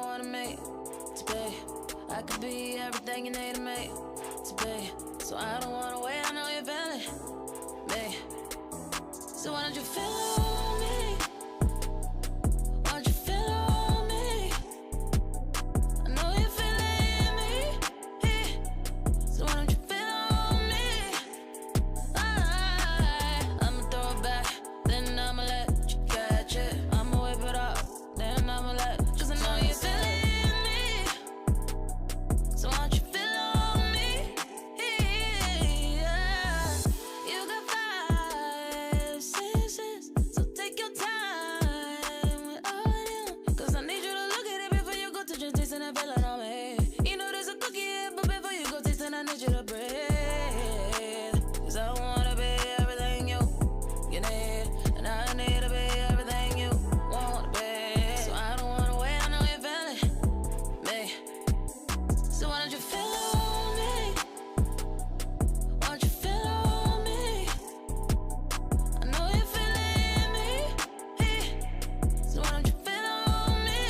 wanna make today. I could be everything you need to make today. So I don't wanna wait, I know you're feeling me. So why don't you feel on me? Why don't you feel on me? I know you're feeling me. So why don't you feel on me? I'ma throw it back, then I'ma let you catch it. I'ma whip it up, then I'ma let, cause I know you're feeling me. So why don't you feel on me? Yeah. You got 5 senses, so take your time with all of them. Cause I need you to look at it before you go to just tasting and feeling on me. You know there's a cookie here, but before you go tasting, I need you to breathe. Cause I wanna be everything you need, and I need to be everything you want to be. So I don't wanna wait, I know you're feeling me. So why don't you feel on me? Why don't you feel on me? I know you're feeling me. So why don't you feel on me?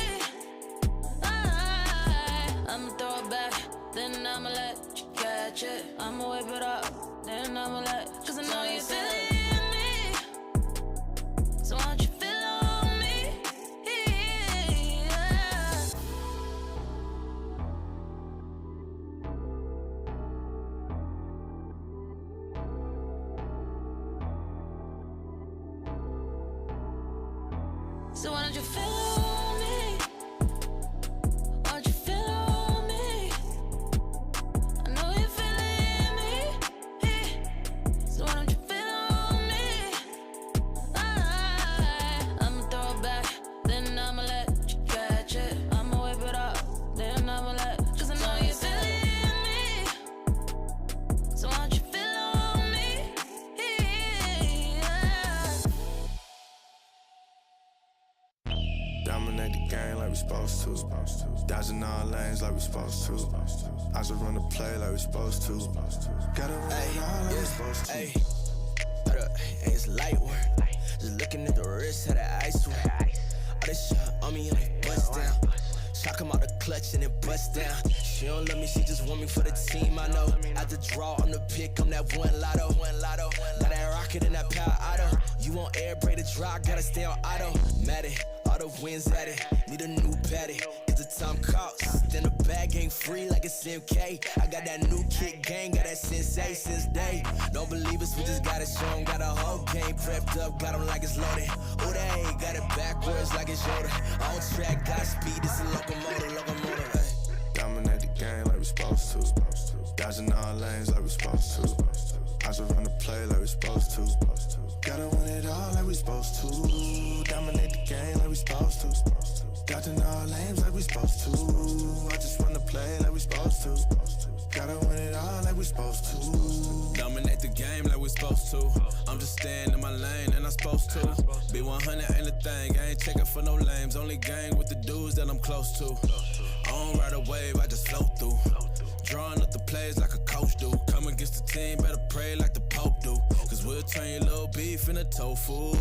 I'ma throw it back, then I'ma let you catch it. I'ma whip it up, then I'ma let, cause I know you're feeling me. So why don't you feel on me? Yeah. So why don't you feel on me? Why don't you feel on me? I know you're feeling me. So why don't you feel on me? I'ma throw it back, then I'ma let you catch it. I'ma whip it up, then I'ma let, cause I know you're feeling me. So why don't you feel on me? Yeah. Dominate the game like we supposed to. Dodging all lanes like we supposed to. I just run the play like we supposed to. Gotta run it all like we supposed to. Hey, it's light work. Just looking at the wrist of the ice work. All this shit on me like bust down. Shock him out the clutch and it bust down. She don't love me, she just want me for the team. I know. At the draw, I'm the pick, I'm that one lotto. Got that rocket and that power auto. You want air brake to dry, gotta stay on auto. Matic, all the wins at it. Need a new patty. It's the time cost. Then the bag ain't free like it's MK. I got that new kick gang, got that sensei since day. Don't believe us, we just got it shown. Got a whole game prepped up, got 'em like it's loaded. Oh, they got it backwards like it's Yoda. On track, got speed, it's a locomotive. Hey. Dominate the game like we supposed to. Dodging all lanes like we supposed to. I just run the play like we supposed to. Gotta win it all like we supposed to. Dominate the game like we supposed to. Dodging all lanes like we supposed to. I just run the play like we supposed to. Gotta win it all like we supposed to. Dominate the game like we supposed to. I'm just staying in my lane and I'm supposed to. Be 100 ain't a thing, I ain't checking for no lames. Only gang with the dudes that I'm close to. I don't ride a wave, I just float through. Drawing up the plays like a coach do. Come against the team, better pray like the Pope do. Cause we'll turn your little beef into tofu.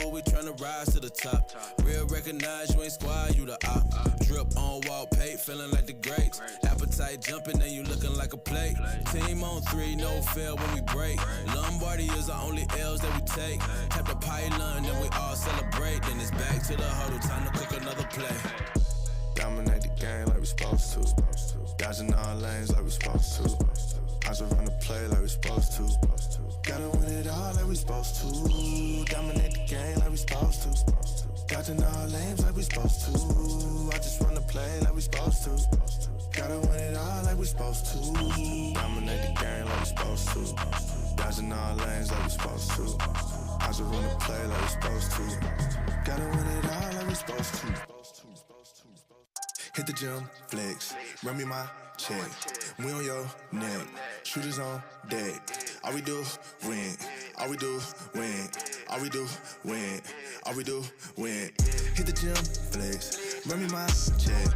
We tryna rise to the top. Real recognize you ain't squad, you the op. Drip on wall paint, feeling like the greats. Appetite jumping and you looking like a plate. Team on 3, no fail when we break. Lombardi is the only L's that we take. Tap the pylon, then we all celebrate. Then it's back to the huddle, time to cook another play. Dominate the game like we supposed to. Dodging all lanes like we supposed to. I just run the play like we supposed to. Gotta win it all like we supposed to. Dominate the game like we supposed to. Dodging all lanes like we supposed to. I just run the play like we supposed to. Gotta win it all like we supposed to. Dominate the game like we supposed to. Dodging all lanes like we supposed to. I just run the play like we supposed to. Gotta win it all like we supposed to. Hit the gym, flex, run me my check. We on your neck, shooters on deck. All we do, win. All we do, win. All we do, win. All we do, win. Hit the gym, flex, run me my check.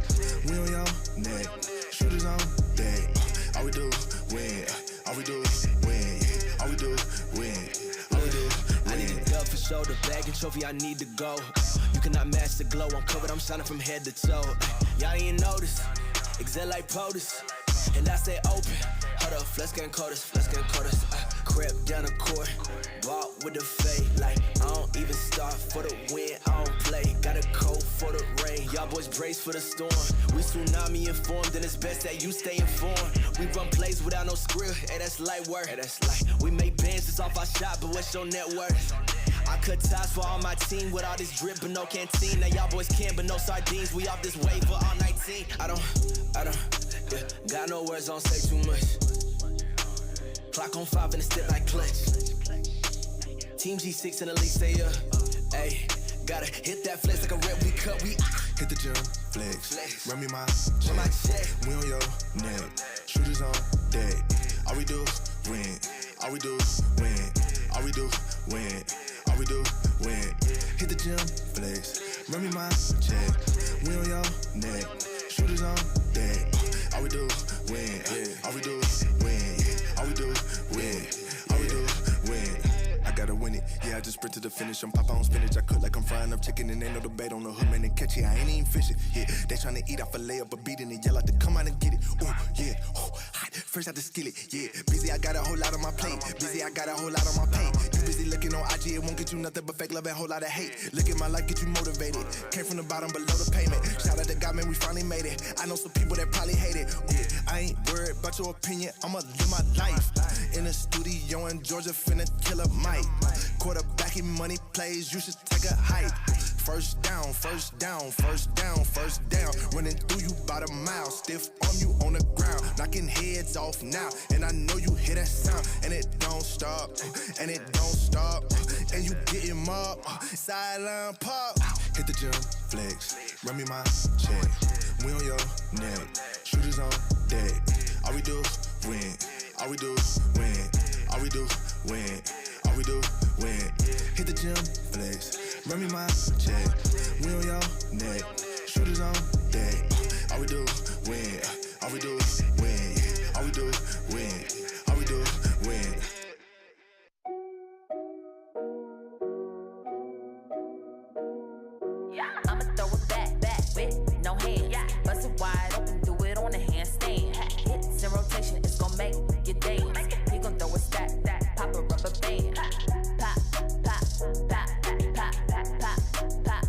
We on your neck, shooters on deck. All we do, win. All we do, win. All we do, win. All we do, win. I need a dub for shoulder, bag and trophy, I need to go. You cannot match the glow, I'm covered, I'm shining from head to toe. Y'all ain't notice. Exit like POTUS. And I stay open. Hold up, flex getting coldest. Crept down the court. Bought with the fade. Like, I don't even start for the win. I don't play. Got a coat for the rain. Y'all boys brace for the storm. We tsunami informed, then it's best that you stay informed. We run plays without no script. Hey, that's light work. We make bands just off our shot, but what's your net worth? I cut ties for all my team with all this drip, but no canteen. Now y'all boys can, but no sardines. We off this wave for all 19. I don't, yeah, got no words, don't say too much. Clock on 5 and it's still like clutch. Team G6 in the league, say ayy, gotta hit that flex like a rep, we cut, we hit the gym, flex. Run me my check. We on your neck. Shooters on deck. All we do, win. All we do, win. All we do, win. All we do, win. Hit the gym, flex. Run me my check. We on your neck. Shooters on deck. All we do, win. All we do, win. All we do, win. All we do, win. I gotta win it. Yeah, I just sprint to the finish. I'm pop on spinach. I cook like I'm frying up chicken, and ain't no debate on the hood, man. And catch it. I ain't even fishing. Yeah, they tryna eat off a layup, but beating it. Yell out to come out and get it. Ooh, yeah. Ooh, hot. First out the skillet. Yeah, busy. I got a whole lot on my plate. Busy. I got a whole lot on my plate. You busy looking on IG. It won't get you nothing but fake love and a whole lot of hate. Look at my life, get you motivated. Came from the bottom below the payment. Shout out to God, man. We finally made it. I know some people that probably hate it. Yeah, I ain't worried about your opinion. I'ma live my life. In the studio in Georgia, finna kill a mic. Quarterbacking money plays, you should take a hike. First down, first down, first down, first down. Running through you about a mile, stiff on you on the ground. Knocking heads off now, and I know you hear that sound. And it don't stop, and it don't stop. And you get him up, sideline pop. Hit the gym, flex, run me my check. We on your neck, shooters on deck. All we do, win. All we do, win. All we do, win. All we do, win. Hit the gym, flex. Run me my check. We on your neck. Shooters on deck. All we do, win. All we do, win. All we do, win. All we do, win. I'ma throw it back with no hands. Bust it wide open, do it on a handstand. Hits in rotation, it's gon' make you dance. He gon' throw a stack, pop a rubber band. Pop, pop, pop, pop, pop, pop, pop,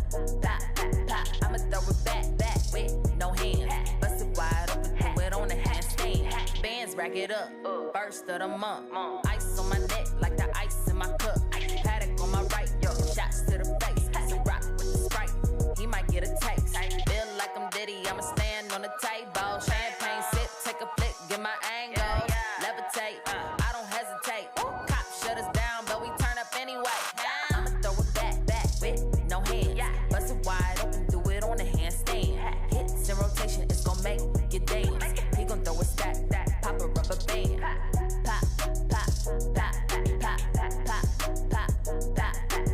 pop. I'ma throw it back with no hands. Bust it wide open, do it on a handstand. Bands rack it up, first of the month. Ice on my neck like the ice in my cup. Paddock on my right, shots to the face. Some rock with the Sprite, he might get a taste. Feel like I'm Diddy, I'ma stand on the table. Champagne sip, take a flick, get my angle. Levitate, I don't hesitate. Cop shut us down, but we turn up anyway. I'ma throw it back with no hands. Bust it wide open, do it on a handstand. Hits in rotation, it's gon' make you dance. He gon' throw a stack, pop a rubber band. Pop, pop, pop, pop, pop, pop, pop,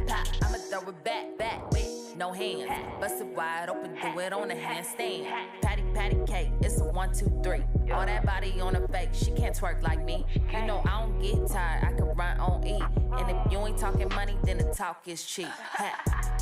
pop. I'ma throw it back with no hands. Bust it wide open, do it on a handstand. Patty cake, it's a 1, 2, 3. All that body on a fake, she can't twerk like me. You know I don't get tired, I can run on E. And if you ain't talking money, then the talk is cheap.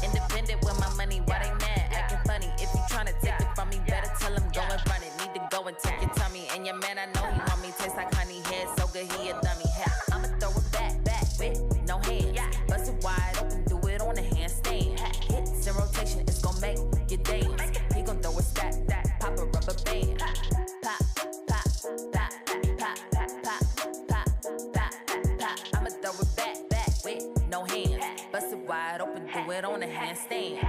Independent with my money, why they mad? Acting funny, if you tryna take it from me, better tell him go and run it. Need to go and take your tummy. And your man, I know he want me, taste like honey. Head so good, he a dummy. I'ma throw it back with no hands. Bust it wide open, do it on a handstand. Hits in rotation, it's gon' make you dance. He gon' throw a stack, pop a rubber band. Pop, pop, pop, pop, pop, pop, pop, pop. I'ma throw it back with no hands. Bust it wide open, do it on a handstand.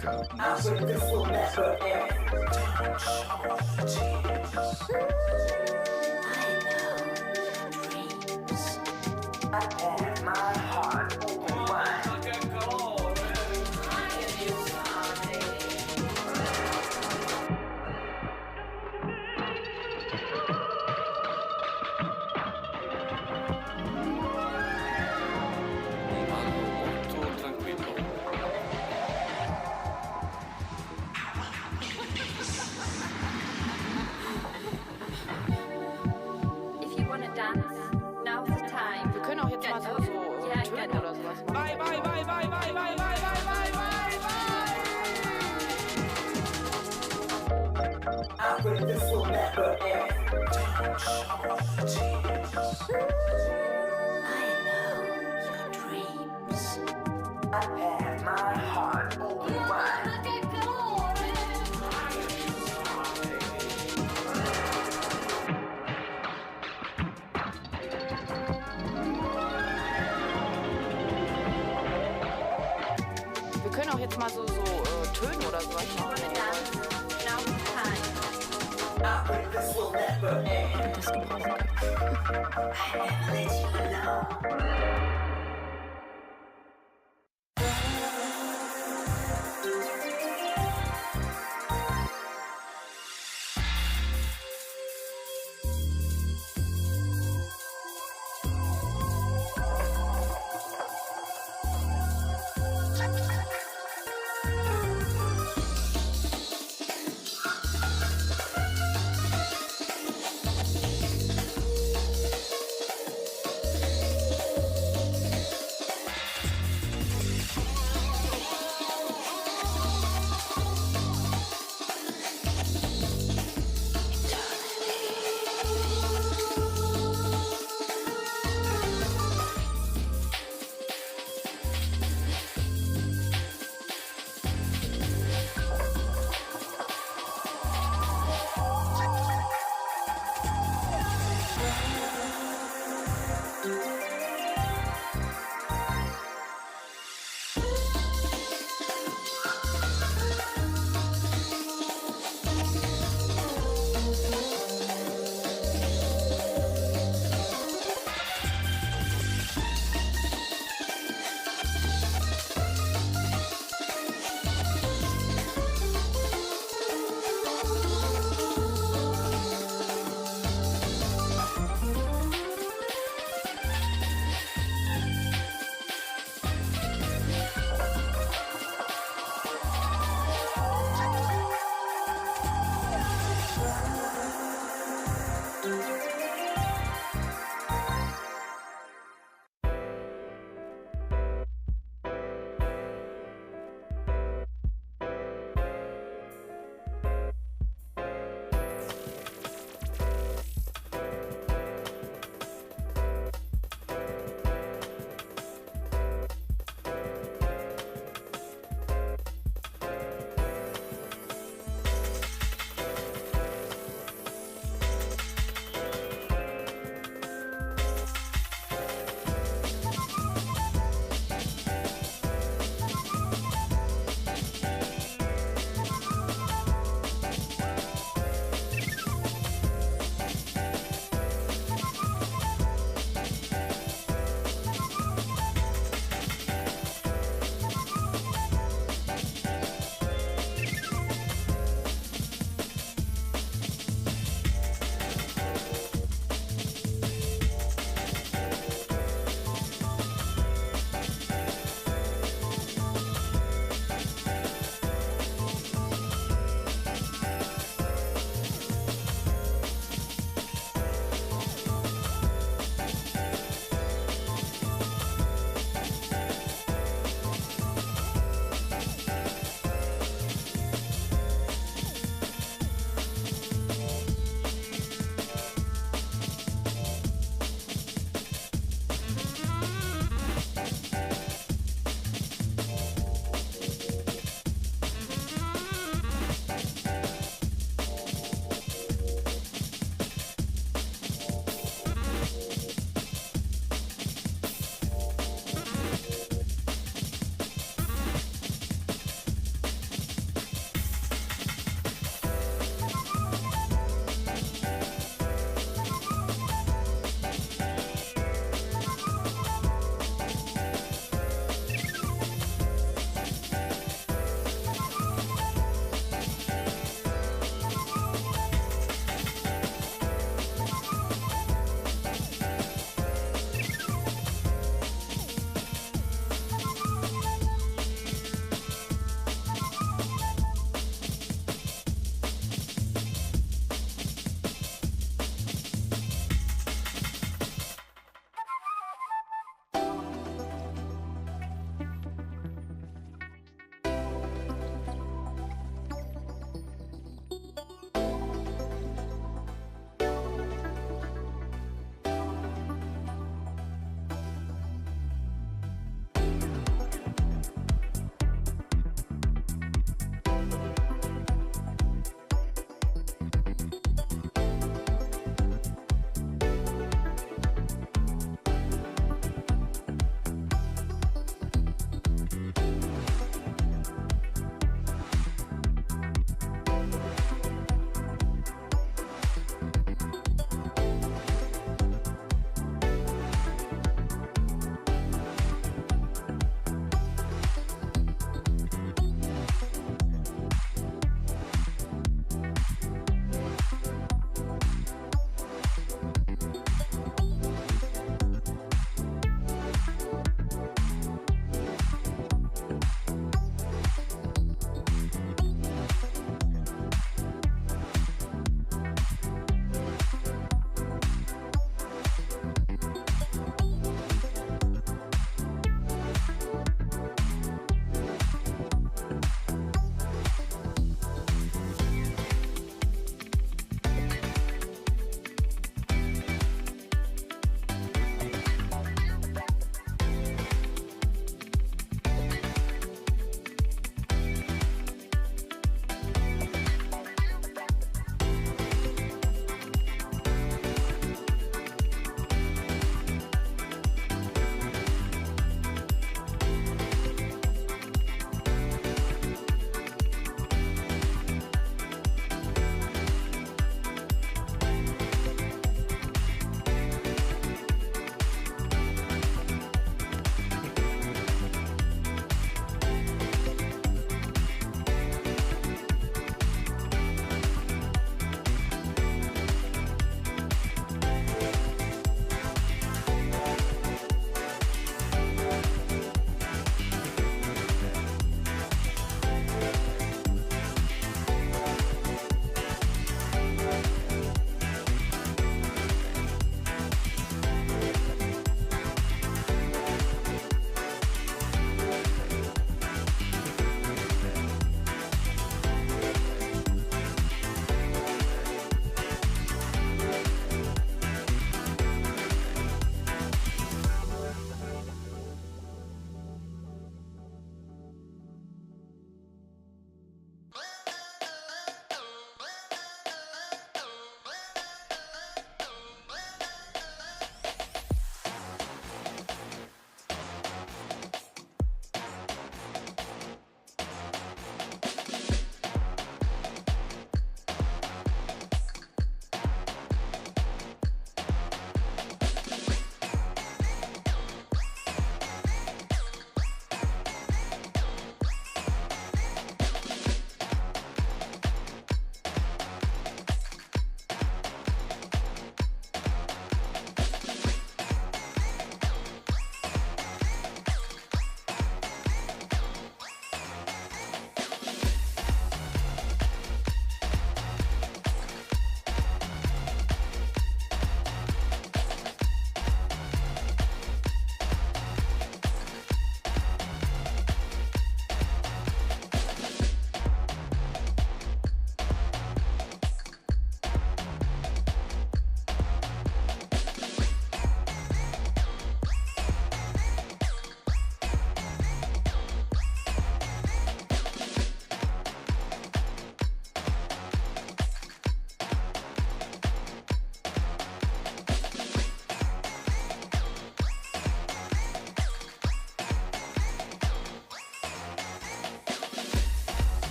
This will never end. I had my heart open wide. If you wanna dance, now's the time. Wir können auch jetzt mal so Töne oder sowas machen. Bye, bye, bye, bye, bye, bye, bye, bye, bye, bye, bye. I pray this will never end. I had my heart open wide. Wir können auch jetzt mal so Töne oder sowas machen. Now's the time. I pray this will never end. I never let you alone.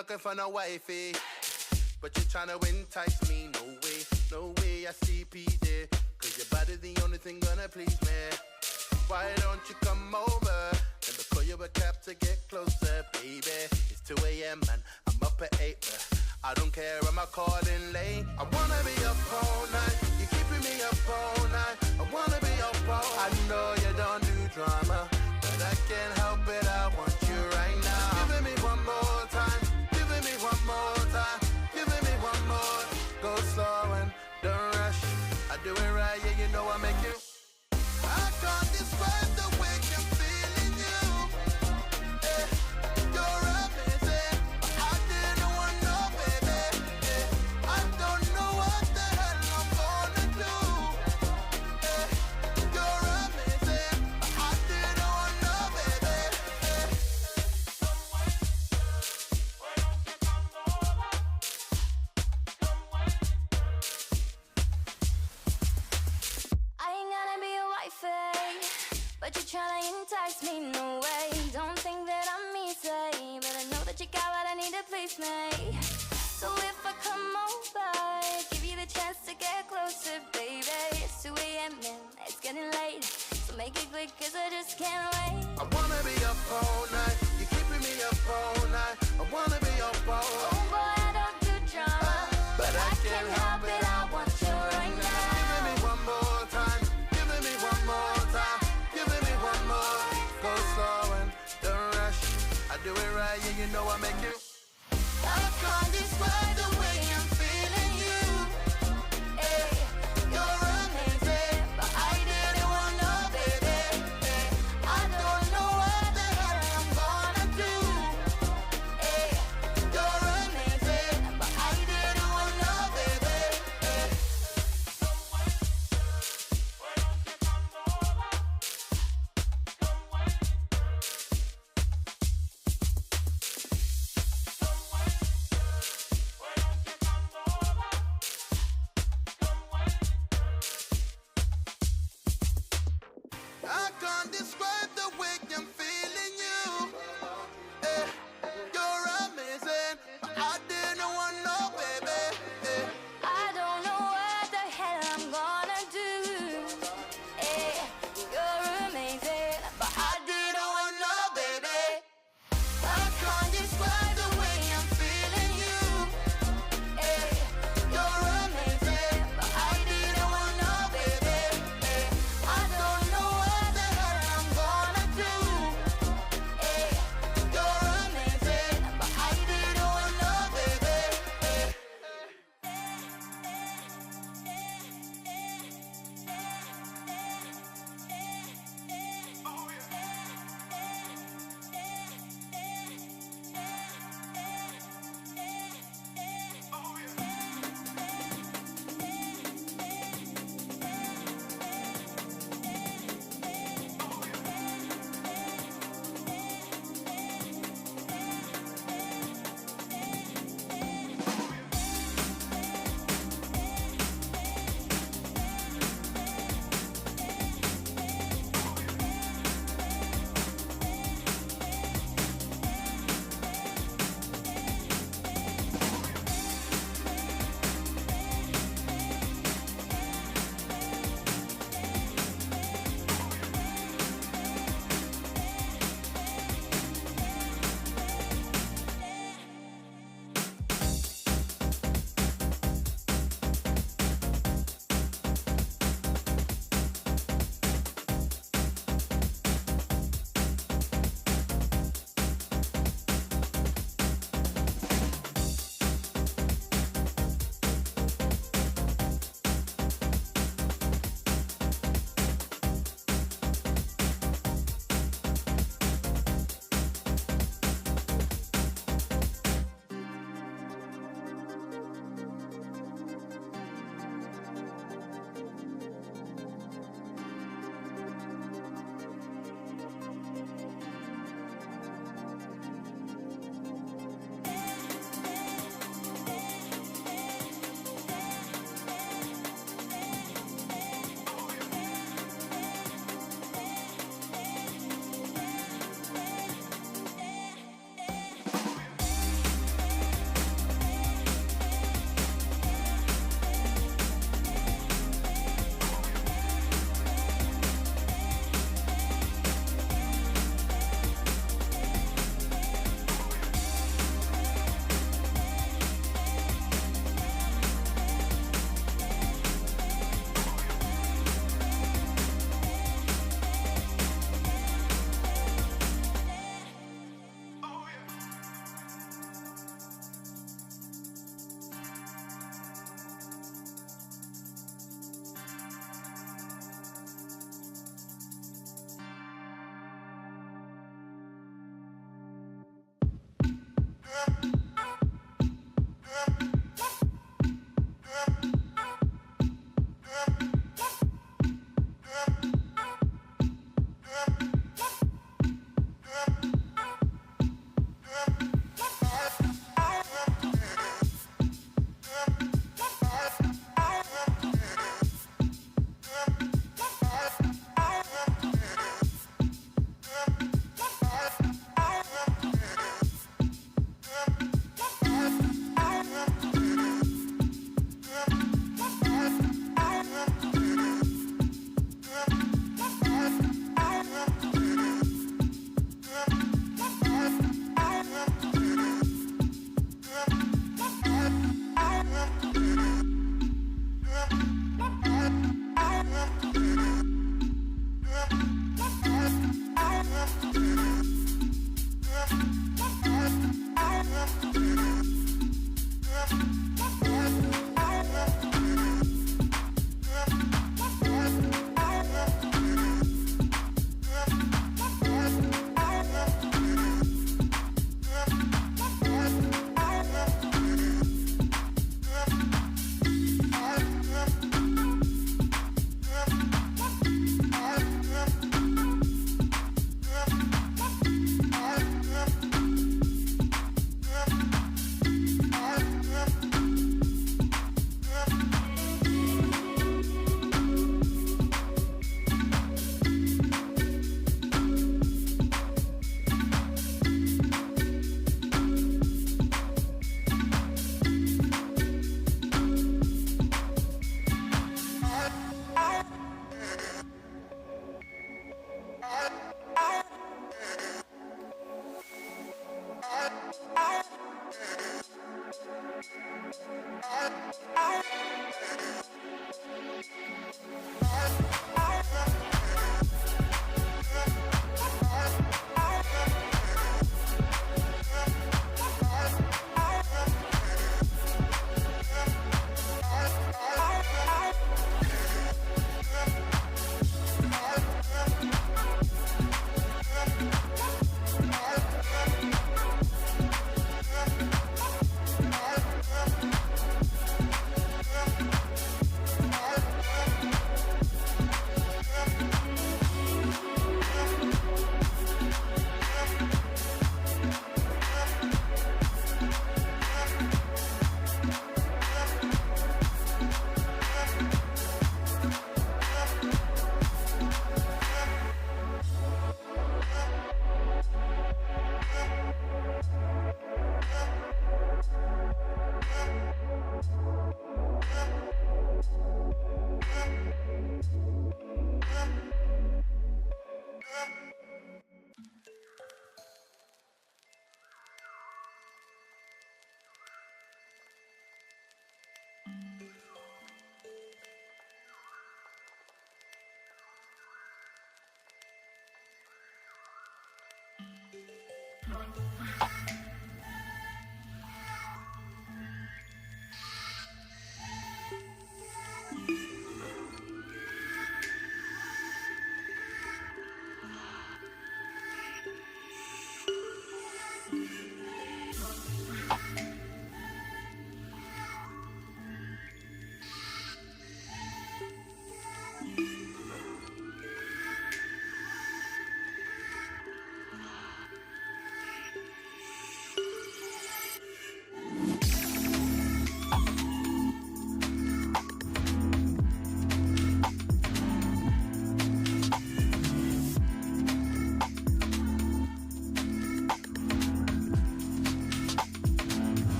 looking for no wifey, but you're trying to entice me. No way, I see PD. Cause your body's the only thing gonna please me. Why don't you come over? Let me call you a cab to get closer, baby. It's 2 a.m. and I'm up at 8, but I don't care, I'm calling late. I wanna be up all night, you're keeping me up all night. I wanna be up all night. I know you don't do drama, but I can't help it, I want you right now. Giving me one more time, giving me one more time, giving me one more. Go slow and don't rush, I do it right, yeah, you know I make you. I can't describe the way I'm feeling you. Eh, you're amazing, but I didn't want no baby. Eh, I don't know what the hell I'm gonna do. Eh, you're amazing, but I didn't want no baby. I ain't gonna be a wifey, but you're trying to entice me, no way. Don't think that I'm easy, but I know that you got what I need to please me. So if I come over, give you the chance to get closer, baby. It's 2 a.m. and it's getting late, so make it quick cause I just can't wait. I wanna be up all night, you're keeping me up all night. I wanna be up all night. Oh boy, I don't do drama, but I can't help it, I want you right now. Giving me one more time, giving me one more time, giving me one more. Go slow and don't rush, I do it right, yeah, you know I make you. I can't describe the way I'm feeling you. Hey, you're amazing, but I didn't want no baby. Hey, I don't know what the hell I'm gonna do. Hey, you're amazing, but I didn't want no baby. Hey.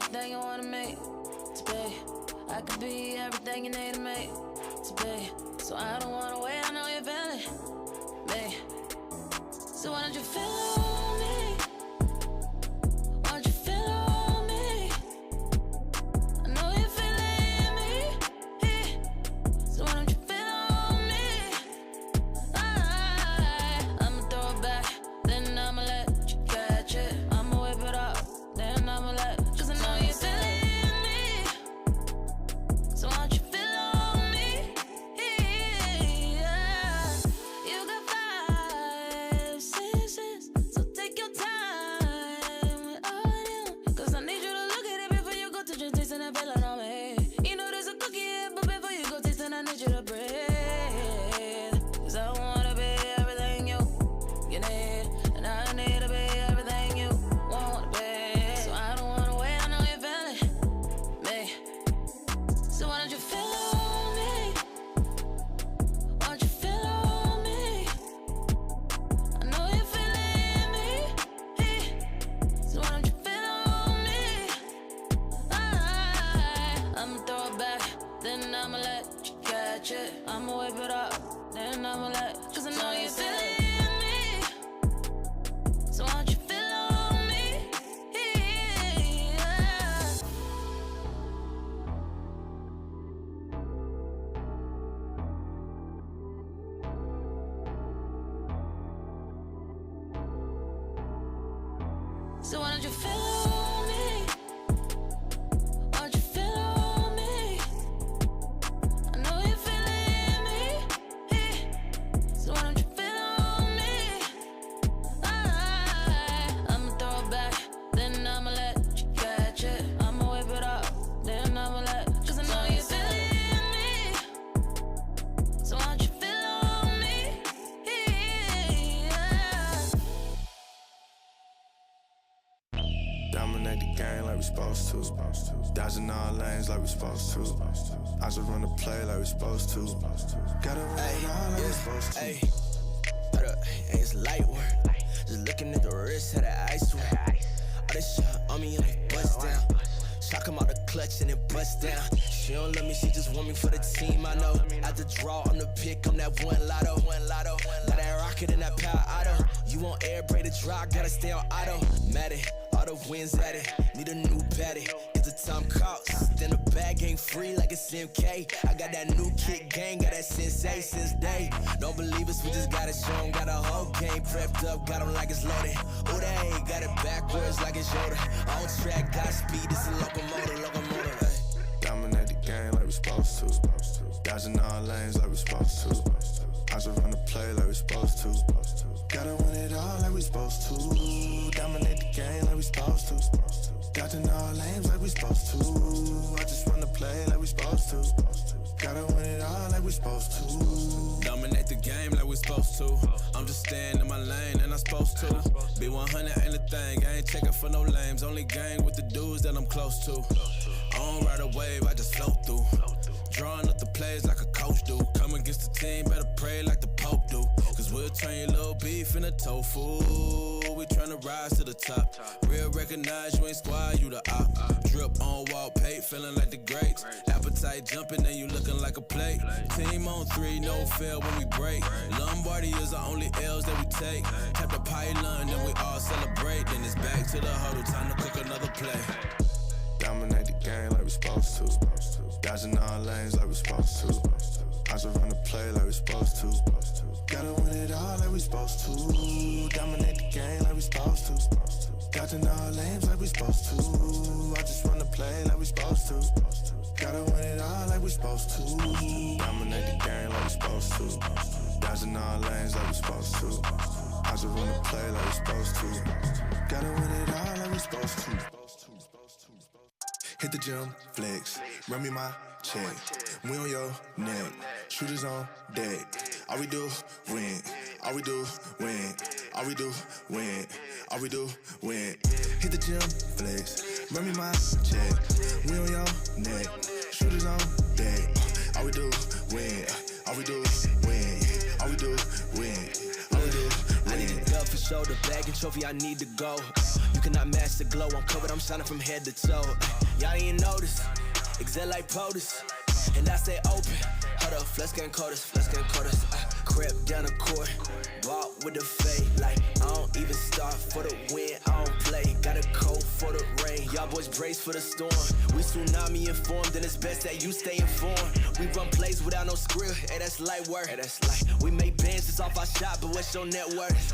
anything you wanna make to be. I could be everything you need to make to be. So I don't wanna wait, I know you're feeling me. So why don't you feel on me? Why don't you feel on me? I know you're feeling me. So why don't you feel on me? I'ma throw it back, then I'ma let you catch it. I'ma whip it up, then I'ma let, cause I know you're feeling me. So why don't you feel on me? Yeah. You got 5 senses, so take your time with all of them. Cause I need you to look at it before you go to your taste and feel it on me. You know there's a cookie here, but before you go taste it, I need you to breathe. Cause I wanna be everything you need, and I need to be everything you wanna be. So I don't wanna wait, I know you're feeling me. So why don't you feel on me? Why don't you feel on me? I know you're feeling me. So why don't you feel on me? I'ma throw it back, then I'ma let you catch it. I'ma whip it up, then I'ma let, cause I know you're feeling me. So why don't you feel on me? Yeah. So why don't you feel on me? Why don't you feel on me? I know you're feeling me. So why don't you feel on me? I'ma throw it back, then I'ma let you catch it. I'ma whip it up, then I'ma let, cause I know you're feeling me. So why don't you feel on me? Yeah. Dominate the game like we supposed to. Dodging all lanes like we supposed to. I just run the play like we supposed to. Gotta run it all like we supposed to. Hey, hold up, hey, it's light work. Just looking at the wrist, had that ice work. All this shit on me like bust down. Shock him out the clutch and it bust down. She don't love me, she just want me for the team, I know. At the draw, I'm the pick, I'm that one lotto. Got that rocket and that power auto. You want air, braid to dry, gotta stay on auto. Mad it, all the wins at it. Need a new patty, it's the time cost. Then the bag ain't free like it's MK. I got that new kick gang, got that sensei since day. Don't believe us, we just gotta show 'em. Got a whole game prepped up, got 'em like it's loaded. Oh, they got it backwards like it's Yoda. On track, got speed, it's a locomotive, hey. Dominate the game like we supposed to. Dodging all lanes like we supposed to. I just run the play like we supposed to. Gotta win it all like we supposed to. Dominate the game like we supposed to. Dodging all lanes like we supposed to. I just run the play like we supposed to. Gotta win it all like we supposed to. Dominate the game like we supposed to. I'm just staying in my lane and I'm supposed to. Be 100 ain't a thing, I ain't checking for no lames. Only gang with the dudes that I'm close to. I don't ride a wave, I just float through. Drawing up the plays like a coach do. Come against the team, better pray like the Pope do. Cause we'll turn your little beef into tofu. We tryna rise to the top. Real recognize you ain't squad, you the op. Drip on wall pay, feeling like the greats. Appetite jumping and you looking like a plate. Team on 3, no fail when we break. Lombardi is the only L's that we take. Tap the pylon, then we all celebrate. Then it's back to the huddle, time to cook another play. Dominate the game like we supposed to. Dodging all lanes like we supposed to. I just run the play like we supposed to. Gotta win it all like we supposed to. Dominate the game like we supposed to. Dodging all lanes like we supposed to. I just run the play like we supposed to. Gotta win it all like we supposed to. Dominate the game like we supposed to. Dodging all lanes like we supposed to. I just run the play like we supposed to. Gotta win it all like we supposed to. Hit the gym, flex, run me my check. We on your neck, shooters on deck. All we do, win. All we do, win. All we do, win. All we do, win. Hit the gym, flex, run me my check. We on your neck, shooters on deck. All we do, win. All we do, win. All we do, win. All we do, win. I need a dub for shoulder, bag and trophy, I need to go. You cannot match the glow, I'm covered, I'm shining from head to toe. Y'all ain't notice. Exact like POTUS. And I stay open. Hold up, flex getting coldest. Crept down the court. Walk with the fade. Like, I don't even start for the win. I don't play. Got a coat for the rain. Y'all boys brace for the storm. We tsunami informed, and it's best that you stay informed. We run plays without no script. Hey, that's light work. We make bands just off our shot, but what's your net worth?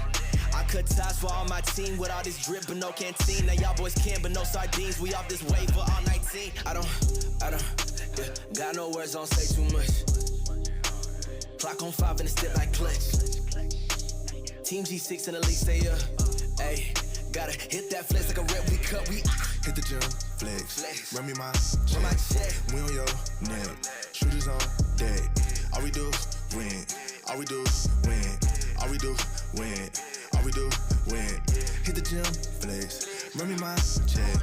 I cut ties for all my team with all this drip, but no canteen. Now y'all boys can, but no sardines. We off this wave for all 19. I don't, yeah, got no words, don't say too much. Clock on 5 and a step like clutch. Team G6 in the league, stay up. Ayy, gotta hit that flex like a rep, we cut, we Hit the gym, flex. Run me my check. We on your neck. Shooters on deck. All we do, win. All we do, win. All we do, win. All we do, win. Hit the gym, flex. Run me my check.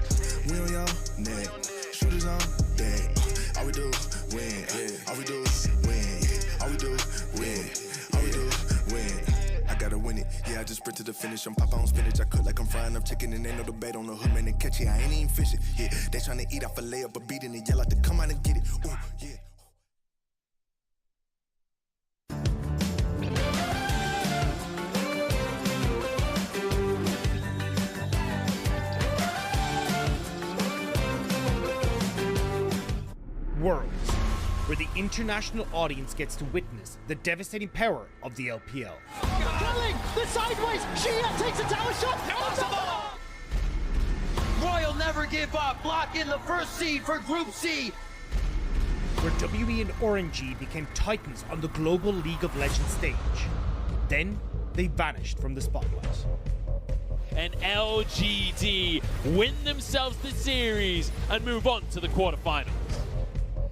We on your neck. Shooters on deck. All we do, win. All we do, win. All we do, win. All we do, win. I gotta win it. Yeah, I just sprint to the finish. I'm pop on spinach. I cook like I'm frying up chicken and ain't no debate on the hood, man. And catch it. I ain't even fishing. Yeah, they tryna eat off a layup, but beating it. Yell out to come out and get it. Ooh, yeah. Worlds, where the international audience gets to witness the devastating power of the LPL. Drilling the sideways, Shia takes a tower shot. Royal never give up, block in the first seed for Group C. Where WE and RNG became titans on the global League of Legends stage. Then they vanished from the spotlight. And LGD win themselves the series and move on to the quarterfinals.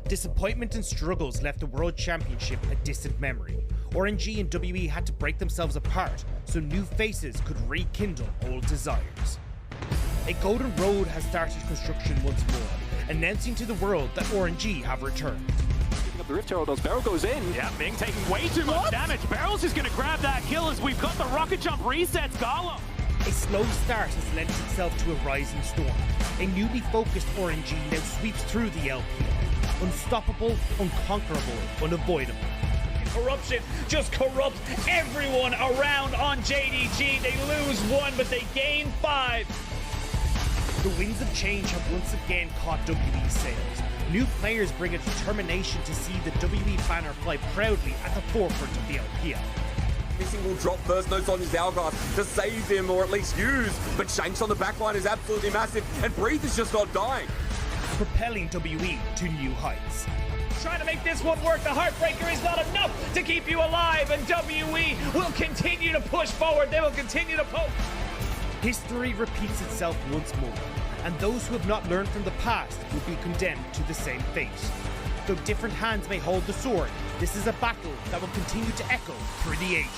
Disappointment and struggles left the World Championship a distant memory. RNG and WE had to break themselves apart so new faces could rekindle old desires. A golden road has started construction once more, announcing to the world that RNG have returned. Picking up the Rift Herald as Barrel goes in. Yeah, Ming taking way too much damage. Barrel's just gonna grab that kill as we've got the rocket jump resets Golem. A slow start has lent itself to a rising storm. A newly focused RNG now sweeps through the LPL. Unstoppable, unconquerable, unavoidable. Corruption just corrupts everyone around on JDG. They lose 1, but they gain 5. The winds of change have once again caught WE's sails. New players bring a determination to see the WE banner fly proudly at the forefront of the LPL. Missing will drop first notes on his hourglass to save him or at least use, but Shanks on the backline is absolutely massive and Breathe is just not dying. Propelling WE to new heights. Trying to make this one work. The Heartbreaker is not enough to keep you alive, and WE will continue to push forward. They will continue to poke. History repeats itself once more, and those who have not learned from the past will be condemned to the same fate. Though different hands may hold the sword, this is a battle that will continue to echo through the ages.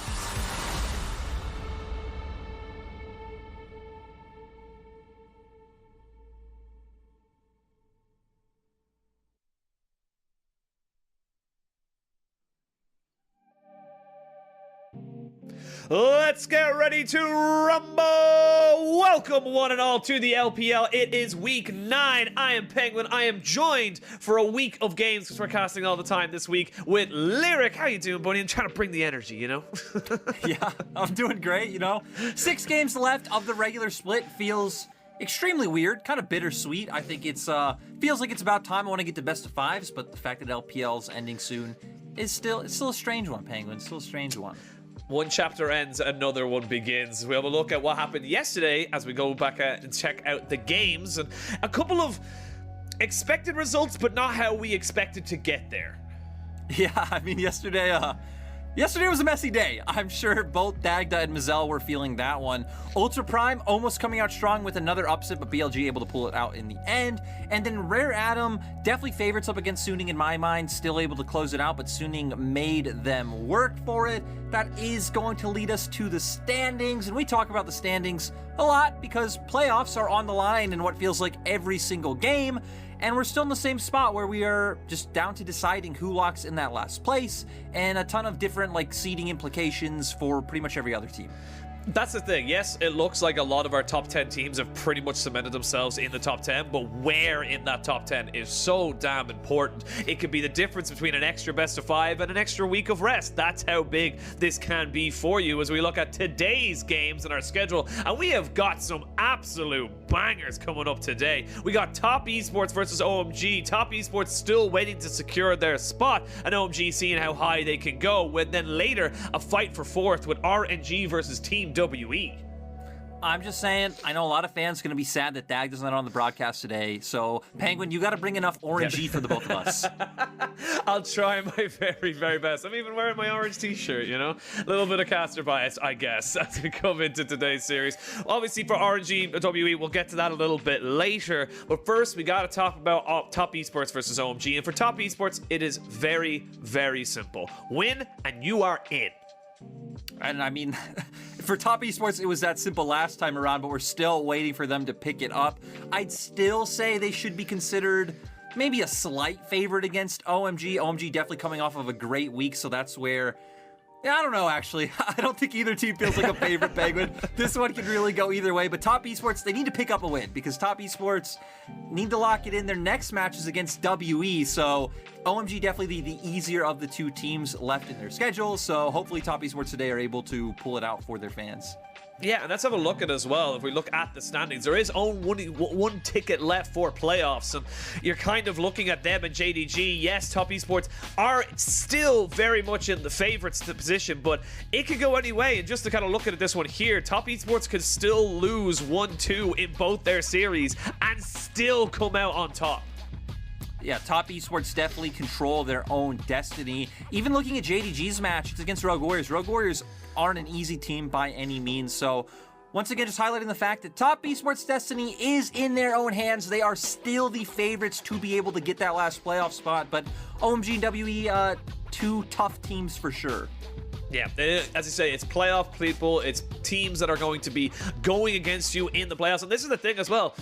Let's get ready to rumble! Welcome one and all to the LPL. It is week 9. I am Penguin. I am joined for a week of games because we're casting all the time this week with Lyric. How you doing, buddy? I'm trying to bring the energy, you know? Yeah, I'm doing great, you know? 6 games left of the regular split feels extremely weird, kind of bittersweet. I think it's feels like it's about time. I want to get to best of 5s, but the fact that LPL's ending soon is still a strange one, Penguin. It's still a strange one. One chapter ends, another one begins. We have a look at what happened yesterday as we go back and check out the games. And a couple of expected results, but not how we expected to get there. Yeah, I mean, yesterday was a messy day. I'm sure both Dagda and Mazel were feeling that one. Ultra Prime almost coming out strong with another upset, but BLG able to pull it out in the end. And then Rare Atom, definitely favorites up against Suning in my mind, still able to close it out, but Suning made them work for it. That is going to lead us to the standings, and we talk about the standings a lot because playoffs are on the line in what feels like every single game. And we're still in the same spot where we are just down to deciding who locks in that last place and a ton of different like seeding implications for pretty much every other team. That's the thing. Yes, it looks like a lot of our top 10 teams have pretty much cemented themselves in the top 10, but where in that top 10 is so damn important. It could be the difference between an extra best of 5 and an extra week of rest. That's how big this can be for you as we look at today's games in our schedule. And we have got some absolute bangers coming up today. We got Top Esports versus OMG. Top Esports still waiting to secure their spot, and OMG seeing how high they can go. With then later, a fight for 4th with RNG versus Team WE. I'm just saying, I know a lot of fans are going to be sad that Dag isn't on the broadcast today. So, Penguin, you got to bring enough RNG for the both of us. I'll try my very, very best. I'm even wearing my orange t-shirt, you know? A little bit of caster bias, I guess, as we come into today's series. Obviously, for RNG WE, we'll get to that a little bit later. But first, we got to talk about Top Esports versus OMG. And for Top Esports, it is very, very simple. Win, and you are in. And I mean, for Top Esports, it was that simple last time around, but we're still waiting for them to pick it up. I'd still say they should be considered maybe a slight favorite against OMG. OMG definitely coming off of a great week, so that's where... Yeah, I don't know, actually. I don't think either team feels like a favorite, Penguin. This one could really go either way, but Top Esports, they need to pick up a win because Top Esports need to lock it in. Their next match is against WE, so OMG definitely the easier of the two teams left in their schedule, so hopefully Top Esports today are able to pull it out for their fans. Yeah, and let's have a look at it as well. If we look at the standings, there is only one ticket left for playoffs, and you're kind of looking at them and JDG. Yes, Top Esports are still very much in the favorites position, but it could go any way. And just to kind of look at this one here, Top Esports could still lose 1-2 in both their series and still come out on top. Yeah, Top Esports definitely control their own destiny. Even looking at JDG's match, it's against Rogue Warriors. Rogue Warriors aren't an easy team by any means, so once again, just highlighting the fact that Top Esports' destiny is in their own hands. They are still the favorites to be able to get that last playoff spot, but OMG and WE, two tough teams for sure. Yeah, as you say, it's playoff people, it's teams that are going to be going against you in the playoffs, and this is the thing as well.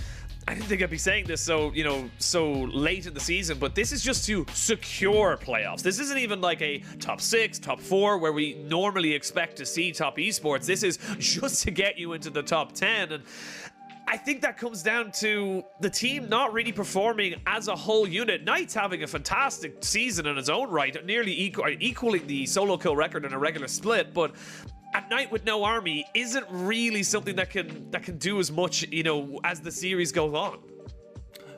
I didn't think I'd be saying this so late in the season, but this is just to secure playoffs. This isn't even like a top 6, top 4, where we normally expect to see Top Esports. This is just to get you into the top 10, and I think that comes down to the team not really performing as a whole unit. Knight's having a fantastic season in its own right, nearly equaling the solo kill record in a regular split, but at Knight with no army isn't really something that can do as much, as the series goes on.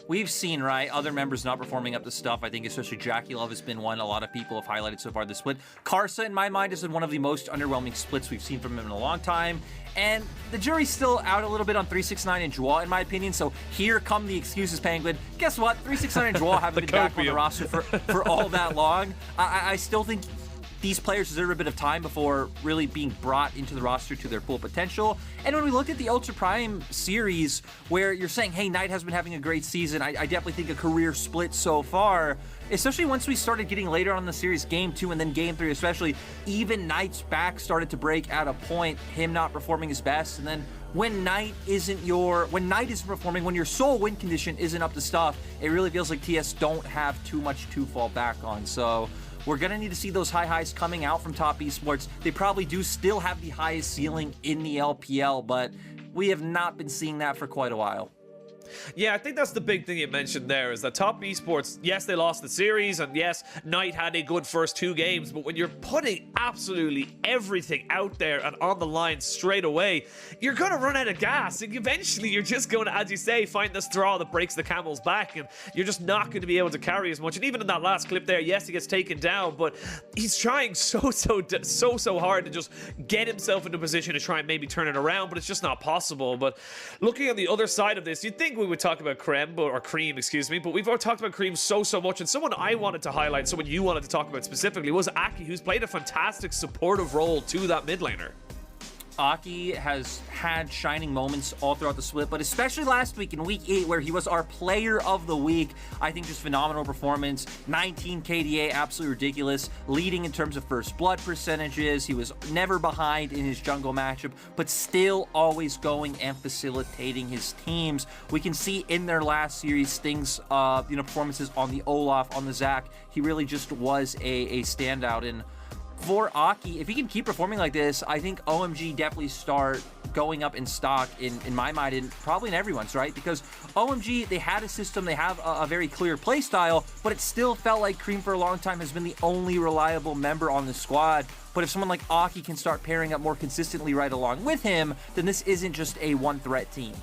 We've seen, right, other members not performing up to stuff. I think especially Jackie Love has been one a lot of people have highlighted so far this split. Karsa, in my mind, has been one of the most underwhelming splits we've seen from him in a long time. And the jury's still out a little bit on 369 and Joie, in my opinion. So here come the excuses, Penguin. Guess what? 369 and Joie haven't been back on the roster for all that long. I still think these players deserve a bit of time before really being brought into the roster to their full potential. And when we look at the Ultra Prime series, where you're saying, hey, Knight has been having a great season, I definitely think a career split so far, especially once we started getting later on in the series, Game 2 and then Game 3 especially, even Knight's back started to break at a point, him not performing his best, and then when Knight isn't performing, when your sole win condition isn't up to stuff, it really feels like TS don't have too much to fall back on. So we're going to need to see those high highs coming out from Top Esports. They probably do still have the highest ceiling in the LPL, but we have not been seeing that for quite a while. Yeah, I think that's the big thing you mentioned there, is that Top Esports, yes, they lost the series, and yes, Knight had a good first 2 games, but when you're putting absolutely everything out there and on the line straight away, you're going to run out of gas, and eventually you're just going to, as you say, find the straw that breaks the camel's back, and you're just not going to be able to carry as much. And even in that last clip there, yes, he gets taken down, but he's trying so hard to just get himself into a position to try and maybe turn it around, but it's just not possible. But looking on the other side of this, you'd think we would talk about Cream, excuse me, but we've already talked about Cream so much, and someone I wanted to highlight, someone you wanted to talk about specifically, was Aki, who's played a fantastic supportive role to that mid laner. Aki has had shining moments all throughout the split, but especially last week in Week 8, where he was our player of the week. I think just phenomenal performance. 19 KDA, absolutely ridiculous. Leading in terms of first blood percentages. He was never behind in his jungle matchup, but still always going and facilitating his teams. We can see in their last series things, performances on the Olaf, on the Zac. He really just was a standout. And for Aki, if he can keep performing like this, I think OMG definitely start going up in stock in my mind, and probably in everyone's, right? Because OMG, they had a system, they have a very clear play style, but it still felt like Cream for a long time has been the only reliable member on the squad. But if someone like Aki can start pairing up more consistently right along with him, then this isn't just a one-threat team.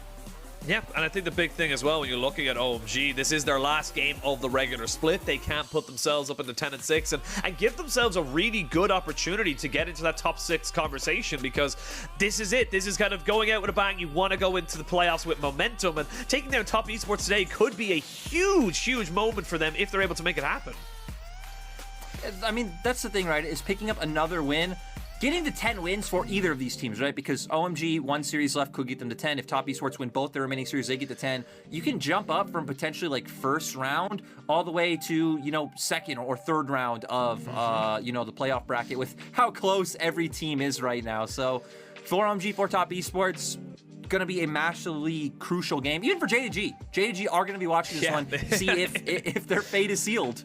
Yeah, and I think the big thing as well when you're looking at OMG, this is their last game of the regular split. They can't put themselves up into 10-6 and give themselves a really good opportunity to get into that top 6 conversation, because this is it. This is kind of going out with a bang. You want to go into the playoffs with momentum, and taking down Top Esports today could be a huge, huge moment for them if they're able to make it happen. I mean, that's the thing, right, is picking up another win. Getting to 10 wins for either of these teams, right? Because OMG, one series left, could get them to 10. If Top Esports win both their remaining series, they get to 10. You can jump up from potentially like first round all the way to, you know, second or third round of, you know, the playoff bracket with how close every team is right now. So for OMG, for Top Esports, going to be a massively crucial game, even for J2G. J2G are going to be watching this one, see if their fate is sealed.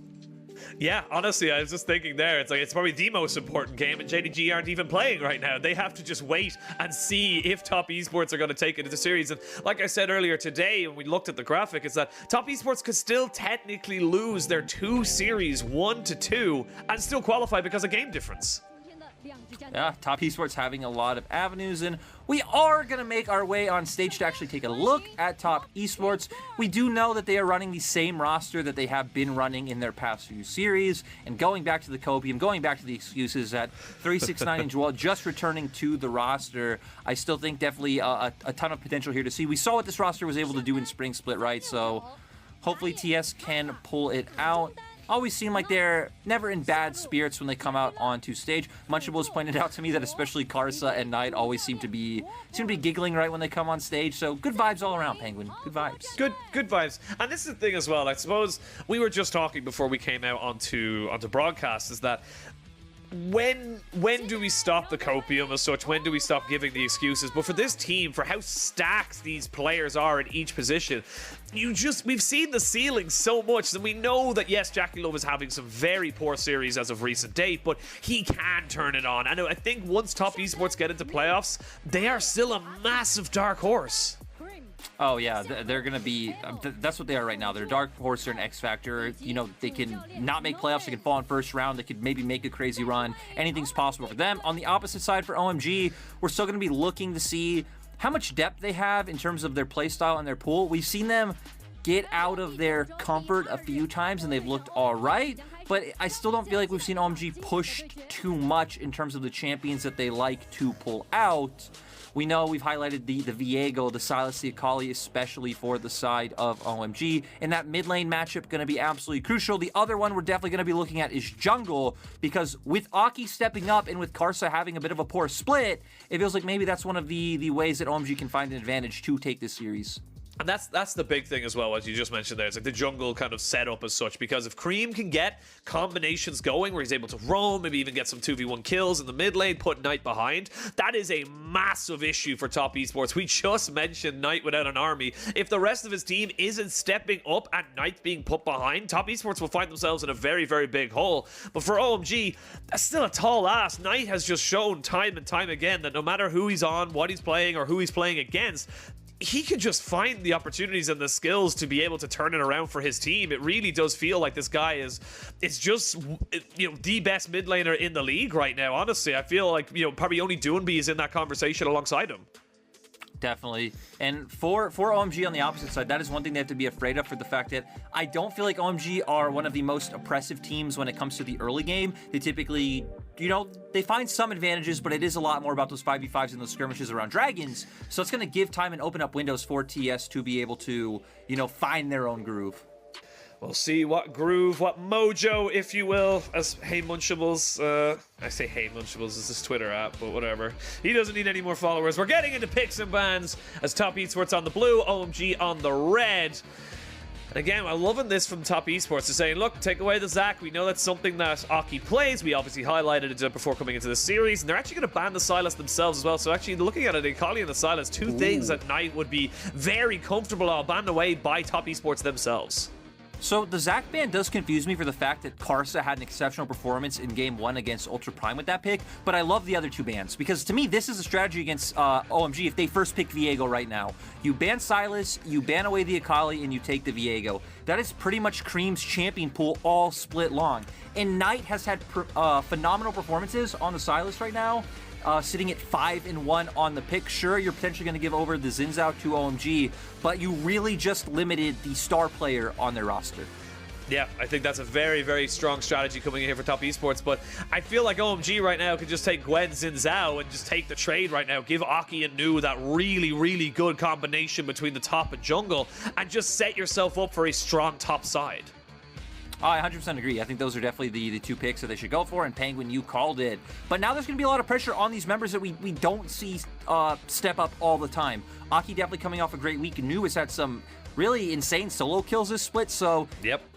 Yeah, honestly, I was just thinking there, it's like it's probably the most important game, and JDG aren't even playing right now. They have to just wait and see if Top Esports are going to take it to the series. And like I said earlier today, when we looked at the graphic, is that Top Esports could still technically lose their 2 series 1-2 and still qualify because of game difference. Yeah, Top Esports having a lot of avenues, and we are going to make our way on stage to actually take a look at Top Esports. We do know that they are running the same roster that they have been running in their past few series, and going back to the copium, going back to the excuses that 369 and Joel just returning to the roster, I still think definitely a ton of potential here to see. We saw what this roster was able to do in Spring Split, right? So hopefully TS can pull it out. Always seem like they're never in bad spirits when they come out onto stage. Munchables pointed out to me that especially Karsa and Knight always seem to be giggling right when they come on stage. So good vibes all around, Penguin. Good vibes. Good vibes. And this is the thing as well. I suppose we were just talking before we came out onto broadcast, is that when do we stop the copium as such? When do we stop giving the excuses? But for this team, for how stacked these players are in each position, we've seen the ceiling so much that we know that, yes, Jackie Love is having some very poor series as of recent date, but he can turn it on. And I think once Top Esports get into playoffs, they are still a massive dark horse. Oh yeah, they're gonna be. That's what they are right now. They're dark horse. They're an X factor. You know, they can not make playoffs. They can fall in first round. They could maybe make a crazy run. Anything's possible for them. On the opposite side for OMG, we're still gonna be looking to see how much depth they have in terms of their play style and their pool. We've seen them get out of their comfort a few times, and they've looked all right. But I still don't feel like we've seen OMG pushed too much in terms of the champions that they like to pull out. We know we've highlighted the Viego, the Silas, the Akali, especially for the side of OMG. And that mid lane matchup going to be absolutely crucial. The other one we're definitely going to be looking at is jungle, because with Aki stepping up and with Karsa having a bit of a poor split, it feels like maybe that's one of the ways that OMG can find an advantage to take this series. And that's the big thing as well, as you just mentioned there. It's like the jungle kind of setup as such, because if Cream can get combinations going where he's able to roam, maybe even get some 2v1 kills in the mid lane, put Knight behind, that is a massive issue for Top Esports. We just mentioned Knight without an army. If the rest of his team isn't stepping up and Knight being put behind, Top Esports will find themselves in a very, very big hole. But for OMG, that's still a tall ask. Knight has just shown time and time again that no matter who he's on, what he's playing, or who he's playing against, he could just find the opportunities and the skills to be able to turn it around for his team. It really does feel like this guy is just, you know, the best mid laner in the league right now. Honestly, I feel like, you know, probably only Doonby is in that conversation alongside him. Definitely. And for OMG on the opposite side, that is one thing they have to be afraid of, for the fact that I don't feel like OMG are one of the most oppressive teams when it comes to the early game. They typically, you know, they find some advantages, but it is a lot more about those 5v5s and those skirmishes around dragons. So it's going to give time and open up windows for TS to be able to, you know, find their own groove. We'll see what groove, what mojo, if you will, as Hey Munchables, I say Hey Munchables is his Twitter app, but whatever. He doesn't need any more followers. We're getting into picks and bans as Top Esports on the blue, OMG on the red. And again, I'm loving this from Top Esports. They're saying, look, take away the Zac. We know that's something that Aki plays. We obviously highlighted it before coming into the series. And they're actually going to ban the Silas themselves as well. So actually, looking at it, Akali and the Silas, two things that Knight would be very comfortable on, banned away by Top Esports themselves. So the Zac ban does confuse me for the fact that Karsa had an exceptional performance in Game 1 against Ultra Prime with that pick, but I love the other two bans, because to me, this is a strategy against OMG if they first pick Viego right now. You ban Silas, you ban away the Akali, and you take the Viego. That is pretty much Cream's champion pool all split long. And Knight has had phenomenal performances on the Silas right now, sitting at 5-1 on the pick. Sure, you're potentially going to give over the Xin Zhao to OMG, but you really just limited the star player on their roster. Yeah, I think that's a very, very strong strategy coming in here for Top Esports, but I feel like OMG right now could just take Gwen, Xin Zhao, and just take the trade right now. Give Aki and Nu that really, really good combination between the top and jungle, and just set yourself up for a strong top side. I 100% agree. I think those are definitely the two picks that they should go for, and Penguin, you called it. But now there's going to be a lot of pressure on these members that we don't see step up all the time. Aki definitely coming off a great week. Nu has had some really insane solo kills this split, so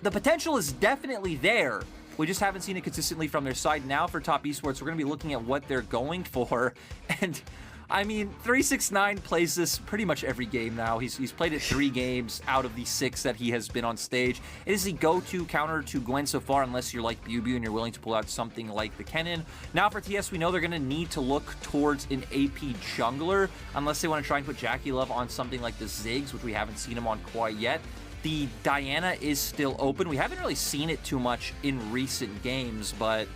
the potential is definitely there. We just haven't seen it consistently from their side. Now for Top Esports, we're going to be looking at what they're going for, and I mean, 369 plays this pretty much every game now. He's played it 3 games out of the 6 that he has been on stage. It is the go-to counter to Gwen so far, unless you're like Bubu and you're willing to pull out something like the Kennen. Now for TS, we know they're going to need to look towards an AP jungler, unless they want to try and put Jackie Love on something like the Ziggs, which we haven't seen him on quite yet. The Diana is still open. We haven't really seen it too much in recent games, but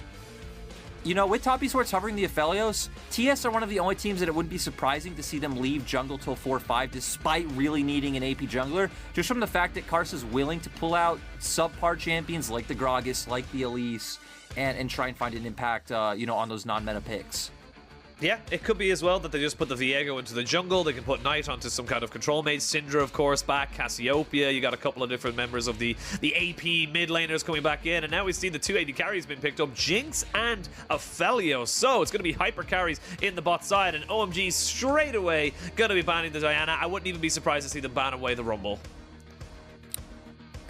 you know, with Top Esports hovering the Aphelios, TS are one of the only teams that it wouldn't be surprising to see them leave jungle till 4-5, despite really needing an AP jungler, just from the fact that Karsa's willing to pull out subpar champions like the Gragas, like the Elise, and try and find an impact, you know, on those non-meta picks. Yeah, it could be as well that they just put the Viego into the jungle. They can put Knight onto some kind of control mage. Syndra, of course, back. Cassiopeia. You got a couple of different members of the AP mid laners coming back in. And now we see the 2 AD carries being picked up. Jinx and Aphelios. So it's going to be hyper carries in the bot side. And OMG straight away going to be banning the Diana. I wouldn't even be surprised to see them ban away the Rumble.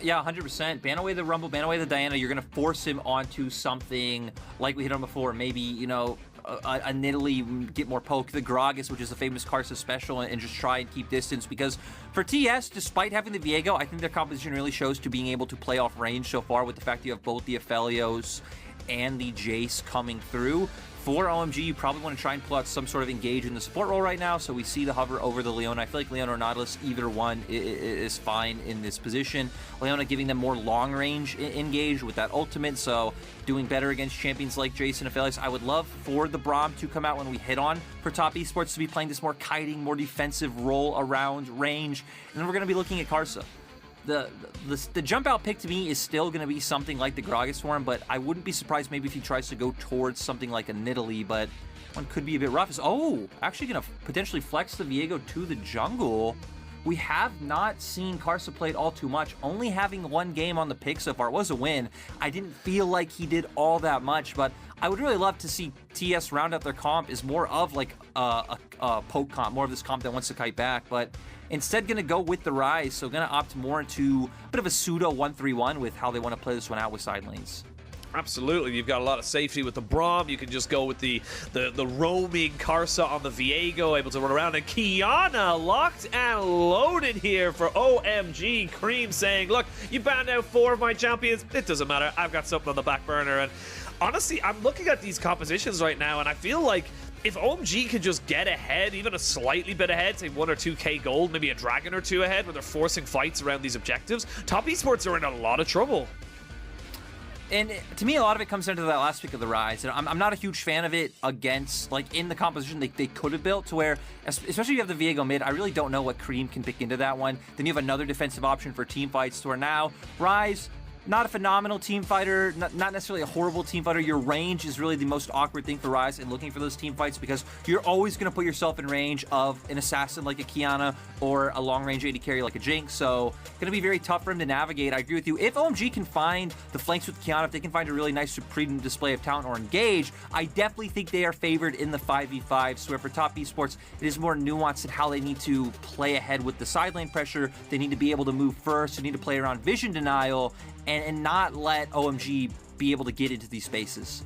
Yeah, 100%. Ban away the Rumble, ban away the Diana. You're going to force him onto something like we hit on before. Maybe, you know, a Nidalee, get more poke, the Gragas, which is a famous Karsa special, and just try and keep distance, because for TS, despite having the Viego, I think their composition really shows to being able to play off range so far, with the fact that you have both the Aphelios and the Jace coming through. For OMG, you probably want to try and pull out some sort of engage in the support role right now, so we see the hover over the Leona. I feel like Leona or Nautilus, either one is fine in this position. Leona giving them more long-range engage with that ultimate, so doing better against champions like Jason and Aphelios. I would love for the Braum to come out when we hit on for Top Esports to be playing this more kiting, more defensive role around range, and then we're going to be looking at Karsa. The jump out pick to me is still going to be something like the Gragas for him, but I wouldn't be surprised maybe if he tries to go towards something like a Nidalee, but one could be a bit rough. Oh, actually going to potentially flex the Viego to the jungle. We have not seen Karsa played all too much, only having 1 game on the pick so far. It was a win. I didn't feel like he did all that much, but I would really love to see TS round out their comp is more of like a poke comp, more of this comp that wants to kite back, but instead going to go with the Rise, so going to opt more into a bit of a pseudo 1-3-1 with how they want to play this one out with side lanes. Absolutely, you've got a lot of safety with the Braum. You can just go with the roaming Karsa on the Viego, able to run around. And Kiana locked and loaded here for OMG. Cream saying, look, you banned out 4 of my champions. It doesn't matter. I've got something on the back burner. And honestly, I'm looking at these compositions right now, and I feel like if OMG could just get ahead, even a slightly bit ahead, say 1 or 2k gold, maybe a dragon or 2 ahead, where they're forcing fights around these objectives, Top Esports are in a lot of trouble. And to me, a lot of it comes down to that last pick of the Rise. And I'm not a huge fan of it against, like, in the composition they could have built, to where, especially if you have the Viego mid, I really don't know what Cream can pick into that one. Then you have another defensive option for team fights, to where now, Rise, not a phenomenal team fighter, not necessarily a horrible team fighter. Your range is really the most awkward thing for Rise in looking for those team fights, because you're always going to put yourself in range of an assassin like a Kiana or a long-range AD carry like a Jinx, so going to be very tough for him to navigate. I agree with you. If OMG can find the flanks with Kiana, if they can find a really nice supreme display of talent or engage, I definitely think they are favored in the 5v5, so where for Top Esports, it is more nuanced in how they need to play ahead with the side lane pressure. They need to be able to move first, they need to play around vision denial, and not let OMG be able to get into these spaces.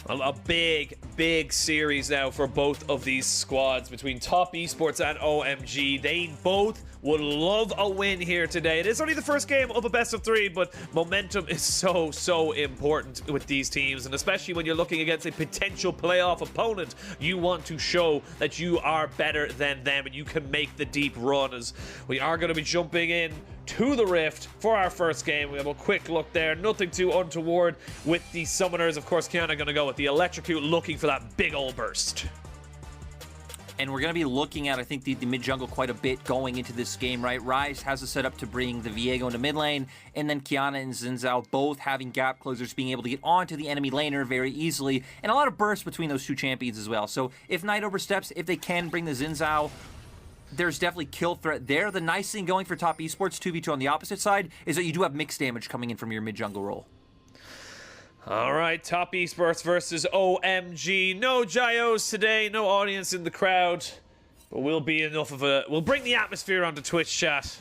A big, big series now for both of these squads between Top Esports and OMG. They both would love a win here today. It is only the first game of a best of 3, but momentum is so important with these teams, and especially when you're looking against a potential playoff opponent, you want to show that you are better than them and you can make the deep run. As we are going to be jumping in to the Rift for our first game. We have a quick look there. Nothing too untoward with the summoners. Of course, Kiana going to go with the Electrocute, looking for that big ol' burst. And we're going to be looking at, I think, the mid-jungle quite a bit going into this game, right? Ryze has a setup to bring the Viego into mid lane, and then Kiana and Xin Zhao both having gap closers, being able to get onto the enemy laner very easily, and a lot of bursts between those two champions as well. So if Knight oversteps, if they can bring the Xin Zhao, there's definitely kill threat there. The nice thing going for Top Esports 2v2 on the opposite side is that you do have mixed damage coming in from your mid-jungle role. All right, Top Esports versus OMG. No Gyos today, no audience in the crowd, but we'll bring the atmosphere onto Twitch chat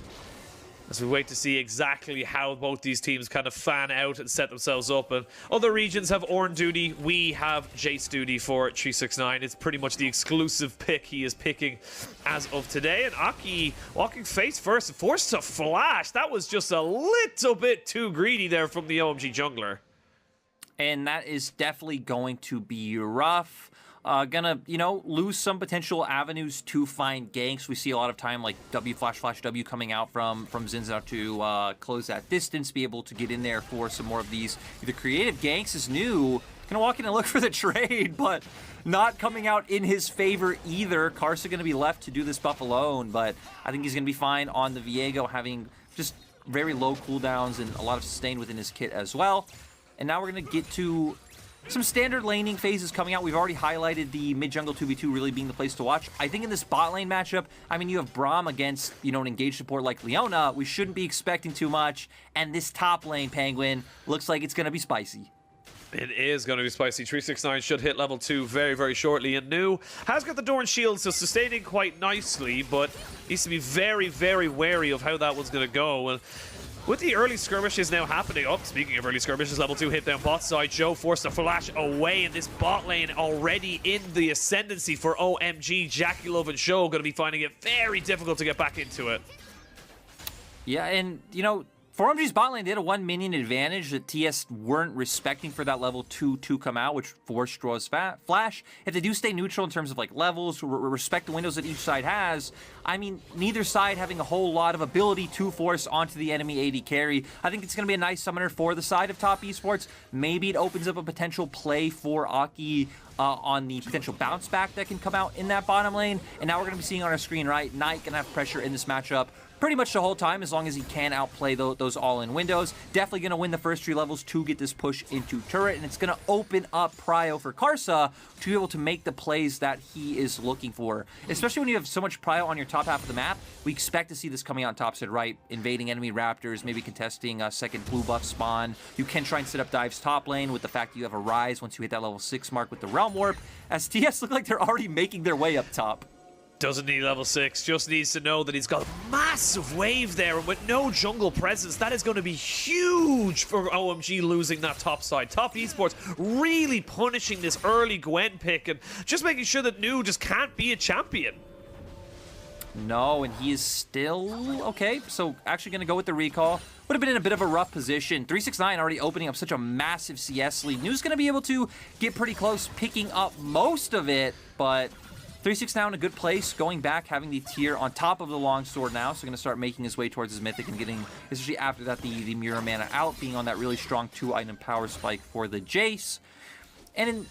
as we wait to see exactly how both these teams kind of fan out and set themselves up. And other regions have Ornn duty. We have Jace duty for 369. It's pretty much the exclusive pick he is picking as of today. And Aki walking face first, forced to flash. That was just a little bit too greedy there from the OMG jungler. And that is definitely going to be rough. Gonna, lose some potential avenues to find ganks. We see a lot of time like W flash W coming out from Xin Zhao to close that distance, be able to get in there for some more of these. The creative ganks is new. Gonna walk in and look for the trade, but not coming out in his favor either. Karsa gonna be left to do this buff alone, but I think he's gonna be fine on the Viego, having just very low cooldowns and a lot of sustain within his kit as well. And now we're going to get to some standard laning phases coming out. We've already highlighted the mid-jungle 2v2 really being the place to watch. I think in this bot lane matchup, I mean, you have Braum against, an engaged support like Leona. We shouldn't be expecting too much. And this top lane, Penguin, looks like it's going to be spicy. It is going to be spicy. 369 should hit level 2 very, very shortly. And Nu has got the Dorn Shield, so sustaining quite nicely, but needs to be very, very wary of how that one's going to go. And with the early skirmishes now happening, speaking of early skirmishes, level 2 hit down bot side. Joe forced to flash away in this bot lane, already in the ascendancy for OMG. Jackie Love and Show going to be finding it very difficult to get back into it. Yeah, and, for OMG's bot lane, they had a 1 minion advantage that TES weren't respecting for that level 2 to come out, which forced Straw's flash. If they do stay neutral in terms of levels, respect the windows that each side has, I mean, neither side having a whole lot of ability to force onto the enemy AD carry. I think it's going to be a nice summoner for the side of Top Esports. Maybe it opens up a potential play for Aki on the potential bounce back that can come out in that bottom lane. And now we're going to be seeing on our screen, right, Knight going to have pressure in this matchup pretty much the whole time, as long as he can outplay those all-in windows. Definitely going to win the first 3 levels to get this push into turret, and it's going to open up Prio for Karsa to be able to make the plays that he is looking for. Especially when you have so much Prio on your top half of the map, we expect to see this coming out top side, right? Invading enemy Raptors, maybe contesting a second blue buff spawn. You can try and set up dives top lane with the fact that you have a Ryze once you hit that level 6 mark with the Realm Warp, as TS look like they're already making their way up top. Doesn't need level 6, just needs to know that he's got a massive wave there, and with no jungle presence, that is going to be huge for OMG losing that top side. Top Esports really punishing this early Gwen pick and just making sure that Nu just can't be a champion. No, and he is still okay. So actually going to go with the recall. Would have been in a bit of a rough position. 369 already opening up such a massive CS lead. Nu's going to be able to get pretty close, picking up most of it, but 3-6 now in a good place, going back, having the tier on top of the longsword now, so going to start making his way towards his mythic and getting, especially after that, the Mirror Mana out, being on that really strong 2-item power spike for the Jace. And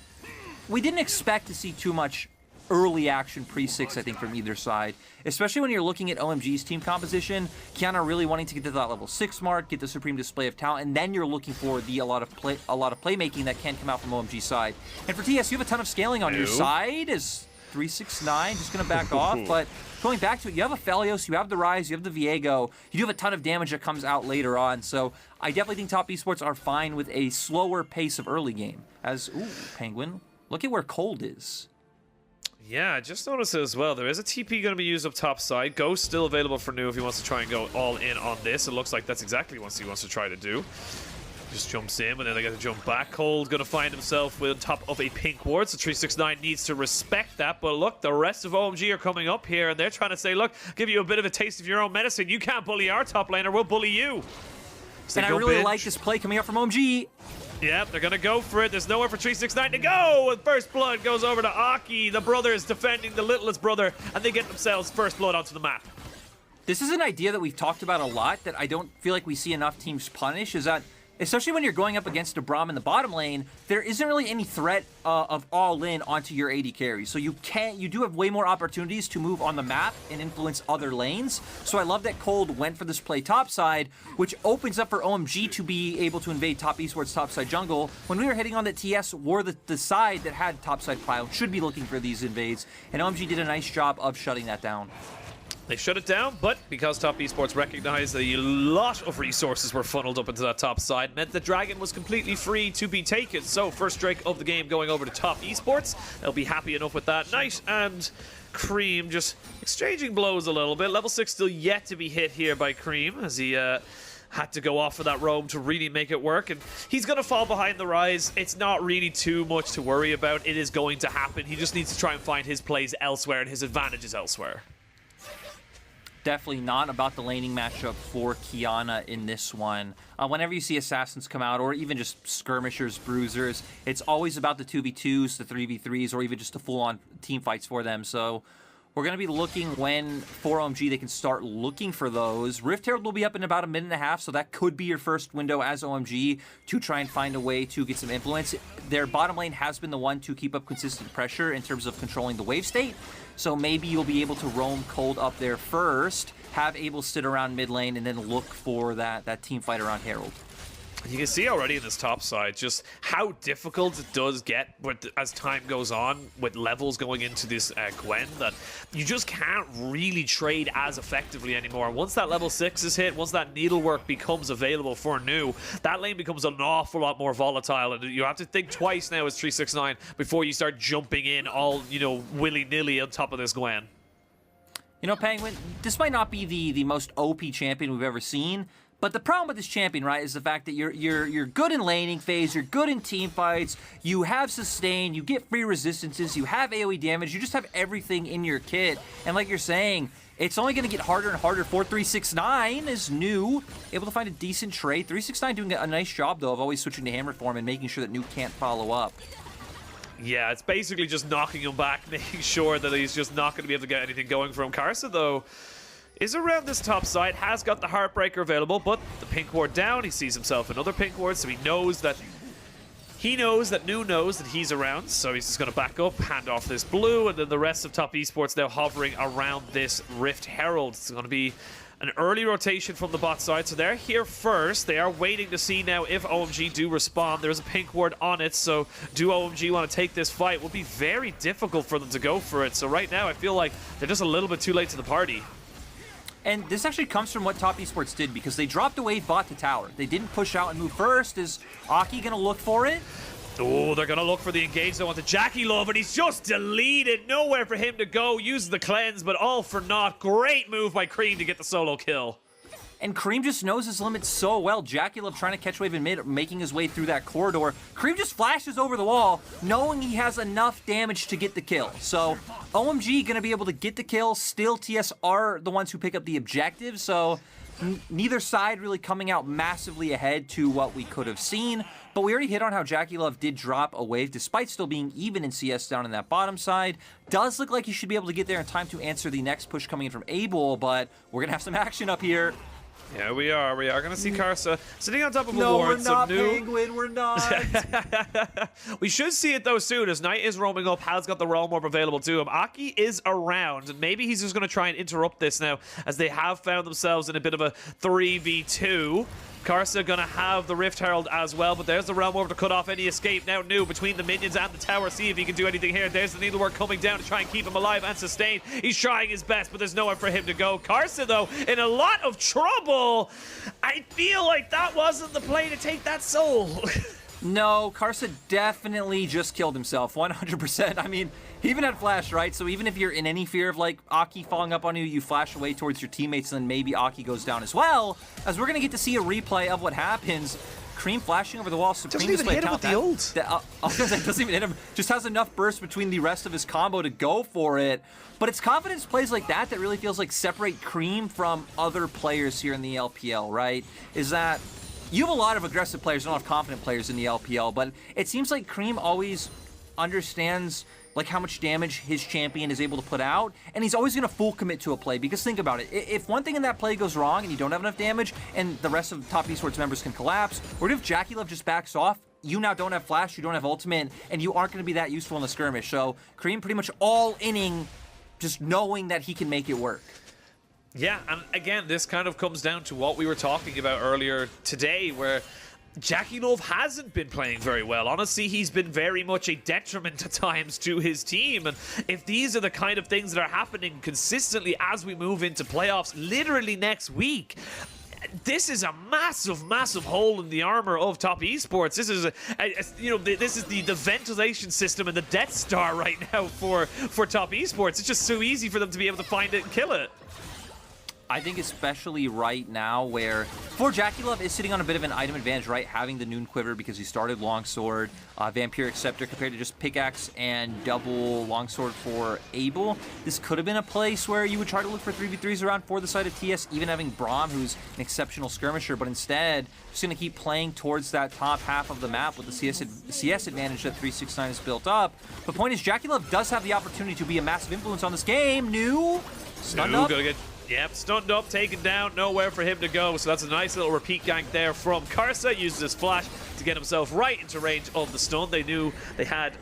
we didn't expect to see too much early action pre-6, I think, from either side, especially when you're looking at OMG's team composition. Kiana really wanting to get to that level 6 mark, get the supreme display of talent, and then you're looking for a lot of playmaking that can come out from OMG's side. And for TS, you have a ton of scaling on your side, as 369 just going to back off, but going back to it, you have a Felios, you have the Ryze, you have the Viego, you do have a ton of damage that comes out later on, so I definitely think Top Esports are fine with a slower pace of early game. As, ooh, Penguin, look at where Cold is. Yeah, I just noticed it as well. There is a TP going to be used up top side. Ghost still available for Nu if he wants to try and go all in on this. It looks like that's exactly what he wants to try to do. Just jumps in, but then they got to jump back. Cold going to find himself on top of a pink ward, so 369 needs to respect that. But look, the rest of OMG are coming up here, and they're trying to say, look, give you a bit of a taste of your own medicine. You can't bully our top laner, we'll bully you. So and I really like this play coming up from OMG. Yep, they're going to go for it. There's nowhere for 369 to go. And first blood goes over to Aki. The brothers defending the littlest brother, and they get themselves first blood onto the map. This is an idea that we've talked about a lot that I don't feel like we see enough teams punish, is that especially when you're going up against a Braum in the bottom lane, there isn't really any threat of all-in onto your AD carry. So you do have way more opportunities to move on the map and influence other lanes. So I love that Cold went for this play topside, which opens up for OMG to be able to invade top esports topside jungle. When we were hitting on the TS, were the side that had topside pile should be looking for these invades, and OMG did a nice job of shutting that down. They shut it down, but because Top Esports recognized that a lot of resources were funneled up into that top side, meant the Dragon was completely free to be taken. So first strike of the game going over to Top Esports. They'll be happy enough with that. Knight and Cream just exchanging blows a little bit. Level 6 still yet to be hit here by Cream as he had to go off for that roam to really make it work, and he's going to fall behind the rise. It's not really too much to worry about. It is going to happen. He just needs to try and find his plays elsewhere and his advantages elsewhere. Definitely not about the laning matchup for Kiana in this one. Whenever you see assassins come out, or even just skirmishers, bruisers, it's always about the 2v2s, the 3v3s, or even just the full-on team fights for them. So we're going to be looking when, for OMG, they can start looking for those. Rift Herald will be up in about a minute and a half, so that could be your first window as OMG to try and find a way to get some influence. Their bottom lane has been the one to keep up consistent pressure in terms of controlling the wave state. So maybe you'll be able to roam Cold up there first, have Abel sit around mid lane, and then look for that team fight around Herald. You can see already in this top side just how difficult it does get as time goes on with levels going into this Gwen, that you just can't really trade as effectively anymore. Once that level 6 is hit, once that needlework becomes available for new, that lane becomes an awful lot more volatile, and you have to think twice now as 369 before you start jumping in all, willy-nilly on top of this Gwen. You know, Penguin, this might not be the most OP champion we've ever seen, but the problem with this champion, right, is the fact that you're good in laning phase, you're good in team fights, you have sustain, you get free resistances, you have AoE damage, you just have everything in your kit. And like you're saying, it's only going to get harder and harder for 369 is new, able to find a decent trade. 369 doing a nice job, though, of always switching to hammer form and making sure that new can't follow up. Yeah, it's basically just knocking him back, making sure that he's just not going to be able to get anything going for him. Karsa, though, is around this top side, has got the Heartbreaker available, but the pink ward down, he sees himself another pink ward, so he knows that New knows that he's around, so he's just going to back up, hand off this blue, and then the rest of Top Esports now hovering around this Rift Herald. It's going to be an early rotation from the bot side, so they're here first. They are waiting to see now if OMG do respond. There's a pink ward on it, so do OMG want to take this fight? It will be very difficult for them to go for it. So right now, I feel like they're just a little bit too late to the party. And this actually comes from what Top Esports did, because they dropped a wave bot to tower. They didn't push out and move first. Is Aki going to look for it? Oh, they're going to look for the engage though onto Jackie Love, and he's just deleted. Nowhere for him to go. Uses the cleanse, but all for naught. Great move by Cream to get the solo kill. And Cream just knows his limits so well. Jackie Love trying to catch wave in mid, making his way through that corridor. Cream just flashes over the wall, knowing he has enough damage to get the kill. So OMG going to be able to get the kill. Still, TS are the ones who pick up the objective. So neither side really coming out massively ahead to what we could have seen. But we already hit on how Jackie Love did drop a wave, despite still being even in CS down in that bottom side. Does look like he should be able to get there in time to answer the next push coming in from Abel, but we're going to have some action up here. Yeah, we are. We are going to see Karsa sitting on top of a no, ward. We're not, Penguin. We're not. We should see it, though, soon, as Knight is roaming up. Hal's got the Realm Orb available to him. Aki is around, and maybe he's just going to try and interrupt this now, as they have found themselves in a bit of a 3v2. Karsa gonna have the Rift Herald as well, but there's the Realm Orb to cut off any escape now new between the minions and the tower. See if he can do anything here. There's the needlework coming down to try and keep him alive and sustain. He's trying his best, but there's nowhere for him to go. Karsa, though, in a lot of trouble. I feel like that wasn't the play to take that soul. No, Karsa definitely just killed himself, 100%. I mean, he even had flash, right? So even if you're in any fear of, like, Aki falling up on you, you flash away towards your teammates, and then maybe Aki goes down as well, as we're going to get to see a replay of what happens. Cream flashing over the wall. Supreme doesn't even hit him with the ult. Doesn't even hit him. Just has enough burst between the rest of his combo to go for it. But it's confidence plays like that that really feels like separate Cream from other players here in the LPL, right? Is that you have a lot of aggressive players, don't have confident players in the LPL, but it seems like Cream always understands like how much damage his champion is able to put out, and he's always going to full commit to a play, because think about it, if one thing in that play goes wrong and you don't have enough damage and the rest of the top esports members can collapse, or if JackeyLove just backs off, you now don't have flash, you don't have ultimate, and you aren't going to be that useful in the skirmish. So Cream pretty much all inning, just knowing that he can make it work. Yeah, and again, this kind of comes down to what we were talking about earlier today, where JackeyLove hasn't been playing very well. Honestly, he's been very much a detriment at times to his team. And if these are the kind of things that are happening consistently as we move into playoffs, literally next week, this is a massive, massive hole in the armor of top esports. This is, this is the ventilation system and the Death Star right now for top esports. It's just so easy for them to be able to find it and kill it. I think especially right now where for JackeyLove is sitting on a bit of an item advantage, right? Having the Noon Quiver because he started Longsword, Vampiric Scepter compared to just Pickaxe and double Longsword for Abel. This could have been a place where you would try to look for 3v3s around for the side of TS, even having Braum, who's an exceptional skirmisher, but instead just going to keep playing towards that top half of the map with the CS advantage that 369 has built up. The point is JackeyLove does have the opportunity to be a massive influence on this game. New stunned up. Yep, stunned up, taken down, nowhere for him to go. So that's a nice little repeat gank there from Karsa. Uses his flash to get himself right into range of the stun. They knew they had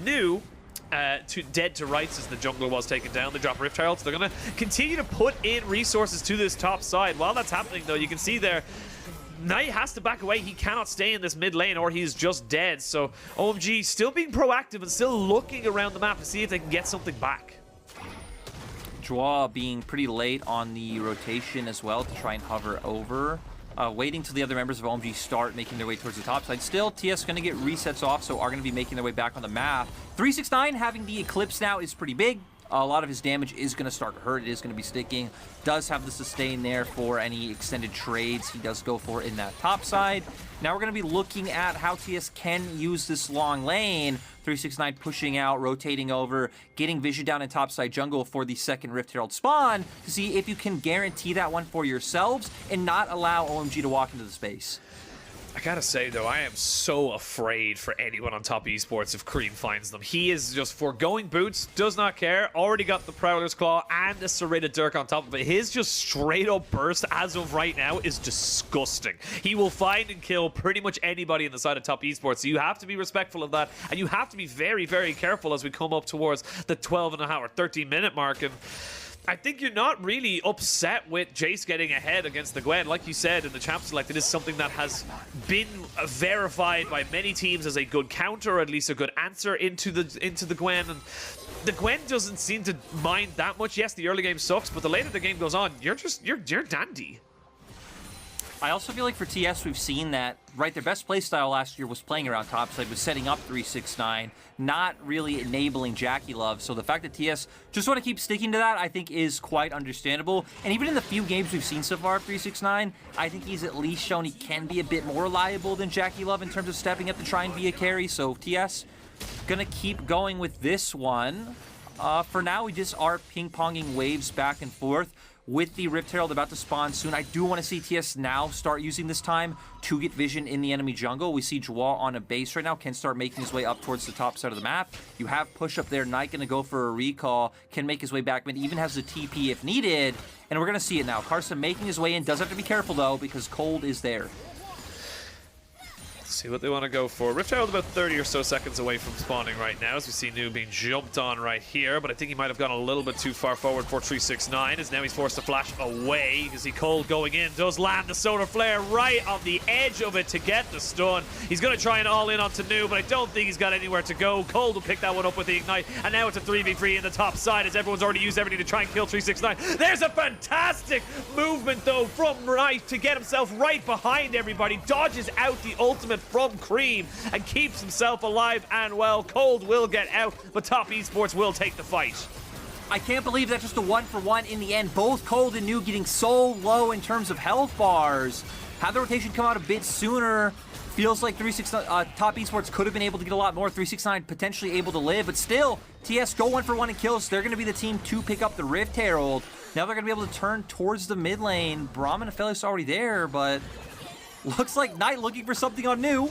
dead to rights as the jungler was taken down. They drop Rift Herald, so they're going to continue to put in resources to this top side. While that's happening, though, you can see there, Knight has to back away. He cannot stay in this mid lane or he's just dead. So OMG still being proactive and still looking around the map to see if they can get something back. Joie being pretty late on the rotation as well to try and hover over. Waiting till the other members of OMG start making their way towards the top side. Still, TS going to get resets off, so are going to be making their way back on the map. 369 having the Eclipse now is pretty big. A lot of his damage is going to start to hurt. It is going to be sticking. Does have the sustain there for any extended trades he does go for in that top side. Now we're going to be looking at how TS can use this long lane. 369 pushing out, rotating over, getting vision down in top side jungle for the second Rift Herald spawn to see if you can guarantee that one for yourselves and not allow OMG to walk into the space. I gotta say, though, I am so afraid for anyone on top esports if Cream finds them. He is just foregoing boots, does not care, already got the Prowler's Claw and a Serrated Dirk on top of it. His just straight up burst as of right now is disgusting. He will find and kill pretty much anybody in the side of top esports, so you have to be respectful of that, and you have to be very, very careful as we come up towards the 12.5 or 13-minute mark. And I think you're not really upset with Jace getting ahead against the Gwen. Like you said in the Champ Select, it is something that has been verified by many teams as a good counter, or at least a good answer into the Gwen. And the Gwen doesn't seem to mind that much. Yes, the early game sucks, but the later the game goes on, you're dandy. I also feel like for TS, we've seen that, right, their best playstyle last year was playing around topside, was setting up 369, not really enabling JackeyLove. So the fact that TS just want to keep sticking to that, I think, is quite understandable. And even in the few games we've seen so far of 369, I think he's at least shown he can be a bit more reliable than JackeyLove in terms of stepping up to try and be a carry. So TS gonna keep going with this one. For now, we just are ping-ponging waves back and forth. With the Rift Herald about to spawn soon, I do want to see TS now start using this time to get vision in the enemy jungle. We see Joie on a base right now, can start making his way up towards the top side of the map. You have push up there, Knight going to go for a recall, can make his way back mid, even has the TP if needed, and we're going to see it now. Karsa making his way in, does have to be careful though, because Cold is there. See what they want to go for. Rift Herald about 30 or so seconds away from spawning right now, as we see New being jumped on right here, but I think he might have gone a little bit too far forward for 369, as now he's forced to flash away. You see Cold going in, does land the Solar Flare right on the edge of it to get the stun. He's going to try and all in onto New, but I don't think he's got anywhere to go. Cold will pick that one up with the Ignite, and now it's a 3v3 in the top side, as everyone's already used everything to try and kill 369. There's a fantastic movement, though, from Knight to get himself right behind everybody, dodges out the ultimate from Cream and keeps himself alive and well. Cold will get out, but top esports will take the fight. I can't believe that's just a 1-for-1 in the end. Both Cold and New getting so low in terms of health bars. Had the rotation come out a bit sooner, Feels like 369 Top Esports could have been able to get a lot more. 369 potentially able to live, but still, TS go 1-for-1 in kills. They're going to be the team to pick up the Rift Herald. Now they're going to be able to turn towards the mid lane. Brahmin and Aphelios already there, but looks like Knight looking for something on New.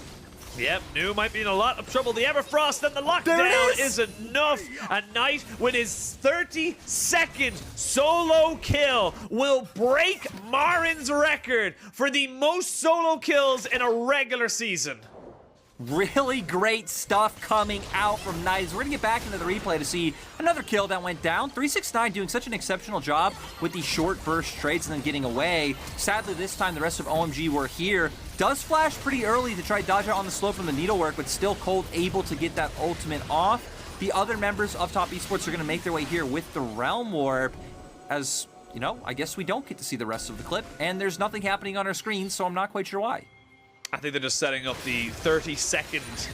Yep, New might be in a lot of trouble. The Everfrost and the lockdown is enough. And Knight, with his 32nd solo kill, will break Marin's record for the most solo kills in a regular season. Really great stuff coming out from Knight. We're going to get back into the replay to see another kill that went down. 369 doing such an exceptional job with the short burst trades and then getting away. Sadly, this time the rest of OMG were here. Does flash pretty early to try dodge out on the slope from the needlework, but still Cold able to get that ultimate off. The other members of Top Esports are going to make their way here with the Realm Warp. As, you know, I guess we don't get to see the rest of the clip, and there's nothing happening on our screen, so I'm not quite sure why. I think they're just setting up the 32nd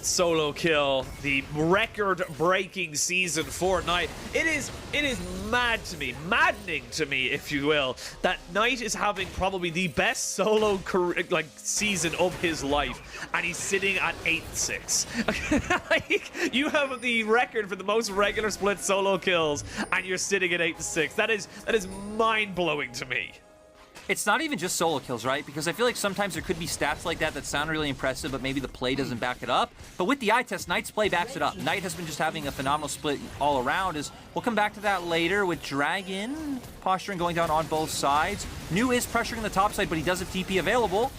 solo kill, the record-breaking season for Knight. It is mad to me, maddening to me, if you will, that Knight is having probably the best solo career, season of his life, and he's sitting at 8-6. You have the record for the most regular split solo kills, and you're sitting at 8-6. That is mind-blowing to me. It's not even just solo kills, right? Because I feel like sometimes there could be stats like that that sound really impressive, but maybe the play doesn't back it up. But with the eye test, Knight's play backs it up. Knight has been just having a phenomenal split all around. We'll come back to that later with Dragon posturing going down on both sides. New is pressuring the top side, but he does have TP available.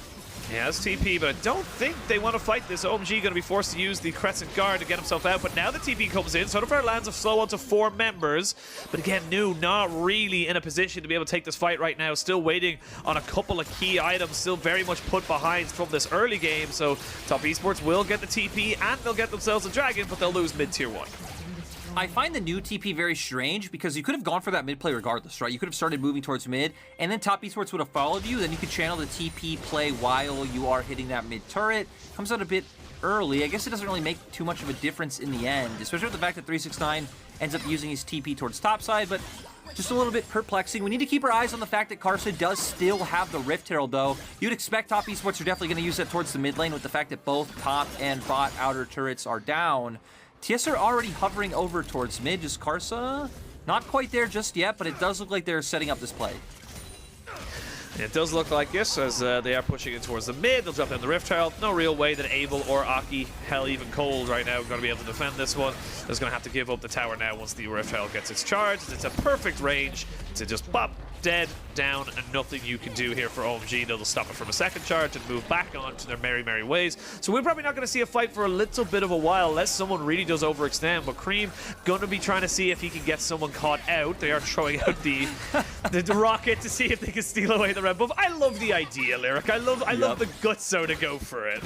He has TP, but I don't think they want to fight this. OMG going to be forced to use the Crescent Guard to get himself out, but now the TP comes in. Soderfire lands a slow onto 4 members, but again, New not really in a position to be able to take this fight right now. Still waiting on a couple of key items, still very much put behind from this early game, so Top Esports will get the TP and they'll get themselves a Dragon, but they'll lose mid-tier 1. I find the New TP very strange because you could have gone for that mid play regardless, right? You could have started moving towards mid, and then Top Esports would have followed you. Then you could channel the TP play while you are hitting that mid turret. Comes out a bit early. I guess it doesn't really make too much of a difference in the end, especially with the fact that 369 ends up using his TP towards top side, but just a little bit perplexing. We need to keep our eyes on the fact that Karsa does still have the Rift Herald, though. You'd expect Top Esports are definitely going to use that towards the mid lane with the fact that both top and bot outer turrets are down. TS are already hovering over towards mid. Just Karsa not quite there just yet, but it does look like they're setting up this play. It does look like this, as they are pushing it towards the mid. They'll drop down the Rift Herald. No real way that Abel or Aki, hell, even Cold right now, are going to be able to defend this one. They're going to have to give up the tower now once the Rift Herald gets its charge. It's a perfect range to just pop, dead, down, and nothing you can do here for OMG. They'll stop it from a second charge and move back on to their merry ways. So we're probably not going to see a fight for a little bit of a while, unless someone really does overextend. But Cream going to be trying to see if he can get someone caught out. They are throwing out the rocket to see if they can steal away the red buff. I love the idea, Lyric. I love the gutso to go for it.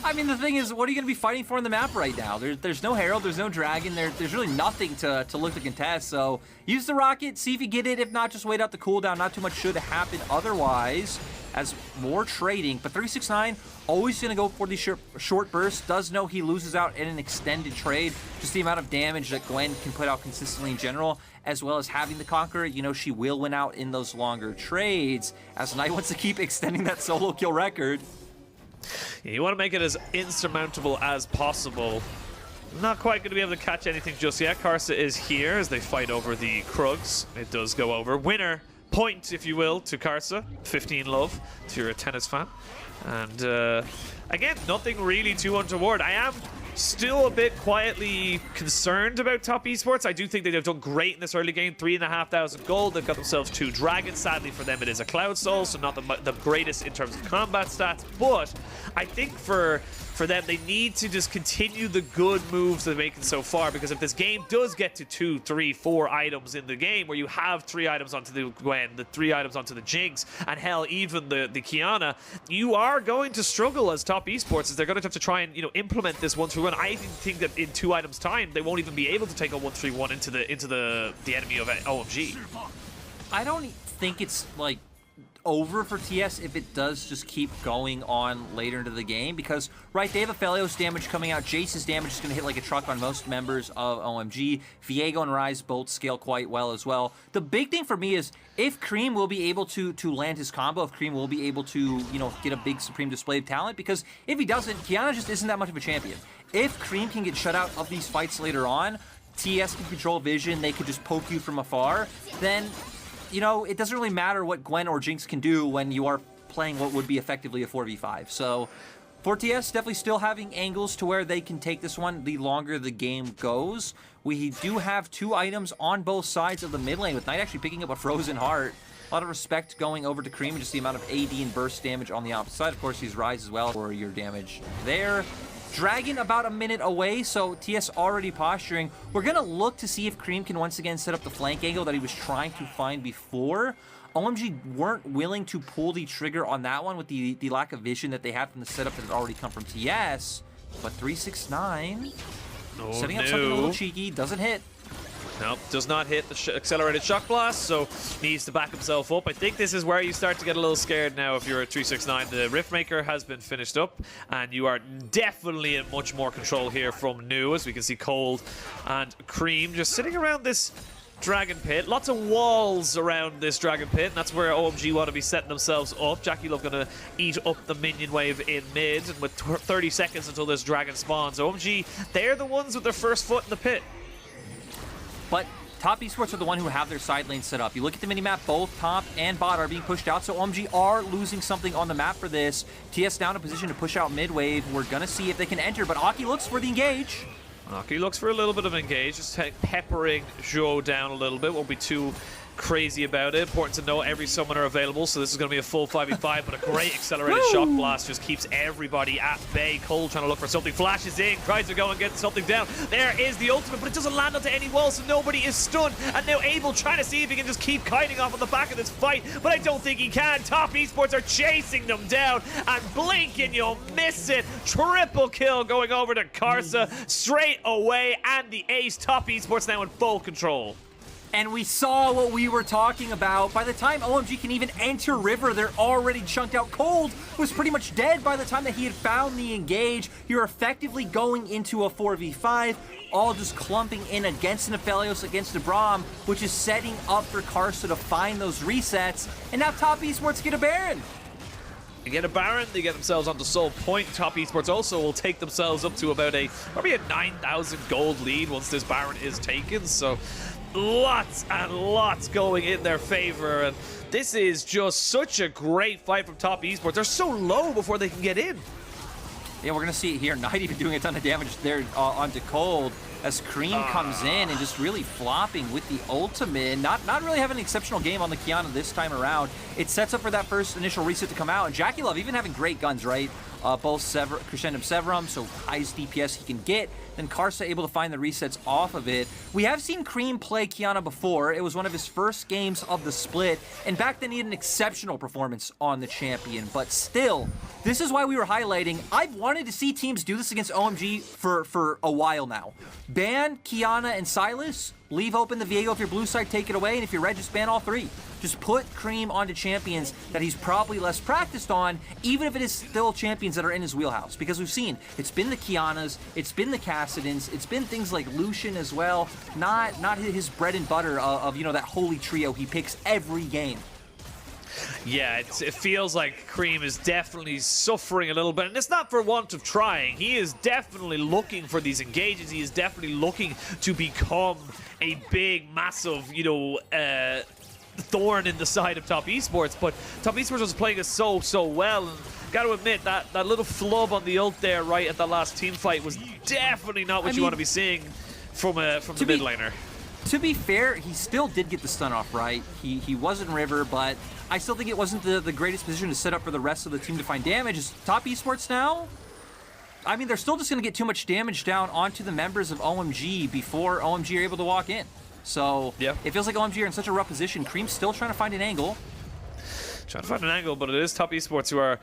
I mean, the thing is, what are you going to be fighting for in the map right now? There's no Herald, there's no Dragon, there's really nothing to look to contest, so use the rocket, see if you get it. If not, just wait out the cooldown. Not too much should happen otherwise, as more trading. But 369, always going to go for the short burst. Does know he loses out in an extended trade. Just the amount of damage that Gwen can put out consistently in general, as well as having the Conqueror, you know, she will win out in those longer trades, as Knight wants to keep extending that solo kill record. Yeah, you want to make it as insurmountable as possible. Not quite going to be able to catch anything just yet. Karsa is here as they fight over the Krugs. It does go over. Winner point, if you will, to Karsa. 15 love if you're a tennis fan. And again, nothing really too untoward. I am still a bit quietly concerned about Top Esports. I do think they've done great in this early game. 3,500 gold. They've got themselves 2 dragons. Sadly for them, it is a Cloud Soul, so not the greatest in terms of combat stats. But I think for them, they need to just continue the good moves they're making so far, because if this game does get to 2, 3, 4 items in the game, where you have 3 items onto the Gwen, the 3 items onto the Jinx, and hell, even the Kiana, you are going to struggle as Top Esports, as they're going to have to try and, you know, implement this 1-3-1. I think that in 2 items time, they won't even be able to take a 1-3-1 into the enemy of OMG. I don't think it's like over for TS if it does just keep going on later into the game, because, right, they have Aphelios damage coming out. Jace's damage is going to hit like a truck on most members of OMG. Viego and Ryze both scale quite well as well. The big thing for me is if Cream will be able to land his combo, if Cream will be able to, you know, get a big Supreme display of talent, because if he doesn't, Qiyana just isn't that much of a champion. If Cream can get shut out of these fights later on, TS can control vision, they could just poke you from afar, then, you know, it doesn't really matter what Gwen or Jinx can do when you are playing what would be effectively a 4v5. So for TS, definitely still having angles to where they can take this one the longer the game goes. We do have 2 items on both sides of the mid lane, with Knight actually picking up a Frozen Heart. A lot of respect going over to Cream, and just the amount of AD and burst damage on the opposite side. Of course, he's Ryze as well for your damage there. Dragon about a minute away, so TS already posturing. We're going to look to see if Cream can once again set up the flank angle that he was trying to find before. OMG weren't willing to pull the trigger on that one with the lack of vision that they had from the setup that had already come from TS. But 369, setting up something a little cheeky, doesn't hit. Nope, does not hit the accelerated shock blast, so needs to back himself up. I think this is where you start to get a little scared now if you're at 369. The Riftmaker has been finished up, and you are definitely in much more control here from Nu, as we can see Cold and Cream just sitting around this Dragon Pit. Lots of walls around this Dragon Pit, and that's where OMG want to be setting themselves up. Jackie Love going to eat up the minion wave in mid, and with 30 seconds until this Dragon spawns, OMG, they're the ones with their first foot in the pit. But top esports are the one who have their side lane set up. You look at the minimap, both top and bot are being pushed out, so OMG are losing something on the map for this. TS down in position to push out mid wave. We're going to see if they can enter, but Aki looks for the engage. Aki looks for a little bit of engage, just peppering Zhou down a little bit. Won't be too crazy about it. Important to know every summoner available, so this is going to be a full 5v5, but a great accelerated shock blast just keeps everybody at bay. Cole trying to look for something, flashes in, tries to go and get something down. There is the ultimate, but it doesn't land onto any wall, so nobody is stunned. And now Abel trying to see if he can just keep kiting off on the back of this fight, but I don't think he can. Top Esports are chasing them down, and blink and you'll miss it. Triple kill going over to Karsa straight away, and the ace. Top Esports now in full control. And we saw what we were talking about. By the time OMG can even enter River, they're already chunked out. Cold was pretty much dead by the time that he had found the engage. You're effectively going into a 4v5, all just clumping in against an Aphelios, against a Braum, which is setting up for Karsa to find those resets. And now Top Esports get a Baron. They get a Baron, they get themselves onto Soul Point. Top Esports also will take themselves up to about probably a 9,000 gold lead once this Baron is taken. So lots and lots going in their favor, and this is just such a great fight from Top Esports. They're so low before they can get in. Yeah, we're gonna see it here. Not even doing a ton of damage there onto Cold as Cream comes in and just really flopping with the ultimate. Not really having an exceptional game on the Qiyana this time around. It sets up for that first initial reset to come out, and Jackie Love even having great guns, right? Both Crescendum Severum, so highest DPS he can get. Then Karsa able to find the resets off of it. We have seen Cream play Qiyana before. It was one of his first games of the split, and back then he had an exceptional performance on the champion. But still, this is why we were highlighting. I've wanted to see teams do this against OMG for a while now. Ban Qiyana and Sylas, leave open the Viego if you're blue side, take it away, and if you're red, just ban all 3. Just put Cream onto champions that he's probably less practiced on, even if it is still champions that are in his wheelhouse. Because we've seen, it's been the Qianas, it's been the Kassadins, it's been things like Lucian as well, not his bread and butter of you know, that holy trio he picks every game. Yeah, it feels like Cream is definitely suffering a little bit, and it's not for want of trying. He is definitely looking for these engages. He is definitely looking to become a big, massive, you know, thorn in the side of Top Esports, but Top Esports was playing it so well, and got to admit that little flub on the ult there right at the last team fight was definitely not what you want to be seeing from the mid laner. To be fair, he still did get the stun off, right? He was in River, but I still think it wasn't the greatest position to set up for the rest of the team to find damage. Is Top Esports now? I mean, they're still just going to get too much damage down onto the members of OMG before OMG are able to walk in. So yeah, it feels like OMG are in such a rough position. Cream's still trying to find an angle. Trying to find an angle, but it is Top Esports who are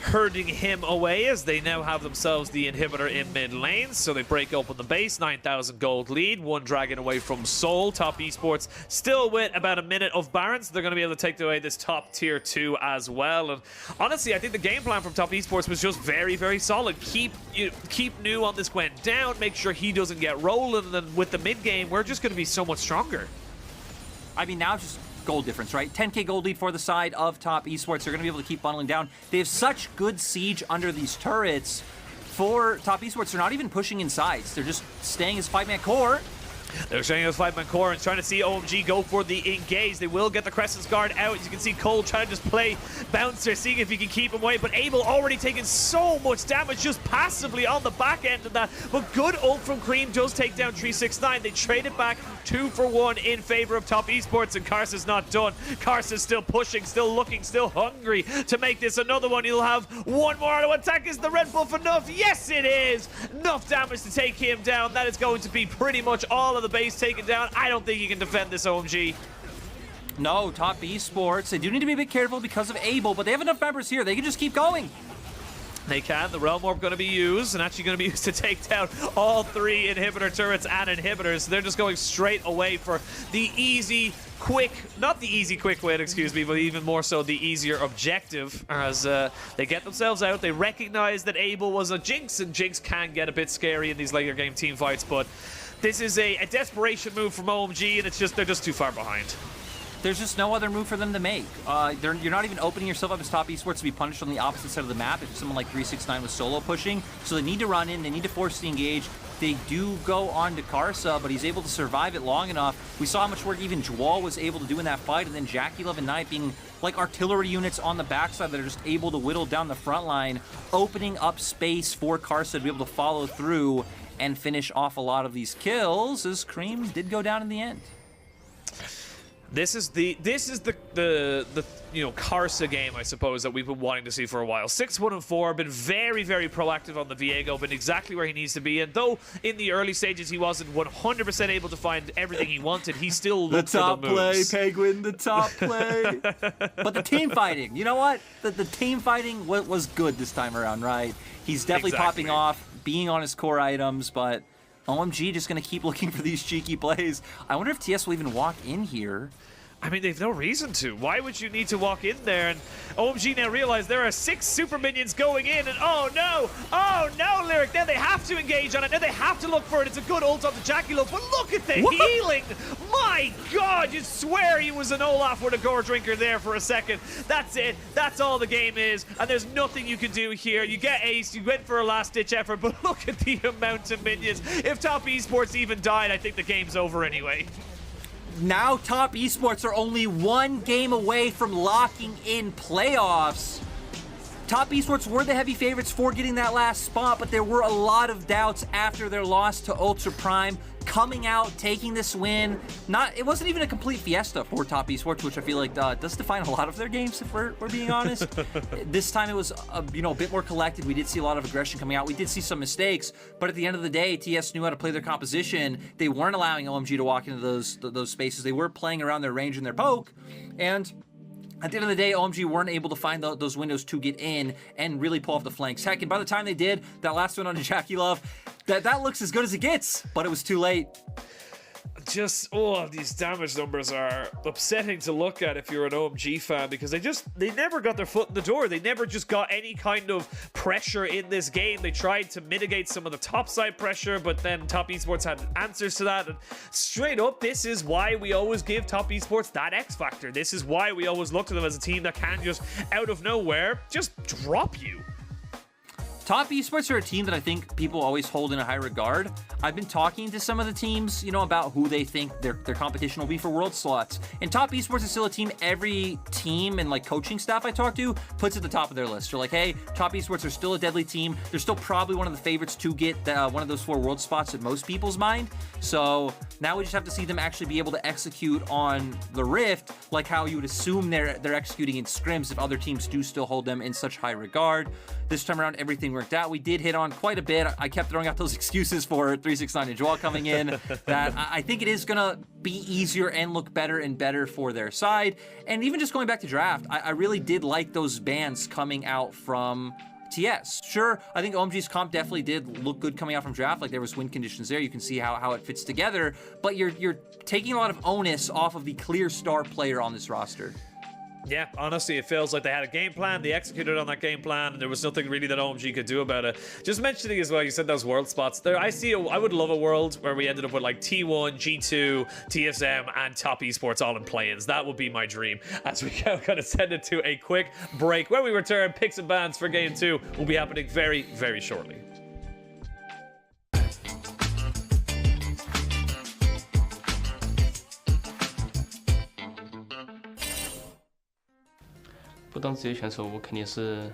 herding him away as they now have themselves the inhibitor in mid lane. So they break open the base, 9,000 gold lead, one dragon away from Seoul. Top Esports still with about a minute of Baron, so they're going to be able to take away this top tier 2 as well. And honestly, I think the game plan from Top Esports was just very, very solid. Keep New on this Gwen down, make sure he doesn't get rolling, and then with the mid game, we're just going to be so much stronger. I mean, now it's just gold difference, right? 10k gold lead for the side of Top Esports. They're going to be able to keep bundling down. They have such good siege under these turrets. For Top Esports, they're not even pushing in sides. They're just staying as 5-man core. They're staying as 5-man core and trying to see OMG go for the engage. They will get the Crescent's Guard out. As you can see, Cole trying to just play Bouncer, seeing if he can keep him away. But Abel already taking so much damage just passively on the back end of that. But good ult from Cream does take down 369. They trade it back 2 for 1 in favor of Top Esports, and Karsa's not done. Karsa's still pushing, still looking, still hungry to make this another one. He'll have one more auto attack. Is the red buff enough? Yes, it is. Enough damage to take him down. That is going to be pretty much all of the base taken down. I don't think he can defend this, OMG. No, Top Esports, they do need to be a bit careful because of Abel, but they have enough members here. They can just keep going. They can. The Realm Orb going to be used, and actually going to be used to take down all 3 inhibitor turrets and inhibitors. They're just going straight away for the easy, quick, not the easy, quick win, excuse me, but even more so the easier objective as they get themselves out. They recognize that Abel was a Jinx, and Jinx can get a bit scary in these later game team fights, but this is a desperation move from OMG, and they're just too far behind. There's just no other move for them to make. You're not even opening yourself up as Top Esports to be punished on the opposite side of the map if someone like 369 was solo pushing. So they need to run in, they need to force the engage. They do go on to Karsa, but he's able to survive it long enough. We saw how much work even Jwal was able to do in that fight, and then Jackie Love and Knight being like artillery units on the backside that are just able to whittle down the front line, opening up space for Karsa to be able to follow through and finish off a lot of these kills, as Cream did go down in the end. This is the you know, Karsa game, I suppose, that we've been wanting to see for a while. 6-1-4, been very, very proactive on the Viego, been exactly where he needs to be. And though in the early stages he wasn't 100% able to find everything he wanted, he still looked for the moves. The top play, Penguin, the top play. But the team fighting, you know what? The team fighting was good this time around, right? He's definitely popping off, being on his core items, but OMG just going to keep looking for these cheeky plays. I wonder if TS will even walk in here. I mean, they've no reason to. Why would you need to walk in there? And OMG now realize there are 6 super minions going in, and oh no, Lyric, now they have to engage on it, now they have to look for it. It's a good ult on the Jackie Love, but look at the healing! My god, you swear he was an Olaf with a gore drinker there for a second. That's it, that's all the game is, and there's nothing you can do here. You get ace, you went for a last ditch effort, but look at the amount of minions. If Top Esports even died, I think the game's over anyway. Now Top Esports are only 1 game away from locking in playoffs. Top Esports were the heavy favorites for getting that last spot, but there were a lot of doubts after their loss to Ultra Prime. Coming out, taking this win. It wasn't even a complete fiesta for Top Esports, which I feel like does define a lot of their games, if we're being honest. This time it was a bit more collected. We did see a lot of aggression coming out. We did see some mistakes, but at the end of the day, TS knew how to play their composition. They weren't allowing OMG to walk into those spaces. They were playing around their range and their poke, and at the end of the day, OMG weren't able to find those windows to get in and really pull off the flanks. Heck, and by the time they did, that last one on Jackie Love, that looks as good as it gets, but it was too late. Just, these damage numbers are upsetting to look at if you're an OMG fan, because they never got their foot in the door. They never just got any kind of pressure in this game. They tried to mitigate some of the top side pressure, but then Top Esports had answers to that. And straight up, this is why we always give Top Esports that X factor. This is why we always look to them as a team that can just, out of nowhere, just drop you. Top Esports are a team that I think people always hold in a high regard. I've been talking to some of the teams, about who they think their competition will be for world slots. And Top Esports is still a team every team and coaching staff I talk to puts at the top of their list. They're like, hey, Top Esports are still a deadly team. They're still probably one of the favorites to get one of those 4 world spots in most people's mind. So now we just have to see them actually be able to execute on the Rift like how you would assume they're executing in scrims if other teams do still hold them in such high regard. This time around, everything worked out. We did hit on quite a bit. I kept throwing out those excuses for 369 and Joel coming in that I think it is gonna be easier and look better and better for their side. And even just going back to draft, I really did like those bans coming out from TES. Sure, I think OMG's comp definitely did look good coming out from draft. Like there was win conditions there. You can see how it fits together. But you're taking a lot of onus off of the clear star player on this roster. Yeah, honestly, it feels like they had a game plan, they executed on that game plan, and there was nothing really that OMG could do about it. Just mentioning as well, you said those world spots. There, I would love a world where we ended up with like T1, G2, TSM, and top esports all in play-ins. That would be my dream. As we go, kind of send it to a quick break. When we return, picks and bans for Game 2 will be happening very, very shortly.不当职业选手，我肯定是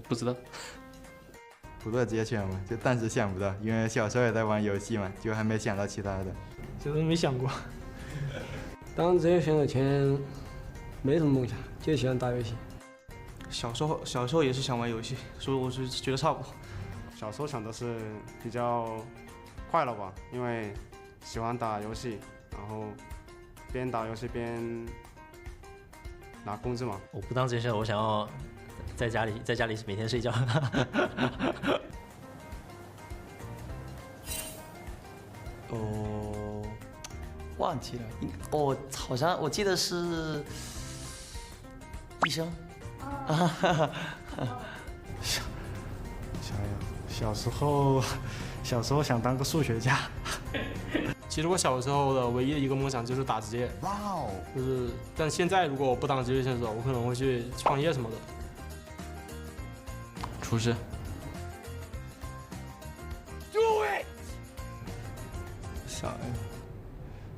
不知道。不做职业选手嘛，就暂时想不到，因为小时候也在玩游戏嘛，就还没想到其他的。就是没想过。当职业选手前没什么梦想，就喜欢打游戏。小时候也是想玩游戏，所以我是觉得差不多。小时候想的是比较快乐吧，因为喜欢打游戏，然后边打游戏边拿工资嘛。我不当职业选手，我想要在家里每天睡觉。哦，忘记了，好像我记得是医生。小时候想当个数学家。其实我小时候的唯一的一个梦想就是打职业。哇哦！但现在如果我不当职业选手，我可能会去创业什么的。厨师。Do it！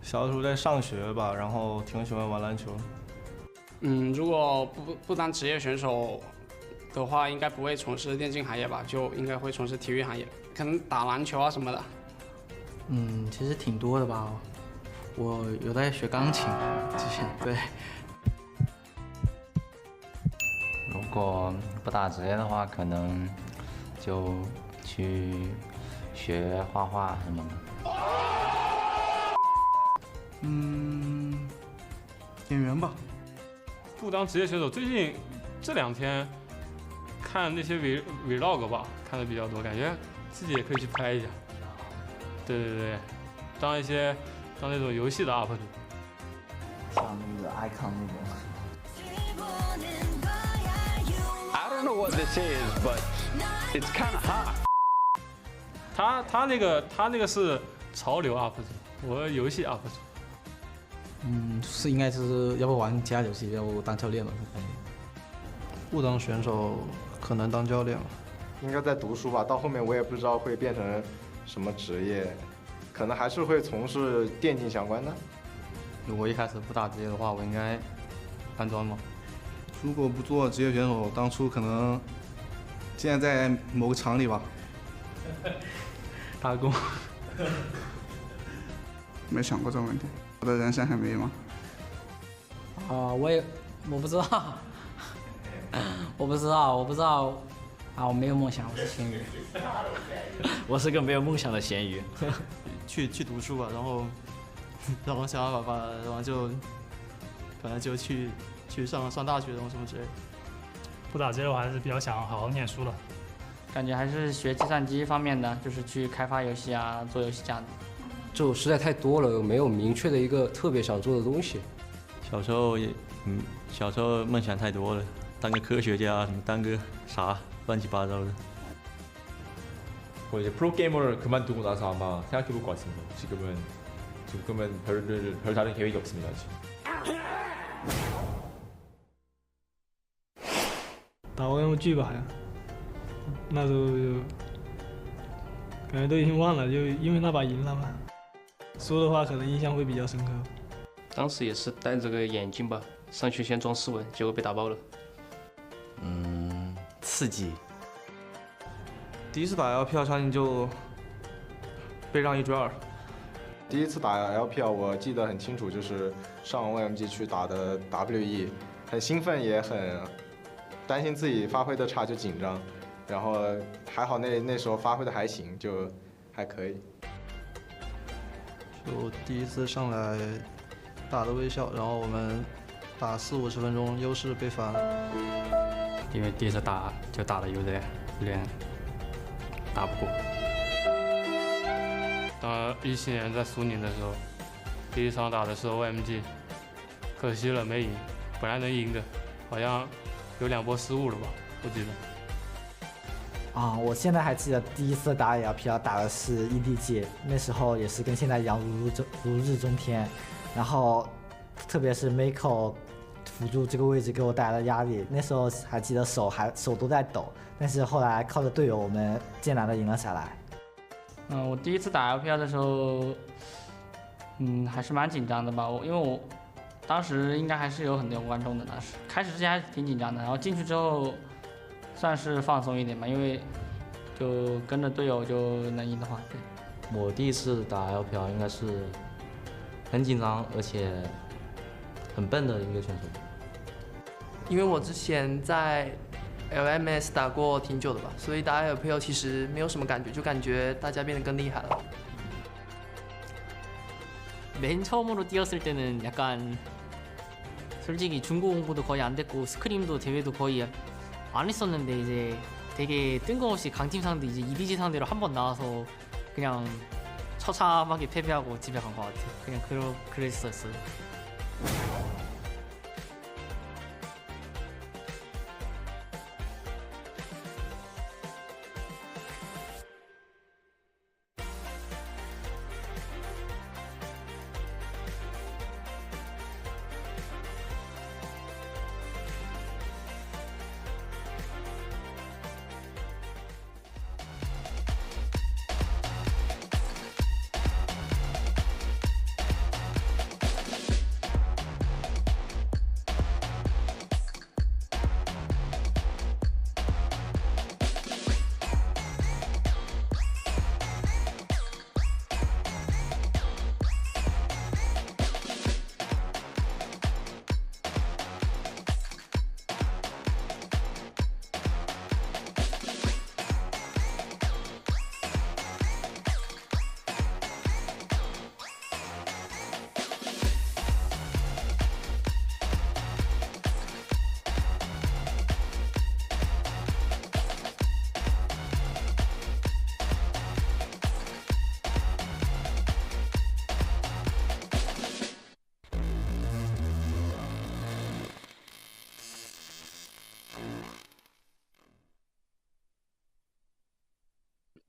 小时候在上学吧，然后挺喜欢玩篮球。如果不当职业选手的话，应该不会从事电竞行业吧，就应该会从事体育行业，可能打篮球啊什么的。其实挺多的吧，我有在学钢琴，之前对。如果不打职业的话，可能就去学画画什么的。演员吧。不当职业选手，最近这2天看那些 vlog 吧，看的比较多，感觉自己也可以去拍一下。对，当那种游戏的 UP 主，像那个 icon 那种。I don't know what this is, but it's kind of hot. 他那个是潮流 UP 主，我游戏 UP 主。是应该是要不玩其他游戏，要不当教练了。不当选手，可能当教练了。应该在读书吧，到后面我也不知道会变成什么职业，可能还是会从事电竞相关的。如果一开始不打职业的话，我应该安装吗？如果不做职业选手，当初可能现在在某个厂里吧，打工。没想过这个问题，我的人生很迷茫。我不知道，我不知道。我没有梦想，我是咸鱼。我是个没有梦想的咸鱼。去读书吧，然后想办法，然后就反正就去上大学，然后什么之类的。不打职业，我还是比较想好好念书的。感觉还是学计算机方面的，就是去开发游戏啊，做游戏这样的。就实在太多了，没有明确的一个特別想做的東西。小時候夢想太多了，當個科學家，什麼當個啥亂七八糟的。 이제 프로게이머를 그만두고 나서 아마 생각해볼 것 같습니다. 지금은 별 다른 계획이 없습니다. 지금. 打 OMG 吧，好像那时候就感觉都已经忘了，就因为那把赢了嘛。说的话可能印象会比较深刻。当时也是戴着个眼镜吧，上去先装斯文，结果被打爆了。刺激。第一次打 LPL 差点就被让1追2。第一次打 LPL 我记得很清楚，就是上 OMG 去打的 WE， 很兴奋也担心自己发挥的差就紧张，然后还好那时候发挥的还行，就还可以。就第一次上来打的微笑，然后我们打40-50分钟，优势被翻了。因为第一次打就打的有点打不过。当17年在苏宁的时候，第一场打的是 OMG， 可惜了没赢，本来能赢的，好像有2波失误了吧，我记得。啊，我现在还记得第一次打 LPL 打的是 EDG， 那时候也是跟现在一样如日中天，然后特别是 Miko 辅助这个位置给我带来的压力，那时候还记得手都在抖，但是后来靠着队友我们艰难的赢了下来。我第一次打 LPL 的时候，还是蛮紧张的吧，因为我当时应该还是有很多观众的，当时开始之前还是挺紧张的，然后进去之后算是放松一点吧，因为就跟着队友就能赢的话。对，我第一次打 LPL 应该是很紧张而且很笨的一个选手。因为我之前在 LMS 打过挺久的吧，所以打 LPL 其实没有什么感觉，就感觉大家变得更厉害了。 맨 처음으로 뛰었을 때는 약간 솔직히 중고 공부도 거의 안 됐고 스크림도 대회도 거의 안 했었는데 이제 되게 뜬금없이 강팀 상대 이제 EDG 상대로 한 번 나와서 그냥 처참하게 패배하고 집에 간 것 같아요. 그냥 그랬었어요.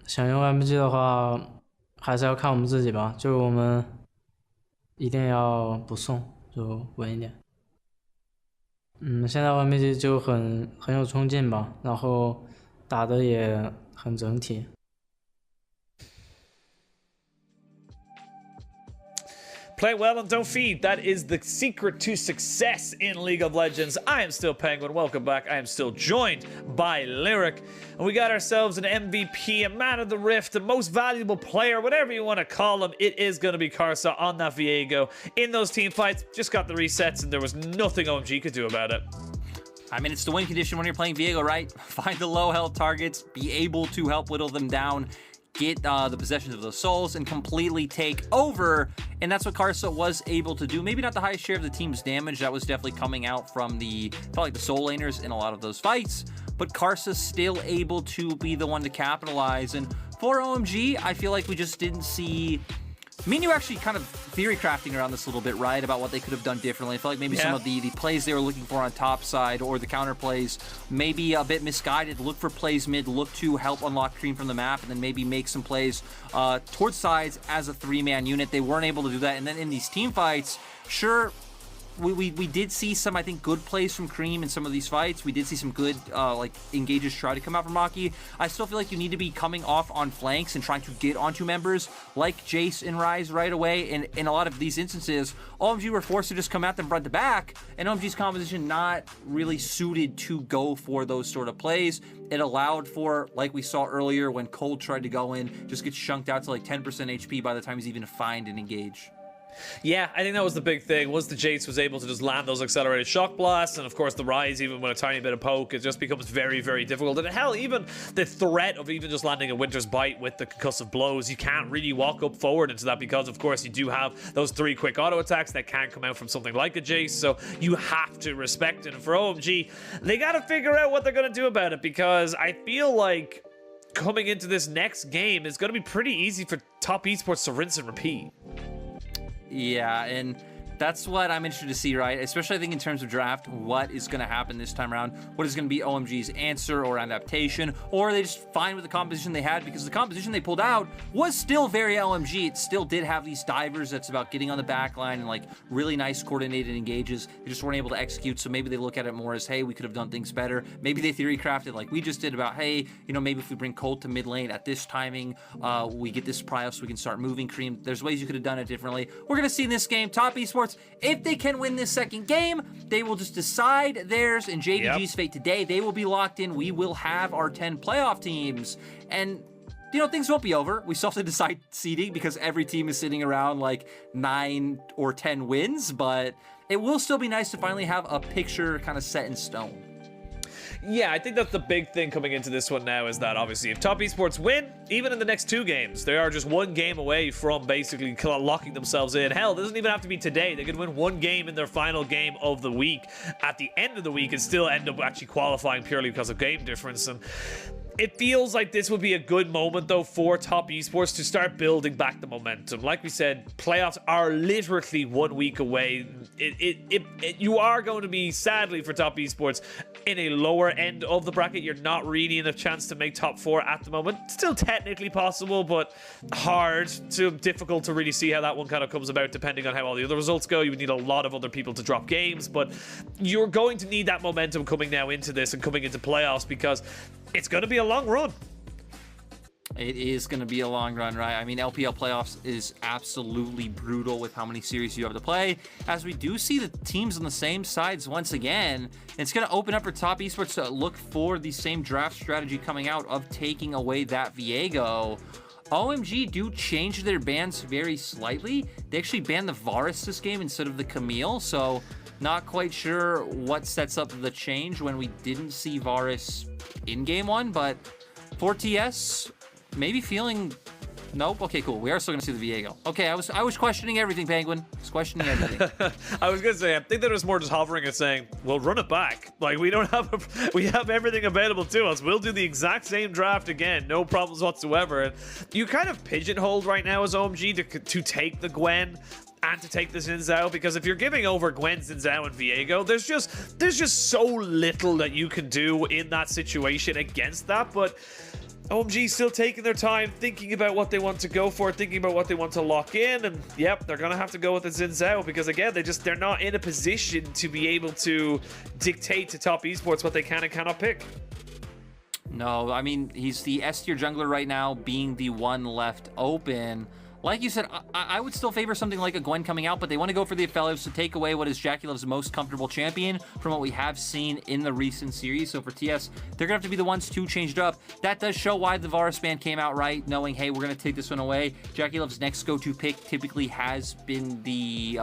想用 OMG 的话，还是要看我们自己吧。就我们一定要不送，就稳一点。现在 OMG 就很有冲劲吧，然后打的也很整体。 Play well and don't feed. That is the secret to success in League of Legends. I am still Penguin. Welcome back. I am still joined by Lyric. And we got ourselves an MVP, a Man of the Rift, the most valuable player, whatever you want to call him. It is going to be Karsa on that Viego. In those team fights, just got the resets, and there was nothing OMG could do about it. I mean, it's the win condition when you're playing Viego, right? Find the low health targets, be able to help whittle them down, get the possessions of the souls, and completely take over. And that's what Karsa was able to do. Maybe not the highest share of the team's damage. That was definitely coming out from felt like the soul laners in a lot of those fights. But Karsa's still able to be the one to capitalize. And for OMG, I feel like we just didn't see... Me and you actually kind of theory crafting around this a little bit, right? About what they could have done differently. I feel like maybe some of the plays they were looking for on top side or the counter plays, maybe a bit misguided. Look for plays mid, look to help unlock Cream from the map, and then maybe make some plays towards sides as a three-man unit. They weren't able to do that. And then in these team fights, sure, we did see some, I think, good plays from Cream in some of these fights. We did see some good like engages try to come out from Maki. I still feel like you need to be coming off on flanks and trying to get onto members like Jace and Ryze right away. And in a lot of these instances, OMG were forced to just come at them front to back, and OMG's composition not really suited to go for those sort of plays. It allowed for, like we saw earlier when Cold tried to go in, just gets shunked out to like 10% HP by the time he's even find and engage. Yeah, I think that was the big thing. Once the Jace was able to just land those accelerated shock blasts, and of course the Rise, even with a tiny bit of poke, it just becomes very, very difficult. And hell, even the threat of even just landing a Winter's Bite with the concussive blows, you can't really walk up forward into that because, of course, you do have those 3 quick auto attacks that can come out from something like a Jace, so you have to respect it. And for OMG, they got to figure out what they're going to do about it, because I feel like coming into this next game is going to be pretty easy for Top Esports to rinse and repeat. Yeah, and that's what I'm interested to see, right? Especially I think in terms of draft, what is going to happen this time around? What is going to be OMG's answer or adaptation? Or are they just fine with the composition they had? Because the composition they pulled out was still very LMG. It still did have these divers that's about getting on the back line and like really nice coordinated engages. They just weren't able to execute, so maybe they look at it more as, hey, we could have done things better. Maybe they theory crafted like we just did about, hey, you know, maybe if we bring Colt to mid lane at this timing, we get this prio so we can start moving Cream. There's ways you could have done it differently. We're going to see in this game, Top Esports, if they can win this second game, they will just decide theirs and JDG's fate today. They will be locked in. We will have our 10 playoff teams. And, you know, things won't be over. We still have to decide seeding because every team is sitting around like 9 or 10 wins. But it will still be nice to finally have a picture kind of set in stone. Yeah, I think that's the big thing coming into this one now is that obviously if Top Esports win, even in the next 2 games, they are just 1 game away from basically locking themselves in. Hell, it doesn't even have to be today. They could win 1 game in their final game of the week at the end of the week and still end up actually qualifying purely because of game difference. And it feels like this would be a good moment, though, for Top Esports to start building back the momentum. Like we said, playoffs are literally 1 week away. You are going to be, sadly for Top Esports, in a lower end of the bracket. You're not really in a chance to make top 4 at the moment. Still technically possible, but difficult to really see how that one kind of comes about depending on how all the other results go. You would need a lot of other people to drop games, but you're going to need that momentum coming now into this and coming into playoffs because it's going to be a long run. It is going to be a long run, right? I mean, LPL playoffs is absolutely brutal with how many series you have to play. As we do see the teams on the same sides once again, it's going to open up for Top Esports to look for the same draft strategy coming out of taking away that Viego. OMG do change their bans very slightly. They actually banned the Varus this game instead of the Camille, so not quite sure what sets up the change when we didn't see Varus in game 1, but for TS, maybe feeling... Nope. Okay, cool. We are still going to see the Viego. Okay, I was questioning everything, Penguin. I was questioning everything. I was going to say, I think that it was more just hovering and saying, well, run it back. Like, we have everything available to us. We'll do the exact same draft again. No problems whatsoever. And you kind of pigeonholed right now as OMG to take the Gwen and to take the Xin Zhao, because if you're giving over Gwen, Xin Zhao, and Viego, there's just so little that you can do in that situation against that. But OMG still taking their time, thinking about what they want to go for, thinking about what they want to lock in, and yep, they're gonna have to go with the Xin Zhao because again, they're not in a position to be able to dictate to Top Esports what they can and cannot pick. No, I mean, he's the S tier jungler right now, being the one left open. Like you said, I would still favor something like a Gwen coming out, but they want to go for the Aphelios to take away what is JackeyLove's most comfortable champion from what we have seen in the recent series. So for TS, they're going to have to be the ones to change it up. That does show why the Varus ban came out, right? Knowing, hey, we're going to take this one away. JackeyLove's next go-to pick typically has been the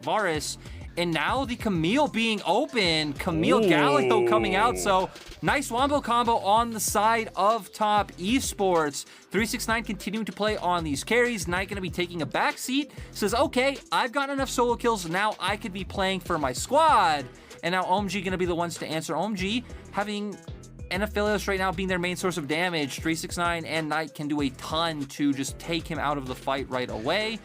Varus. And now the Camille being open. Camille Galio coming out. So nice wombo combo on the side of Top Esports. 369 continuing to play on these carries. Knight going to be taking a back seat. Says, okay, I've gotten enough solo kills. Now I could be playing for my squad. And now OMG going to be the ones to answer. OMG having an Aphelios right now being their main source of damage. 369 and Knight can do a ton to just take him out of the fight right away.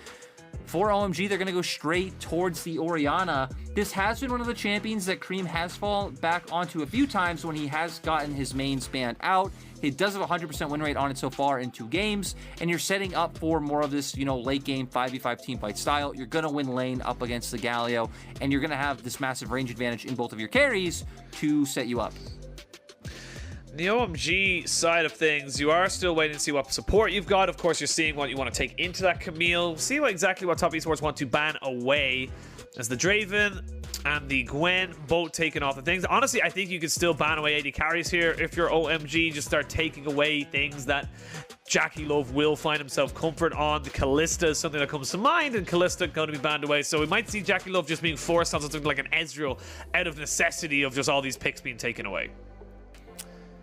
For OMG, they're going to go straight towards the Orianna. This has been one of the champions that Cream has fallen back onto a few times when he has gotten his mains banned out. He does have a 100% win rate on it so far in 2 games, and you're setting up for more of this, late game 5v5 team fight style. You're going to win lane up against the Galio, and you're going to have this massive range advantage in both of your carries to set you up. The OMG side of things, you are still waiting to see what support you've got. Of course, you're seeing what you want to take into that Camille. See exactly what Top Esports want to ban away, as the Draven and the Gwen both taking off the things. Honestly, I think you could still ban away AD carries here if you're OMG. Just start taking away things that Jackie Love will find himself comfort on. The Callista is something that comes to mind, and Callista going to be banned away. So we might see Jackie Love just being forced on something like an Ezreal out of necessity of just all these picks being taken away.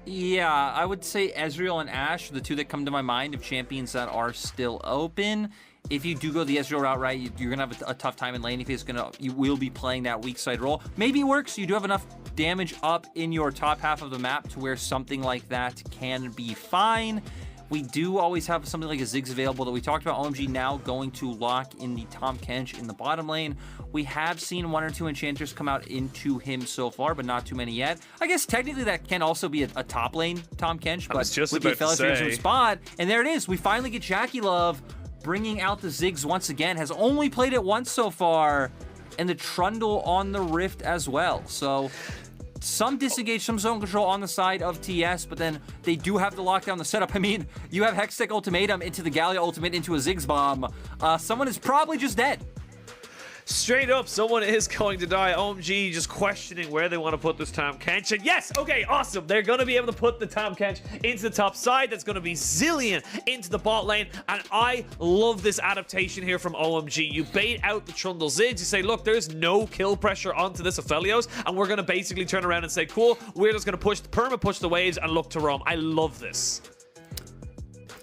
Yeah, I would say Ezreal and Ashe are the two that come to my mind of champions that are still open. If you do go the Ezreal route, right, you're going to have a tough time in lane. If you will be playing that weak side role. Maybe it works. You do have enough damage up in your top half of the map to where something like that can be fine. We do always have something like a Ziggs available that we talked about. OMG now going to lock in the Tahm Kench in the bottom lane. We have seen 1 or 2 enchanters come out into him so far, but not too many yet. I guess technically that can also be a top lane Tahm Kench, but with the Felix spot, and there it is. We finally get Jackie Love bringing out the Ziggs once again. Has only played it once so far, and the Trundle on the Rift as well. So some disengage, some zone control on the side of TES, but then they do have to lock down the setup. I mean, you have Hextech Ultimatum into the Gallia Ultimate into a Ziggs Bomb. Someone is probably just dead. Straight up, someone is going to die. OMG just questioning where they want to put this Tahm Kench. And yes, okay, awesome. They're going to be able to put the Tahm Kench into the top side. That's going to be Zilean into the bot lane. And I love this adaptation here from OMG. You bait out the Trundle Ziggs. You say, look, there's no kill pressure onto this Aphelios. And we're going to basically turn around and say, cool, we're just going to push the waves and look to roam. I love this.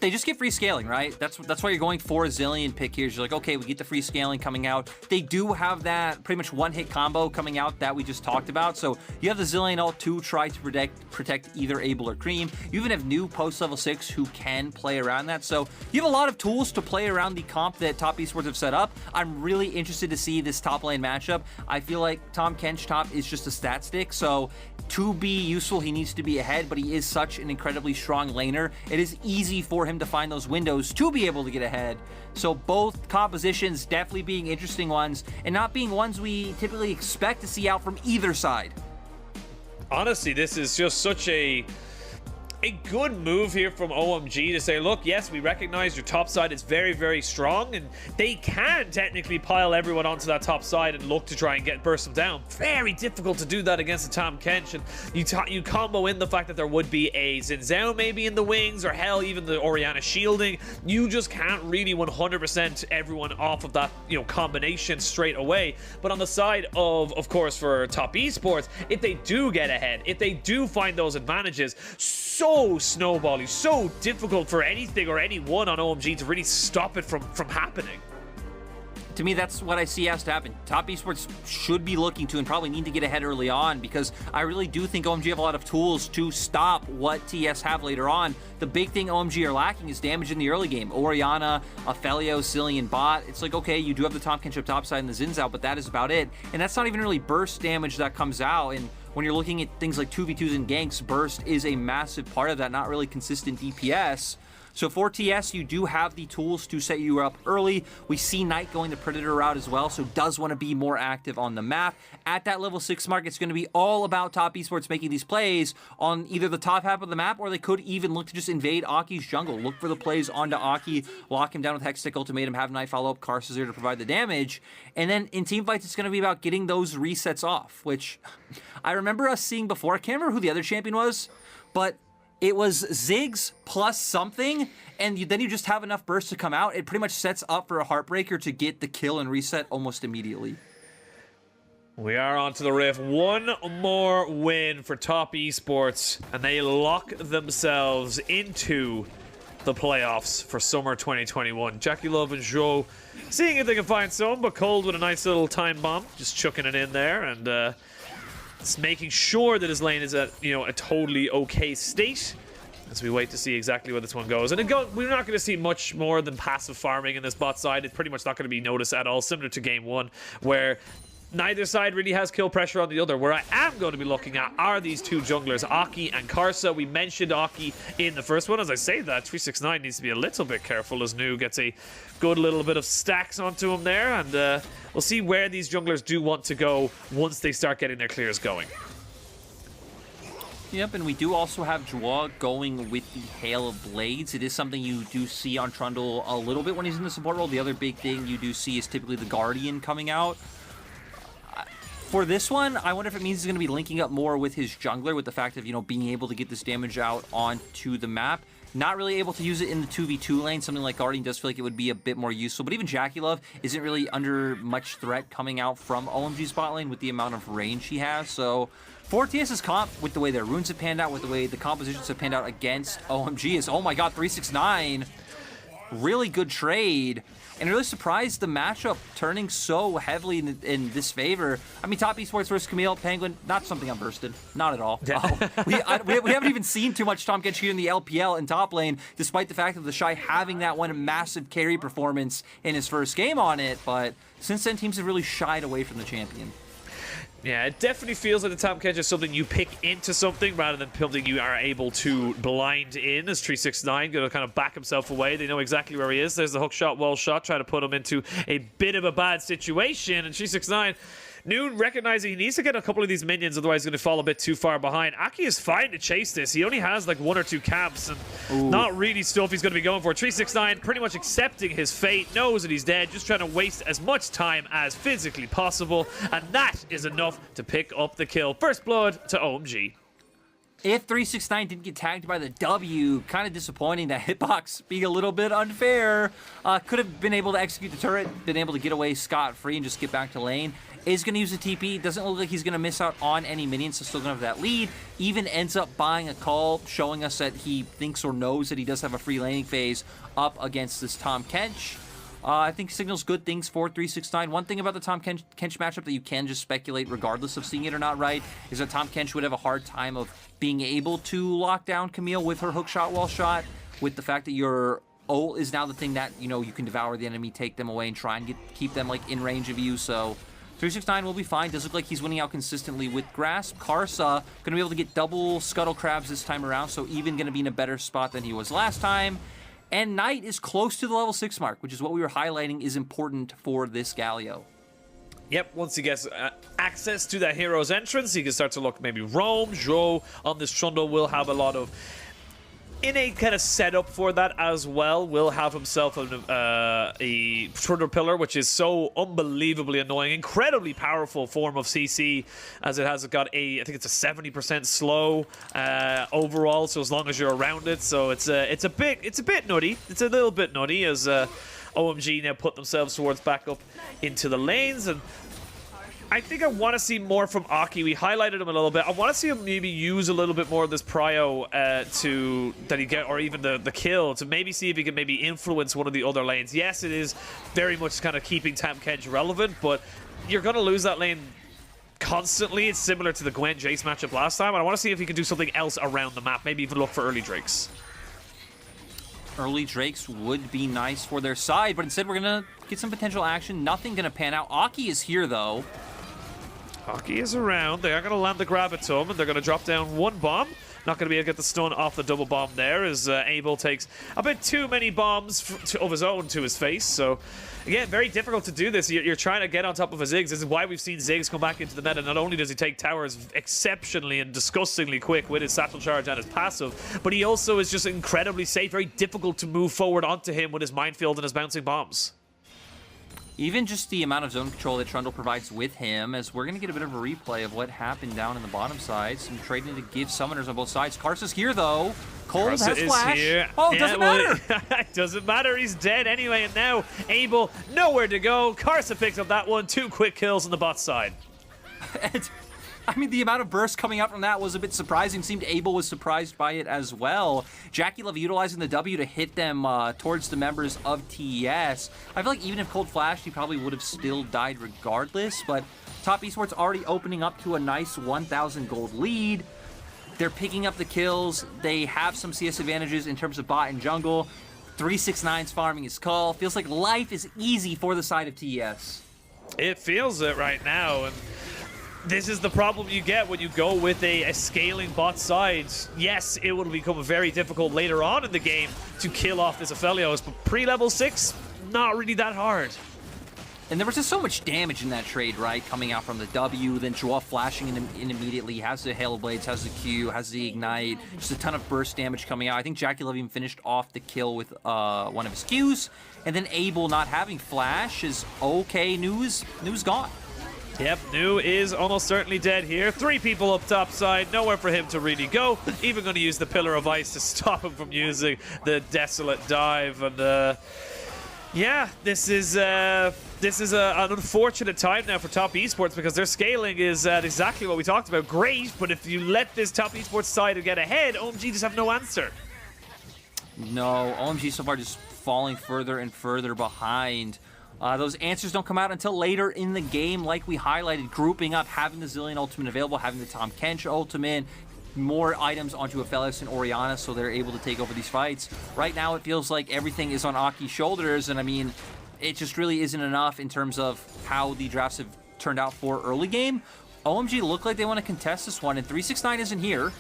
They just get free scaling, right? That's why you're going for a Zilean pick here. You're like, okay, we get the free scaling coming out. They do have that pretty much one-hit combo coming out that we just talked about. So you have the Zilean ult to try to protect either Abel or Cream. You even have new post-level 6 who can play around that. So you have a lot of tools to play around the comp that Top Esports have set up. I'm really interested to see this top lane matchup. I feel like Tahm Kench top is just a stat stick. So to be useful, he needs to be ahead, but he is such an incredibly strong laner. It is easy for him to find those windows to be able to get ahead. So both compositions definitely being interesting ones and not being ones we typically expect to see out from either side. Honestly, this is just such a good move here from OMG to say, look, yes, we recognize your top side is very, very strong, and they can technically pile everyone onto that top side and look to try and burst them down. Very difficult to do that against a Tahm Kench, and you combo in the fact that there would be a Xin Zhao maybe in the wings, or hell, even the Orianna shielding. You just can't really 100% everyone off of that, combination straight away. But on the side of course, for Top Esports, if they do get ahead, if they do find those advantages, so snowbally, so difficult for anything or anyone on OMG to really stop it from happening. To me, that's what I see has to happen. Top Esports should be looking to and probably need to get ahead early on, because I really do think OMG have a lot of tools to stop what TES have later on. The big thing OMG are lacking is damage in the early game. Orianna, Aphelios, Zilean bot. It's like, okay, you do have the Tahm Kench up top side and the Zin's out, but that is about it. And that's not even really burst damage that comes out. And when you're looking at things like 2v2s and ganks, burst is a massive part of that, not really consistent DPS. So for TES, you do have the tools to set you up early. We see Knight going the Predator route as well, so does want to be more active on the map. At that level 6 mark, it's going to be all about Top Esports making these plays on either the top half of the map, or they could even look to just invade Aki's jungle. Look for the plays onto Aki, lock him down with Hextech Ultimatum, have Knight follow up, Karsa's there to provide the damage. And then in teamfights, it's going to be about getting those resets off, which I remember us seeing before. I can't remember who the other champion was, but it was Ziggs plus something, and then you just have enough bursts to come out. It pretty much sets up for a Heartbreaker to get the kill and reset almost immediately. We are on to the Rift. One more win for Top Esports, and they lock themselves into the playoffs for summer 2021. Jackie Love and Joe seeing if they can find some, but Cold with a nice little time bomb, just chucking it in there, and it's making sure that his lane is at, a totally okay state as we wait to see exactly where this one goes. And we're not going to see much more than passive farming in this bot side. It's pretty much not going to be noticed at all, similar to game 1, where neither side really has kill pressure on the other. Where I am going to be looking at are these two junglers, Aki and Karsa. We mentioned Aki in the first one. As I say that, 369 needs to be a little bit careful as Nu gets a good little bit of stacks onto him there. And we'll see where these junglers do want to go once they start getting their clears going. Yep, and we do also have Draw going with the Hail of Blades. It is something you do see on Trundle a little bit when he's in the support role. The other big thing you do see is typically the Guardian coming out. For this one, I wonder if it means he's going to be linking up more with his jungler, with the fact of, being able to get this damage out onto the map. Not really able to use it in the 2v2 lane. Something like Guardian does feel like it would be a bit more useful. But even Jackie Love isn't really under much threat coming out from OMG's bot lane with the amount of range he has. So for TS's comp, with the way their runes have panned out, with the way the compositions have panned out against OMG, is, oh my god, 369. Really good trade. And really surprised the matchup turning so heavily in this favor. I mean, top esports versus Camille, Penguin, not something I'm versed in. Not at all. We haven't even seen too much Tahm Kench here in the LPL in top lane, despite the fact of the Shy having that one massive carry performance in his first game on it. But since then, teams have really shied away from the champion. Yeah, it definitely feels like the Tahm Kench is something you pick into something rather than something you are able to blind in, as 369 going to kind of back himself away. They know exactly where he is. There's the hook shot, wall shot, trying to put him into a bit of a bad situation. And 369, Noon recognizing he needs to get a couple of these minions, otherwise he's going to fall a bit too far behind. Aki is fine to chase this. He only has like 1 or 2 camps and not really stuff he's going to be going for. 369 pretty much accepting his fate, knows that he's dead, just trying to waste as much time as physically possible, and that is enough to pick up the kill. First blood to OMG. If 369 didn't get tagged by the W, kind of disappointing. That hitbox being a little bit unfair. Could have been able to execute the turret, been able to get away scot-free and just get back to lane. Is going to use the TP. Doesn't look like he's going to miss out on any minions, so still going to have that lead. Even ends up buying a call, showing us that he thinks or knows that he does have a free laning phase up against this Tahm Kench. I think signals good things for 369. One thing about the Tahm Kench matchup that you can just speculate, regardless of seeing it or not right, is that Tahm Kench would have a hard time of being able to lock down Camille with her hook shot, wall shot, with the fact that your ult is now the thing that, you know, you can devour the enemy, take them away, and try and keep them like in range of you. So 369 will be fine. Does look like he's winning out consistently with Grasp. Karsa going to be able to get double Scuttle Crabs this time around, so even going to be in a better spot than he was last time. And Knight is close to the level 6 mark, which is what we were highlighting is important for this Galio. Yep, once he gets access to that hero's entrance, he can start to look maybe roam. Zhou on this Trundle will have a lot of innate kind of setup for that as well. Will have himself a Trundle Pillar, which is so unbelievably annoying. Incredibly powerful form of CC, as it has got I think it's a 70% slow overall, so as long as you're around it. So it's a bit nutty. It's a little bit nutty as OMG now put themselves towards back up into the lanes, and I think I want to see more from Aki. We highlighted him a little bit. I want to see him maybe use a little bit more of this prio that he get, or even the kill, to maybe see if he can maybe influence one of the other lanes. Yes, it is very much kind of keeping Tahm Kench relevant, but you're going to lose that lane constantly. It's similar to the Gwen Jace matchup last time, and I want to see if he can do something else around the map. Maybe even look for early Drakes. Early Drakes would be nice for their side, but instead we're going to get some potential action. Nothing going to pan out. Aki is here, though. Aki is around. They are going to land the Gravitum, and they're going to drop down 1 bomb. Not going to be able to get the stun off the double bomb there, as Abel takes a bit too many bombs of his own to his face. So, again, very difficult to do this. You're trying to get on top of a Ziggs. This is why we've seen Ziggs come back into the meta. Not only does he take towers exceptionally and disgustingly quick with his satchel charge and his passive, but he also is just incredibly safe. Very difficult to move forward onto him with his minefield and his bouncing bombs. Even just the amount of zone control that Trundle provides with him, as we're going to get a bit of a replay of what happened down in the bottom side. Some trading to give summoners on both sides. Karsa's here, though. Cold has flash. Here. Oh, it doesn't matter. It doesn't matter. He's dead anyway, and now Abel nowhere to go. Karsa picks up that one. 2 quick kills on the bot side. I mean, the amount of burst coming out from that was a bit surprising. Seemed Abel was surprised by it as well. Jackie Love utilizing the W to hit them towards the members of TES. I feel like even if Cold flashed, he probably would have still died regardless, but Top Esports already opening up to a nice 1,000 gold lead. They're picking up the kills. They have some CS advantages in terms of bot and jungle. 369's farming his call. Feels like life is easy for the side of TES. It feels it right now, and this is the problem you get when you go with a scaling bot side. Yes, it will become very difficult later on in the game to kill off this Aphelios, but pre-level 6, not really that hard. And there was just so much damage in that trade, right? Coming out from the W, then Joa flashing in immediately, has the Hail Blades, has the Q, has the Ignite, just a ton of burst damage coming out. I think Jackie Love even finished off the kill with one of his Qs, and then Abel not having flash is okay news. News gone. Yep, New is almost certainly dead here. 3 people up top side, nowhere for him to really go. Even going to use the Pillar of Ice to stop him from using the Desolate Dive. And yeah, this is an unfortunate time now for Top Esports because their scaling is exactly what we talked about. Great, but if you let this Top Esports side get ahead, OMG just have no answer. No, OMG so far just falling further and further behind. Those answers don't come out until later in the game, like we highlighted, grouping up, having the Zillion ultimate available, having the Tom Kench ultimate, more items onto Aphelios and Orianna, so they're able to take over these fights. Right now, it feels like everything is on Aki's shoulders, and I mean, it just really isn't enough in terms of how the drafts have turned out for early game. OMG look like they want to contest this one, and 369 isn't here.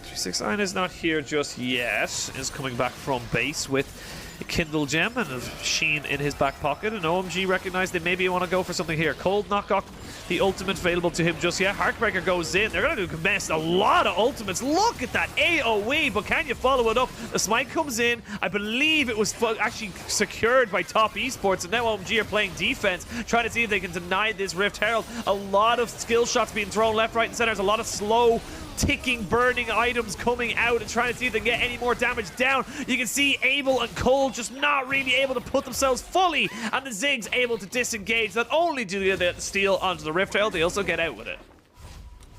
369 is not here just yet. Is coming back from base with a Kindle Gem and a Sheen in his back pocket, and OMG recognized they maybe want to go for something here. Cold not got the ultimate available to him just yet. Heartbreaker goes in. They're going to commit a lot of ultimates. Look at that AoE, but can you follow it up? The smite comes in. I believe it was actually secured by Top Esports, and now OMG are playing defense, trying to see if they can deny this Rift Herald. A lot of skill shots being thrown left, right, and center. There's a lot of slow ticking, burning items coming out and trying to see if they can get any more damage down. You can see Abel and Cole just not really able to put themselves fully, and the Ziggs able to disengage. Not only do they get the steal onto the Rift Trail, they also get out with it.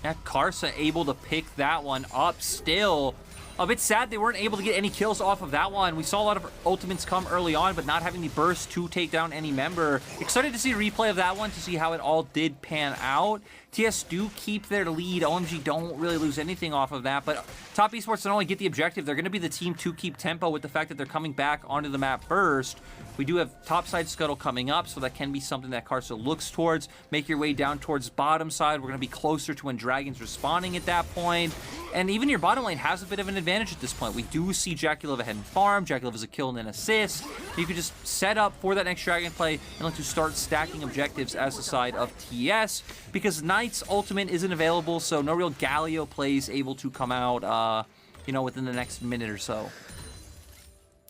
Yeah, Karsa able to pick that one up still. A bit sad they weren't able to get any kills off of that one. We saw a lot of ultimates come early on, but not having the burst to take down any member. Excited to see a replay of that one to see how it all did pan out. TS do keep their lead. OMG don't really lose anything off of that, but Top Esports don't only get the objective, they're going to be the team to keep tempo with the fact that they're coming back onto the map first. We do have topside scuttle coming up, so that can be something that Karsa looks towards. Make your way down towards bottom side. We're going to be closer to when Dragon's respawning at that point. And even your bottom lane has a bit of an advantage at this point. We do see JackeyLove ahead in farm. JackeyLove is a kill and an assist. You can just set up for that next Dragon play and look to start stacking objectives as the side of TS, because Knight's ultimate isn't available, so no real Galio plays able to come out, you know, within the next minute or so.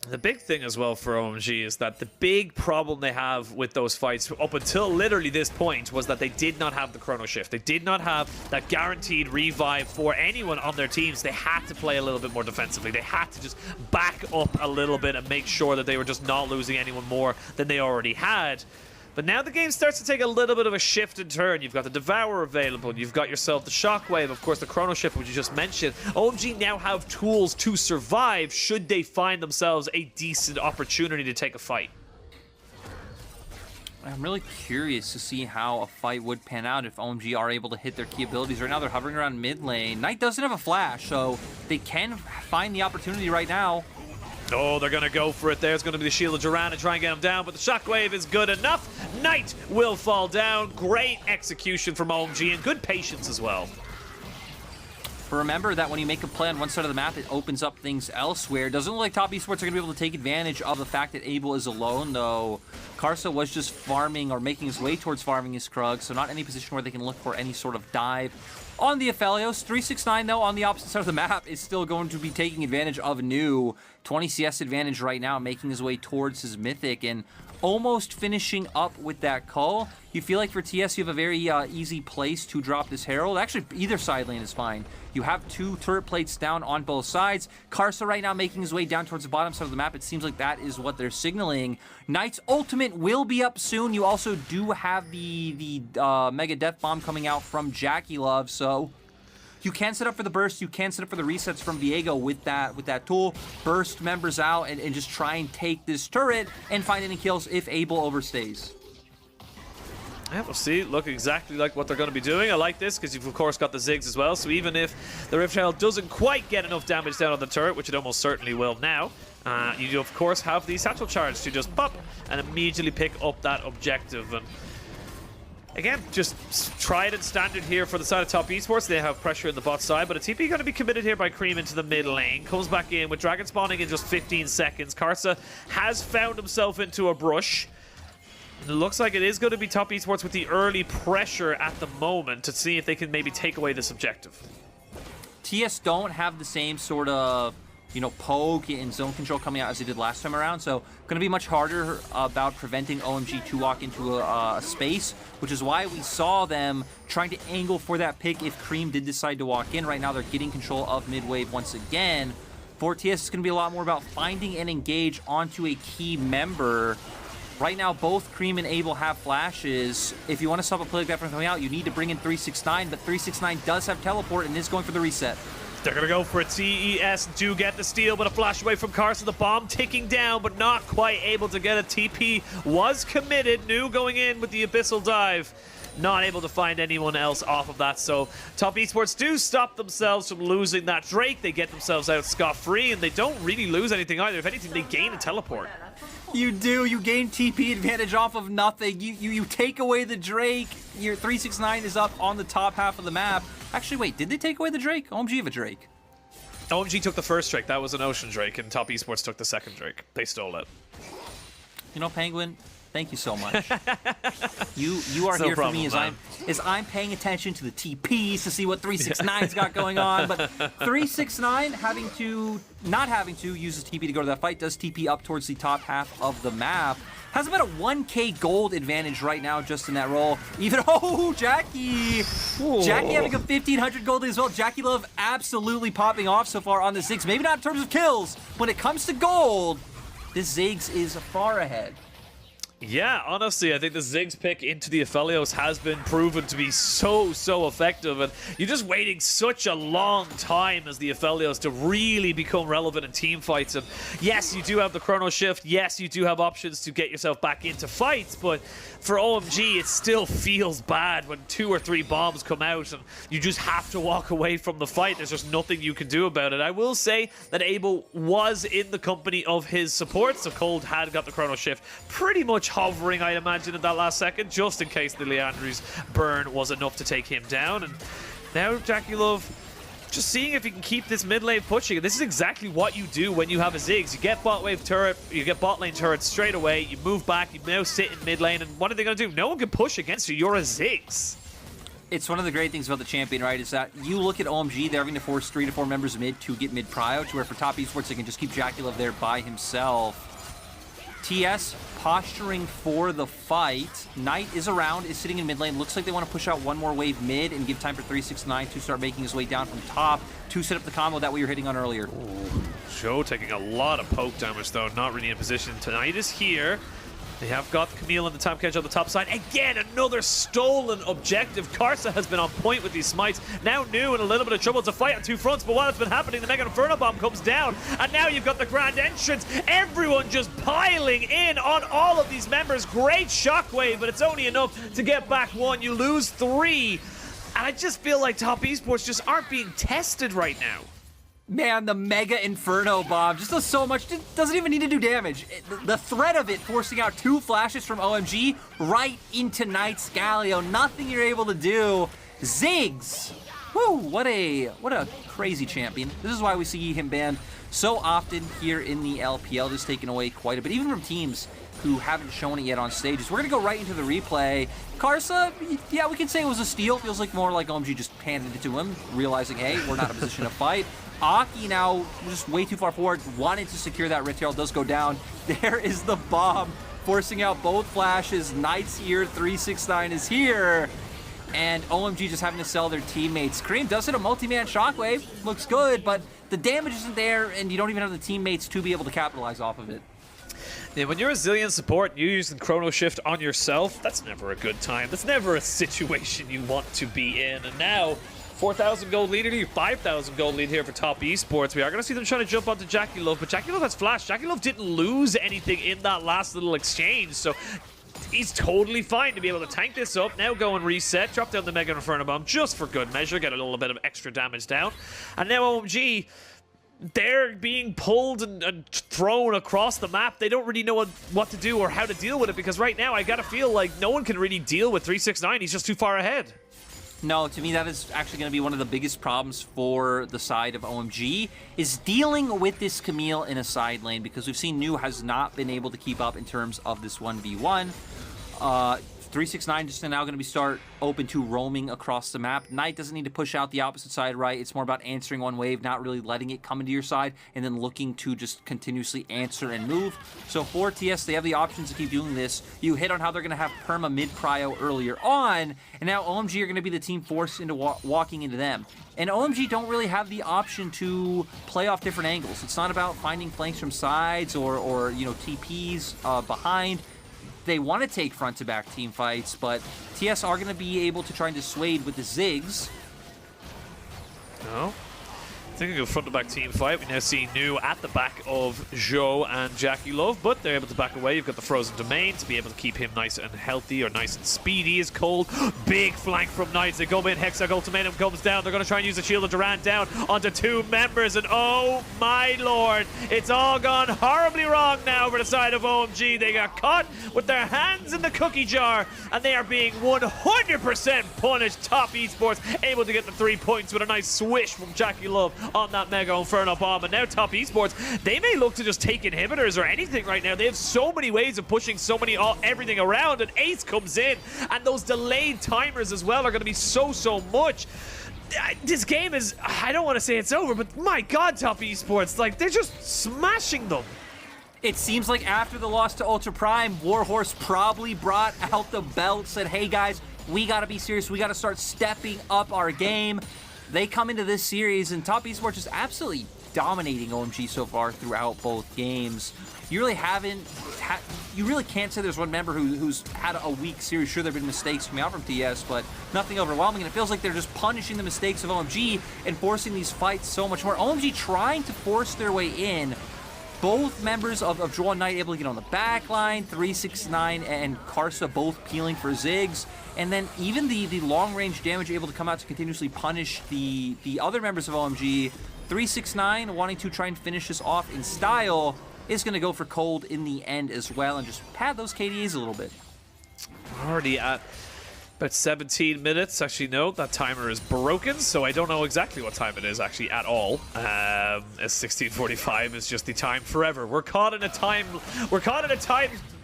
The big thing as well for OMG is that the big problem they have with those fights up until literally this point was that they did not have the chrono shift. They did not have that guaranteed revive for anyone on their teams. They had to play a little bit more defensively. They had to just back up a little bit and make sure that they were just not losing anyone more than they already had. But now the game starts to take a little bit of a shift and turn. You've got the Devourer available. You've got yourself the Shockwave, of course, the Chrono Shift, which you just mentioned. OMG now have tools to survive should they find themselves a decent opportunity to take a fight. I'm really curious to see how a fight would pan out if OMG are able to hit their key abilities. Right now, they're hovering around mid lane. Knight doesn't have a flash, so they can find the opportunity right now. Oh, they're going to go for it. There's going to be the Shield of Duran to try and get him down, but the Shockwave is good enough. Knight will fall down. Great execution from OMG and good patience as well. But remember that when you make a play on one side of the map, it opens up things elsewhere. Doesn't look like Top Esports are going to be able to take advantage of the fact that Abel is alone, though. Karsa was just farming or making his way towards farming his Krug, so not any position where they can look for any sort of dive on the Aphelios. 369, though, on the opposite side of the map, is still going to be taking advantage of New. 20 CS advantage right now, making his way towards his Mythic, and almost finishing up with that call. You feel like for TS, you have a very easy place to drop this Herald. Actually, either side lane is fine. You have 2 turret plates down on both sides. Karsa right now making his way down towards the bottom side of the map. It seems like that is what they're signaling. Knight's ultimate will be up soon. You also do have the Mega Death Bomb coming out from JackeyLove, so you can set up for the burst, you can set up for the resets from Viego with that tool. Burst members out and just try and take this turret and find any kills if Abel overstays. Yeah, we'll see. Look exactly like what they're going to be doing. I like this because you've, of course, got the Ziggs as well. So even if the Rift Herald doesn't quite get enough damage down on the turret, which it almost certainly will now, you, of course, have the Satchel Charge to just pop and immediately pick up that objective. And again, just tried and standard here for the side of Top Esports. They have pressure in the bot side, but a TP going to be committed here by Cream into the mid lane. Comes back in with Dragon spawning in just 15 seconds. Karsa has found himself into a brush. It looks like it is going to be Top Esports with the early pressure at the moment to see if they can maybe take away this objective. TS don't have the same sort of poke and zone control coming out as they did last time around. So going to be much harder about preventing OMG to walk into a space, which is why we saw them trying to angle for that pick if Cream did decide to walk in. Right now they're getting control of mid-wave once again. For TS, it's going to be a lot more about finding and engage onto a key member. Right now, both Cream and Abel have flashes. If you want to stop a play like that from coming out, you need to bring in 369, but 369 does have teleport and is going for the reset. They're going to go for it. TES do get the steal, but a flash away from Carson. The bomb ticking down, but not quite able to get a TP. Was committed. New going in with the Abyssal Dive. Not able to find anyone else off of that, so Top Esports do stop themselves from losing that Drake. They get themselves out scot-free, and they don't really lose anything either. If anything, they gain a teleport. You do. You gain TP advantage off of nothing. You take away the Drake. Your 369 is up on the top half of the map. Actually, wait, did they take away the Drake? OMG have a Drake. OMG took the first Drake. That was an Ocean Drake, and Top Esports took the second Drake. They stole it. Penguin, thank you so much. you are no here problem, for me as I'm paying attention to the TPs to see what 369's got going on. But 369 not having to use his TP to go to that fight does TP up towards the top half of the map. Has about a 1k gold advantage right now just in that role. Jackie! Ooh. Jackie having a 1500 gold as well. Jackie Love absolutely popping off so far on the Ziggs. Maybe not in terms of kills. When it comes to gold, this Ziggs is far ahead. Yeah, honestly, I think the Ziggs pick into the Aphelios has been proven to be so effective, and you're just waiting such a long time as the Aphelios to really become relevant in team fights. And yes, you do have the Chrono Shift, yes, you do have options to get yourself back into fights, but for OMG, it still feels bad when 2 or 3 bombs come out and you just have to walk away from the fight. There's just nothing you can do about it. I will say that Abel was in the company of his supports, so Cold had got the Chrono Shift pretty much hovering, I'd imagine, at that last second, just in case the Leandri's burn was enough to take him down. And now Jackie Love just seeing if he can keep this mid lane pushing. This is exactly what you do when you have a Ziggs. You get bot wave turret, you get bot lane turret straight away, you move back, you now sit in mid lane, and what are they going to do? No one can push against you. You're a Ziggs. It's one of the great things about the champion, right, is that you look at OMG, they're having to force 3 to 4 members mid to get mid prio, to where for Top Esports, they can just keep Jackie Love there by himself. TS posturing for the fight. Knight is around, is sitting in mid lane. Looks like they want to push out one more wave mid and give time for 369 to start making his way down from top to set up the combo that we were hitting on earlier. Ooh. Show taking a lot of poke damage, though. Not really in position. Knight is here. They have got Camille and the Time Catch on the top side. Again, another stolen objective. Karsa has been on point with these smites. Now New in a little bit of trouble. It's a fight on 2 fronts, but while it's been happening, the Mega Inferno Bomb comes down, and now you've got the Grand Entrance. Everyone just piling in on all of these members. Great shockwave, but it's only enough to get back 1. You lose 3. And I just feel like Top Esports just aren't being tested right now. Man, the Mega Inferno Bomb just does so much. Doesn't even need to do damage. The threat of it forcing out 2 flashes from OMG right into Knight's Galio. Nothing you're able to do. Ziggs. Woo, what a crazy champion. This is why we see him banned so often here in the LPL, just taken away quite a bit, even from teams who haven't shown it yet on stages. We're going to go right into the replay. Karsa, yeah, we can say it was a steal. Feels like more like OMG just handed it to him, realizing, hey, we're not in a position to fight. Aki now just way too far forward, wanted to secure that Ritual, does go down. There is the bomb, forcing out both flashes. Knight's here, 369 is here. And OMG just having to sell their teammates. Cream does hit a multi-man shockwave, looks good, but the damage isn't there, and you don't even have the teammates to be able to capitalize off of it. Yeah, when you're a Zillion support and you're using Chrono Shift on yourself, that's never a good time. That's never a situation you want to be in. And now, 4,000 gold lead here, 5,000 gold lead here for Top Esports. We are going to see them trying to jump onto Jackie Love, but Jackie Love has flash. Jackie Love didn't lose anything in that last little exchange, so he's totally fine to be able to tank this up. Now go and reset, drop down the Mega Inferno Bomb just for good measure, get a little bit of extra damage down. And now OMG, they're being pulled and thrown across the map. They don't really know what to do or how to deal with it, because right now I gotta feel like no one can really deal with 369. He's just too far ahead. No, to me that is actually going to be one of the biggest problems for the side of OMG, is dealing with this Camille in a side lane, because we've seen New has not been able to keep up in terms of this 1v1. 369 just now going to be start open to roaming across the map. Knight doesn't need to push out the opposite side, right? It's more about answering one wave, not really letting it come into your side, and then looking to just continuously answer and move. So for TS, they have the options to keep doing this. You hit on how they're going to have perma mid-prio earlier on, and now OMG are going to be the team forced into walking into them. And OMG don't really have the option to play off different angles. It's not about finding flanks from sides or you know, TPs behind. They want to take front-to-back team fights, but TS are going to be able to try and dissuade with the Ziggs. No. I think a good front-to-back team fight. We now see New at the back of Zhou and Jackie Love, but they're able to back away. You've got the Frozen Domain to be able to keep him nice and healthy, or nice and speedy is Cold. Big flank from Knights. They go in, Hexag Ultimatum comes down. They're going to try and use the Shield of Durant down onto 2 members, and oh my lord, it's all gone horribly wrong now for the side of OMG. They got caught with their hands in the cookie jar, and they are being 100% punished. Top Esports able to get the 3 points with a nice swish from Jackie Love on that Mega Inferno Bomb. And now Top Esports, they may look to just take inhibitors or anything right now. They have so many ways of pushing everything around, and Ace comes in, and those delayed timers as well are going to be so much. This game is, I don't want to say it's over, but my god, Top Esports, like, they're just smashing them. It seems like after the loss to Ultra Prime, Warhorse probably brought out the belt, said, hey guys, we got to be serious. We got to start stepping up our game. They come into this series, and Top Esports is absolutely dominating OMG so far throughout both games. You really you really can't say there's one member who's had a weak series. Sure, there have been mistakes coming out from TS, but nothing overwhelming, and it feels like they're just punishing the mistakes of OMG and forcing these fights so much more. OMG trying to force their way in. Both members of Zhou and Knight able to get on the back line, 369 and Karsa both peeling for Ziggs, and then even the long-range damage able to come out to continuously punish the other members of OMG. 369 wanting to try and finish this off in style is going to go for Cold in the end as well and just pad those KDAs a little bit. Already at about 17 minutes. Actually, no, that timer is broken, so I don't know exactly what time it is actually at all. As 16:45 is just the time forever. We're caught in a time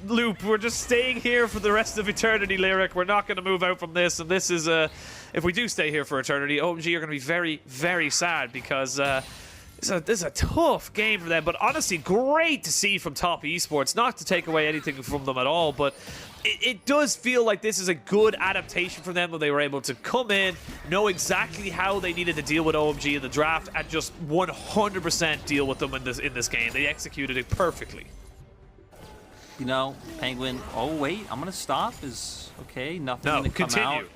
loop. We're just staying here for the rest of eternity, Lyric. We're not going to move out from this, and this is if we do stay here for eternity, OMG are going to be very, very sad because this is a tough game for them. But honestly, great to see from Top Esports. Not to take away anything from them at all, but it does feel like this is a good adaptation for them, where they were able to come in, know exactly how they needed to deal with OMG in the draft, and just 100% deal with them in this game. They executed it perfectly. You know, Penguin, oh wait, I'm gonna stop, is okay, nothing no, gonna come continue.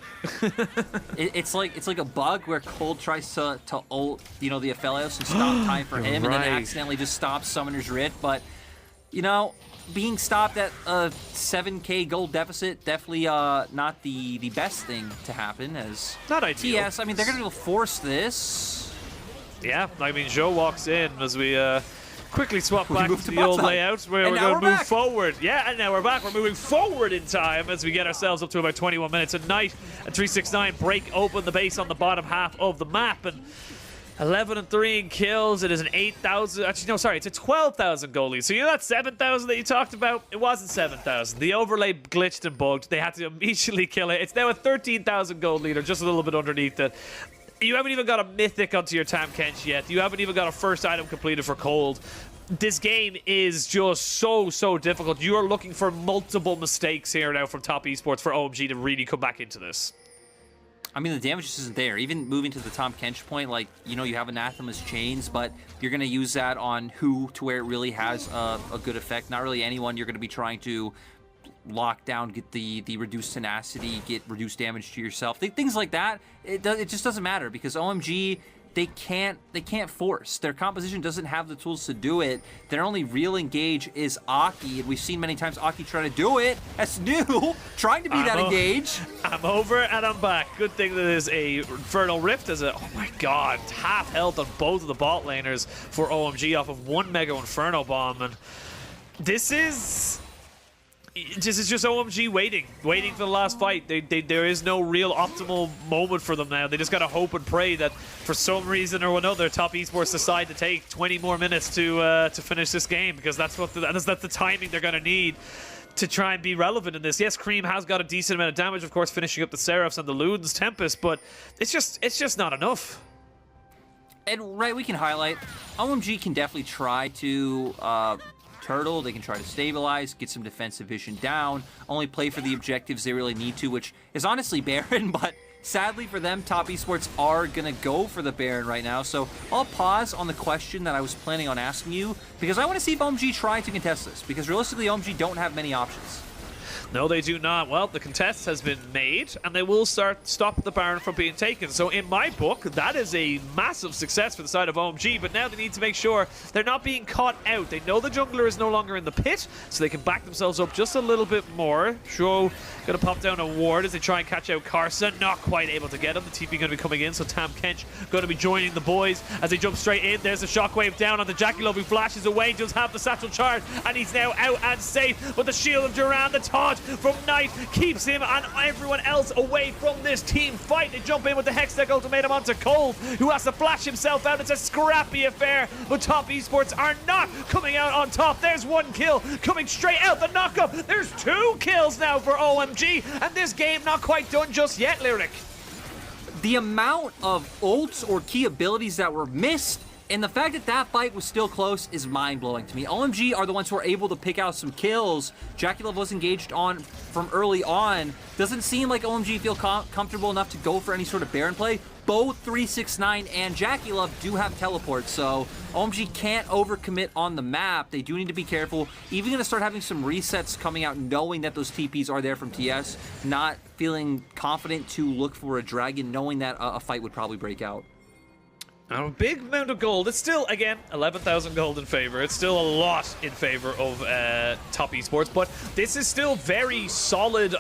out. It's like a bug where Cold tries to ult, you know, the Aphelios and stop time for him, and then accidentally just stops Summoner's Rift. But, you know, being stopped at a 7k gold deficit, definitely not the best thing to happen, as not ideal. TS, I mean, they're gonna force this. Yeah, I mean, Zhou walks in as we quickly swap back to the old layout where we're going to move forward. Yeah, and now we're back. We're moving forward in time as we get ourselves up to about 21 minutes. And Knight and 369 break open the base on the bottom half of the map. And 11 and 3 in kills. It is an 8,000. Actually, no, sorry, it's a 12,000 goal lead. So you know that 7,000 that you talked about? It wasn't 7,000. The overlay glitched and bugged. They had to immediately kill it. It's now a 13,000 goal lead, or just a little bit underneath it. You haven't even got a mythic onto your Tam Kench yet. You haven't even got a first item completed for Cold. This game is just so difficult. You are looking for multiple mistakes here now from Top Esports for OMG to really come back into this. I mean, the damage just isn't there. Even moving to the Tom Kench point, like, you know, you have Anathema's Chains, but you're going to use that on who to where it really has a good effect. Not really anyone. You're going to be trying to lock down, get the reduced tenacity, get reduced damage to yourself. Things like that. It just doesn't matter because OMG, they can't force. Their composition doesn't have the tools to do it. Their only real engage is Aki, and we've seen many times Aki try to do it. That's new, trying to be that engage. I'm over and I'm back. Good thing that there's a Infernal Rift as a, oh my god, half health on both of the bot laners for OMG off of one Mega Inferno Bomb, and this is just OMG waiting for the last fight. There is no real optimal moment for them now. They just gotta hope and pray that for some reason or another, Top Esports decide to take 20 more minutes to finish this game, because that's the timing they're gonna need. to try and be relevant in this. Yes, Cream has got a decent amount of damage, of course, finishing up the Seraphs and the Ludens Tempest, but it's just not enough. And right, we can highlight, OMG can definitely try to turtle, they can try to stabilize, get some defensive vision down, only play for the objectives they really need to, which is honestly Baron, but sadly for them, Top Esports are going to go for the Baron right now. So I'll pause on the question that I was planning on asking you, because I want to see if OMG try to contest this, because realistically, OMG don't have many options. No, they do not. Well, the contest has been made, and they will stop the Baron from being taken. So in my book, that is a massive success for the side of OMG, but now they need to make sure they're not being caught out. They know the jungler is no longer in the pit, so they can back themselves up just a little bit more. Sho going to pop down a ward as they try and catch out Carson. Not quite able to get him. The TP going to be coming in, so Tam Kench going to be joining the boys as they jump straight in. There's a shockwave down on the Jackie Love, who flashes away, does have the satchel charge, and he's now out and safe. But the shield of Duran, the taunt from Knight, keeps him and everyone else away from this team fight. They jump in with the Hextech ultimatum onto Cole, who has to flash himself out. It's a scrappy affair, but Top Esports are not coming out on top. There's one kill coming straight out the knockup. There's 2 kills now for OMG, and this game not quite done just yet, Lyric. The amount of ults or key abilities that were missed, and the fact that that fight was still close is mind-blowing to me. OMG are the ones who are able to pick out some kills. Jackie Love was engaged on from early on. Doesn't seem like OMG feel comfortable enough to go for any sort of Baron play. Both 369 and Jackie Love do have teleport, so OMG can't overcommit on the map. They do need to be careful. Even going to start having some resets coming out, knowing that those TPs are there from TS. Not feeling confident to look for a dragon, knowing that a fight would probably break out. Now, a big amount of gold. It's still, again, 11,000 gold in favor. It's still a lot in favor of Top Esports, but this is still very solid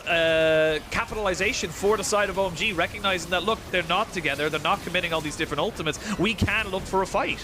capitalization for the side of OMG, recognizing that, look, they're not together, they're not committing all these different ultimates. We can look for a fight.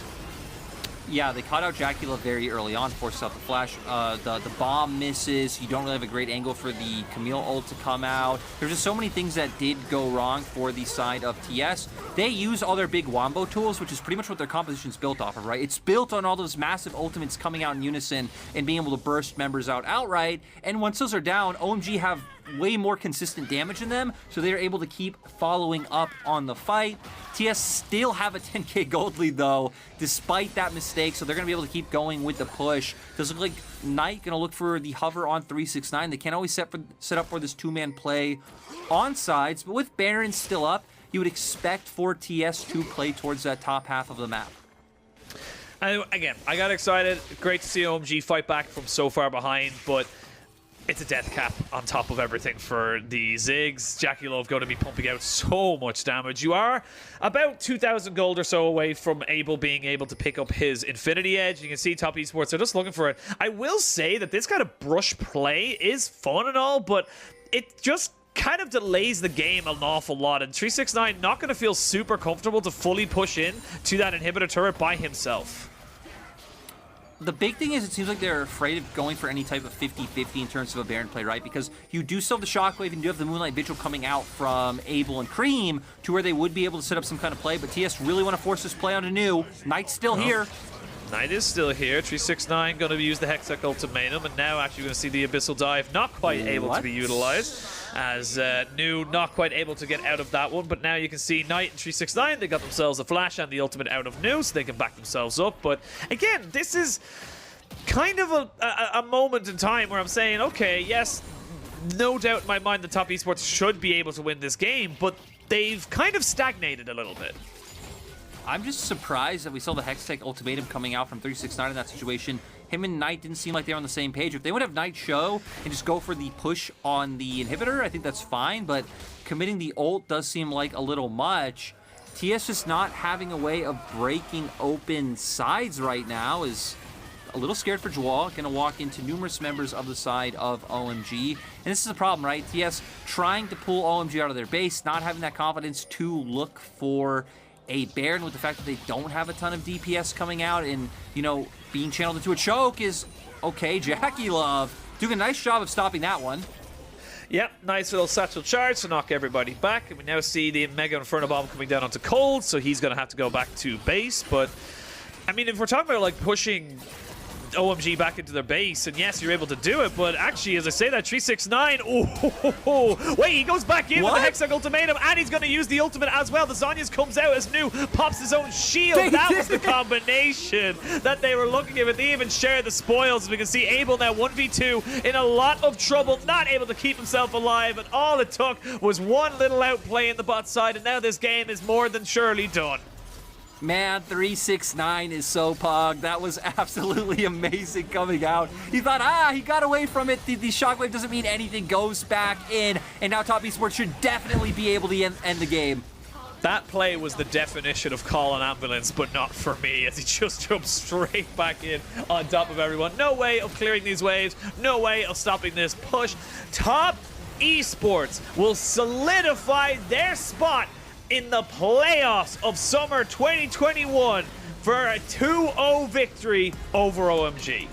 Yeah, they caught out Jackie Love very early on, forced out the flash. The bomb misses. You don't really have a great angle for the Camille ult to come out. There's just so many things that did go wrong for the side of TS. They use all their big wombo tools, which is pretty much what their composition's built off of, right? It's built on all those massive ultimates coming out in unison and being able to burst members out outright. And once those are down, OMG have way more consistent damage in them, so they're able to keep following up on the fight. TS still have a 10k gold lead though, despite that mistake, so they're going to be able to keep going with the push. Does look like Knight going to look for the hover on 369. They can't always set up for this 2-man play on sides, but with Baron still up, you would expect for TS to play towards that top half of the map. Again, I got excited. Great to see OMG fight back from so far behind, but it's a death cap on top of everything for the Ziggs. Jackie Love going to be pumping out so much damage. You are about 2,000 gold or so away from being able to pick up his Infinity Edge. You can see Top Esports are just looking for it. I will say that this kind of brush play is fun and all, but it just kind of delays the game an awful lot. And 369 not going to feel super comfortable to fully push in to that inhibitor turret by himself. The big thing is it seems like they're afraid of going for any type of 50-50 in terms of a Baron play, right? Because you do still have the Shockwave and you do have the Moonlight Vigil coming out from Abel and Cream to where they would be able to set up some kind of play, but TS really want to force this play onto New. Knight's still here. Knight is still here. 369 going to use the Hextech ultimatum, and now actually going to see the Abyssal Dive not quite able to be utilized, as New not quite able to get out of that one. But now you can see Knight and 369, they got themselves a flash and the ultimate out of New, so they can back themselves up. But again, this is kind of a moment in time where I'm saying, okay, yes, no doubt in my mind the Top Esports should be able to win this game, but they've kind of stagnated a little bit. I'm just surprised that we saw the Hextech ultimatum coming out from 369 in that situation. Him and Knight didn't seem like they were on the same page. If they would have Knight show and just go for the push on the inhibitor, I think that's fine, but committing the ult does seem like a little much. TS just not having a way of breaking open sides right now is a little scared for Jwal. Gonna walk into numerous members of the side of OMG. And this is a problem, right? TS trying to pull OMG out of their base, not having that confidence to look for a Baron with the fact that they don't have a ton of DPS coming out and, you know, being channeled into a choke is okay. Jackie Love doing a nice job of stopping that one. Yep, nice little satchel charge to knock everybody back. And we now see the Mega Inferno Bomb coming down onto Cold, so he's going to have to go back to base. But, I mean, if we're talking about, like, pushing OMG back into their base, and yes, you're able to do it, but actually, as I say that, 369, oh, wait, he goes back in with the Hexag Ultimatum, and he's going to use the ultimate as well. The Zhonya's comes out as New, pops his own shield. That was the combination that they were looking at, but they even share the spoils. As we can see, Abel now 1v2 in a lot of trouble, not able to keep himself alive, and all it took was one little outplay in the bot side, and now this game is more than surely done. Man, 369 is so pog. That was absolutely amazing coming out. He thought, he got away from it. The shockwave doesn't mean anything. Goes back in, and now Top Esports should definitely be able to end the game. That play was the definition of call an ambulance, but not for me, as he just jumped straight back in on top of everyone. No way of clearing these waves. No way of stopping this push. Top Esports will solidify their spot in the playoffs of summer 2021 for a 2-0 victory over OMG.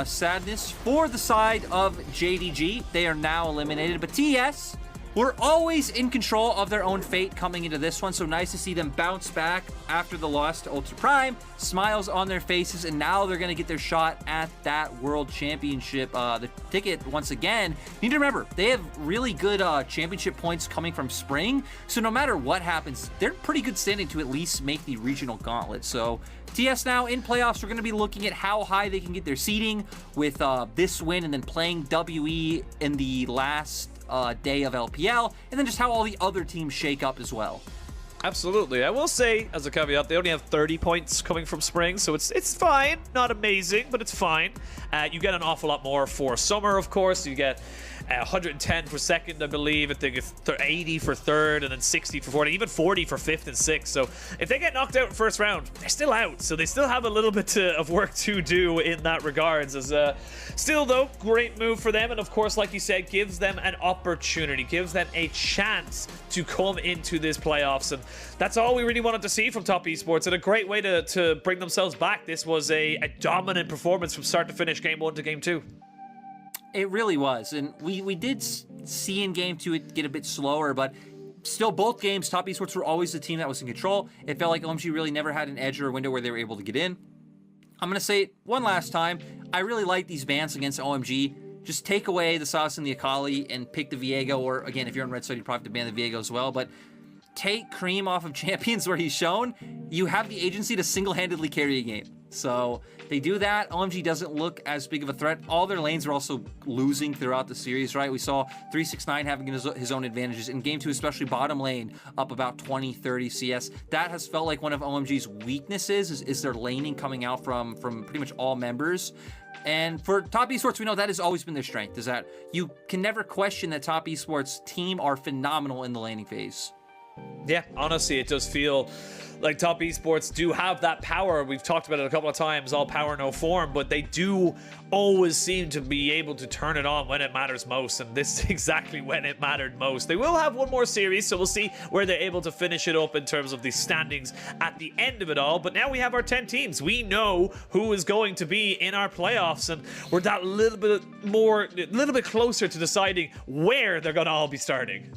Sadness for the side of JDG. They are now eliminated, but TES were always in control of their own fate coming into this one, so nice to see them bounce back after the loss to Ultra Prime. Smiles on their faces, and now they're going to get their shot at that World Championship. The ticket, once again, you need to remember, they have really good championship points coming from Spring, so no matter what happens, they're pretty good standing to at least make the regional gauntlet. So TS now in playoffs, we're going to be looking at how high they can get their seeding with this win, and then playing WE in the last day of LPL, and then just how all the other teams shake up as well. Absolutely. I will say, as a caveat, they only have 30 points coming from Spring, so it's fine. Not amazing, but it's fine. You get an awful lot more for Summer, of course. You get 110 for second, I believe. I think it's 80 for third, and then 60 for fourth, even 40 for fifth and sixth. So if they get knocked out in first round, they're still out. So they still have a little bit of work to do in that regards. As still, though, great move for them. And of course, like you said, gives them an opportunity, gives them a chance to come into this playoffs. And that's all we really wanted to see from Top Esports, and a great way to bring themselves back. This was a dominant performance from start to finish, game 1 to game 2. It really was, and we did see in game 2 it get a bit slower, but still both games, Top Esports were always the team that was in control. It felt like OMG really never had an edge or a window where they were able to get in. I'm going to say it one last time, I really like these bans against OMG. Just take away the Sauce and the Akali and pick the Viego, or again, if you're on Red Side, you'd probably have to ban the Viego as well, but take Cream off of Champions where he's shown, you have the agency to single-handedly carry a game. So they do that. OMG doesn't look as big of a threat. All their lanes are also losing throughout the series, right? We saw 369 having his own advantages. In game 2, especially bottom lane, up about 20, 30 CS. That has felt like one of OMG's weaknesses, is their laning coming out from pretty much all members. And for Top Esports, we know that has always been their strength, is that you can never question that Top Esports team are phenomenal in the laning phase. Yeah, honestly, it does feel like Top Esports do have that power. We've talked about it a couple of times, all power, no form, but they do always seem to be able to turn it on when it matters most, and this is exactly when it mattered most. They will have one more series, so we'll see where they're able to finish it up in terms of the standings at the end of it all, but now we have our 10 teams. We know who is going to be in our playoffs, and we're that little bit closer to deciding where they're going to all be starting.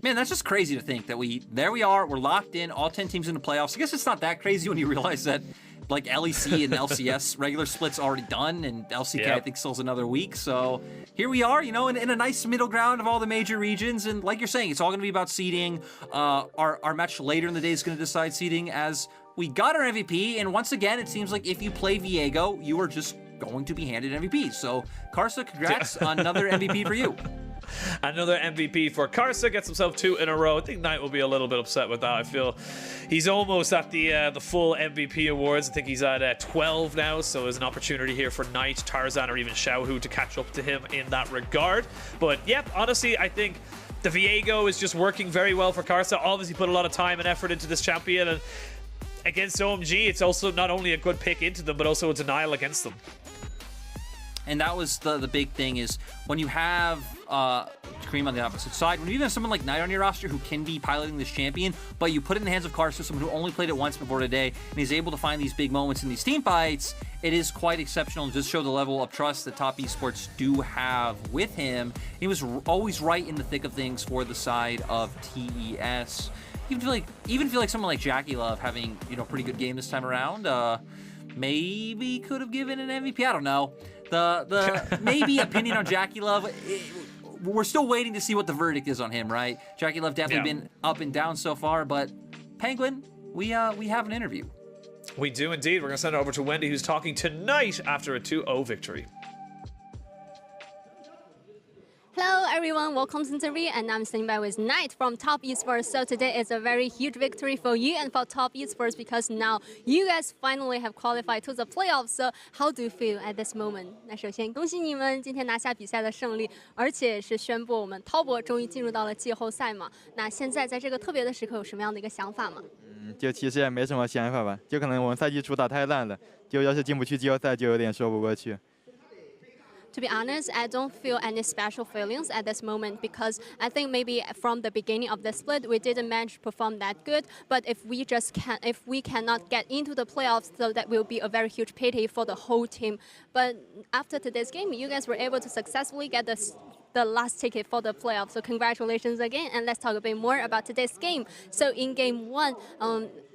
Man, that's just crazy to think that there we are, we're locked in, all 10 teams in the playoffs. I guess it's not that crazy when you realize that, like, LEC and LCS regular split's already done, and LCK, I think, still has another week. So here we are, you know, in a nice middle ground of all the major regions. And like you're saying, it's all going to be about seeding. Our match later in the day is going to decide seeding, as we got our MVP. And once again, it seems like if you play Viego, you are just going to be handed MVP. So Karsa, congrats on another MVP for you. Another MVP for Karsa, gets himself 2 in a row. I think Knight will be a little bit upset with that. I feel he's almost at the full MVP awards. I think he's at 12 now, so there's an opportunity here for Knight, Tarzan, or even Xiaohu to catch up to him in that regard. But yeah, honestly, I think the Viego is just working very well for Karsa. Obviously put a lot of time and effort into this champion, and against OMG, it's also not only a good pick into them, but also a denial against them. And that was the big thing, is when you have Cream on the opposite side, when you even have someone like Knight on your roster who can be piloting this champion, but you put it in the hands of Karsa, someone who only played it once before today, and he's able to find these big moments in these team fights, it is quite exceptional, and just show the level of trust that Top Esports do have with him. He was always right in the thick of things for the side of TES. Even feel like someone like Jackie Love having, you know, a pretty good game this time around. maybe could have given an MVP. I don't know. The maybe opinion on Jackie Love. We're still waiting to see what the verdict is on him, right? Jackie Love definitely been up and down so far, but Penguin, we have an interview. We do indeed. We're going to send it over to Wendy, who's talking tonight after a 2-0 victory. Hello everyone, welcome to the interview, and I'm standing by with Knight from Top Esports. So today is a very huge victory for you and for Top Esports because now you guys finally have qualified to the playoffs. So how do you feel at this moment? 那首先恭喜你们今天拿下比赛的胜利，而且是宣布我们滔博终于进入到了季后赛嘛。那现在在这个特别的时刻有什么样的一个想法吗？就其实也没什么想法吧，就可能我们赛季初打太烂了，就要是进不去季后赛就有点说不过去。To be honest, I don't feel any special feelings at this moment because I think maybe from the beginning of the split we didn't manage to perform that good. But if we cannot get into the playoffs, so that will be a very huge pity for the whole team. But after today's game, you guys were able to successfully get the last ticket for the playoffs. So congratulations again, and let's talk a bit more about today's game. So in game 1,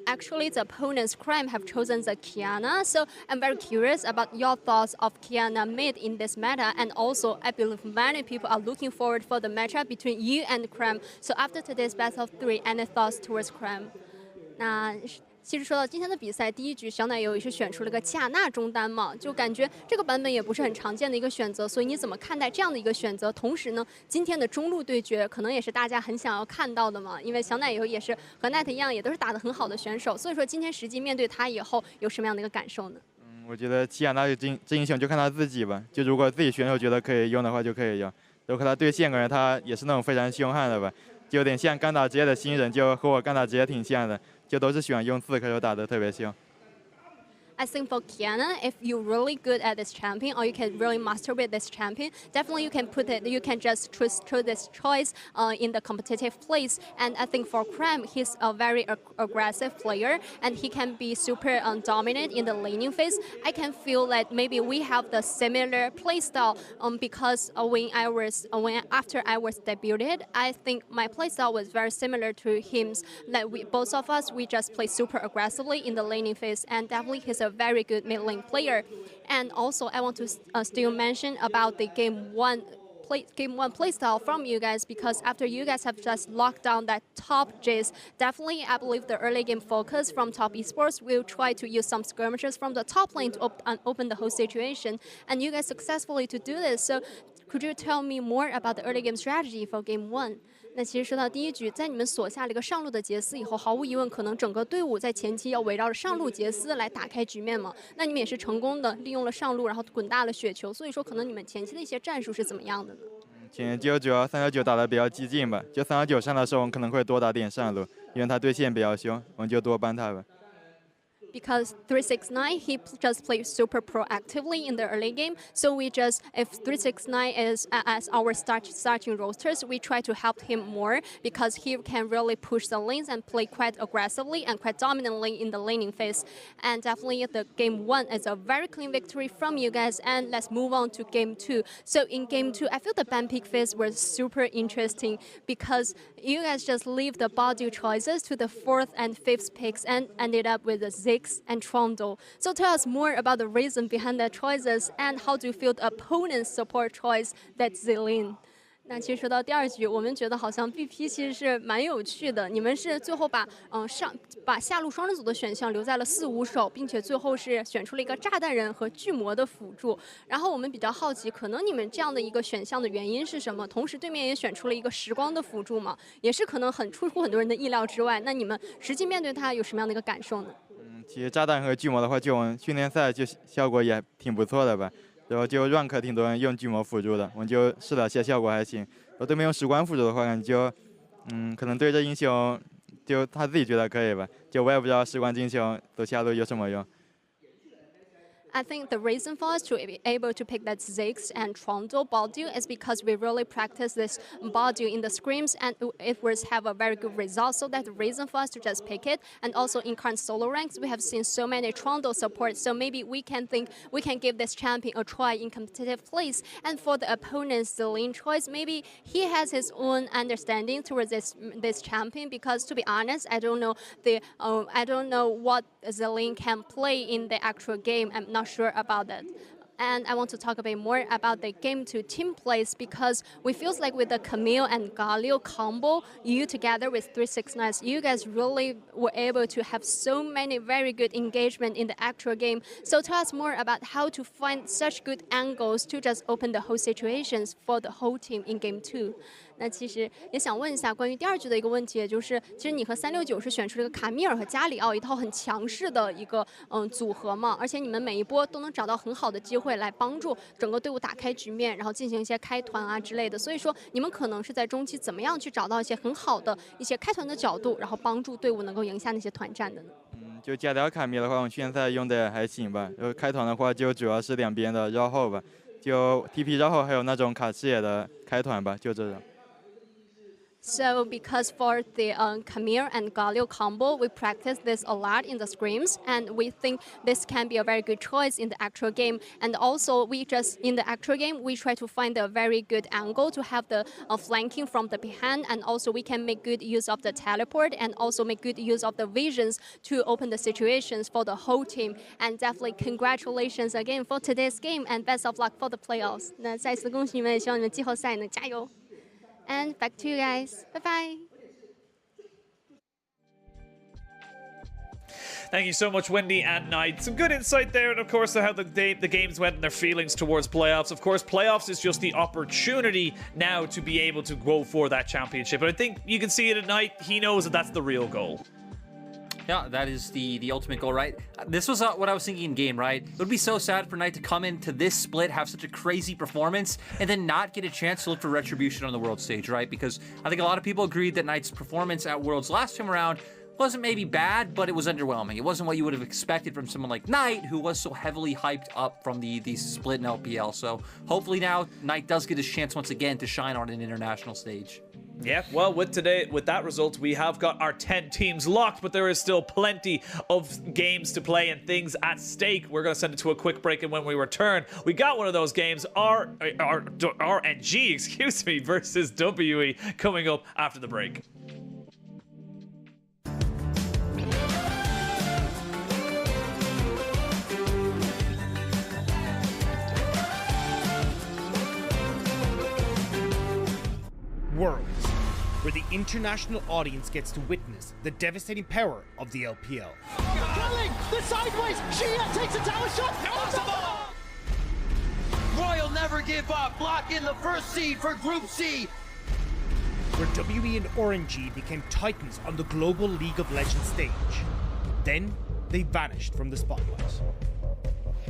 actually the opponents Crime have chosen the Kiana. So I'm very curious about your thoughts of Kiana mid in this meta, and also I believe many people are looking forward for the matchup between you and Crime. So after today's best of 3, any thoughts towards Crime? 那其实说到今天的比赛，第一局小奶油也是选出了个奇亚娜中单嘛，就感觉这个版本也不是很常见的一个选择，所以你怎么看待这样的一个选择？同时呢，今天的中路对决可能也是大家很想要看到的嘛，因为小奶油也是和奈特一样，也都是打得很好的选手，所以说今天实际面对他以后有什么样的一个感受呢？我觉得奇亚娜这英雄就看他自己吧，就如果自己选手觉得可以用的话就可以用，如果他对线个人他也是那种非常凶悍的吧，就有点像刚打职业的新人，就和我刚打职业挺像的。就都是喜欢用刺客，又打得特别凶。I think for Kiana, if you're really good at this champion or you can really master with this champion, definitely you can just choose this choice in the competitive place. And I think for Cram, he's a very aggressive player and he can be super dominant in the laning phase. I can feel that maybe we have the similar playstyle because after I was debuted, I think my playstyle was very similar to him's. That both of us, we just play super aggressively in the laning phase, and definitely he's a very good mid lane player. And also I want to still mention about the game one playstyle from you guys, because after you guys have just locked down that top Jace, definitely I believe the early game focus from Top Esports will try to use some skirmishes from the top lane to open the whole situation, and you guys successfully to do this. So could you tell me more about the early game strategy for game 1? 那其实说到第一局，在你们锁下了一个上路的杰斯以后，毫无疑问，可能整个队伍在前期要围绕着上路杰斯来打开局面嘛。那你们也是成功的利用了上路，然后滚大了雪球，所以说可能你们前期的一些战术是怎么样的呢？前期主要369打得比较激进吧，就369上的时候，我们可能会多打点上路，因为他对线比较凶，我们就多帮他吧。Because 369, he just plays super proactively in the early game. So we just, if 369 is as our starting rosters, we try to help him more because he can really push the lanes and play quite aggressively and quite dominantly in the laning phase. And definitely the game 1 is a very clean victory from you guys. And let's move on to game 2. So in game 2, I feel the ban pick phase was super interesting because you guys just leave the body choices to the 4th and 5th picks and ended up with a Ziggs and Trundle. So tell us more about the reason behind the choices and how do you feel the opponent's support choice, that's Zilin. 那其实说到第二局，我们觉得好像 BP 其实是蛮有趣的。你们是最后把下路双人组的选项留在了4-5手，并且最后是选出了一个炸弹人和巨魔的辅助。然后我们比较好奇，可能你们这样的一个选项的原因是什么？同时对面也选出了一个时光的辅助嘛，也是可能很出乎很多人的意料之外。那你们实际面对他有什么样的一个感受呢？其实炸弹和巨魔的话，就我们训练赛就效果也挺不错的吧。然后就 rank 挺多人用巨魔辅助的，我们就试了些效果还行。然后对面用时光辅助的话，感觉可能对这英雄就他自己觉得可以吧。就我也不知道时光英雄走下路有什么用。I think the reason for us to be able to pick that Ziggs and Trundle Baldue is because we really practice this Baldue in the scrims and it was have a very good result. So that's the reason for us to just pick it. And also in current solo ranks, we have seen so many Trundle supports. So maybe we can think we can give this champion a try in competitive plays. And for the opponent's Zelin choice, maybe he has his own understanding towards this champion. Because to be honest, I don't know what Zelin can play in the actual game. I'm not sure about that. And I want to talk a bit more about the game to team plays because we feels like with the Camille and Galio combo, you together with 369, you guys really were able to have so many very good engagement in the actual game. So tell us more about how to find such good angles to just open the whole situations for the whole team in game 2. 那其实也想问一下关于第二局的一个问题，也就是其实你和369是选出这个卡米尔和加里奥一套很强势的一个组合嘛，而且你们每一波都能找到很好的机会来帮助整个队伍打开局面，然后进行一些开团啊之类的。所以说你们可能是在中期怎么样去找到一些很好的一些开团的角度，然后帮助队伍能够赢下那些团战的呢？就加里奥卡米尔的话，我们现在用的还行吧。然后开团的话，就主要是两边的绕后吧，就 TP 绕后，还有那种卡视野的开团吧，就这种。 So because for the Camille and Galio combo, we practice this a lot in the scrims, and we think this can be a very good choice in the actual game. And also, in the actual game, we try to find a very good angle to have the flanking from the behind, and also we can make good use of the teleport, and also make good use of the visions to open the situations for the whole team. And definitely congratulations again for today's game, and best of luck for the playoffs. 那再次恭喜你们，也希望你们季后赛能加油。 And back to you guys. Bye-bye. Thank you so much, Wendy and Knight. Some good insight there, and of course, how the games went and their feelings towards playoffs. Of course, playoffs is just the opportunity now to be able to go for that championship. But I think you can see it at Knight. He knows that that's the real goal. Yeah, that is the ultimate goal, right? This was what I was thinking in game, right? It would be so sad for Knight to come into this split, have such a crazy performance, and then not get a chance to look for retribution on the world stage, right? Because I think a lot of people agreed that Knight's performance at Worlds last time around wasn't maybe bad, but it was underwhelming. It wasn't what you would have expected from someone like Knight, who was so heavily hyped up from the split in LPL. So hopefully now Knight does get his chance once again to shine on an international stage. Yeah, well, with that result, we have got our 10 teams locked, but there is still plenty of games to play and things at stake. We're going to send it to a quick break, and when we return, we got one of those games, RNG, excuse me, versus WE coming up after the break. Worlds, where the international audience gets to witness the devastating power of the LPL. Drilling the sideways, Gia takes a tower shot. Royal never give up, lock in the first seed for Group C. Where WE and RNG became titans on the global League of Legends stage. Then they vanished from the spotlight.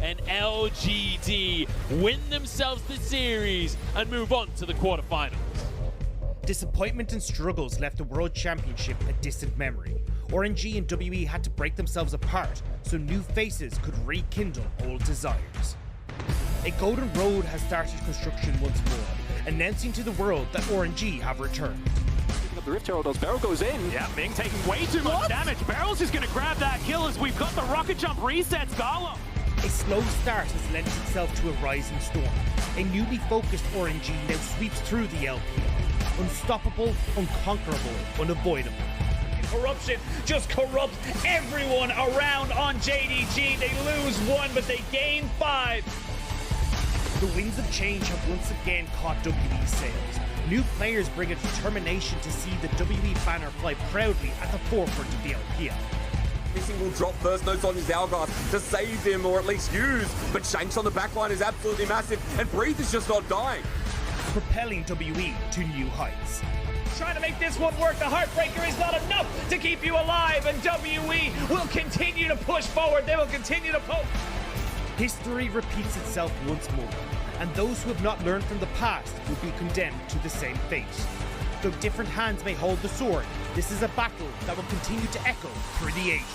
And LGD win themselves the series and move on to the quarterfinals. Disappointment and struggles left the World Championship a distant memory. RNG and WE had to break themselves apart so new faces could rekindle old desires. A golden road has started construction once more, announcing to the world that RNG have returned. Picking up the Rift Herald as Beryl goes in. Yeah, Ming taking way too much damage. Beryl's just gonna grab that kill as we've got the rocket jump resets Gala. A slow start has lent itself to a rising storm. A newly focused RNG now sweeps through the LPL. Unstoppable, unconquerable, unavoidable. Corruption just corrupts everyone around on JDG. They lose 1, but they gain 5. The winds of change have once again caught WE's sails. New players bring a determination to see the WE banner fly proudly at the forefront of the LPL. Missing will drop first notes on his hourglass to save him or at least use, but Shanks on the backline is absolutely massive, and Breathe is just not dying. Propelling WE to new heights. Trying to make this one work, the Heartbreaker is not enough to keep you alive, and WE will continue to push forward, they will continue to poke. History repeats itself once more, and those who have not learned from the past will be condemned to the same fate. Though different hands may hold the sword, this is a battle that will continue to echo through the ages.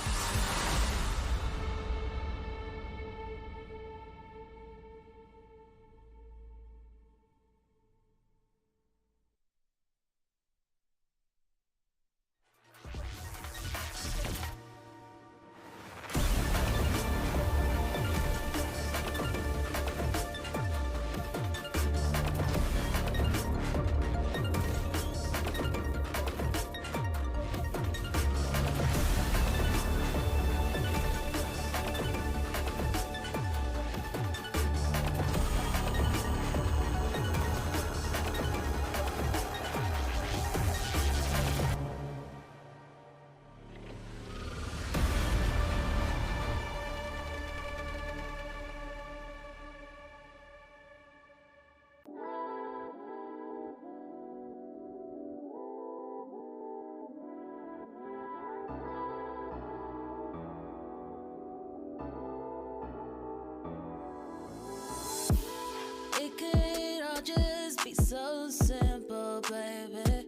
It could all just be so simple, baby.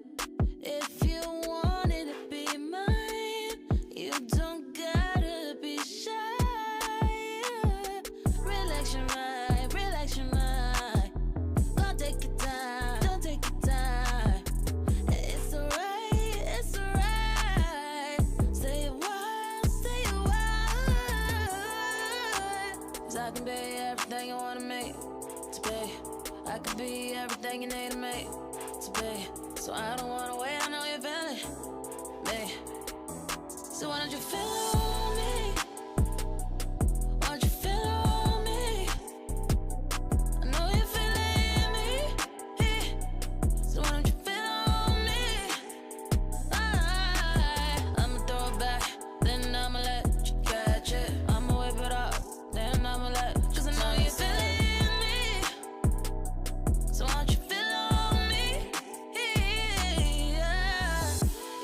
If you wanted to be mine, you don't gotta be shy. Relax your mind, relax your mind. Don't take your time, don't take your time. It's alright, it's alright. Stay a while, stay a while. 'Cause I can be everything you wanna me to be. I could be everything you need me to be. So I don't wanna wait, I know you're feeling me. So why don't you feel on me? Why don't you feel on me? I know you're feeling me. So why don't you feel on me? I'ma throw it back, then I'ma let you catch it. I'ma whip it up, then I'ma let. 'Cause I know you're feeling me. So why don't you feel on me?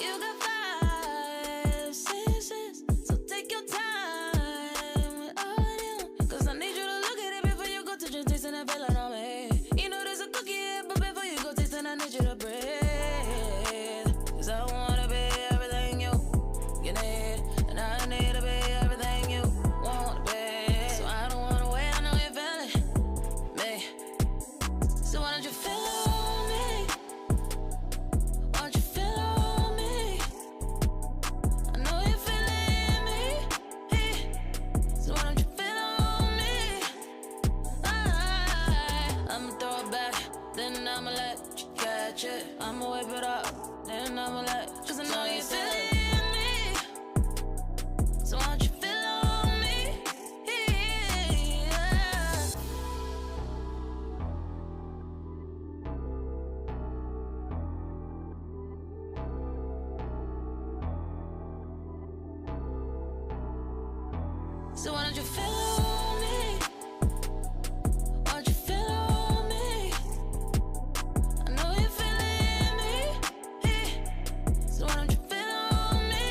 You got 5 senses, so take your time with all of them. 'Cause I need you to look at it before you go to just tasting and feeling on me. You know there's a cookie here, but before you go tasting, I need you to breathe. 'Cause I wanna be everything you need, and I need to be everything you wanna be. So I don't wanna wait, I know you're feeling me. So why don't you feel on me? Why don't you feel on me? I know you're feeling me. So why don't you feel on me? I'ma throw it back, then I'ma let you catch it. I'ma whip it up, then I'ma let. 'Cause I know you're feeling me. So why don't you feel on me? So why don't you feel on me? Why don't you feel on me? I know you're feeling me. So why don't you feel on me?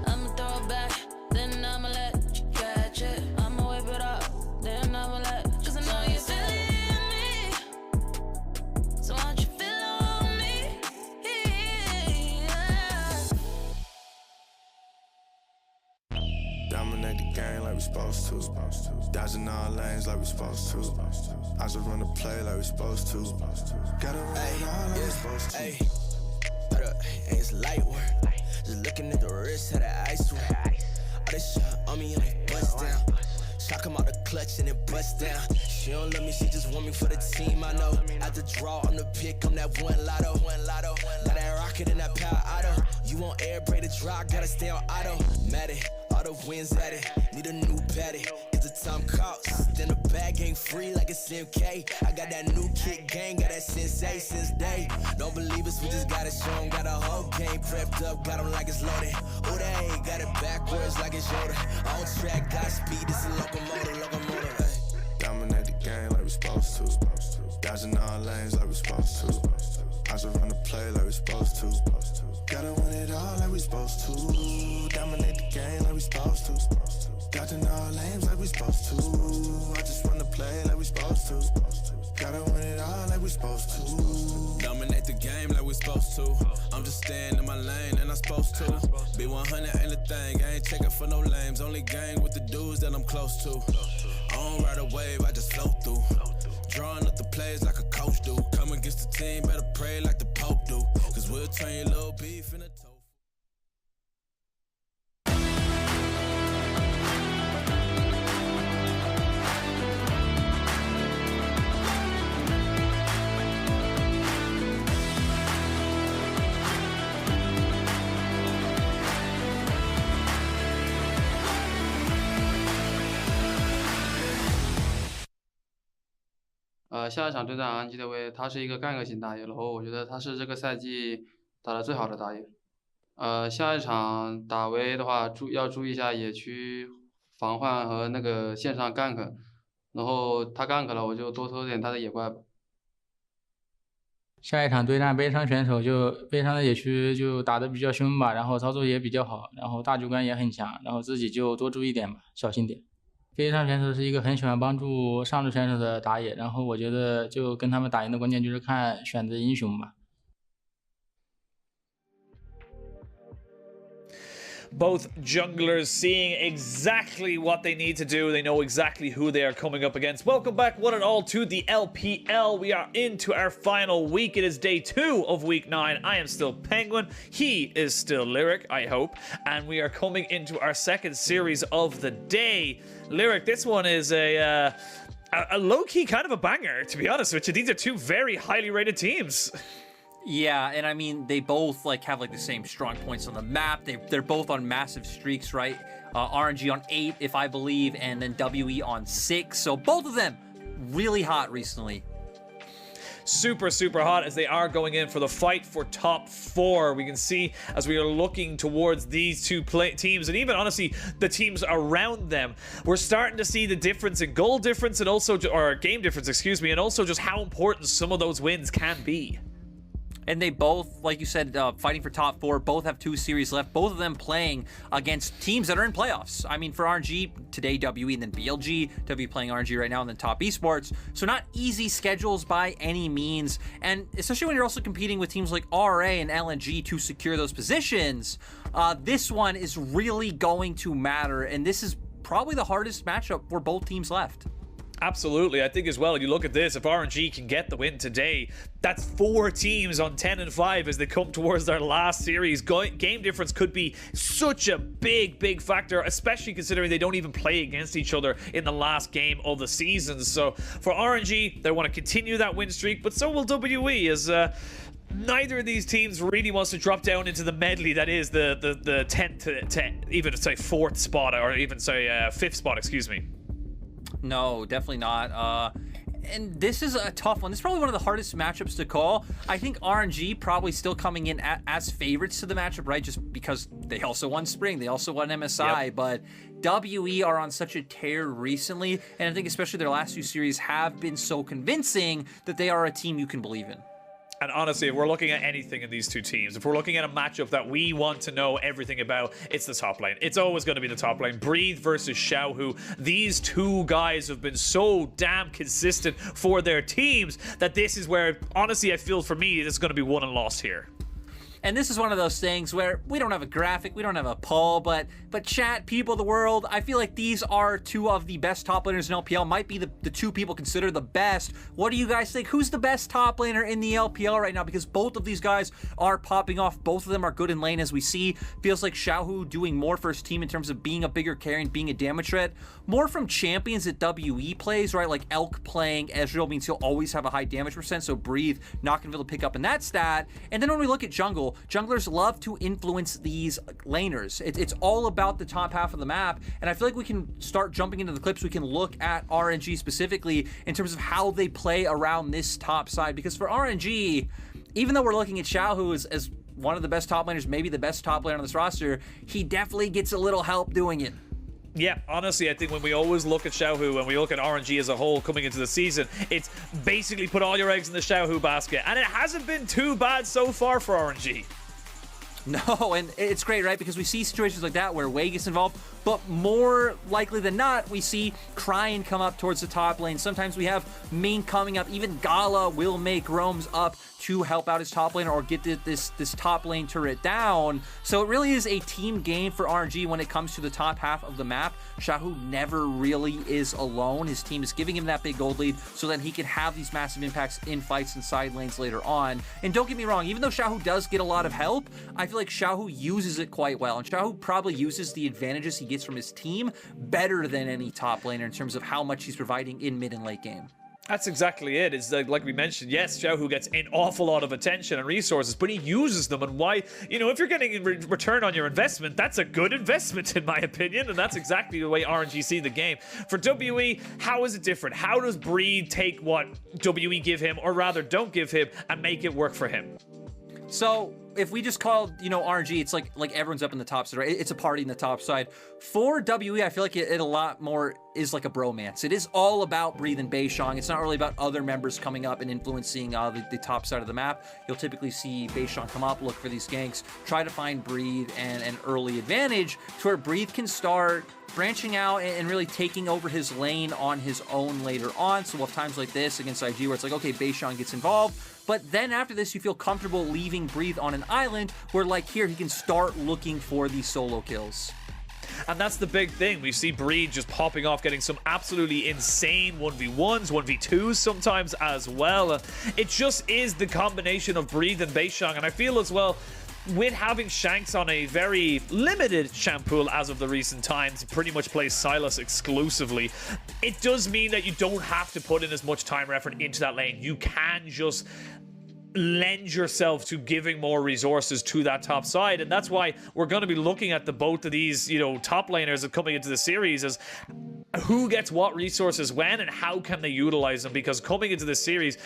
I'ma throw it back, then I'ma let you catch it. I'ma whip it up, then I'ma let. 'Cause I know you're feeling me. So why don't you feel on me? Dominate the game like we supposed to. Dodging all lanes like we supposed to. I just run the play like we supposed to. Gotta run it all like we supposed to. Hey, it's light work. Just looking at the wrist of the ice work. All this shit on me and it bust down. Shock him out the clutch and it bust down. She don't love me, she just want me for the team. I know. At the draw, I'm the pick, I'm that one lotto. Got that rocket and that power auto. You want air braid to drop, gotta stay on auto. Matic, all the wins at it. Need a new patty. It's a time cost. Then the bag ain't free like it's MK. I got that new kick gang, got that sensei since day. Don't believe us, we just gotta show 'em. Got a whole game prepped up, got 'em like it's loaded. Oh, they got it backwards like it's Yoda. On track, got speed, it's a locomotive. Hey. Dominate the game like we supposed to. Dodging all lanes like we supposed to. I just run the play like we supposed to. Gotta win it all like we supposed to. Dominate the game like we supposed to. Dodging all lanes like we supposed to. I just run the play like we supposed to. Gotta win it all like we supposed to. Dominate the game like we supposed to. I'm just staying in my lane and I'm supposed to. Be 100 ain't a thing, I ain't checking for no lames. Only gang with the dudes that I'm close to. I don't ride a wave, I just float through. Drawing up the plays like a coach do. Come against the team, better pray like the Pope do. 'Cause we'll turn your little beef into tofu.下一场对战 RNG 的位，他是一个gank型打野，然后我觉得他是这个赛季打得最好的打野。下一场打威的话，要注意一下野区防范和那个线上gank，然后他gank了，我就多偷点他的野怪吧。下一场对战悲伤选手，就悲伤的野区就打得比较凶吧，然后操作也比较好，然后大局观也很强，然后自己就多注意点吧，小心点。飞上选手是一个很喜欢帮助上路选手的打野，然后我觉得就跟他们打赢的关键就是看选择英雄吧。Both junglers seeing exactly what they need to do. They know exactly who they are coming up against. Welcome back, one and all, to the LPL. We are into our final week. It is day 2 of week 9. I am still Penguin. He is still Lyric, I hope. And we are coming into our second series of the day. Lyric, this one is a low-key kind of a banger, to be honest with you. These are two very highly rated teams. Yeah, and I mean, they both have the same strong points on the map. They're both on massive streaks, right? RNG on 8, if I believe, and then WE on 6. So both of them really hot recently. Super, super hot as they are going in for the fight for top 4. We can see as we are looking towards these two teams, and even honestly the teams around them, we're starting to see the difference in goal difference and also, or game difference, excuse me, and also just how important some of those wins can be. And they both, like you said, fighting for top 4, both have 2 series left, both of them playing against teams that are in playoffs. I mean, for RNG, today WE and then BLG, WE playing RNG right now and then top esports. So not easy schedules by any means. And especially when you're also competing with teams like RA and LNG to secure those positions, this one is really going to matter. And this is probably the hardest matchup for both teams left. Absolutely. I think as well, you look at this, if RNG can get the win today, that's 4 teams on 10 and 5 as they come towards their last series. Game difference could be such a big factor, especially considering they don't even play against each other in the last game of the season. So for RNG, they want to continue that win streak, but so will WE, as neither of these teams really wants to drop down into the medley that is the 10th to even say 4th spot, or even say 5th spot, excuse me. No, definitely not. And this is a tough one. This is probably one of the hardest matchups to call. I think RNG probably still coming in as favorites to the matchup, right? Just because they also won Spring, they also won MSI, yep. But WE are on such a tear recently, and I think especially their last 2 series have been so convincing that they are a team you can believe in. And honestly, if we're looking at anything in these two teams, if we're looking at a matchup that we want to know everything about, it's the top lane. It's always going to be the top lane. Breathe versus Xiaohu. These two guys have been so damn consistent for their teams that this is where, honestly, I feel for me, this is going to be won and lost here. And this is one of those things where we don't have a graphic, we don't have a poll, but chat, people of the world, I feel like these are 2 of the best top laners in LPL, might be the 2 people considered the best. What do you guys think? Who's the best top laner in the LPL right now? Because both of these guys are popping off. Both of them are good in lane, as we see. Feels like Xiaohu doing more for his team in terms of being a bigger carry and being a damage threat. More from champions that WE plays, right? Like Elk playing Ezreal means he'll always have a high damage percent, so Breathe not going to be able to pick up in that stat. And then when we look at jungle, junglers love to influence these laners. It's all about the top half of the map, and I feel like we can start jumping into the clips. We can look at RNG specifically in terms of how they play around this top side, because for RNG, even though we're looking at Xiaohu as one of the best top laners, maybe the best top laner on this roster, he definitely gets a little help doing it. Yeah, honestly, I think when we always look at Xiaohu and we look at RNG as a whole coming into the season, it's basically put all your eggs in the Xiaohu basket, and it hasn't been too bad so far for RNG. No, and it's great, right? Because we see situations like that where Wei gets involved, but more likely than not, we see Cryin come up towards the top lane. Sometimes we have Ming coming up. Even Gala will make roams up to help out his top laner or get this top lane turret down. So it really is a team game for RNG when it comes to the top half of the map. Xiaohu never really is alone. His team is giving him that big gold lead so that he can have these massive impacts in fights and side lanes later on. And don't get me wrong, even though Xiaohu does get a lot of help, I feel like Xiaohu uses it quite well. And Xiaohu probably uses the advantages he gets from his team better than any top laner in terms of how much he's providing in mid and late game. That's exactly it. It's like we mentioned, yes, Xiaohu gets an awful lot of attention and resources, but he uses them. And why, if you're getting a return on your investment, that's a good investment in my opinion, and that's exactly the way RNG see the game. For WE, how is it different? How does Breed take what WE give him, or rather don't give him, and make it work for him? So if we just call, you know, RNG, it's like everyone's up in the top side, right? It's a party in the top side. For WE, I feel like it a lot more is like a bromance. It is all about Breathe and Beishang. It's not really about other members coming up and influencing the top side of the map. You'll typically see Beishang come up, look for these ganks, try to find Breathe and an early advantage to where Breathe can start branching out and really taking over his lane on his own later on. So we'll have times like this against IG where it's like, okay, Beishang gets involved, but then after this, you feel comfortable leaving Breathe on an island where, like here, he can start looking for these solo kills. And that's the big thing. We see Breed just popping off, getting some absolutely insane 1v1s, 1v2s sometimes as well. It just is the combination of Breed and Beishang, and I feel as well, with having Shanks on a very limited champ pool as of the recent times, pretty much plays Sylas exclusively, it does mean that you don't have to put in as much time or effort into that lane. You can just lend yourself to giving more resources to that top side, and that's why we're going to be looking at the both of these, you know, top laners that coming into the series as who gets what resources when and how can they utilize them, because coming into this series,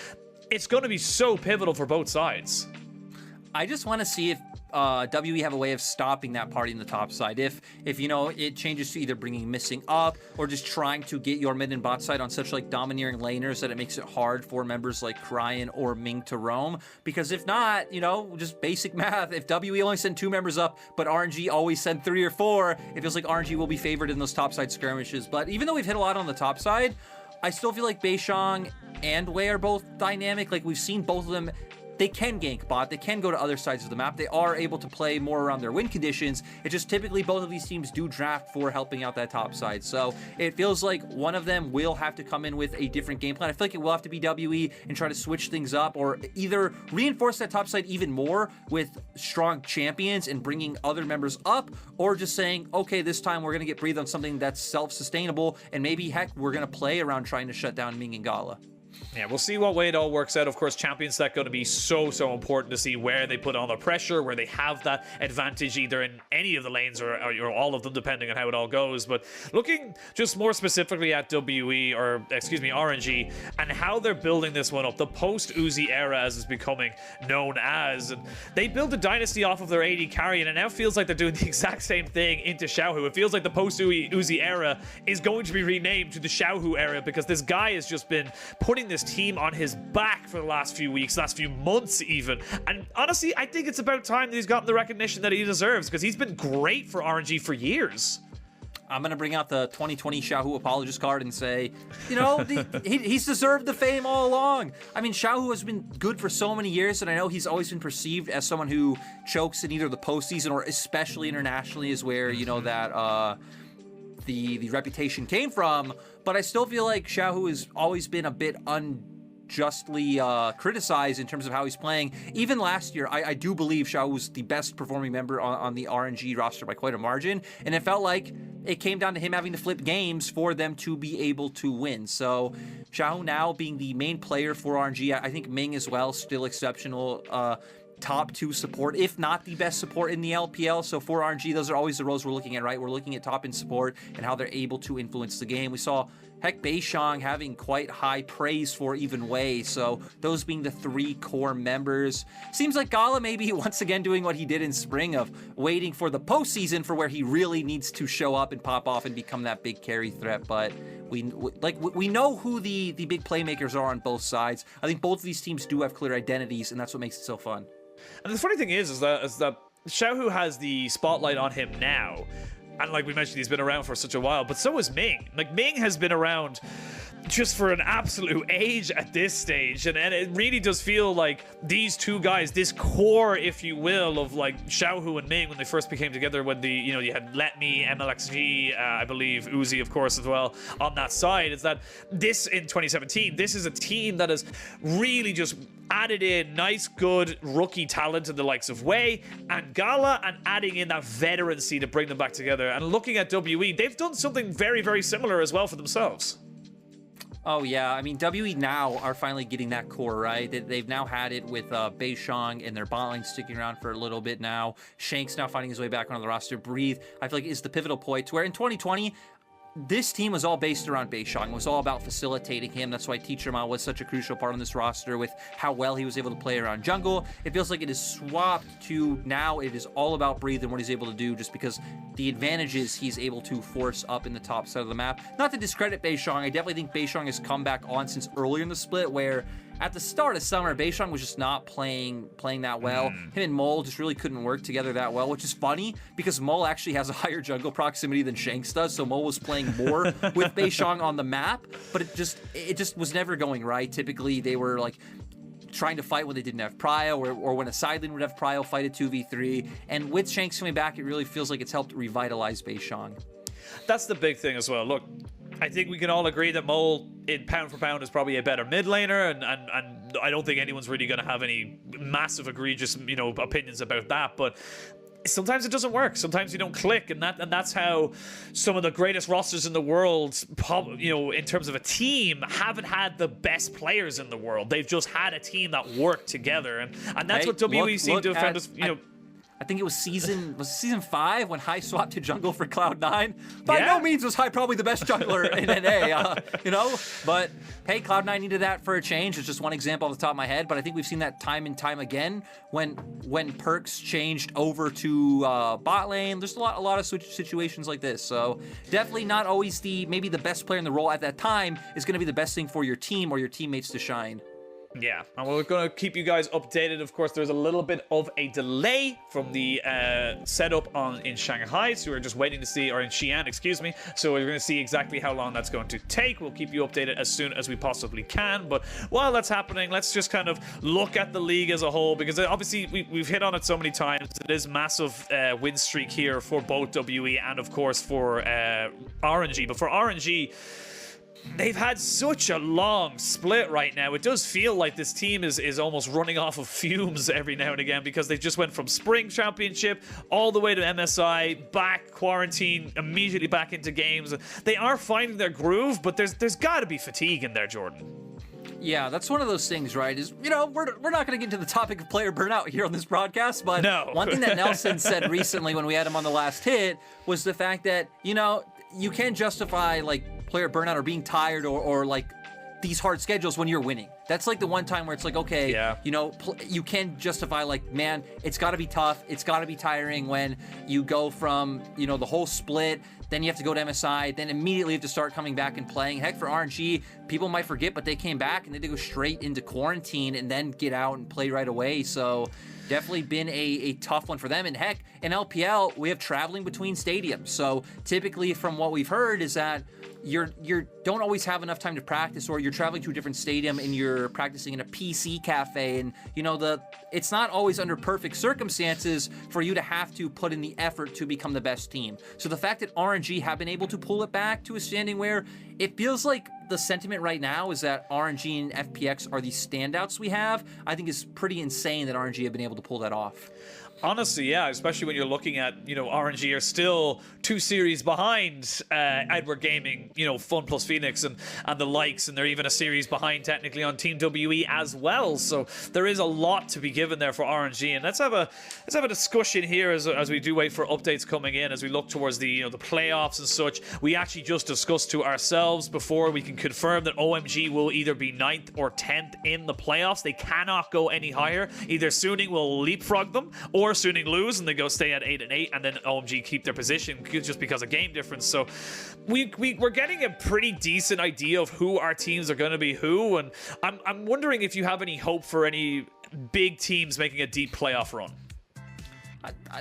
it's going to be so pivotal for both sides. I just want to see if WE have a way of stopping that party in the top side. If you know, it changes to either bringing Missing up or just trying to get your mid and bot side on such like domineering laners that it makes it hard for members like Cryan or Ming to roam. Because if not, you know, just basic math, if WE only send 2 members up, but RNG always send 3 or 4, it feels like RNG will be favored in those top side skirmishes. But even though we've hit a lot on the top side, I still feel like Beishang and Wei are both dynamic. Like we've seen both of them. They can gank bot, they can go to other sides of the map, they are able to play more around their win conditions. It's just typically both of these teams do draft for helping out that top side. So it feels like one of them will have to come in with a different game plan. I feel like it will have to be WE and try to switch things up, or either reinforce that top side even more with strong champions and bringing other members up, or just saying, okay, this time we're going to get Breathe on something that's self-sustainable, and maybe, heck, we're going to play around trying to shut down Ming and Gala. Yeah, we'll see what way it all works out. Of course, champion set going to be so important to see where they put on the pressure, where they have that advantage either in any of the lanes or all of them, depending on how it all goes. But looking just more specifically at WE, or excuse me, RNG, and how they're building this one up, the post-Uzi era, as it's becoming known as. And they built a dynasty off of their AD carry, and it now feels like they're doing the exact same thing into Xiaohu. It feels like the post-Uzi era is going to be renamed to the Xiaohu era, because this guy has just been putting this team on his back for the last few weeks, last few months even. And honestly, I think it's about time that he's gotten the recognition that he deserves, because he's been great for RNG for years. I'm going to bring out the 2020 Xiaohu apologist card and say, you know, he's deserved the fame all along. I mean, Xiaohu has been good for so many years, and I know he's always been perceived as someone who chokes in either the postseason or especially internationally is where, you know, that the reputation came from. But I still feel like Xiaohu has always been a bit unjustly criticized in terms of how he's playing. Even last year, I do believe Xiaohu was the best performing member on the RNG roster by quite a margin, and it felt like it came down to him having to flip games for them to be able to win. So Xiaohu now being the main player for RNG, I think Ming as well, still exceptional. Top 2 support, if not the best support in the LPL. So for RNG, those are always the roles we're looking at, right? We're looking at top end support and how they're able to influence the game. We saw, heck, Beishang having quite high praise for even Wei. So those being the 3 core members. Seems like Gala maybe once again doing what he did in spring of waiting for the postseason for where he really needs to show up and pop off and become that big carry threat. But we know who the big playmakers are on both sides. I think both of these teams do have clear identities, and that's what makes it so fun. And the funny thing is that Xiaohu has the spotlight on him now. And like we mentioned, he's been around for such a while, but so is Ming. Like, Ming has been around just for an absolute age at this stage, and it really does feel like these two guys, this core, if you will, of like Xiaohu and Ming when they first became together, when you had Let Me, MLXG, I believe Uzi, of course, as well, on that side, is that this in 2017, this is a team that has really just added in nice, good rookie talent to the likes of Wei and Gala, and adding in that veterancy to bring them back together. And looking at WE, they've done something very similar as well for themselves. Oh yeah, I mean, WE now are finally getting that core, right? They've now had it with Beishang and their bot lane sticking around for a little bit now. Shanks now finding his way back onto the roster. Breathe, I feel like, is the pivotal point to where in 2020, this team was all based around Beishang. It was all about facilitating him. That's why Teacher Ma was such a crucial part on this roster with how well he was able to play around jungle. It feels like it is swapped to now it is all about Breathe and what he's able to do, just because the advantages he's able to force up in the top side of the map. Not to discredit Beishang, I definitely think Beishang has come back on since earlier in the split, where at the start of summer, Beishang was just not playing that well. Him and Mole just really couldn't work together that well, which is funny because Mole actually has a higher jungle proximity than Shanks does, so Mole was playing more with Beishang on the map, but it just was never going right. Typically, they were like trying to fight when they didn't have prio, or when a side lane would have prio, fight a 2v3. And with Shanks coming back, it really feels like it's helped revitalize Beishang. That's the big thing as well. Look, I think we can all agree that Mole, in pound for pound, is probably a better mid laner, and I don't think anyone's really going to have any massive egregious, opinions about that. But sometimes it doesn't work. Sometimes you don't click, and that's how some of the greatest rosters in the world, in terms of a team, haven't had the best players in the world. They've just had a team that worked together, and that's what WE seemed to have found us. I think it was season 5 when High swapped to jungle for Cloud9. By no means was High probably the best jungler in NA, But hey, Cloud9 needed that for a change. It's just one example off the top of my head, but I think we've seen that time and time again when Perks changed over to bot lane. There's a lot of situations like this, so definitely not always maybe the best player in the role at that time is going to be the best thing for your team or your teammates to shine. Yeah, and we're going to keep you guys updated. Of course, there's a little bit of a delay from the setup in Shanghai, so we're just waiting to see, or in Xi'an, excuse me. So we're going to see exactly how long that's going to take. We'll keep you updated as soon as we possibly can. But while that's happening, let's just kind of look at the league as a whole, because obviously we've hit on it so many times. It is massive win streak here for both WE and, of course, for RNG. But for RNG, they've had such a long split right now. It does feel like this team is almost running off of fumes every now and again, because they just went from Spring Championship all the way to MSI, back, quarantine, immediately back into games. They are finding their groove, but there's got to be fatigue in there, Jordan. Yeah, that's one of those things, right? We're not going to get into the topic of player burnout here on this broadcast, but one thing that Nelson said recently when we had him on the last hit was the fact that, you can't justify player burnout or being tired or like these hard schedules when you're winning. That's like the one time where it's like, okay, you can justify man, it's got to be tough. It's got to be tiring when you go from, the whole split, then you have to go to MSI, then immediately have to start coming back and playing. Heck, for RNG, people might forget, but they came back and they had to go straight into quarantine and then get out and play right away. So definitely been a tough one for them. And heck, in LPL, we have traveling between stadiums. So typically from what we've heard is that you don't always have enough time to practice, or you're traveling to a different stadium and you're practicing in a PC cafe, and it's not always under perfect circumstances for you to have to put in the effort to become the best team. So the fact that RNG have been able to pull it back to a standing where it feels like the sentiment right now is that RNG and FPX are the standouts we have, I think is pretty insane that RNG have been able to pull that off. Honestly, yeah, especially when you're looking at, RNG are still 2 series behind Edward Gaming, Fun plus Phoenix and the likes, and they're even a series behind technically on Team WE as well. So there is a lot to be given there for RNG, and let's have a discussion here as we do wait for updates coming in, as we look towards the the playoffs and such. We actually just discussed to ourselves before we can confirm that OMG will either be 9th or 10th in the playoffs. They cannot go any higher. Either Suning will leapfrog them, or Suning lose and they go stay at 8-8, and then OMG keep their position just because of game difference. So we're getting a pretty decent idea of who our teams are going to be who, and I'm wondering if you have any hope for any big teams making a deep playoff run.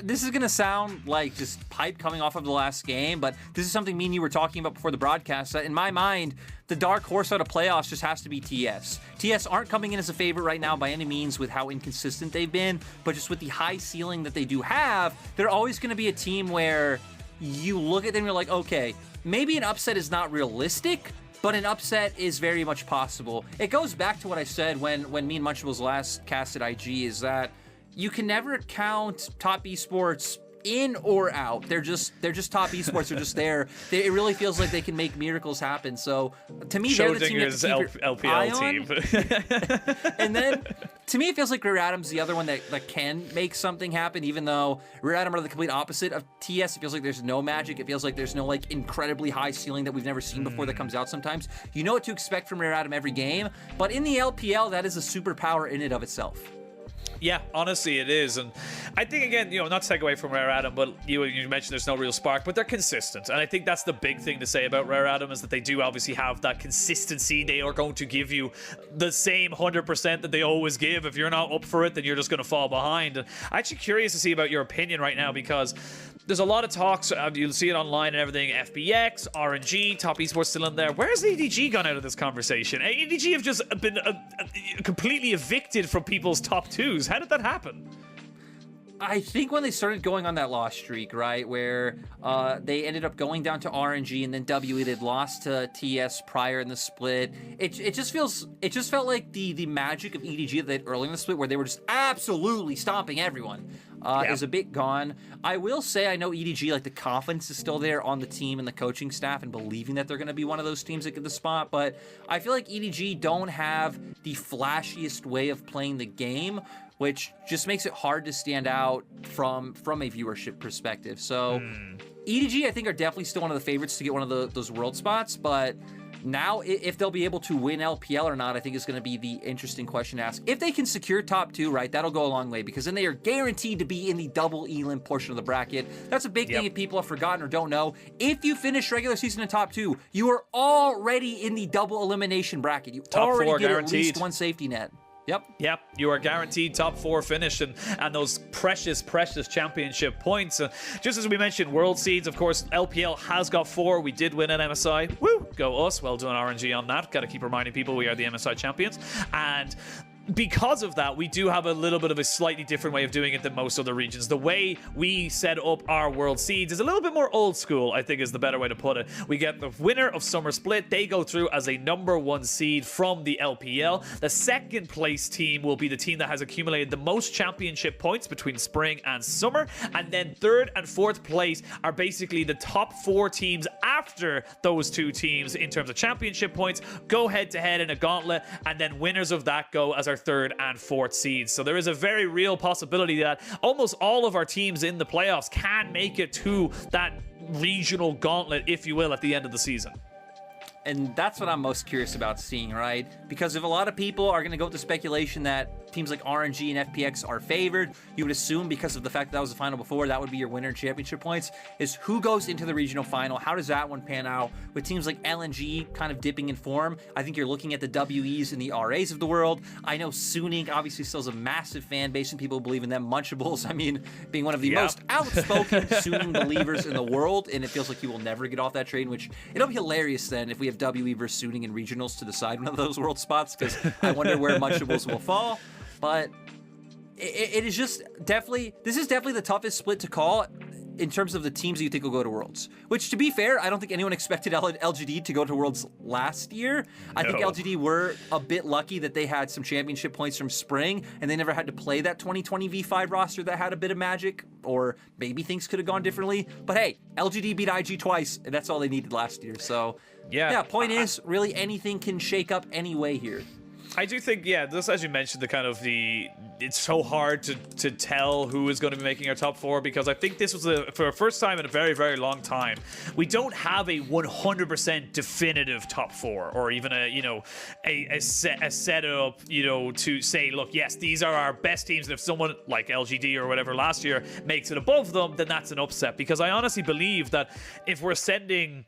This is going to sound like just pipe coming off of the last game, but this is something me and you were talking about before the broadcast. In my mind, the dark horse out of playoffs just has to be TES. TES aren't coming in as a favorite right now by any means with how inconsistent they've been, but just with the high ceiling that they do have, they're always going to be a team where you look at them and you're like, okay, maybe an upset is not realistic, but an upset is very much possible. It goes back to what I said when me and Munchables last cast at IG, is that you can never count top esports in or out. They're just top esports. They're just there. It really feels like they can make miracles happen. So to me, they're the team you have to keep your eye on. LPL team. And then to me, it feels like Rear Adam's the other one that can make something happen, even though Rear Adam are the complete opposite of TS. It feels like there's no magic. It feels like there's no like incredibly high ceiling that we've never seen before that comes out sometimes. You know what to expect from Rear Adam every game, but in the LPL, that is a superpower in and of itself. Yeah, honestly, it is. And I think, again, you know, not to take away from Rare Adam, but you mentioned there's no real spark, but they're consistent. And I think that's the big thing to say about Rare Adam is that they do obviously have that consistency. They are going to give you the same 100% that they always give. If you're not up for it, then you're just going to fall behind. And I'm actually curious to see about your opinion right now, because there's a lot of talks. You'll see it online and everything. FBX, RNG, Top Esports still in there. Where's EDG gone out of this conversation? EDG have just been completely evicted from people's top twos. How did that happen? I think when they started going on that loss streak, right, where they ended up going down to RNG and then WE, they'd lost to TES prior in the split. It just felt like the magic of EDG that they had early in the split, where they were just absolutely stomping everyone, is a bit gone. I will say, I know EDG, like, the confidence is still there on the team and the coaching staff and believing that they're going to be one of those teams that get the spot, but I feel like EDG don't have the flashiest way of playing the game, which just makes it hard to stand out from a viewership perspective. So EDG, I think, are definitely still one of the favorites to get one of those world spots, but now if they'll be able to win LPL or not, I think is going to be the interesting question to ask. If they can secure top 2, right, that'll go a long way, because then they are guaranteed to be in the double elim portion of the bracket. That's a big thing if people have forgotten or don't know. If you finish regular season in top 2, you are already in the double elimination bracket. You top already 4 get guaranteed. at least one safety net. Yep, you are guaranteed top 4 finish and those precious championship points. Just as we mentioned, World Seeds, of course, LPL has got 4. We did win an MSI. Woo! Go us. Well done, RNG, on that. Got to keep reminding people we are the MSI champions. And because of that, we do have a little bit of a slightly different way of doing it than most other regions. The way we set up our World Seeds is a little bit more old school, I think is the better way to put it. We get the winner of Summer Split. They go through as a #1 seed from the LPL. The second place team will be the team that has accumulated the most championship points between spring and summer. And then 3rd and 4th place are basically the top 4 teams after those 2 teams in terms of championship points. Go head to head in a gauntlet, and then winners of that go as our 3rd and 4th seeds. So there is a very real possibility that almost all of our teams in the playoffs can make it to that regional gauntlet, if you will, at the end of the season. And that's what I'm most curious about seeing, right? Because if a lot of people are going to go with the speculation that teams like RNG and FPX are favored, you would assume, because of the fact that was the final before, that would be your winner in championship points, is who goes into the regional final? How does that one pan out? With teams like LNG kind of dipping in form, I think you're looking at the WEs and the RAs of the world. I know Suning obviously still has a massive fan base and people believe in them. Munchables, I mean, being one of the most outspoken Suning believers in the world, and it feels like he will never get off that train, which it'll be hilarious then if we have WE versus Suning in regionals to decide one of those world spots, because I wonder where Munchables will fall. But it is just definitely, this is definitely the toughest split to call in terms of the teams that you think will go to Worlds. Which, to be fair, I don't think anyone expected LGD to go to Worlds last year. I think LGD were a bit lucky that they had some championship points from spring, and they never had to play that 2020 V5 roster that had a bit of magic, or maybe things could have gone differently. But hey, LGD beat IG twice, and that's all they needed last year. So, yeah, point is, really anything can shake up anyway here. I do think, yeah, this, as you mentioned, it's so hard to tell who is going to be making our top 4, because I think this was for the first time in a very, very long time, we don't have a 100% definitive top 4, or even a setup, to say, look, yes, these are our best teams, and if someone like LGD or whatever last year makes it above them, then that's an upset. Because I honestly believe that if we're sending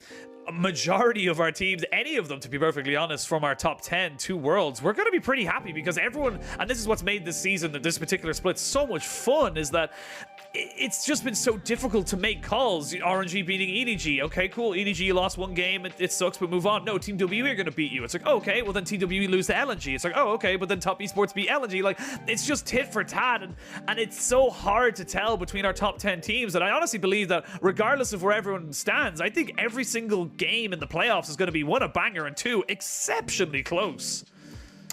a majority of our teams, any of them, to be perfectly honest, from our top 10 to Worlds, we're going to be pretty happy, because everyone, and this is what's made this season, this particular split, so much fun, is that it's just been so difficult to make calls. RNG beating EDG. Okay, cool. EDG, you lost 1 game. It sucks, but move on. No, Team WE are going to beat you. It's like, okay, well then Team WE lose to LNG. It's like, oh, okay, but then Top Esports beat LNG. Like, it's just tit for tat, and it's so hard to tell between our top 10 teams that I honestly believe that regardless of where everyone stands, I think every single game in the playoffs is going to be 1, a banger, and 2, exceptionally close.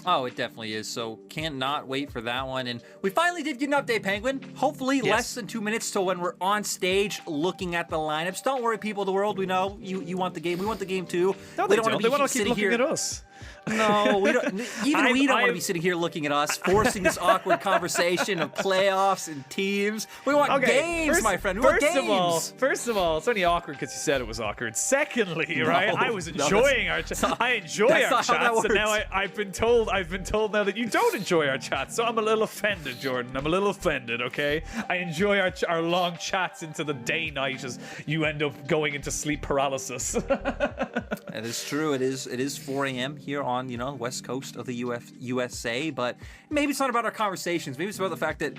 Oh, it definitely is. So can't not wait for that one. And we finally did get an update, Penguin. Hopefully less than 2 minutes till when we're on stage looking at the lineups. Don't worry, people of the world. We know you want the game. We want the game too. No, we don't want to be keep sitting looking here. at us. No, we don't. Even we don't want to be sitting here looking at us, forcing this awkward conversation of playoffs and teams. We want games, my friend. We want games. First of all, it's only awkward because you said it was awkward. Secondly, right, I was enjoying our chats. I enjoy our chats, and now I've been told now that you don't enjoy our chats. So I'm a little offended, Jordan. I'm a little offended. Okay, I enjoy our long chats into the day night as you end up going into sleep paralysis. That is true. It is 4 a.m. here on west coast of the USA, but maybe it's not about our conversations. Maybe it's about the fact that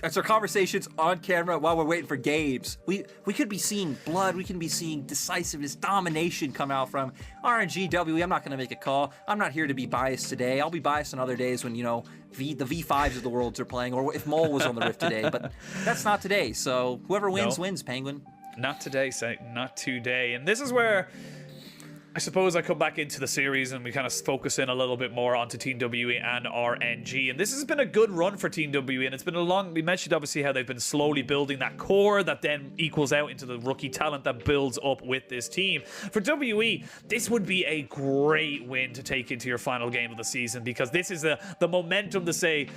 it's our conversations on camera while we're waiting for games. We could be seeing blood. We can be seeing decisiveness, domination come out from RNG, WE. I'm not going to make a call. I'm not here to be biased today. I'll be biased on other days when the V5s of the worlds are playing, or if Mole was on the Rift today. But that's not today. So whoever wins wins, Penguin. Not today, not today. And this is where I suppose I come back into the series and we kind of focus in a little bit more onto Team WE and RNG. And this has been a good run for Team WE, and it's been we mentioned obviously how they've been slowly building that core that then equals out into the rookie talent that builds up with this team. For WE, this would be a great win to take into your final game of the season, because this is the momentum to say,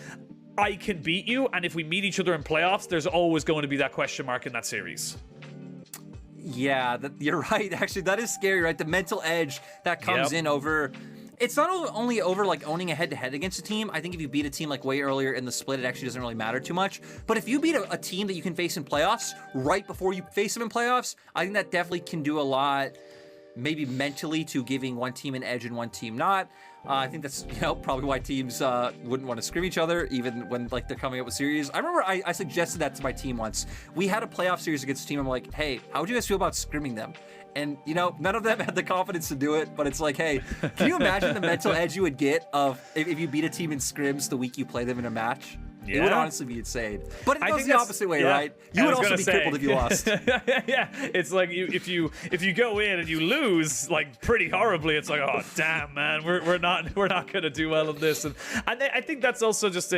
I can beat you, and if we meet each other in playoffs, there's always going to be that question mark in that series. Yeah, you're right. Actually, that is scary, right? The mental edge that comes in over... It's not only over like owning a head-to-head against a team. I think if you beat a team like way earlier in the split, it actually doesn't really matter too much. But if you beat a team that you can face in playoffs right before you face them in playoffs, I think that definitely can do a lot, maybe mentally, to giving one team an edge and one team not. I think that's probably why teams wouldn't want to scrim each other even when they're coming up with series. I remember I suggested that to my team once. We had a playoff series against a team. I'm like, hey, how would you guys feel about scrimming them? And none of them had the confidence to do it. But it's like, hey, can you imagine the mental edge you would get of if you beat a team in scrims the week you play them in a match? Yeah. It would honestly be insane. But it goes the opposite way, right? You would also be crippled if you lost. Yeah, it's like if you go in and you lose like pretty horribly, it's like, oh damn, man, we're not gonna do well in this. And I think that's also just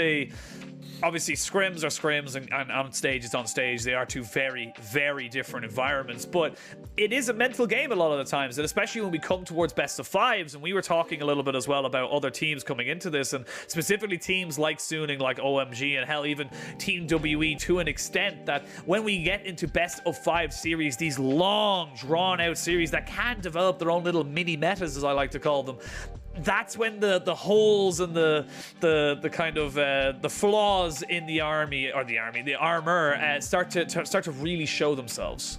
obviously scrims are scrims and on stage is on stage. They are two very, very different environments, but it is a mental game a lot of the times, and especially when we come towards best of fives. And we were talking a little bit as well about other teams coming into this, and specifically teams like Suning, like OMG, and hell, even Team WE to an extent, that when we get into best of five series, these long drawn out series that can develop their own little mini metas, as I like to call them, that's when the holes and the kind of the flaws in the armor start to really show themselves.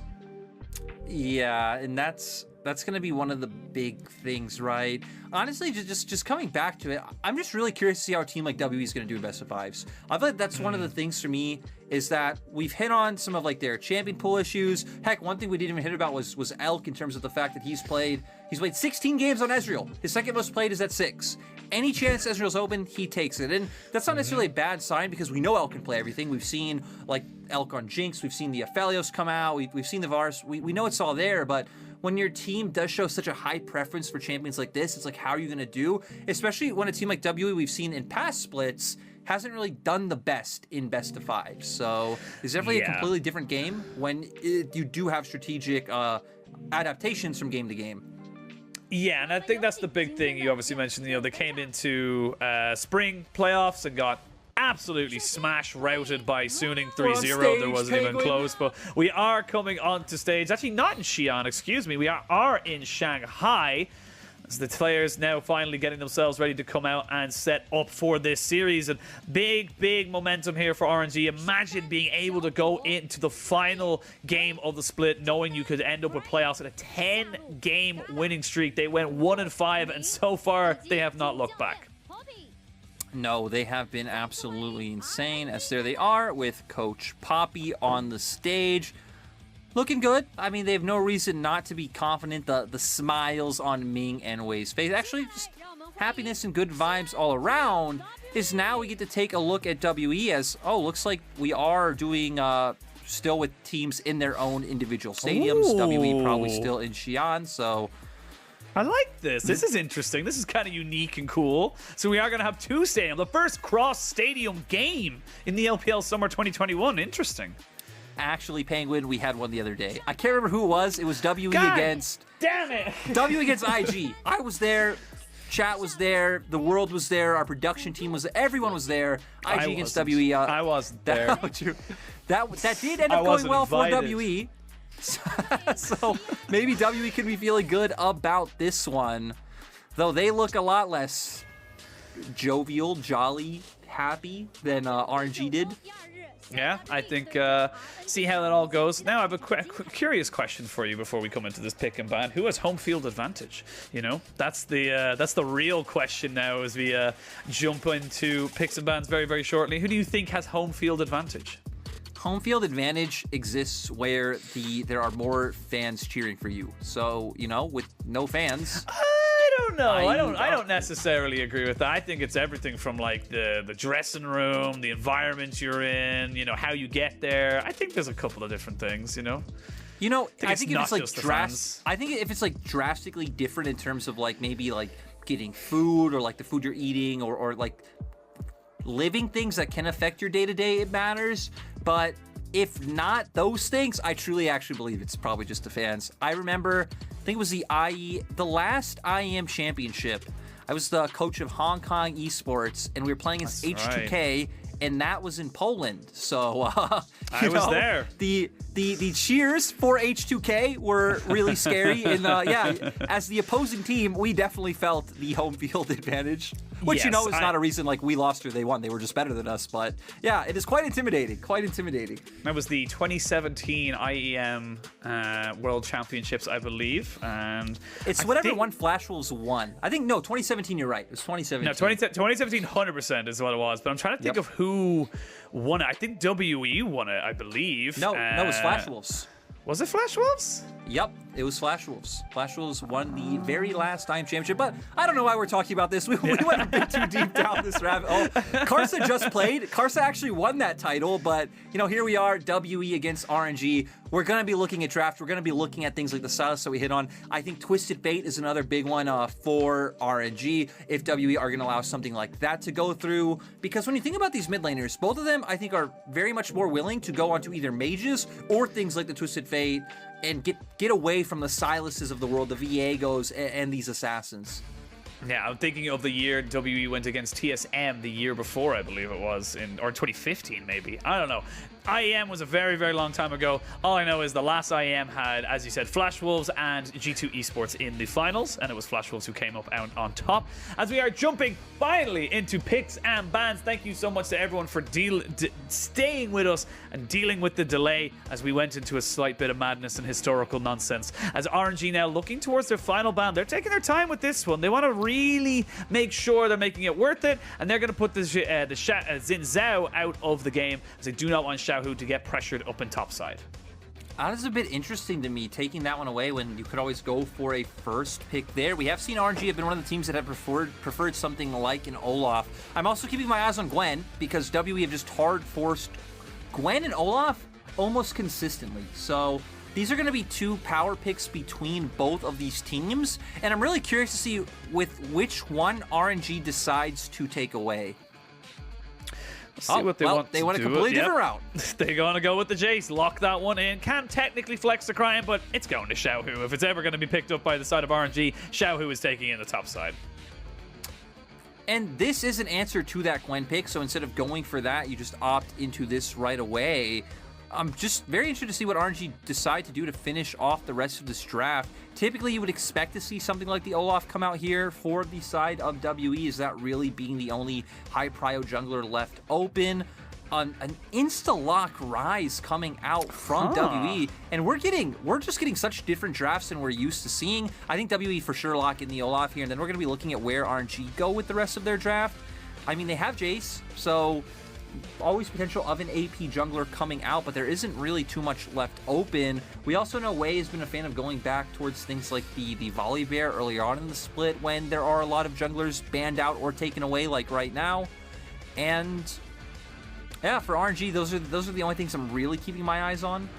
Yeah, and that's going to be one of the big things, right? Honestly, just coming back to it, I'm just really curious to see how a team like WE is going to do in best of fives. I feel like that's one of the things for me, is that we've hit on some of like their champion pool issues. Heck, one thing we didn't even hit about was Elk, in terms of the fact that he's played 16 games on Ezreal. His second most played is at 6. Any chance Ezreal's open, he takes it. And that's not necessarily a bad sign, because we know Elk can play everything. We've seen like Elk on Jinx, we've seen the Aphelios come out, we've seen the Vars. We know it's all there, but when your team does show such a high preference for champions like this, it's like, how are you going to do? Especially when a team like WE, we've seen in past splits, hasn't really done the best in best of five. So it's definitely a completely different game when you do have strategic adaptations from game to game. Yeah, and I think that's the big thing you obviously mentioned. They came into spring playoffs and got absolutely routed by Suning 3-0. There wasn't even close, but we are coming onto stage. Actually, not in Xi'an, excuse me. We are in Shanghai. As the players now finally getting themselves ready to come out and set up for this series. And big momentum here for RNG. Imagine being able to go into the final game of the split knowing you could end up with playoffs at a 10-game winning streak. They went 1-5, and so far they have not looked back. No, they have been absolutely insane, as there they are with Coach Poppy on the stage. Looking good. I mean, they have no reason not to be confident. The smiles on Ming and Wei's face. Actually, just happiness and good vibes all around. Is now we get to take a look at WE as, looks like we are doing still with teams in their own individual stadiums. WE probably still in Xi'an, so I like this. This is interesting. This is kind of unique and cool. So we are going to have 2 stadiums. The first cross-stadium game in the LPL Summer 2021. Interesting. Actually, Penguin, we had one the other day. I can't remember who it was. It was WE God against... damn it! WE against IG. I was there. Chat was there. The world was there. Our production team was there. Everyone was there. IG against WE. I wasn't there. That did end up going well for WE. So maybe WE can be feeling good about this one, though they look a lot less jovial, jolly, happy than RNG did. Yeah, I think see how that all goes. Now I have a curious question for you before we come into this pick and ban. Who has home field advantage? You know, that's the real question now as we jump into picks and bans very, very shortly. Who do you think has home field advantage? Home field advantage exists where there are more fans cheering for you. So, you know, with no fans... I don't know. I don't necessarily agree with that. I think it's everything from like the dressing room, the environment you're in, you know, how you get there. I think there's a couple of different things, you know. You know, I think if it's like I think if it's like drastically different in terms of like maybe like getting food or like the food you're eating or like living things that can affect your day-to-day, it matters. But if not those things, I truly actually believe it's probably just the fans. I remember, I think it was the last IEM championship. I was the coach of Hong Kong esports, and we were playing against H2K, and that was in Poland. So I was there. The cheers for H2K were really scary, and yeah, as the opposing team, we definitely felt the home field advantage. Which, yes, you know, is not a reason like we lost or they won. They were just better than us. But yeah, it is quite intimidating. Quite intimidating. That was the 2017 IEM World Championships, I believe. And it's whatever one Flash Wolves won. I think, no, 2017, you're right. It was 2017. No, 2017, 100% is what it was. But I'm trying to think of who won it. I think WE won it, I believe. No, it was Flash Wolves. Was it Flash Wolves? Yep, it was Flash Wolves. Flash Wolves won the very last IEM championship, but I don't know why we're talking about this. We went a bit too deep down this rabbit hole. Karsa just played. Karsa actually won that title, but, you know, here we are, WE against RNG. We're going to be looking at draft. We're going to be looking at things like the styles that we hit on. I think Twisted Fate is another big one for RNG, if WE are going to allow something like that to go through. Because when you think about these mid laners, both of them, I think, are very much more willing to go onto either mages or things like the Twisted Fate and get away from the Silases of the world, the Viegos, and these assassins. Yeah, I'm thinking of the year WE went against TSM the year before, I believe it was, or 2015 maybe. I don't know. IEM was a very, very long time ago. All I know is the last IEM had, as you said, Flash Wolves and G2 Esports in the finals, and it was Flash Wolves who came up out on top. As we are jumping finally into picks and bans, thank you so much to everyone for staying with us and dealing with the delay as we went into a slight bit of madness and historical nonsense. As RNG now looking towards their final ban, they're taking their time with this one. They want to really make sure they're making it worth it, and they're going to put the Xin Zhao out of the game as they do not want Xiaohu to get pressured up in top side. That is a bit interesting to me, taking that one away when you could always go for a first pick there. We have seen RNG have been one of the teams that have preferred something like an Olaf. I'm also keeping my eyes on Gwen because WE have just hard forced Gwen and Olaf almost consistently. So these are going to be two power picks between both of these teams, and I'm really curious to see with which one RNG decides to take away. See what they want. They want a completely different route. They're going to go with the Jace, lock that one in. Can technically flex the crime, but it's going to Xiaohu. If it's ever going to be picked up by the side of RNG, Xiaohu is taking in the top side. And this is an answer to that Gwen pick, so instead of going for that, you just opt into this right away. I'm just very interested to see what RNG decide to do to finish off the rest of this draft. Typically, you would expect to see something like the Olaf come out here for the side of WE. Is that really being the only high prio jungler left open? An insta-lock Rise coming out from WE, and we're just getting such different drafts than we're used to seeing. I think WE for sure lock in the Olaf here, and then we're going to be looking at where RNG go with the rest of their draft. I mean, they have Jace, so always potential of an AP jungler coming out, but there isn't really too much left open. We also know Wei has been a fan of going back towards things like the Volley Bear earlier on in the split when there are a lot of junglers banned out or taken away, like right now. And yeah, for RNG, those are the only things I'm really keeping my eyes on.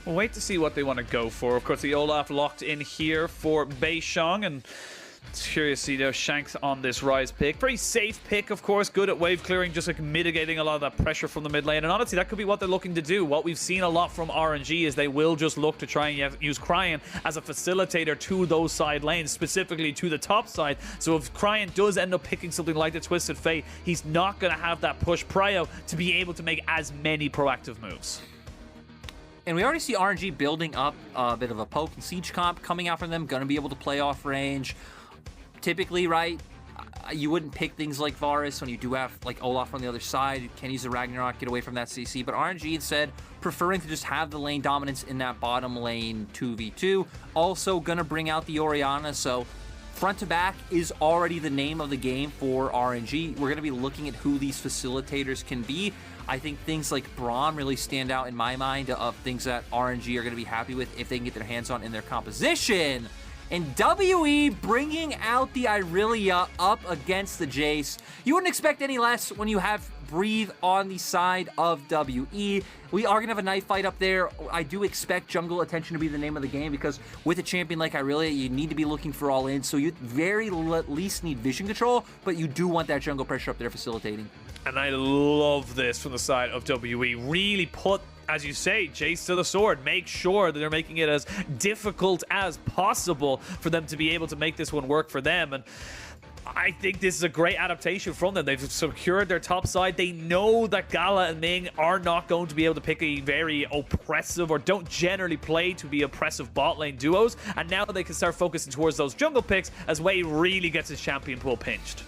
We'll wait to see what they want to go for. Of course, the Olaf locked in here for Beishong, and it's curious to see though Shanks on this Rise pick. Very safe pick, of course. Good at wave clearing, just like mitigating a lot of that pressure from the mid lane. And honestly, that could be what they're looking to do. What we've seen a lot from RNG is they will just look to try and use Cryan as a facilitator to those side lanes, specifically to the top side. So if Cryan does end up picking something like the Twisted Fate, he's not going to have that push prio to be able to make as many proactive moves. And we already see RNG building up a bit of a poke and siege comp coming out from them, going to be able to play off range. Typically, right, you wouldn't pick things like Varus when you do have like Olaf on the other side. You can use the Ragnarok, get away from that CC, but RNG instead preferring to just have the lane dominance in that bottom lane 2v2. Also going to bring out the Orianna, so front to back is already the name of the game for RNG. We're going to be looking at who these facilitators can be. I think things like Braum really stand out in my mind of things that RNG are going to be happy with if they can get their hands on in their composition. And WE bringing out the Irelia up against the Jace. You wouldn't expect any less when you have Breathe on the side of WE. We are going to have a knife fight up there. I do expect jungle attention to be the name of the game because with a champion like Irelia, you need to be looking for all in. So you very least need vision control, but you do want that jungle pressure up there facilitating. And I love this from the side of WE. Really put, as you say, Jace to the sword. Make sure that they're making it as difficult as possible for them to be able to make this one work for them. And I think this is a great adaptation from them. They've secured their top side. They know that Gala and Ming are not going to be able to pick a very oppressive or don't generally play to be oppressive bot lane duos. And now they can start focusing towards those jungle picks as Wei really gets his champion pool pinched.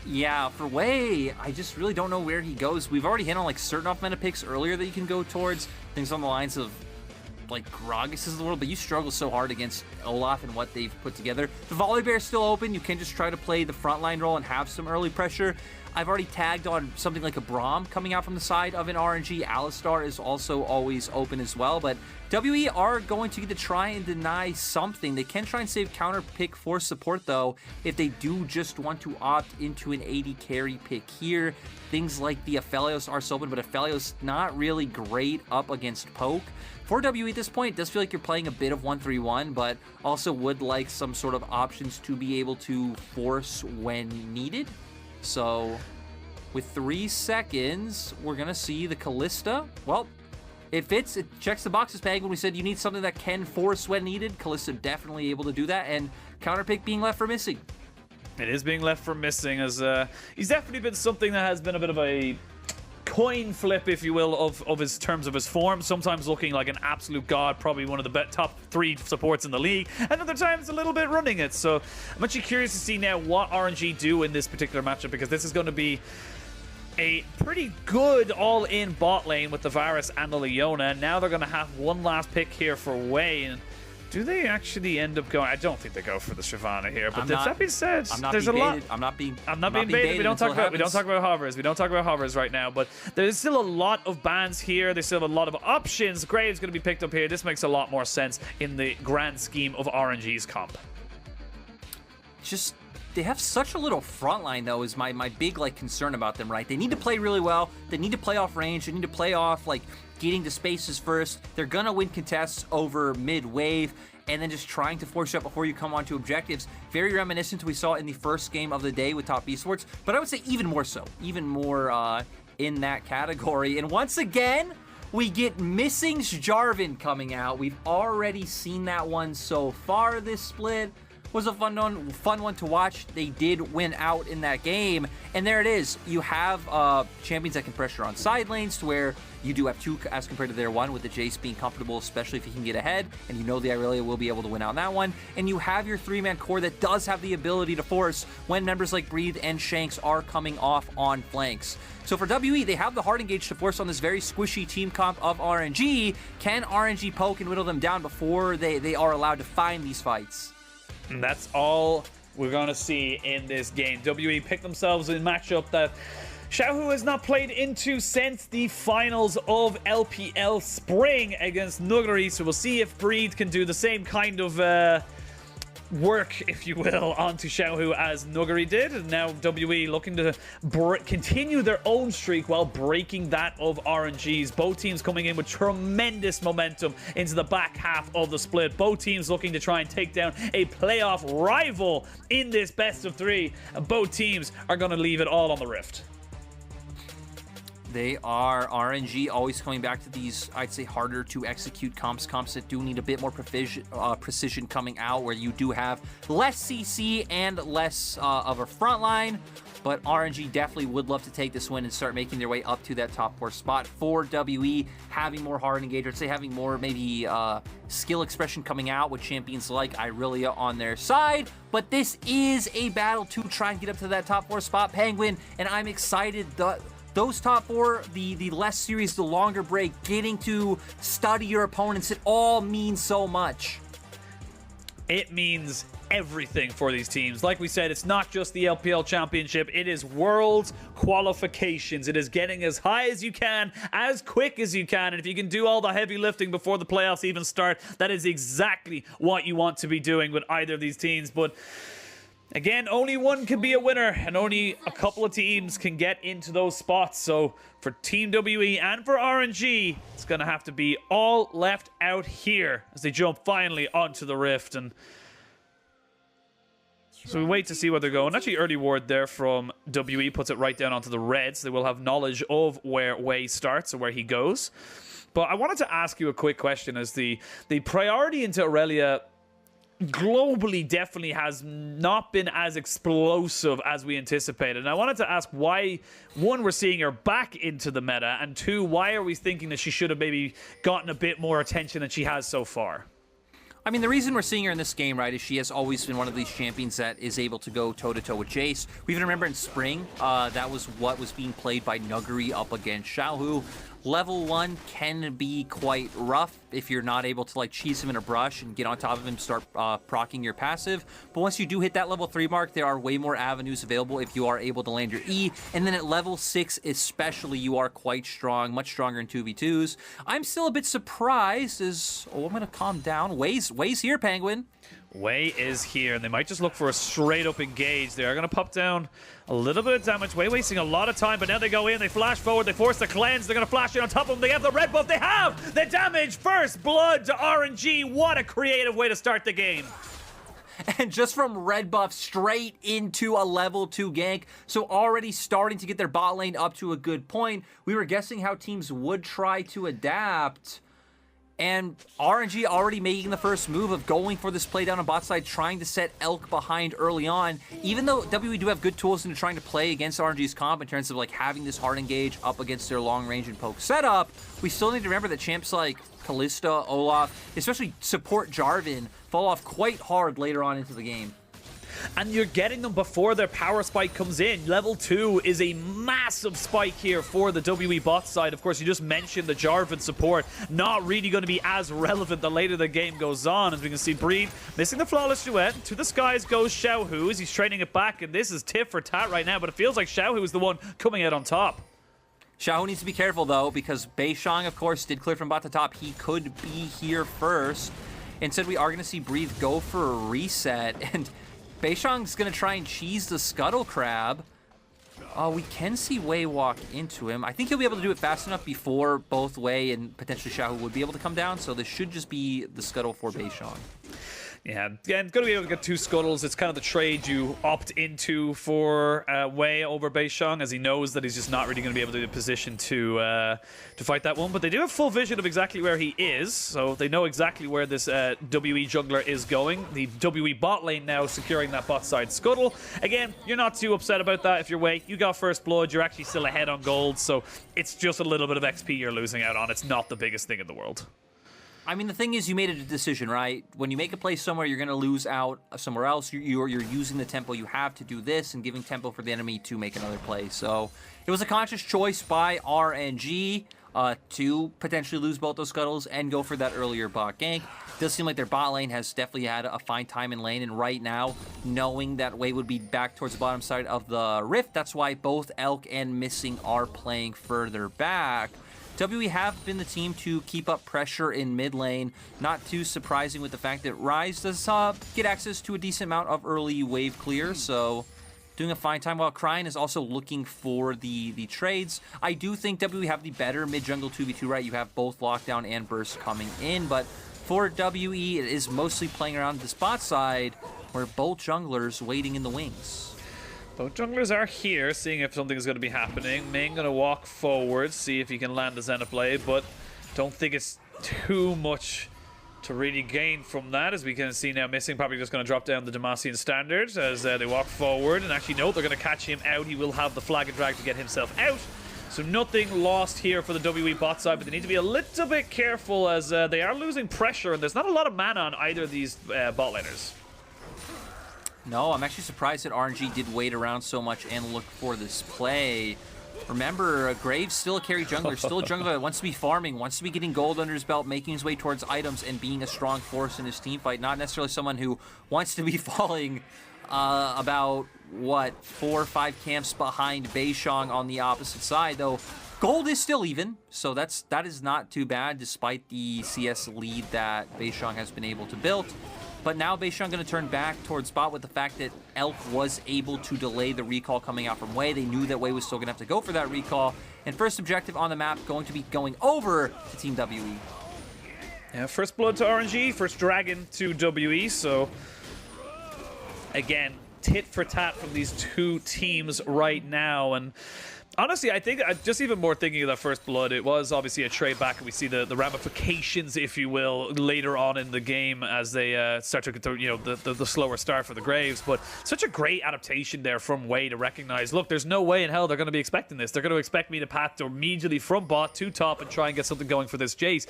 Yeah, for Wei, I just really don't know where he goes. We've already hit on like certain off-meta picks earlier that you can go towards. Things on the lines of like Gragas of the world, but you struggle so hard against Olaf and what they've put together. The Volibear is still open. You can just try to play the frontline role and have some early pressure. I've already tagged on something like a Braum coming out from the side of an RNG. Alistar is also always open as well, but WE are going to get to try and deny something. They can try and save counter pick for support though, if they do just want to opt into an AD carry pick here. Things like the Aphelios are so open, but Aphelios not really great up against poke. For WE at this point, it does feel like you're playing a bit of 1-3-1, but also would like some sort of options to be able to force when needed. So with 3 seconds, we're going to see the Kalista. Well, it fits. It checks the boxes, Peg. When we said you need something that can force when needed, Kalista definitely able to do that, and counterpick being left for missing. It is being left for missing, as he's definitely been something that has been a bit of a coin flip, if you will, of his terms of his form. Sometimes looking like an absolute god, probably one of the top 3 supports in the league, and other times a little bit running it. So I'm actually curious to see now what RNG do in this particular matchup, because this is going to be a pretty good all-in bot lane with the Varus and the Leona. Now they're going to have one last pick here for Wei. And do they actually end up going? I don't think they go for the Shyvana here. But that being said, there's a lot. I'm not being baited. We don't talk about hovers. We don't talk about hovers right now. But there's still a lot of bans here. There's still a lot of options. Graves going to be picked up here. This makes a lot more sense in the grand scheme of RNG's comp. Just they have such a little front line though is my big like concern about them, right? They need to play really well. They need to play off range. They need to play off like getting to spaces first. They're gonna win contests over mid wave and then just trying to force you up before you come onto objectives. Very reminiscent to what we saw in the first game of the day with Top Esports, but I would say even more so, even more in that category. And once again, we get Missing's Jarvan coming out. We've already seen that one so far this split. Was a fun one to watch. They did win out in that game, and there it is. You have champions that can pressure on side lanes to where you do have 2 as compared to their 1, with the Jace being comfortable, especially if he can get ahead, and you know the Irelia will be able to win out in that one. And you have your 3-man core that does have the ability to force when members like Breathe and Shanks are coming off on flanks. So for WE, they have the hard engage to force on this very squishy team comp of RNG. Can RNG poke and whittle them down before they are allowed to find these fights? And that's all we're going to see in this game. WE picked themselves a matchup that Xiaohu has not played into since the finals of LPL Spring against Nuguri. So we'll see if Breed can do the same kind of work, if you will, onto Xiaohu as Nuguri did. And now WE looking to continue their own streak while breaking that of RNG's. Both teams coming in with tremendous momentum into the back half of the split. Both teams looking to try and take down a playoff rival in this best of three. And both teams are going to leave it all on the Rift. They are. RNG always coming back to these, I'd say, harder to execute comps that do need a bit more precision coming out, where you do have less CC and less of a front line. But RNG definitely would love to take this win and start making their way up to that top 4 spot. For WE, having more hard engagement, say having more maybe skill expression coming out with champions like Irelia on their side. But this is a battle to try and get up to that top 4 spot, Penguin, and I'm excited. Those top 4, the less series, the longer break, getting to study your opponents, it all means so much. It means everything for these teams. Like we said, it's not just the LPL Championship, it is Worlds qualifications. It is getting as high as you can, as quick as you can, and if you can do all the heavy lifting before the playoffs even start, that is exactly what you want to be doing with either of these teams. But again, only one can be a winner, and only a couple of teams can get into those spots. So for Team WE and for RNG, it's going to have to be all left out here as they jump finally onto the Rift. And so we wait to see where they're going. Actually, early ward there from WE puts it right down onto the Reds. They will have knowledge of where Wei starts or where he goes. But I wanted to ask you a quick question, as the priority into Aurelia globally definitely has not been as explosive as we anticipated. And I wanted to ask why, one, we're seeing her back into the meta, and two, why are we thinking that she should have maybe gotten a bit more attention than she has so far? I mean, the reason we're seeing her in this game, right, is she has always been one of these champions that is able to go toe-to-toe with Jace. We even remember in spring, that was what was being played by Nuguri up against Xiaohu. Level 1 can be quite rough if you're not able to like cheese him in a brush and get on top of him, start proccing your passive. But once you do hit that level 3 mark, there are way more avenues available if you are able to land your E. And then at level 6 especially, you are quite strong, much stronger in 2v2s. I'm still a bit surprised as... Oh, I'm going to calm down. Wei's here, Penguin. Wei is here, and they might just look for a straight-up engage. They are going to pop down a little bit of damage. Wei wasting a lot of time, but now they go in, they flash forward, they force the cleanse. They're going to flash in on top of them. They have the red buff. They have the damage. First blood to RNG. What a creative way to start the game. And just from red buff straight into a level 2 gank. So already starting to get their bot lane up to a good point. We were guessing how teams would try to adapt. And RNG already making the first move of going for this play down on bot side, trying to set Elk behind early on. Even though WE do have good tools into trying to play against RNG's comp in terms of like having this hard engage up against their long range and poke setup, we still need to remember that champs like Kalista, Olaf, especially support Jarvan, fall off quite hard later on into the game. And you're getting them before their power spike comes in. Level 2 is a massive spike here for the WE bot side. Of course, you just mentioned the Jarvan support. Not really going to be as relevant the later the game goes on. As we can see, Breed missing the flawless duet. To the skies goes Xiaohu as he's trading it back. And this is tit for tat right now. But it feels like Xiaohu is the one coming out on top. Xiaohu needs to be careful, though, because Beishang, of course, did clear from bot to top. He could be here first. Instead, we are going to see Breathe go for a reset. And Beishang's going to try and cheese the Scuttle Crab. We can see Wei walk into him. I think he'll be able to do it fast enough before both Wei and potentially Xiaohu would be able to come down. So this should just be the Scuttle for Beishang. Yeah, going to be able to get 2 Scuttles. It's kind of the trade you opt into for Wei over Beishang, as he knows that he's just not really going to be able to be in a position to fight that one. But they do have full vision of exactly where he is, so they know exactly where this WE jungler is going. The WE bot lane now securing that bot side Scuttle. Again, you're not too upset about that if you're Wei. You got first blood. You're actually still ahead on gold, so it's just a little bit of XP you're losing out on. It's not the biggest thing in the world. I mean, the thing is, you made a decision, right? When you make a play somewhere, you're going to lose out somewhere else. You're using the tempo you have to do this and giving tempo for the enemy to make another play. So it was a conscious choice by RNG to potentially lose both those scuttles and go for that earlier bot gank. It does seem like their bot lane has definitely had a fine time in lane, and right now, knowing that Wei would be back towards the bottom side of the rift, that's why both Elk and Missing are playing further back. WE have been the team to keep up pressure in mid lane. Not too surprising with the fact that Ryze does get access to a decent amount of early wave clear, so doing a fine time, while Cryin is also looking for the trades. I do think WE have the better mid-jungle 2v2, right? You have both Lockdown and Burst coming in, but for WE, it is mostly playing around the spot side, where both junglers waiting in the wings. Both junglers are here, seeing if something is going to be happening. Ming going to walk forward, see if he can land the Xenoblade, but don't think it's too much to really gain from that, as we can see now. Missing probably just going to drop down the Demacian standards as they walk forward, and actually no, they're going to catch him out. He will have the flag and drag to get himself out, so nothing lost here for the WE bot side, but they need to be a little bit careful as they are losing pressure, and there's not a lot of mana on either of these bot laners. No, I'm actually surprised that RNG did wait around so much and look for this play. Remember, Graves still a carry jungler, still a jungler that wants to be farming, wants to be getting gold under his belt, making his way towards items, and being a strong force in his team fight. Not necessarily someone who wants to be falling about, what, 4 or 5 camps behind Beishang on the opposite side, though. Gold is still even, so that is not too bad, despite the CS lead that Beishang has been able to build. But now Beishang going to turn back towards bot with the fact that Elk was able to delay the recall coming out from Wei. They knew that Wei was still going to have to go for that recall. And first objective on the map going to be going over to Team WE. Yeah, first blood to RNG, first dragon to WE. So, again, tit for tat from these two teams right now. And honestly, I think just even more thinking of that first blood, it was obviously a trade back, and we see the ramifications, if you will, later on in the game as they start to get through, you know, the slower start for the Graves. But such a great adaptation there from Wei to recognize, look, there's no way in hell they're going to be expecting this. They're going to expect me to path immediately from bot to top and try and get something going for this Jace.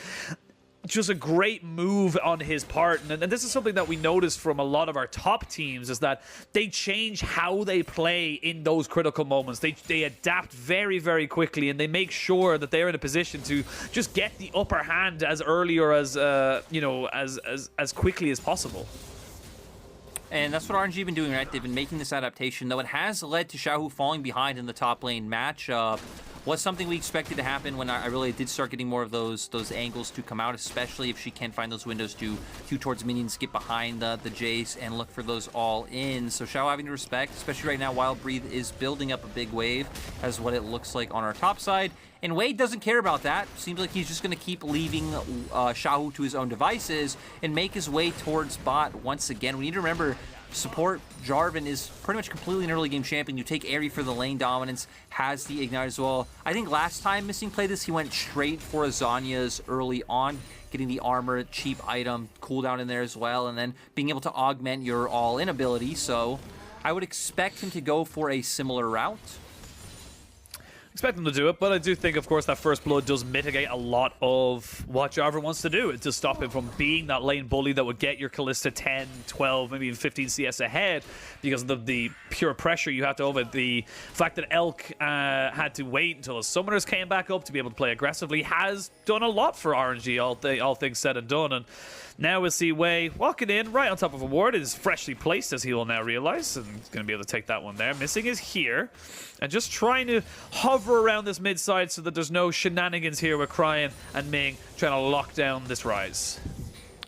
Just a great move on his part, and this is something that we noticed from a lot of our top teams, is that they change how they play in those critical moments. They adapt very, very quickly, and they make sure that they're in a position to just get the upper hand as early or as you know, as quickly as possible. And that's what RNG have been doing, right? They've been making this adaptation, though it has led to Xiaohu falling behind in the top lane matchup. Was something we expected to happen when I really did start getting more of those angles to come out, especially if she can find those windows to queue towards minions, get behind the Jace, and look for those all in. So Xiao having to respect, especially right now, Wild Breathe is building up a big wave, as what it looks like on our top side. And Wade doesn't care about that. Seems like he's just going to keep leaving Xiaohu to his own devices and make his way towards bot once again. We need to remember, support Jarvan is pretty much completely an early game champion. You take Aerie for the lane dominance, has the ignite as well. I think last time Missing played this, he went straight for Azania's early on, getting the armor, cheap item, cooldown in there as well, and then being able to augment your all-in ability. So I would expect him to go for a similar route. Expect them to do it, but I do think, of course, that first blood does mitigate a lot of what Jarvan wants to do. It does stop him from being that lane bully that would get your Kalista 10, 12, maybe even 15 CS ahead, because of the pure pressure you have to over. The fact that Elk had to wait until his summoners came back up to be able to play aggressively has done a lot for RNG, all things said and done. And now we'll see Wei walking in right on top of a ward. It is freshly placed, as he will now realize, and he's going to be able to take that one there. Missing is here, and just trying to hover around this mid side so that there's no shenanigans here with Cryin and Ming trying to lock down this Ryze.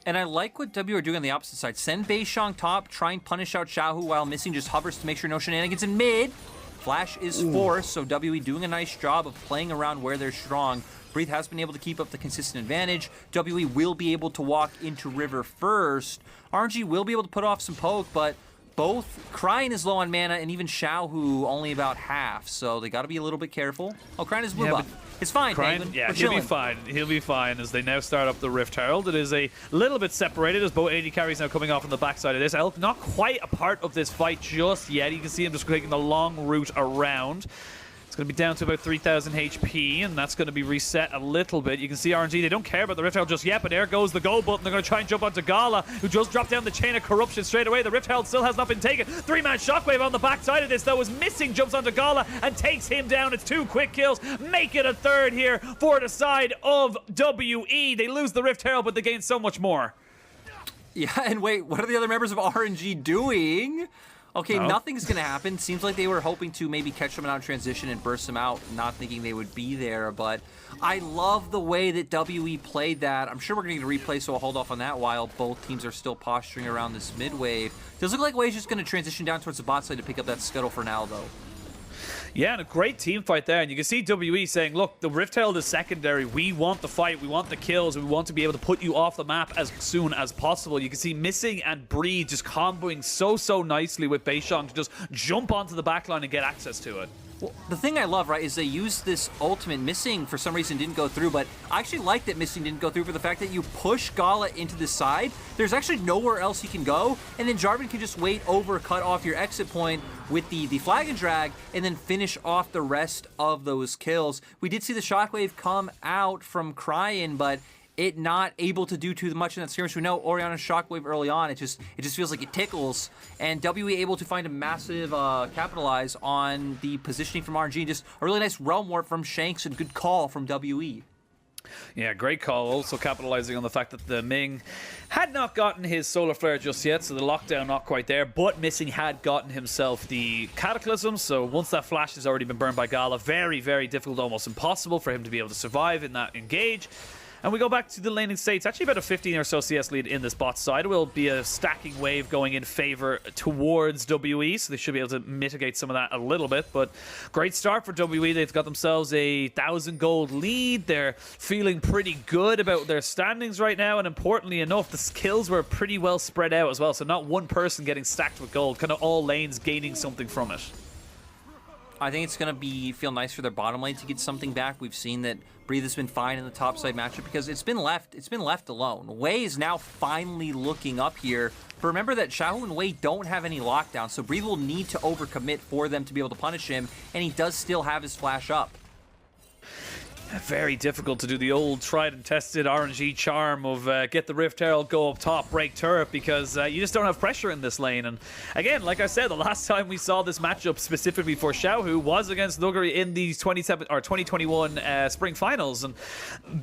And I like what W are doing on the opposite side. Send Beishang top, try and punish out Xiaohu while Missing just hovers to make sure no shenanigans in mid. Flash is forced, so WE doing a nice job of playing around where they're strong. Breathe has been able to keep up the consistent advantage. WE will be able to walk into River first. RNG will be able to put off some poke, but both Cryin is low on mana, and even Xiaohu only about half, so they got to be a little bit careful. Oh, Cryin is blue buff. It's fine, Cryin, yeah, he'll be fine. He'll be fine as they now start up the Rift Herald. It is a little bit separated as both AD carries now coming off on the backside of this. Elk not quite a part of this fight just yet. You can see him just taking the long route around. It's going to be down to about 3,000 HP, and that's going to be reset a little bit. You can see RNG, they don't care about the Rift Herald just yet, but there goes the gold button. They're going to try and jump onto Gala, who just dropped down the chain of corruption straight away. The Rift Herald still has not been taken. 3-man shockwave on the backside of this, though, is Missing, jumps onto Gala and takes him down. It's 2 quick kills. Make it a third here for the side of WE. They lose the Rift Herald, but they gain so much more. Yeah, and wait, what are the other members of RNG doing? Okay, No? nothing's going to happen. Seems like they were hoping to maybe catch someone out in transition and burst them out, not thinking they would be there. But I love the way that WE played that. I'm sure we're going to get a replay, so I'll hold off on that while both teams are still posturing around this mid wave. Does look like Wave's just going to transition down towards the bot side to pick up that scuttle for now, though. Yeah, and a great team fight there. And you can see WE saying, look, the Rift Herald is secondary. We want the fight. We want the kills. We want to be able to put you off the map as soon as possible. You can see Missing and Breed just comboing so nicely with Beishang to just jump onto the backline and get access to it. Well, the thing I love, right, is they used this ultimate. Missing, for some reason, didn't go through, but I actually like that Missing didn't go through for the fact that you push Gala into the side. There's actually nowhere else he can go, and then Jarvan can just wait over, cut off your exit point with the flag and drag, and then finish off the rest of those kills. We did see the Shockwave come out from Cryin, but it not able to do too much in that skirmish. We know Orianna's Shockwave early on, it just feels like it tickles, and WE able to find a massive capitalize on the positioning from RNG. Just a really nice realm warp from Shanks and good call from WE. Yeah, great call. Also capitalizing on the fact that the Ming had not gotten his Solar Flare just yet, so the lockdown not quite there, but Missing had gotten himself the Cataclysm, so once that flash has already been burned by Gala, very, very difficult, almost impossible for him to be able to survive in that engage. And we go back to the laning states. Actually about a 15 or so CS lead in this bot side. It will be a stacking wave going in favor towards WE, so they should be able to mitigate some of that a little bit. But great start for WE. They've got themselves a 1,000 gold lead. They're feeling pretty good about their standings right now. And importantly enough, the skills were pretty well spread out as well. So not one person getting stacked with gold. Kind of all lanes gaining something from it. I think it's going to feel nice for their bottom lane to get something back. We've seen that Breathe has been fine in the top side matchup because it's been left alone. Wei is now finally looking up here. But remember that Xiaohu and Wei don't have any lockdown, so Breathe will need to overcommit for them to be able to punish him, and he does still have his flash up. Very difficult to do the old tried and tested RNG charm of get the Rift Herald, go up top, break turret, because you just don't have pressure in this lane. And again, like I said, the last time we saw this matchup specifically for Xiaohu was against Nuguri in the 2021 spring finals, and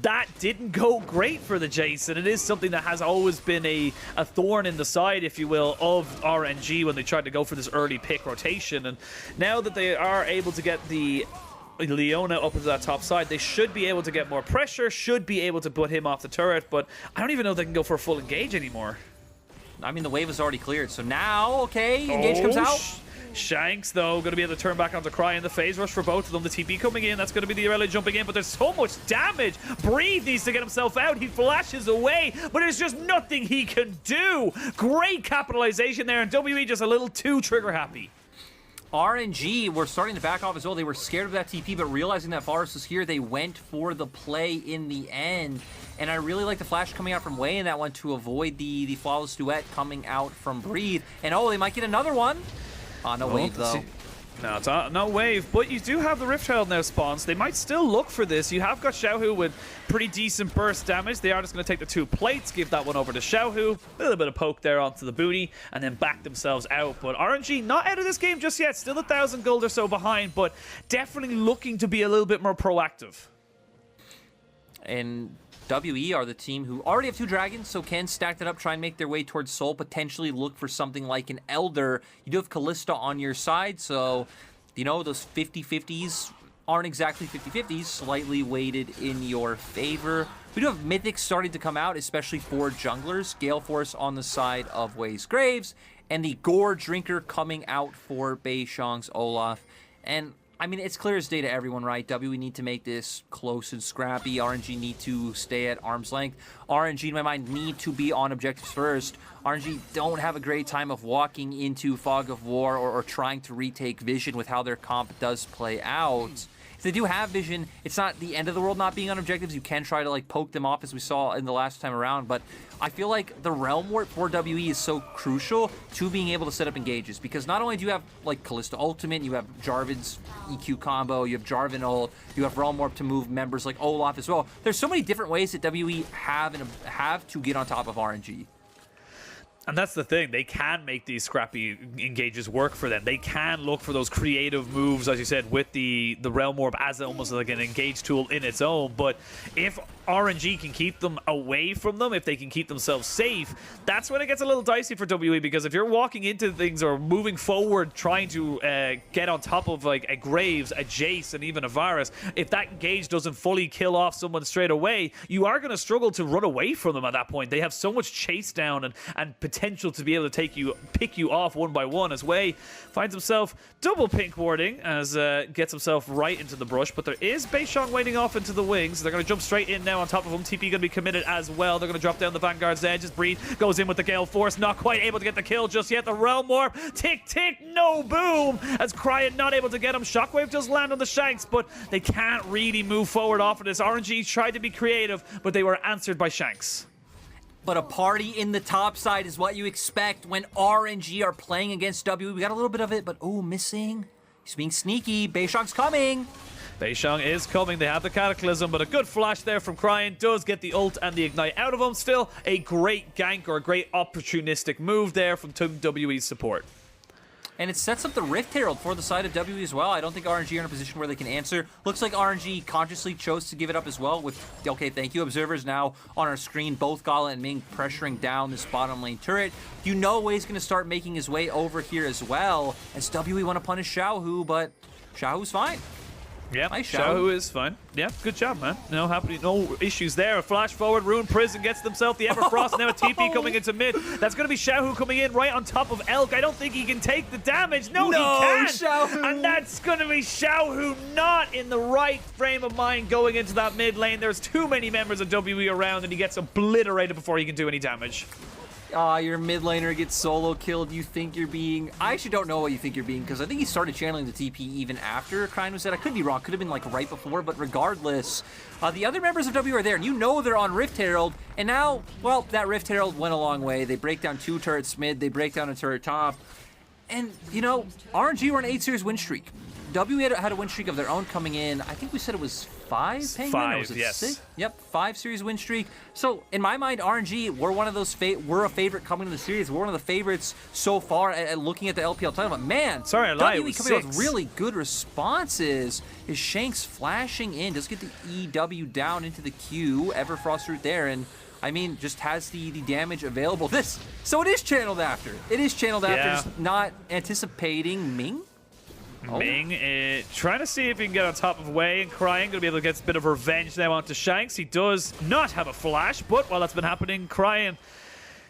that didn't go great for the Jace, and it is something that has always been a thorn in the side, if you will, of RNG when they tried to go for this early pick rotation. And now that they are able to get the Leona up into that top side, they should be able to get more pressure, should be able to put him off the turret, but I don't even know if they can go for a full engage anymore. I mean, the wave is already cleared, so now, okay, engage comes out. Shanks, though, going to be able to turn back onto Cry in the phase rush for both of them. The TP coming in, that's going to be the Irelia jumping in, but there's so much damage. Breathe needs to get himself out. He flashes away, but there's just nothing he can do. Great capitalization there, and WE just a little too trigger happy. RNG were starting to back off as well. They were scared of that TP, but realizing that Varus was here, they went for the play in the end. And I really like the flash coming out from Wei in that one to avoid the flawless duet coming out from Breathe. And oh, they might get another one. No wave, though. No, it's no wave, but you do have the Rift Herald now spawns. They might still look for this. You have got Xiaohu with pretty decent burst damage. They are just going to take the 2 plates, give that one over to Xiaohu. A little bit of poke there onto the booty, and then back themselves out. But RNG not out of this game just yet. Still 1,000 gold or so behind, but definitely looking to be a little bit more proactive. And WE are the team who already have 2 dragons, so can stack that up, try and make their way towards Soul, potentially look for something like an Elder. You do have Kalista on your side, so, you know, those 50-50s aren't exactly 50-50s, slightly weighted in your favor. We do have Mythics starting to come out, especially for junglers. Gale Force on the side of Wei's Graves, and the Gore Drinker coming out for Beishang's Olaf. And I mean, it's clear as day to everyone, right? WE need to make this close and scrappy. RNG need to stay at arm's length. RNG, in my mind, need to be on objectives first. RNG don't have a great time of walking into Fog of War or trying to retake Vision with how their comp does play out. If they do have Vision, it's not the end of the world not being on objectives. You can try to like poke them off as we saw in the last time around, but I feel like the Realm Warp for WE is so crucial to being able to set up engages, because not only do you have like Kalista Ultimate, you have Jarvan's EQ combo, you have Jarvan ult, you have Realm Warp to move members like Olaf as well. There's so many different ways that WE have to get on top of RNG. And that's the thing. They can make these scrappy engages work for them. They can look for those creative moves, as you said, with the Realm Orb as almost like an engage tool in its own. But if RNG can keep them away from them, if they can keep themselves safe, that's when it gets a little dicey for WE, because if you're walking into things or moving forward trying to get on top of like a Graves, a Jace, and even a Varus, if that engage doesn't fully kill off someone straight away, you are going to struggle to run away from them at that point. They have so much chase down and potential to be able to pick you off one by one, as Wei finds himself double pink warding as gets himself right into the brush. But there is Beishong waiting off into the wings. They're going to jump straight in now on top of him. TP going to be committed as well. They're going to drop down the Vanguard's edge as Breed goes in with the Gale Force. Not quite able to get the kill just yet. The Realm Warp. Tick, tick, no boom. As Cryan not able to get him. Shockwave does land on the Shanks, but they can't really move forward off of this. RNG tried to be creative, but they were answered by Shanks. But a party in the top side is what you expect when RNG are playing against W. We got a little bit of it, but oh, missing. He's being sneaky. Beishong's coming. Beishong is coming. They have the Cataclysm, but a good flash there from Cryan does get the ult and the Ignite out of him. Still a great gank or a great opportunistic move there from Team WE's support. And it sets up the Rift Herald for the side of W as well. I don't think RNG are in a position where they can answer. Looks like RNG consciously chose to give it up as well with, okay, thank you, observers now on our screen. Both Gala and Ming pressuring down this bottom lane turret. You know Wei's going to start making his way over here as well, as WE want to punish Xiaohu, but Xiaohu's fine. Yeah, nice Xiaohu is fine. Yeah, good job, man. No issues there. A flash forward, Rune Prison gets themselves the Everfrost, and now a TP coming into mid. That's going to be Xiaohu coming in right on top of Elk. I don't think he can take the damage. No, he can. Xiaohu. And that's going to be Xiaohu not in the right frame of mind going into that mid lane. There's too many members of WE around, and he gets obliterated before he can do any damage. Your mid laner gets solo killed. You think you're being... I actually don't know what you think you're being, because I think he started channeling the TP even after Cryan was dead. I could be wrong. Could have been like right before, but regardless, the other members of W are there, and you know they're on Rift Herald, and now, well, that Rift Herald went a long way. They break down 2 turrets mid, they break down a turret top, and, you know, RNG were an 8-series win streak. W had a win streak of their own coming in. I think we said it was 5, Penguin? 5, or was it yes. 6? Yep, 5-series win streak. So, in my mind, RNG, we're one of those, we're a favorite coming to the series. We're one of the favorites so far at looking at the LPL title. But man, sorry, I lied. WE coming out with really good responses. Is Shanks flashing in, does get the EW down into the Q, Everfrost route there, and I mean, just has the damage available. So it is channeled after. It is channeled after, just not anticipating Ming. Ming trying to see if he can get on top of Wei, and Cryan going to be able to get a bit of revenge now onto Shanks. He does not have a flash, but while that's been happening, Cryan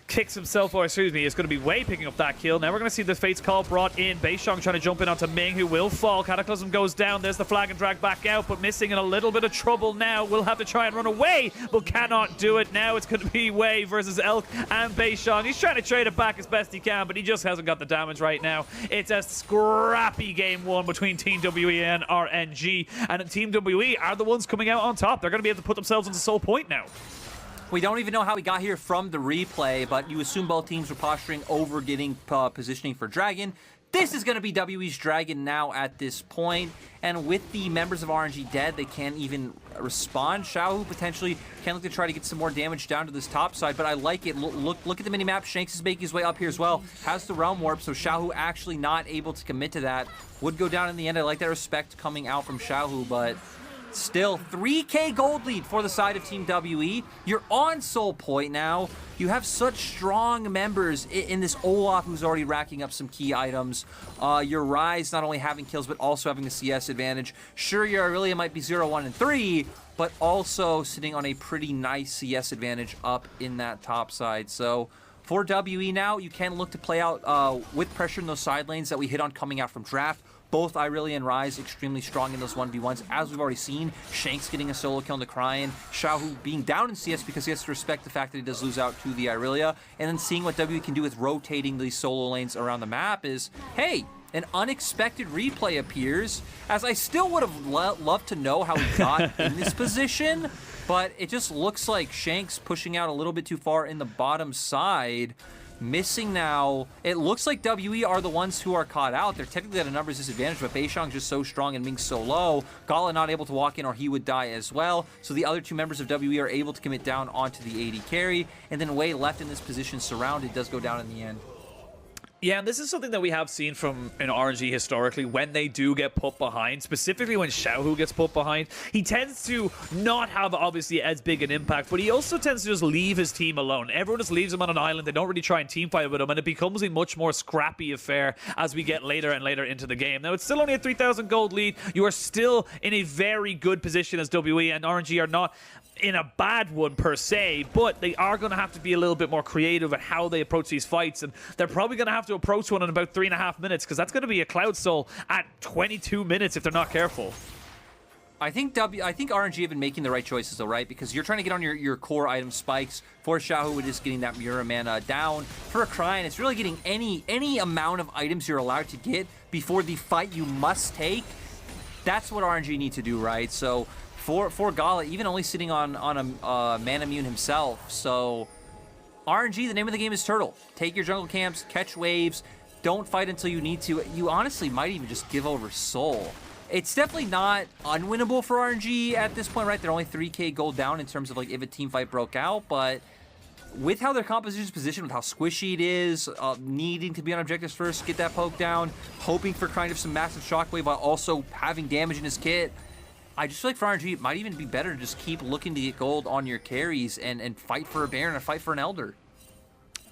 kicks himself, or excuse me, it's going to be Wei picking up that kill. Now we're going to see the Fate's Call brought in. Beishong trying to jump in onto Ming, who will fall. Cataclysm goes down. There's the flag and drag back out, but missing in a little bit of trouble now. Will have to try and run away, but cannot do it. Now it's going to be Wei versus Elk and Beishong. He's trying to trade it back as best he can, but he just hasn't got the damage right now. It's a scrappy game one between Team WE and RNG, and Team WE are the ones coming out on top. They're going to be able to put themselves into Soul Point now. We don't even know how we got here from the replay, but you assume both teams were posturing over getting positioning for Dragon. This is going to be WE's Dragon now at this point, and with the members of RNG dead, they can't even respond. Xiaohu potentially can look to try to get some more damage down to this top side, but I like it. Look at the minimap. Shanks is making his way up here as well. Has the Realm Warp, so Xiaohu actually not able to commit to that. Would go down in the end. I like that respect coming out from Xiaohu, but still, 3K gold lead for the side of Team WE. You're on Soul Point now. You have such strong members in this Olaf, who's already racking up some key items. Your Ryze not only having kills, but also having the CS advantage. Sure, your Aurelia might be 0, 1, and 3, but also sitting on a pretty nice CS advantage up in that top side. So for WE now, you can look to play out with pressure in those side lanes that we hit on coming out from draft. Both Irelia and Ryze extremely strong in those 1v1s, as we've already seen. Shanks getting a solo kill on the Cryan. Xiaohu being down in CS because he has to respect the fact that he does lose out to the Irelia. And then seeing what W can do with rotating these solo lanes around the map is, hey, an unexpected replay appears, as I still would have loved to know how he got in this position, but it just looks like Shanks pushing out a little bit too far in the bottom side. Missing now. It looks like WE are the ones who are caught out. They're technically at a numbers disadvantage, but Beishang's just so strong and being so low. Gala not able to walk in or he would die as well. So the other two members of WE are able to commit down onto the AD carry. And then Wei left in this position surrounded does go down in the end. Yeah, and this is something that we have seen from RNG historically when they do get put behind, specifically when Xiaohu gets put behind. He tends to not have, obviously, as big an impact, but he also tends to just leave his team alone. Everyone just leaves him on an island. They don't really try and teamfight with him, and it becomes a much more scrappy affair as we get later and later into the game. Now, it's still only a 3,000 gold lead. You are still in a very good position as WE, and RNG are not in a bad one per se, but they are going to have to be a little bit more creative at how they approach these fights, and they're probably going to have to approach one in about 3.5 minutes, because that's going to be a Cloud Soul at 22 minutes if they're not careful. I think RNG have been making the right choices though, right? Because you're trying to get on your core item spikes. For Xiaohu, just getting that Mura mana down. For Cryan, it's really getting any amount of items you're allowed to get before the fight you must take. That's what RNG need to do, right? So for Gala, even only sitting on a Manamune himself. So RNG, the name of the game is Turtle. Take your jungle camps, catch waves, don't fight until you need to. You honestly might even just give over Soul. It's definitely not unwinnable for RNG at this point, right? They're only 3k gold down in terms of like if a team fight broke out, but with how their composition is positioned, with how squishy it is, needing to be on objectives first, get that poke down, hoping for kind of some massive shockwave while also having damage in his kit, I just feel like for RNG, it might even be better to just keep looking to get gold on your carries and fight for a Baron or fight for an Elder.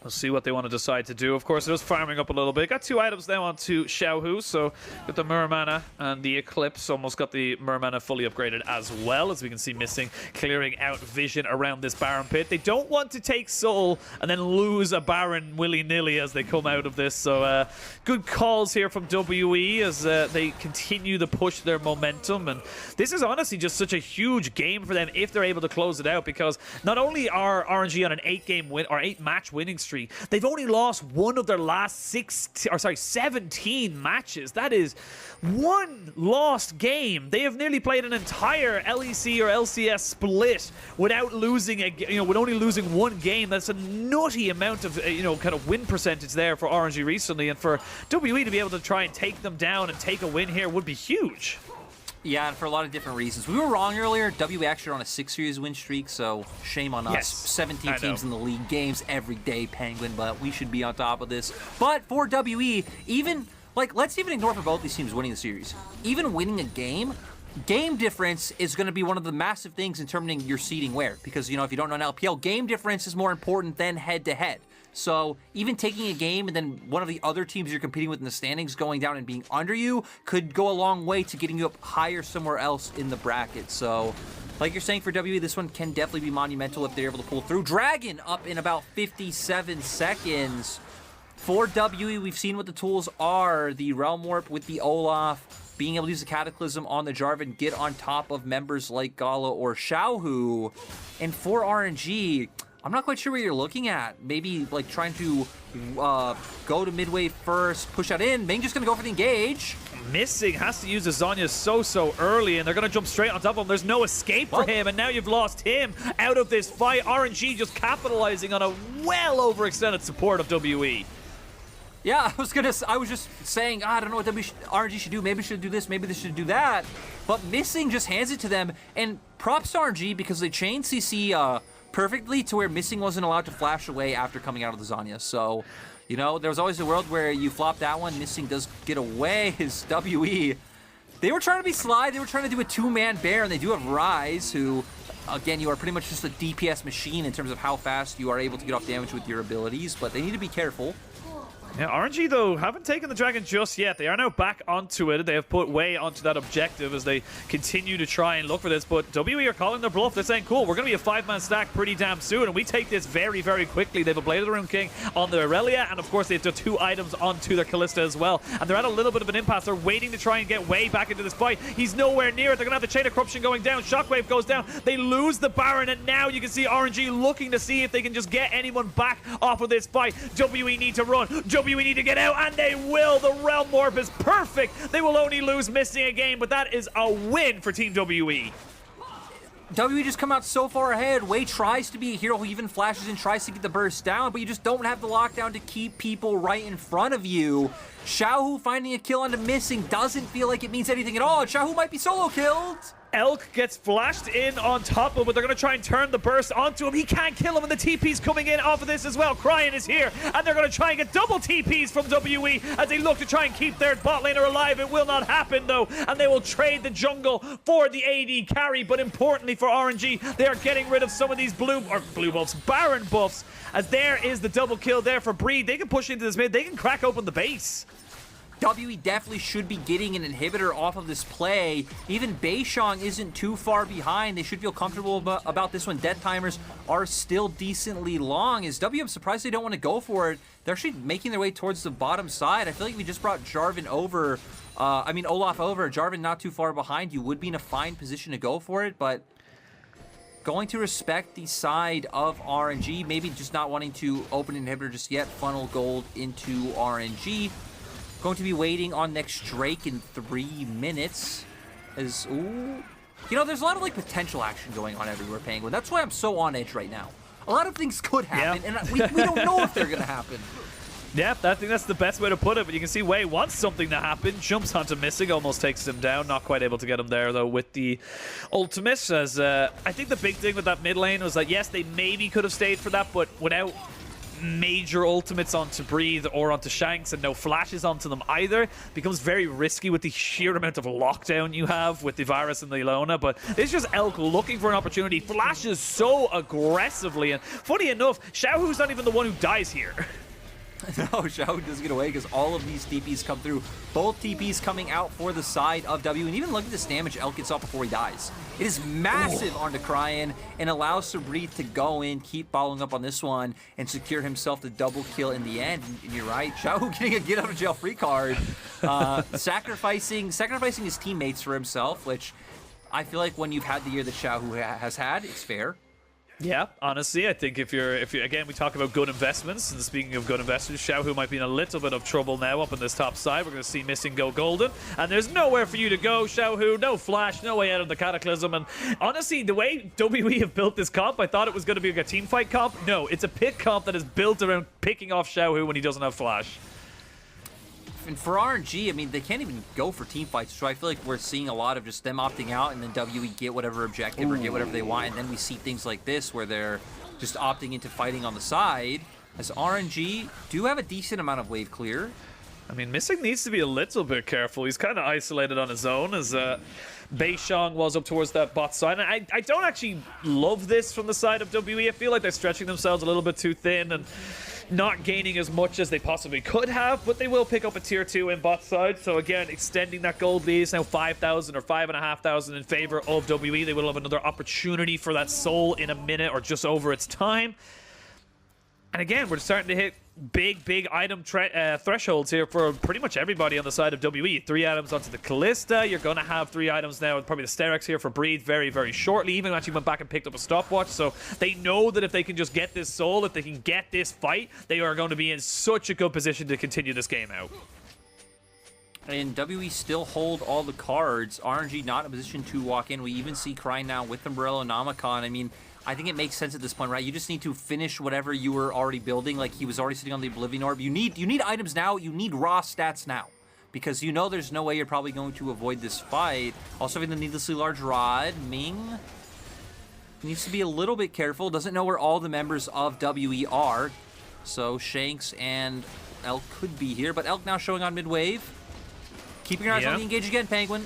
We'll see what they want to decide to do. Of course, it is farming up a little bit. Got 2 items now onto Xiaohu, so got the Muramana and the Eclipse. Almost got the Muramana fully upgraded as well, as we can see Missing clearing out vision around this Baron pit. They don't want to take Soul and then lose a Baron willy-nilly as they come out of this. So good calls here from WE as they continue to push their momentum. And this is honestly just such a huge game for them if they're able to close it out, because not only are RNG on an 8-match winning streak, they've only lost one of their last 17 matches. That is one lost game. They have nearly played an entire LEC or LCS split without losing with only losing one game. That's a nutty amount of kind of win percentage there for RNG recently, and for WE to be able to try and take them down and take a win here would be huge. Yeah, and for a lot of different reasons. We were wrong earlier. WE actually are on a 6-series win streak, so shame on us. Yes, 17 teams in the league, games every day, Penguin, but we should be on top of this. But for WE, even, let's even ignore for both these teams winning the series. Even winning a game difference is going to be one of the massive things in determining your seeding where. Because, if you don't know an LPL, game difference is more important than head-to-head. So even taking a game and then one of the other teams you're competing with in the standings going down and being under you could go a long way to getting you up higher somewhere else in the bracket. So like you're saying, for WE, this one can definitely be monumental if they're able to pull through. Dragon up in about 57 seconds. For WE, we've seen what the tools are. The Realm Warp with the Olaf, being able to use the Cataclysm on the Jarvan, get on top of members like Gala or Xiaohu. And for RNG, I'm not quite sure what you're looking at. Maybe trying to go to midway first, push that in. Ming just going to go for the engage. Missing has to use a Zhonya so early, and they're going to jump straight on top of him. There's no escape for him, and now you've lost him out of this fight. RNG just capitalizing on a well overextended support of WE. Yeah, I was just saying, I don't know what RNG should do. Maybe should do this, maybe they should do that. But Missing just hands it to them, and props to RNG because they chained CC perfectly to where Missing wasn't allowed to flash away after coming out of the Zhonya. So, there was always a world where you flop that one, Missing does get away. His WE, they were trying to be sly, they were trying to do a 2-man bear, and they do have Ryze, who, again, you are pretty much just a DPS machine in terms of how fast you are able to get off damage with your abilities, but they need to be careful. Yeah, RNG, though, haven't taken the Dragon just yet. They are now back onto it. They have put Wei onto that objective as they continue to try and look for this. But WE are calling their bluff. They're saying, cool, we're going to be a 5-man stack pretty damn soon, and we take this very, very quickly. They've a Blade of the Rune King on their Aurelia, and of course, they've done 2 items onto their Callista as well. And they're at a little bit of an impasse. They're waiting to try and get Wei back into this fight. He's nowhere near it. They're going to have the Chain of Corruption going down. Shockwave goes down. They lose the Baron, and now you can see RNG looking to see if they can just get anyone back off of this fight. WE need to run. WE need to get out, and they will. The Realm Warp is perfect. They will only lose Missing a game, but that is a win for Team WE. WWE just come out so far ahead. Wei tries to be a hero who even flashes and tries to get the burst down, but you just don't have the lockdown to keep people right in front of you. Xiaohu finding a kill onto Missing doesn't feel like it means anything at all. Xiaohu might be solo killed. Elk gets flashed in on top of him, but they're going to try and turn the burst onto him. He can't kill him, and the TP's coming in off of this as well. Cryin is here, and they're going to try and get double TPs from WE as they look to try and keep their bot laner alive. It will not happen, though, and they will trade the jungle for the AD carry. But importantly for RNG, they are getting rid of some of these blue buffs, Baron buffs, as there is the double kill there for Breed. They can push into this mid. They can crack open the base. WE definitely should be getting an inhibitor off of this play. Even Beishong isn't too far behind. They should feel comfortable about this one. Death timers are still decently long. As W, I'm surprised they don't want to go for it. They're actually making their way towards the bottom side. I feel like we just brought Jarvan over. Olaf over. Jarvan not too far behind. You would be in a fine position to go for it, but going to respect the side of RNG. Maybe just not wanting to open an inhibitor just yet. Funnel gold into RNG. Going to be waiting on next Drake in 3 minutes. Ooh. You know, there's a lot of like potential action going on everywhere, Penguin. That's why I'm so on edge right now. A lot of things could happen, and we don't know if they're going to happen. Yeah, I think that's the best way to put it, but you can see Wei wants something to happen. Jumps onto Missing, almost takes him down. Not quite able to get him there, though, with the ultimate. As I think the big thing with that mid lane was that, yes, they maybe could have stayed for that, but without major ultimates onto Breathe or onto Shanks and no flashes onto them either, becomes very risky with the sheer amount of lockdown you have with the Varus and the Ilona. But it's just Elk looking for an opportunity, flashes so aggressively, and funny enough, Xiaohu's not even the one who dies here. No, Xiaohu does get away because all of these TPs come through. Both TPs coming out for the side of W, and even look at this damage Elk gets off before he dies. It is massive onto Cryin and allows Breathe to go in, keep following up on this one, and secure himself the double kill in the end. And you're right, Xiaohu getting a get out of jail free card, sacrificing his teammates for himself, which I feel like when you've had the year that Xiaohu has had, it's fair. Yeah, honestly, I think if you're again, we talk about good investments, and speaking of good investments, Xiaohu might be in a little bit of trouble now up on this top side. We're going to see Missing go golden, and there's nowhere for you to go, Xiaohu. No flash, no way out of the Cataclysm, and honestly, the way WE have built this comp, I thought it was going to be like a team fight comp. No, it's a pick comp that is built around picking off Xiaohu when he doesn't have flash. And for RNG, I mean, they can't even go for team fights, so I feel like we're seeing a lot of just them opting out, and then WE get whatever objective or get whatever they want, and then we see things like this where they're just opting into fighting on the side, as RNG do have a decent amount of wave clear. I mean, Missing needs to be a little bit careful. He's kind of isolated on his own as Beishong was up towards that bot side. And I don't actually love this from the side of WE. I feel like they're stretching themselves a little bit too thin and not gaining as much as they possibly could have, but they will pick up a tier 2 in bot side. So again, extending that gold lead is now 5,000 or 5,500 in favor of WE. They will have another opportunity for that soul in a minute or just over its time. And again, we're starting to hit big item thresholds here for pretty much everybody on the side of WE. 3 items onto the Callista. You're going to have 3 items now, probably the Sterex here for Breathe very shortly. Even actually went back and picked up a stopwatch, so they know that if they can just get this soul, if they can get this fight, they are going to be in such a good position to continue this game out. And WE still hold all the cards. RNG not in a position to walk in. We even see Cryin now with Umbrella Namicon. I mean, I think it makes sense at this point, right? You just need to finish whatever you were already building. Like, he was already sitting on the Oblivion Orb. You need items now. You need raw stats now. Because you know there's no way you're probably going to avoid this fight. Also having the needlessly large rod. Ming needs to be a little bit careful. Doesn't know where all the members of WE are. So Shanks and Elk could be here. But Elk now showing on mid-wave. Keeping your eyes on the engage again, Penguin.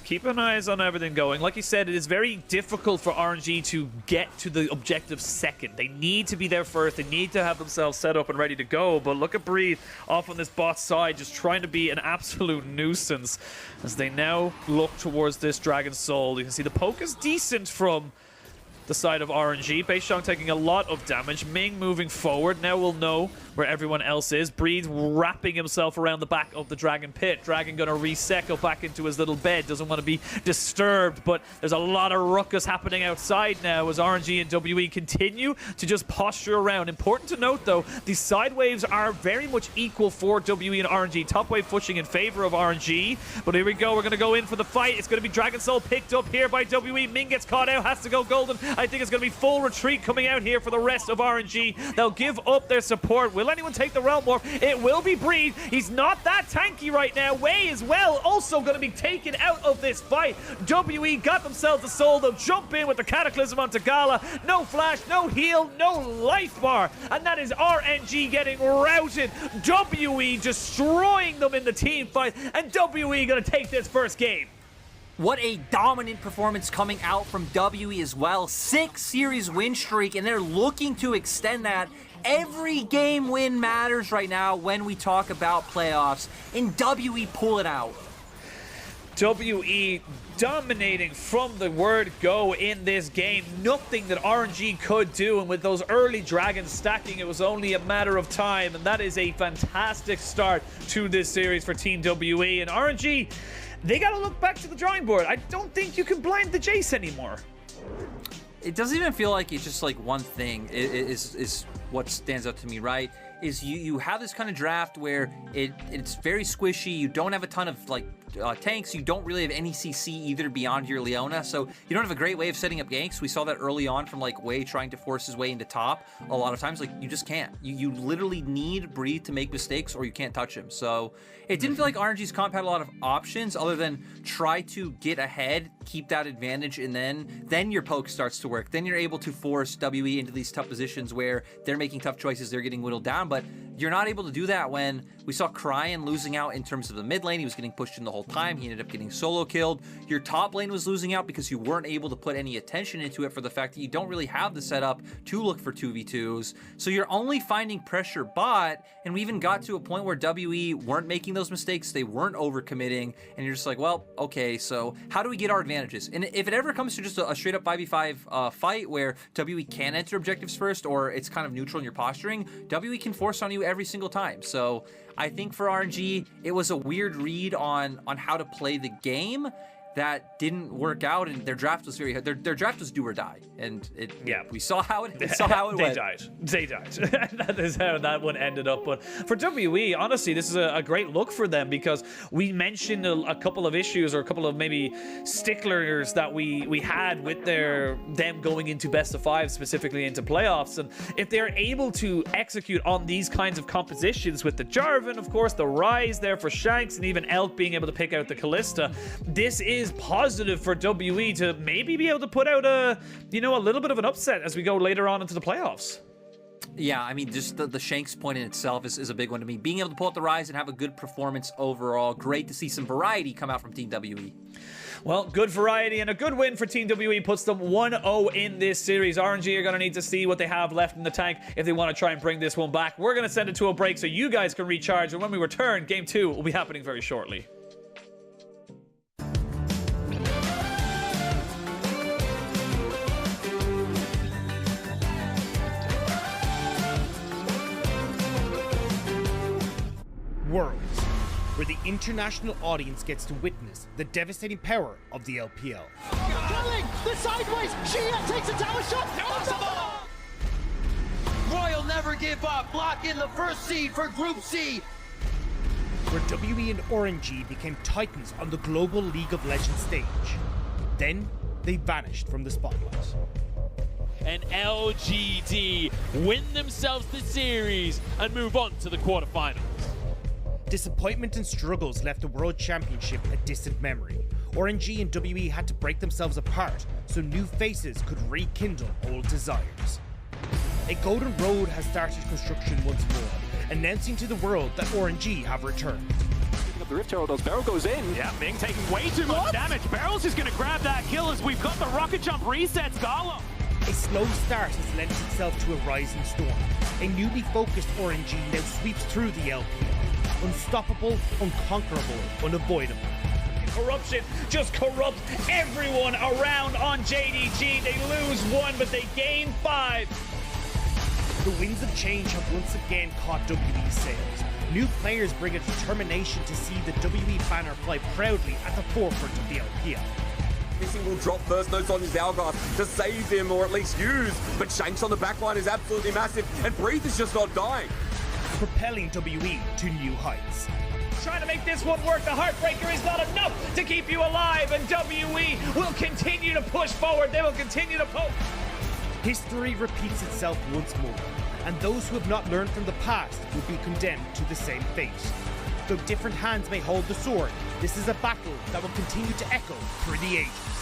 Keep an eyes on everything going. Like you said, it is very difficult for RNG to get to the objective second. They need to be there first. They need to have themselves set up and ready to go. But look at Breathe off on this bot side, just trying to be an absolute nuisance as they now look towards this Dragon Soul. You can see the poke is decent from the side of RNG. Beishang taking a lot of damage. Ming moving forward. Now we'll know where everyone else is. Breed wrapping himself around the back of the Dragon Pit. Dragon gonna reset, go back into his little bed. Doesn't want to be disturbed, but there's a lot of ruckus happening outside now as RNG and WE continue to just posture around. Important to note, though, these side waves are very much equal for WE and RNG. Top wave pushing in favor of RNG, but here we go. We're gonna go in for the fight. It's gonna be Dragon Soul picked up here by WE. Ming gets caught out, has to go golden. I think it's gonna be full retreat coming out here for the rest of RNG. They'll give up their support. Will anyone take the Realm Morph? It will be Breed. He's not that tanky right now. Wei as well also going to be taken out of this fight. WE got themselves a soul. They'll jump in with the Cataclysm onto Gala. No flash, no heal, no life bar. And that is RNG getting routed. WE destroying them in the team fight. And WE going to take this first game. What a dominant performance coming out from WE as well. 6 series win streak, and they're looking to extend that. Every game win matters right now when we talk about playoffs, and WE pull it out. WE dominating from the word go in this game. Nothing that RNG could do, and with those early dragons stacking, it was only a matter of time, and that is a fantastic start to this series for Team WE. And RNG, they gotta look back to the drawing board. I don't think you can blind the Jace anymore. It doesn't even feel like it's just like one thing is what stands out to me, right? Is you have this kind of draft where it's very squishy. You don't have a ton of like tanks. You don't really have any CC either beyond your Leona, so you don't have a great way of setting up ganks. We saw that early on from like Wei trying to force his way into top. A lot of times, like you just can't. You literally need Breed to make mistakes, or you can't touch him. So it didn't feel like RNG's comp had a lot of options other than try to get ahead, keep that advantage, and then your poke starts to work. Then you're able to force WE into these tough positions where they're making tough choices, they're getting whittled down, but you're not able to do that when we saw Cryan losing out in terms of the mid lane. He was getting pushed in the whole time. He ended up getting solo killed. Your top lane was losing out because you weren't able to put any attention into it for the fact that you don't really have the setup to look for 2v2s. So you're only finding pressure bot, and we even got to a point where WE weren't making those mistakes. They weren't overcommitting, and you're just like, well, okay, so how do we get our advantages? And if it ever comes to just a straight up 5v5 fight where WE can enter objectives first, or it's kind of neutral in your posturing, WE can force on you every single time. So I think for RNG, it was a weird read on how to play the game that didn't work out, and their draft was very their draft was do or die, and we saw how it went. They died. That is how that one ended up. But for WE, honestly, this is a great look for them, because we mentioned a couple of issues, or a couple of maybe sticklers that we had with them going into best of 5, specifically into playoffs. And if they're able to execute on these kinds of compositions with the Jarvan, of course, the Rise there for Shanks, and even Elk being able to pick out the Callista, this is positive for WE to maybe be able to put out a little bit of an upset as we go later on into the playoffs. Yeah, I mean, just the Shanks point in itself is a big one to me. Being able to pull out the Rise and have a good performance overall. Great to see some variety come out from Team WE. Well, good variety and a good win for Team WE puts them 1-0 in this series. RNG are going to need to see what they have left in the tank if they want to try and bring this one back. We're going to send it to a break so you guys can recharge, and when we return, Game 2 will be happening very shortly. Worlds, where the international audience gets to witness the devastating power of the LPL. Drilling the sideways, Gia takes a tower shot. Royal never give up, lock in the first seed for Group C. Where WE and RNG became titans on the global League of Legends stage. Then they vanished from the spotlight. And LGD win themselves the series and move on to the quarterfinals. Disappointment and struggles left the World Championship a distant memory. RNG and WE had to break themselves apart so new faces could rekindle old desires. A golden road has started construction once more, announcing to the world that RNG have returned. Picking up the Rift Herald as Beryl goes in. Yeah, Ming taking way too much damage. Beryl's just going to grab that kill as we've got the rocket jump resets Gala. A slow start has lent itself to a rising storm. A newly focused RNG now sweeps through the LPL. Unstoppable, unconquerable, unavoidable. corruption just corrupt everyone around on JDG. They lose 1, but they gain 5. The winds of change have once again caught WE sails. New players bring a determination to see the WE banner fly proudly at the forefront of the LPL. Missing will drop first notes on his hourglass to save him or at least use, but Shanks on the backline is absolutely massive and Breathe is just not dying. Propelling WE to new heights. Trying to make this one work, the Heartbreaker is not enough to keep you alive, and WE will continue to push forward, they will continue to poke. History repeats itself once more, and those who have not learned from the past will be condemned to the same fate. Though different hands may hold the sword, this is a battle that will continue to echo through the ages.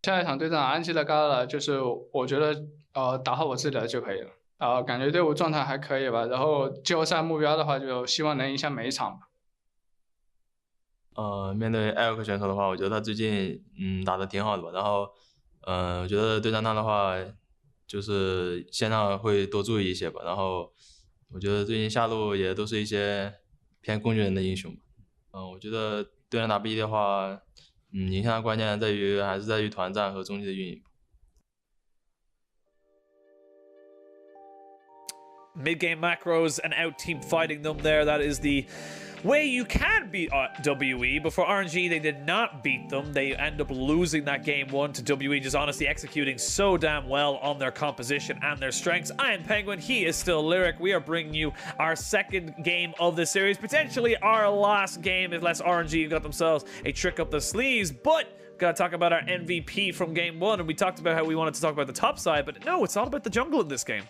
下一场对战 RNG 的 Gala，就是我觉得打好我自己的就可以了。感觉队伍状态还可以吧。然后季后赛目标的话，就希望能赢下每一场吧。面对艾克选手的话，我觉得他最近打得挺好的吧。然后我觉得对战他的话，就是线上会多注意一些吧。然后我觉得最近下路也都是一些偏工具人的英雄吧。我觉得对战打 B 的话，赢下的关键还是在于团战和中期的运营。Mid-game macros and out-team fighting them there. That is the way you can beat WE. But for RNG, they did not beat them. They end up losing that game 1 to WE, just honestly executing so damn well on their composition and their strengths. I am Penguin. He is still Lyric. We are bringing you our second game of the series, potentially our last game unless RNG got themselves a trick up the sleeves. But gotta talk about our MVP from game 1, and we talked about how we wanted to talk about the top side, but no, it's all about the jungle in this game.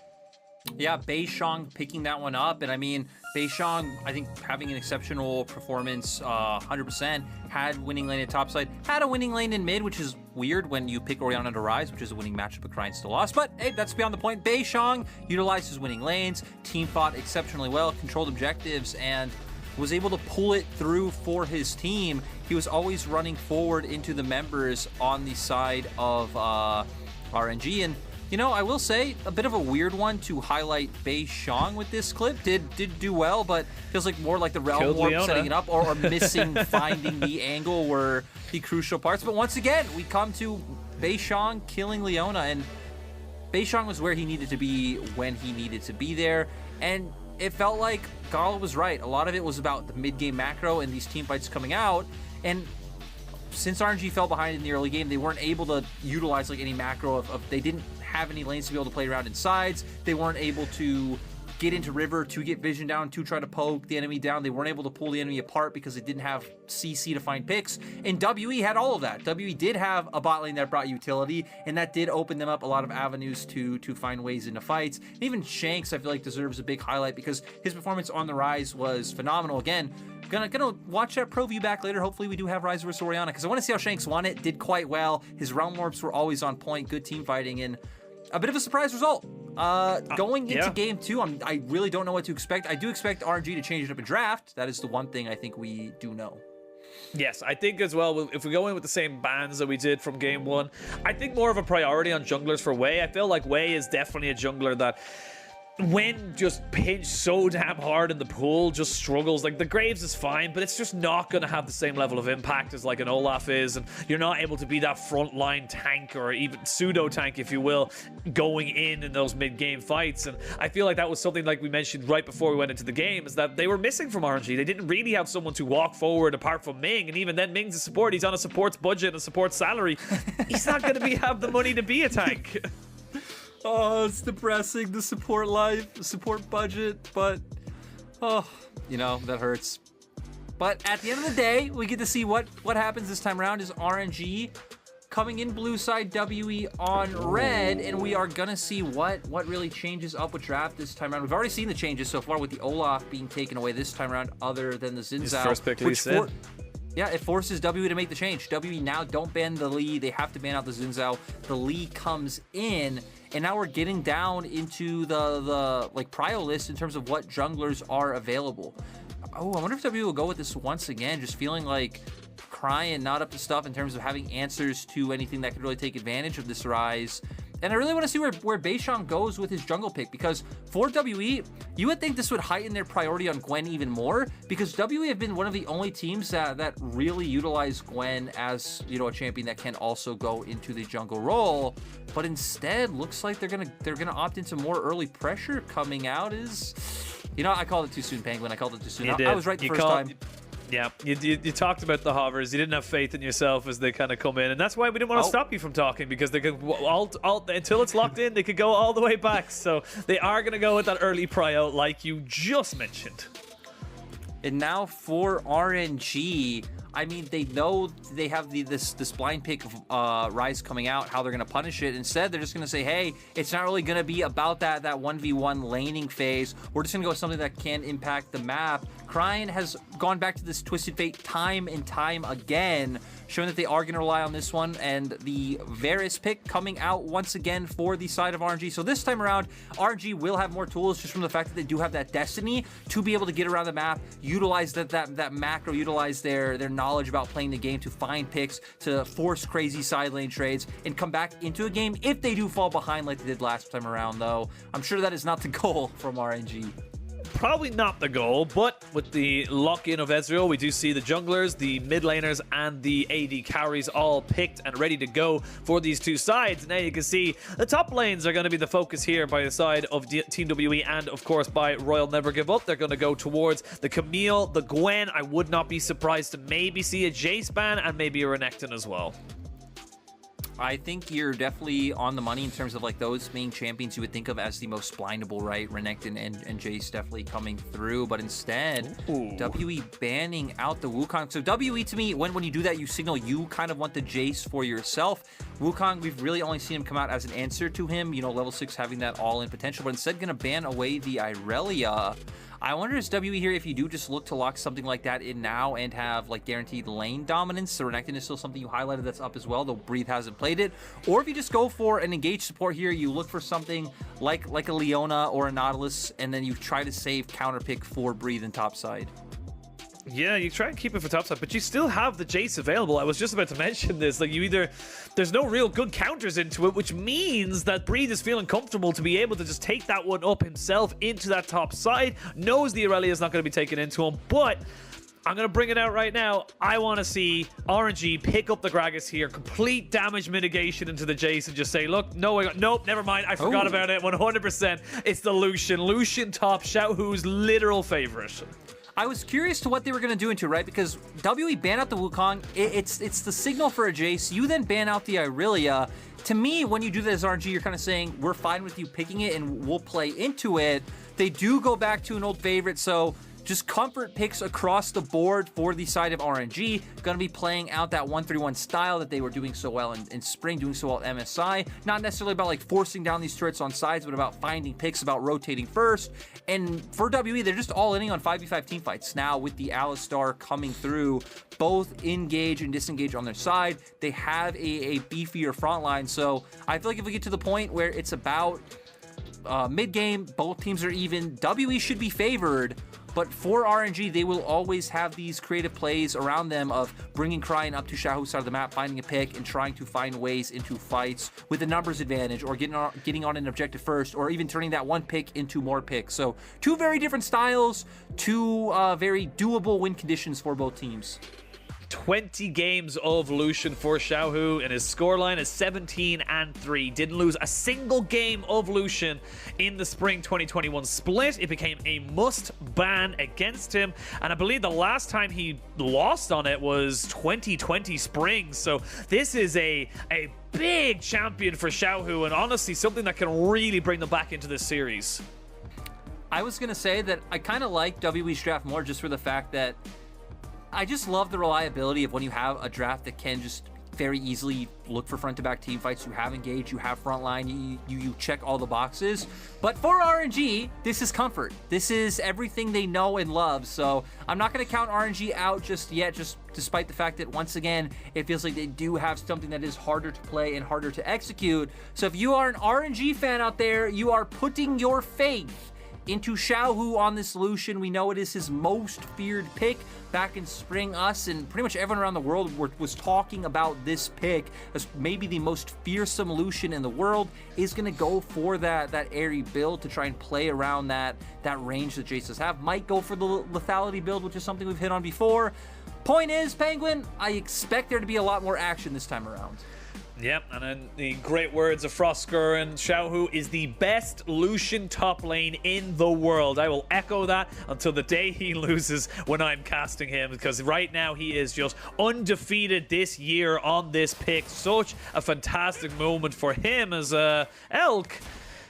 Yeah, Beishang picking that one up. And I mean, Beishang, I think having an exceptional performance, 100%, had winning lane at topside, had a winning lane in mid, which is weird when you pick Orianna to Rise, which is a winning matchup, but Crying still lost. But hey, that's beyond the point. Beishang utilized his winning lanes, team fought exceptionally well, controlled objectives, and was able to pull it through for his team. He was always running forward into the members on the side of RNG, and you know, I will say, a bit of a weird one to highlight Beishang with this clip. Did do well, but feels like more like the Realm Warp setting it up or missing finding the angle were the crucial parts. But once again, we come to Beishang killing Leona, and Beishang was where he needed to be when he needed to be there. And it felt like Gala was right. A lot of it was about the mid-game macro and these team fights coming out. And since RNG fell behind in the early game, they weren't able to utilize like any macro of they didn't have any lanes to be able to play around in sides. They weren't able to get into river to get vision down, to try to poke the enemy down. They weren't able to pull the enemy apart because they didn't have CC to find picks. And WE had all of that. WE did have a bot lane that brought utility, and that did open them up a lot of avenues to find ways into fights. And even Shanks, I feel like, deserves a big highlight because his performance on the Rise was phenomenal. Again, gonna watch that pro view back later. Hopefully we do have Rise versus Orianna because I want to see how Shanks won it. Did quite well. His realm warps were always on point. Good team fighting, and a bit of a surprise result. Going into game 2, I really don't know what to expect. I do expect RNG to change it up in draft. That is the one thing I think we do know. Yes, I think as well, if we go in with the same bans that we did from game 1, I think more of a priority on junglers for Wei. I feel like Wei is definitely a jungler that, when just pinched so damn hard in the pool, just struggles. Like, the Graves is fine, but it's just not going to have the same level of impact as like an Olaf is, and you're not able to be that frontline tank, or even pseudo tank, if you will, going in those mid-game fights. And I feel like that was something, like we mentioned right before we went into the game, is that they were missing from RNG. They didn't really have someone to walk forward apart from Ming, and even then Ming's a support. He's on a support's budget and a support salary. He's not going to have the money to be a tank. Oh, it's depressing, the support life, the support budget, but, oh, you know, that hurts. But at the end of the day, we get to see what happens this time around. Is RNG coming in blue side, WE on red, and we are gonna see what really changes up with draft this time around. We've already seen the changes so far with the Olaf being taken away this time around, other than the Xin Zhao. First pick, yeah, it forces WE to make the change. WE now don't ban the Lee. They have to ban out the Xin Zhao. The Lee comes in, and now we're getting down into the like prio list in terms of what junglers are available. Oh, I wonder if WE will go with this once again, just feeling like Crying not up to stuff in terms of having answers to anything that could really take advantage of this Rise. And I really want to see where Beishang goes with his jungle pick, because for WE, you would think this would heighten their priority on Gwen even more, because WE have been one of the only teams that really utilize Gwen as, you know, a champion that can also go into the jungle role. But instead, looks like they're gonna opt into more early pressure coming out. You know, I called it too soon, Penguin. I called it too soon. I was right the first time. Yeah, you talked about the hovers. You didn't have faith in yourself as they kind of come in, and that's why we didn't want to stop you from talking, because they could until it's locked in, they could go all the way back. So they are going to go with that early prio, like you just mentioned. And now for RNG, I mean, they know they have this blind pick of Rise coming out, how they're going to punish it. Instead, they're just going to say, hey, it's not really going to be about that 1v1 laning phase. We're just going to go with something that can impact the map. Cryin has gone back to this Twisted Fate time and time again, showing that they are going to rely on this one, and the Varus pick coming out once again for the side of RNG. So this time around, RNG will have more tools just from the fact that they do have that Destiny to be able to get around the map, utilize that macro, utilize their knowledge about playing the game to find picks, to force crazy side lane trades, and come back into a game if they do fall behind like they did last time around, though. I'm sure that is not the goal from RNG. Probably not the goal, but with the lock-in of Ezreal, we do see the junglers, the mid laners, and the AD carries all picked and ready to go for these two sides. Now you can see the top lanes are going to be the focus here by the side of Team WE and, of course, by Royal Never Give Up. They're going to go towards the Camille, the Gwen. I would not be surprised to maybe see a Jace ban and maybe a Renekton as well. I think you're definitely on the money in terms of like those main champions you would think of as the most blindable, right? Renekton and Jace definitely coming through, but instead, WE banning out the Wukong. So WE, to me, when you do that, you signal you kind of want the Jace for yourself. Wukong, we've really only seen him come out as an answer to him, you know, level 6 having that all-in potential, but instead gonna ban away the Irelia. I wonder is WE here if you do just look to lock something like that in now and have like guaranteed lane dominance. So Renekton is still something you highlighted that's up as well, though Breathe hasn't played it. Or if you just go for an engaged support here, you look for something like a Leona or a Nautilus, and then you try to save counter pick for Breathe and topside. Yeah, you try and keep it for topside, but you still have the Jace available. I was just about to mention this. Like, there's no real good counters into it, which means that Breathe is feeling comfortable to be able to just take that one up himself into that top side. Knows the Irelia is not going to be taken into him, but I'm going to bring it out right now. I want to see RNG pick up the Gragas here, complete damage mitigation into the Jace, and just say, look, nope, never mind. I forgot about it 100%. It's the Lucian. Lucian top, Xiaohu's literal favorite. I was curious to what they were going to do into it, right? Because WE ban out the Wukong. It's the signal for a Jace. You then ban out the Irelia. To me, when you do that as RNG, you're kind of saying, we're fine with you picking it and we'll play into it. They do go back to an old favorite, so just comfort picks across the board for the side of RNG. Going to be playing out that 1-3-1 style that they were doing so well in spring, doing so well at MSI. Not necessarily about like forcing down these turrets on sides, but about finding picks, about rotating first. And for WE, they're just all inning on 5v5 team fights. Now with the Alistar coming through, both engage and disengage on their side, they have a beefier front line. So I feel like if we get to the point where it's about mid-game, both teams are even, WE should be favored. But for RNG, they will always have these creative plays around them of bringing Cryin up to Xiaohu's side of the map, finding a pick, and trying to find ways into fights with a numbers advantage, or getting on an objective first, or even turning that one pick into more picks. So two very different styles, two very doable win conditions for both teams. 20 games of Lucian for Xiaohu, and his scoreline is 17-3. Didn't lose a single game of Lucian in the spring 2021 split. It became a must ban against him, and I believe the last time he lost on it was 2020 spring. So this is a big champion for Xiaohu, and honestly something that can really bring them back into this series. I was gonna say that I kind of like WE's draft more just for the fact that I just love the reliability of when you have a draft that can just very easily look for front-to-back team fights. You have engage, you have frontline, you check all the boxes. But for RNG, this is comfort. This is everything they know and love. So I'm not going to count RNG out just yet, just despite the fact that, once again, it feels like they do have something that is harder to play and harder to execute. So if you are an RNG fan out there, you are putting your faith into Xiaohu on this Lucian. We know it is his most feared pick. Back in spring, us and pretty much everyone around the world was talking about this pick as maybe the most fearsome Lucian in the world. Is going to go for that airy build to try and play around that range that Jace does have. Might go for the lethality build, which is something we've hit on before. Point is, Penguin, I expect there to be a lot more action this time around. Yep, and in the great words of Frostgurren, Xiaohu is the best Lucian top lane in the world. I will echo that until the day he loses when I'm casting him, because right now he is just undefeated this year on this pick. Such a fantastic moment for him as Elk.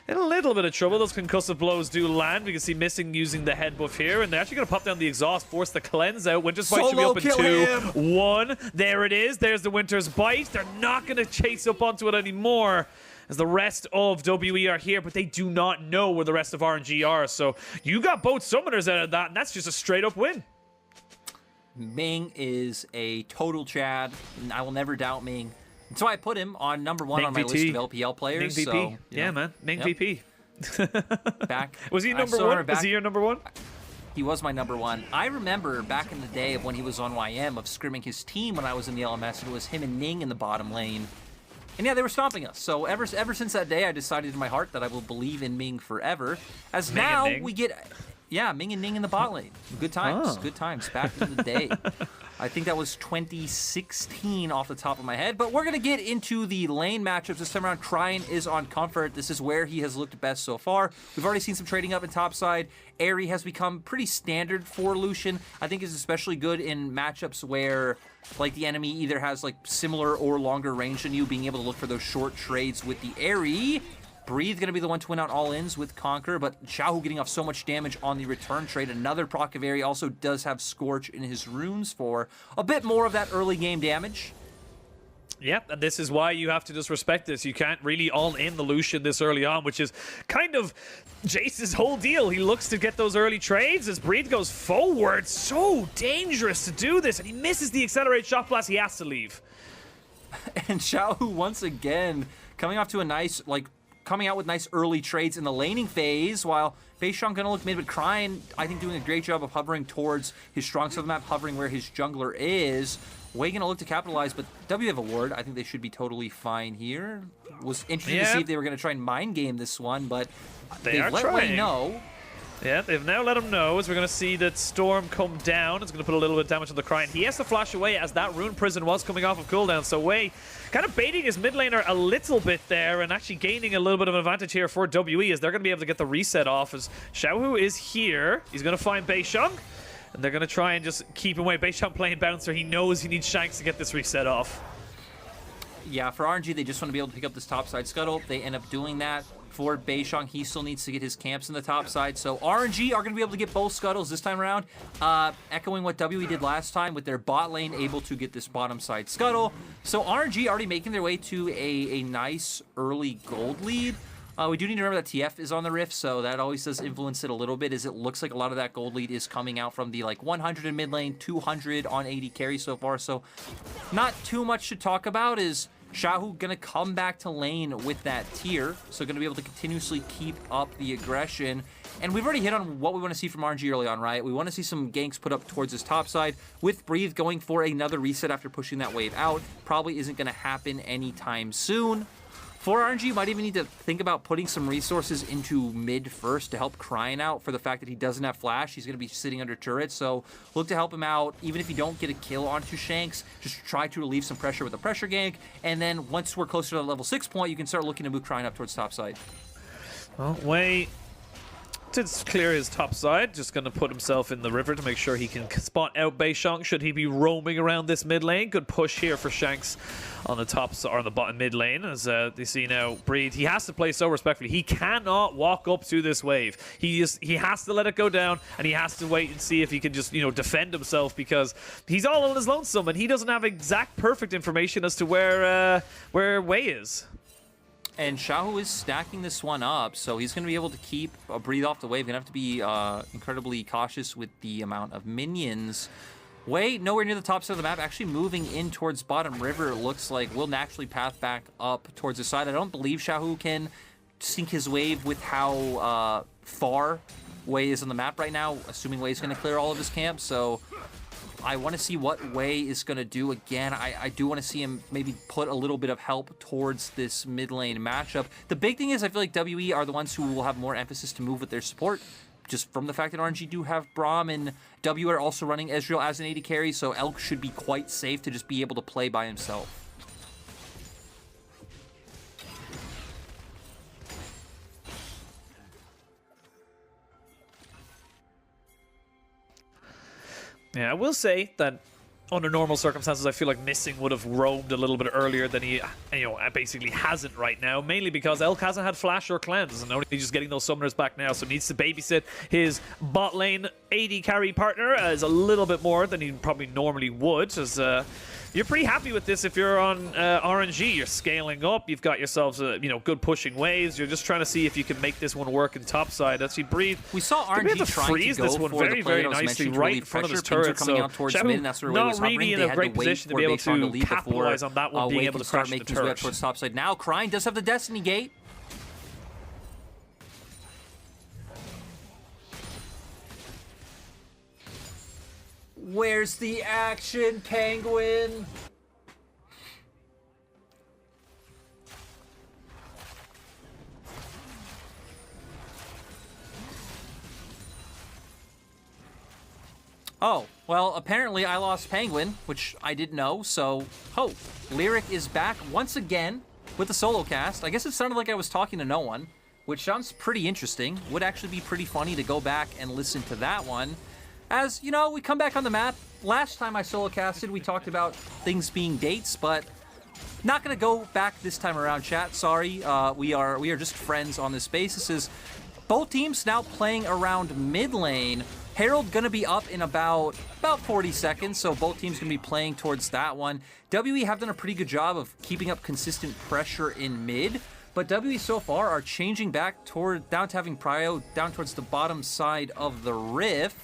in a little bit of trouble. Those concussive blows do land. We can see Missing using the head buff here, and they're actually going to pop down the exhaust, force the cleanse out. Winter's Bite should be up in 2-1. There it is. There's the Winter's Bite. They're not going to chase up onto it anymore, as the rest of WE are here, but they do not know where the rest of RNG are. So you got both summoners out of that, and that's just a straight up win. Ming is a total Chad, and I will never doubt Ming. That's why I put him on #1 Ming on my VT. list of LPL players. Ming VP. So, yeah, man. Ming VP. Back. Was he number one? Was he your number one? He was my #1. I remember back in the day of when he was on YM of scrimming his team when I was in the LMS, and it was him and Ning in the bottom lane. And yeah, they were stomping us. So ever since that day, I decided in my heart that I will believe in Ming forever. As Ming now and Ning. we get, yeah, Ming and Ning in the bot lane. Good times, good times. Back in the day. I think that was 2016 off the top of my head. But we're going to get into the lane matchups this time around. Cryin is on Comfort. This is where he has looked best so far. We've already seen some trading up in topside. Airy has become pretty standard for Lucian. I think is especially good in matchups where like the enemy either has like similar or longer range than you, being able to look for those short trades with the Airy. Breathe gonna be the one to win out all-ins with Conquer, but Xiaohu getting off so much damage on the return trade. Another proc of Airy also does have Scorch in his runes for a bit more of that early game damage. Yep, and this is why you have to just respect this. You can't really all-in the Lucian this early on, which is kind of Jace's whole deal. He looks to get those early trades as Breathe goes forward. So dangerous to do this, and he misses the accelerated shot blast. He has to leave. And Xiaohu once again coming off to a nice, coming out with nice early trades in the laning phase, while Beishang gonna look mid, but Cryin, I think, doing a great job of hovering towards his strong side of the map, hovering where his jungler is. Way gonna look to capitalize, but W have a ward. I think they should be totally fine here. Was interested to see if they were gonna try and mind game this one, but they've let Way know. Yeah, they've now let him know, as we're going to see that Storm come down. It's going to put a little bit of damage on the Cryin. He has to flash away as that Rune Prison was coming off of cooldown. So Wei kind of baiting his mid laner a little bit there and actually gaining a little bit of an advantage here for WE, as they're going to be able to get the reset off, as Xiaohu is here. He's going to find Beishang, and they're going to try and just keep him away. Beishang playing bouncer. He knows he needs Shanks to get this reset off. Yeah, for RNG, they just want to be able to pick up this topside scuttle. They end up doing that. For Beishang, he still needs to get his camps in the top side. So RNG are going to be able to get both scuttles this time around, echoing what WE did last time with their bot lane able to get this bottom side scuttle. So RNG already making their way to a nice early gold lead. We do need to remember that TF is on the Rift, so that always does influence it a little bit, as it looks like a lot of that gold lead is coming out from the 100 in mid lane, 200 on 80 carry so far. So not too much to talk about. Is Xiaohu gonna come back to lane with that tier, so gonna be able to continuously keep up the aggression. And we've already hit on what we want to see from RNG early on, right? We want to see some ganks put up towards his top side, with Breathe going for another reset after pushing that wave out. Probably isn't gonna happen anytime soon. For RNG, you might even need to think about putting some resources into mid first to help Cryin out, for the fact that he doesn't have flash. He's going to be sitting under turret, so look to help him out. Even if you don't get a kill onto Shanks, just try to relieve some pressure with a pressure gank, and then once we're closer to the level 6 point, you can start looking to move Cryin up towards top side. Well, Wei to clear his top side, just going to put himself in the river to make sure he can spot out Beishang should he be roaming around this mid lane. Good push here for Shanks on the top or on the bottom mid lane, as they see now Breathe. He has to play so respectfully. He cannot walk up to this wave. He has to let it go down, and he has to wait and see if he can just defend himself, because he's all on his lonesome and he doesn't have exact perfect information as to where Wei is. And Xiaohu is stacking this one up, so he's going to be able to keep Breathe off the wave. Going to have to be incredibly cautious with the amount of minions. Wei, nowhere near the top side of the map, actually moving in towards bottom river. It looks like will naturally path back up towards the side. I don't believe Xiaohu can sink his wave with how far Wei is on the map right now, assuming Wei is going to clear all of his camps. So I want to see what Wei is going to do again. I do want to see him maybe put a little bit of help towards this mid lane matchup. The big thing is I feel like WE are the ones who will have more emphasis to move with their support, just from the fact that RNG do have Braum, and W are also running Ezreal as an AD carry, so Elk should be quite safe to just be able to play by himself. Yeah, I will say that under normal circumstances, I feel like Missing would have roamed a little bit earlier than he, basically hasn't right now. Mainly because Elk hasn't had Flash or Cleanse, and only just getting those summoners back now, so needs to babysit his bot lane AD carry partner as a little bit more than he probably normally would. As you're pretty happy with this if you're on RNG. You're scaling up. You've got yourselves, good pushing waves. You're just trying to see if you can make this one work in topside. Actually, Breathe. We saw RNG trying to go this one for very, the play very nicely right in front of his turret. Coming out towards mid, and that's where not was really in a great position to be able to capitalize on that one, being able to start crash the making his way up turret. towards topside. Now, Crying does have the Destiny Gate. Where's the action, Penguin? Oh, well, apparently I lost Penguin, which I didn't know, so hope. Lyric is back once again with the solo cast. I guess it sounded like I was talking to no one, which sounds pretty interesting. Would actually be pretty funny to go back and listen to that one. As, we come back on the map. Last time I solo casted, we talked about things being dates, but not gonna go back this time around, chat. Sorry, we are just friends on this space. This is both teams now playing around mid lane. Herald gonna be up in about 40 seconds, so both teams gonna be playing towards that one. WE have done a pretty good job of keeping up consistent pressure in mid, but WE so far are changing back down to having prio down towards the bottom side of the rift.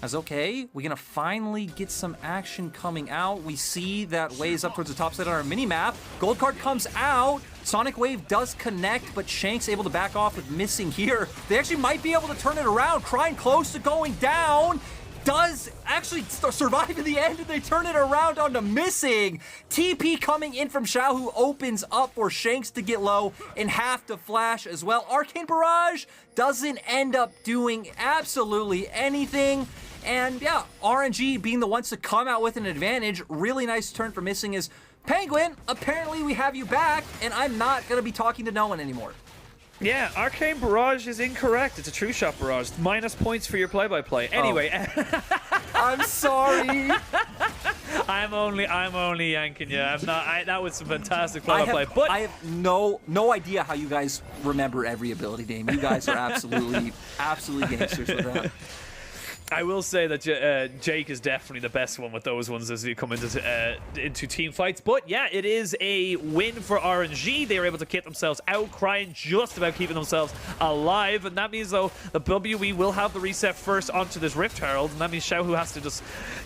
As okay, we're gonna finally get some action coming out. We see that Wave's up towards the top side on our mini-map. Gold card comes out. Sonic Wave does connect, but Shank's able to back off with Missing here. They actually might be able to turn it around. Crying close to going down. Does actually survive in the end, and they turn it around onto Missing. TP coming in from Xiao, who opens up for Shanks to get low and have to flash as well. Arcane Barrage doesn't end up doing absolutely anything. And yeah, RNG being the ones to come out with an advantage. Really nice turn for Missing is, Penguin, apparently we have you back, and I'm not going to be talking to no one anymore. Yeah, Arcane Barrage is incorrect. It's a True Shot Barrage. Minus points for your play-by-play. Anyway. I'm sorry. I'm only yanking you. That was some fantastic play-by-play. But I have no idea how you guys remember every ability name. You guys are absolutely gangsters with that. I will say that Jake is definitely the best one with those ones as you come into team fights. But yeah, it is a win for RNG. They were able to get themselves out, Crying just about keeping themselves alive. And that means, though, the WE will have the reset first onto this Rift Herald. And that means Xiao, who has to just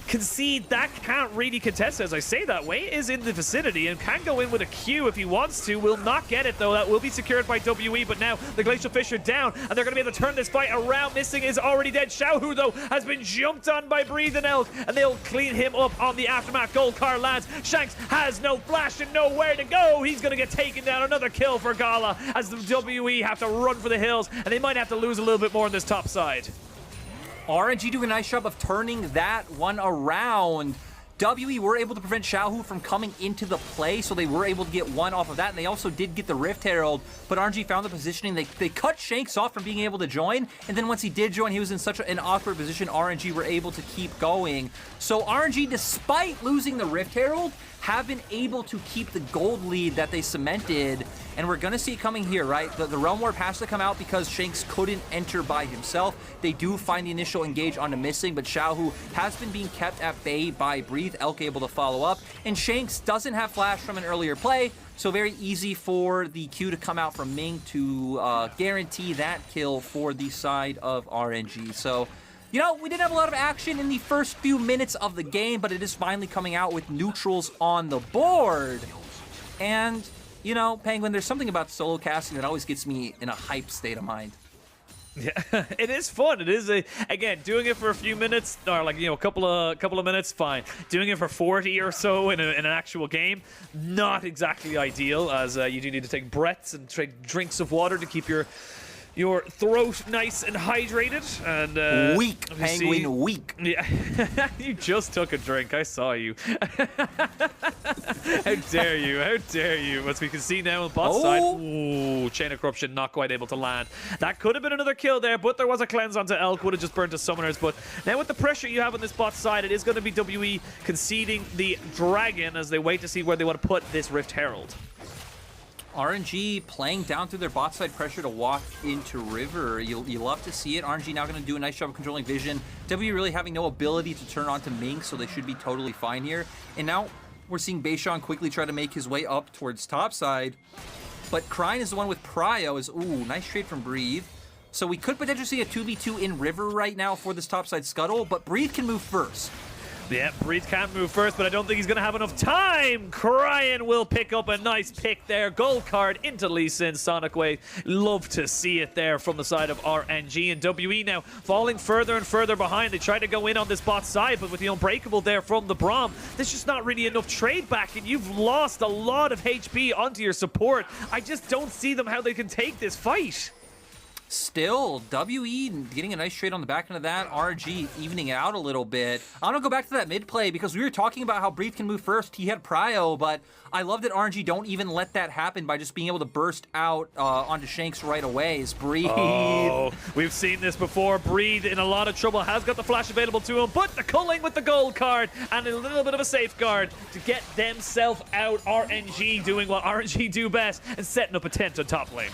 concede, that can't really contest, as I say that way, is in the vicinity and can go in with a Q if he wants to. Will not get it, though. That will be secured by WE. But now the Glacial Fish are down, and they're going to be able to turn this fight around. Missing is already dead. Xiao, who, though, has been jumped on by Breathe and Elk, and they'll clean him up on the aftermath. Gold card lands. Shanks has no flash and nowhere to go. He's going to get taken down. Another kill for Gala as the WE have to run for the hills, and they might have to lose a little bit more on this top side. RNG doing a nice job of turning that one around. WE were able to prevent Xiaohu from coming into the play, so they were able to get one off of that, and they also did get the Rift Herald, but RNG found the positioning. They cut Shanks off from being able to join, and then once he did join, he was in such an awkward position, RNG were able to keep going. So RNG, despite losing the Rift Herald, have been able to keep the gold lead that they cemented, and we're gonna see it coming here, right? The Realm Warp has to come out because Shanks couldn't enter by himself. They do find the initial engage onto Missing, but Xiaohu has been being kept at bay by Breathe. Elk able to follow up, and Shanks doesn't have flash from an earlier play, so very easy for the Q to come out from Ming to guarantee that kill for the side of RNG. So, we didn't have a lot of action in the first few minutes of the game, but it is finally coming out with neutrals on the board. And, Penguin, there's something about solo casting that always gets me in a hype state of mind. Yeah, it is fun. It is again, doing it for a few minutes, or a couple of minutes, fine. Doing it for 40 or so in an actual game, not exactly ideal, as you do need to take breaths and take drinks of water to keep your your throat nice and hydrated. And weak, Penguin, weak. Yeah, you just took a drink. I saw you. How dare you? How dare you? As we can see now on bot side. Ooh, Chain of Corruption not quite able to land. That could have been another kill there, but there was a cleanse onto Elk. Would have just burned to Summoners. But now with the pressure you have on this bot side, it is going to be WE conceding the Dragon as they wait to see where they want to put this Rift Herald. RNG playing down through their bot side pressure to walk into River. You love to see it. RNG now going to do a nice job of controlling vision. W really having no ability to turn on to Mink, so they should be totally fine here. And now we're seeing Beishong quickly try to make his way up towards top side. But Krine is the one with Prio. Ooh, nice trade from Breathe. So we could potentially see a 2v2 in River right now for this topside scuttle, but Breathe can move first. Yeah, Breathe can't move first, but I don't think he's going to have enough time. Krine will pick up a nice pick there. Gold card into Lee Sin, Sonic Wave. Love to see it there from the side of RNG. And WE now falling further and further behind. They try to go in on this bot side, but with the Unbreakable there from the Braum, there's just not really enough trade back, and you've lost a lot of HP onto your support. I just don't see them how they can take this fight. Still, WE getting a nice trade on the back end of that. RNG evening it out a little bit. I want to go back to that mid play because we were talking about how Breathe can move first. He had Prio, but I love that RNG don't even let that happen by just being able to burst out onto Shanks right away. Is Breathe. Oh, we've seen this before. Breathe in a lot of trouble. Has got the flash available to him, but the culling with the gold card and a little bit of a safeguard to get themselves out. RNG doing what RNG do best and setting up a tent on top lane.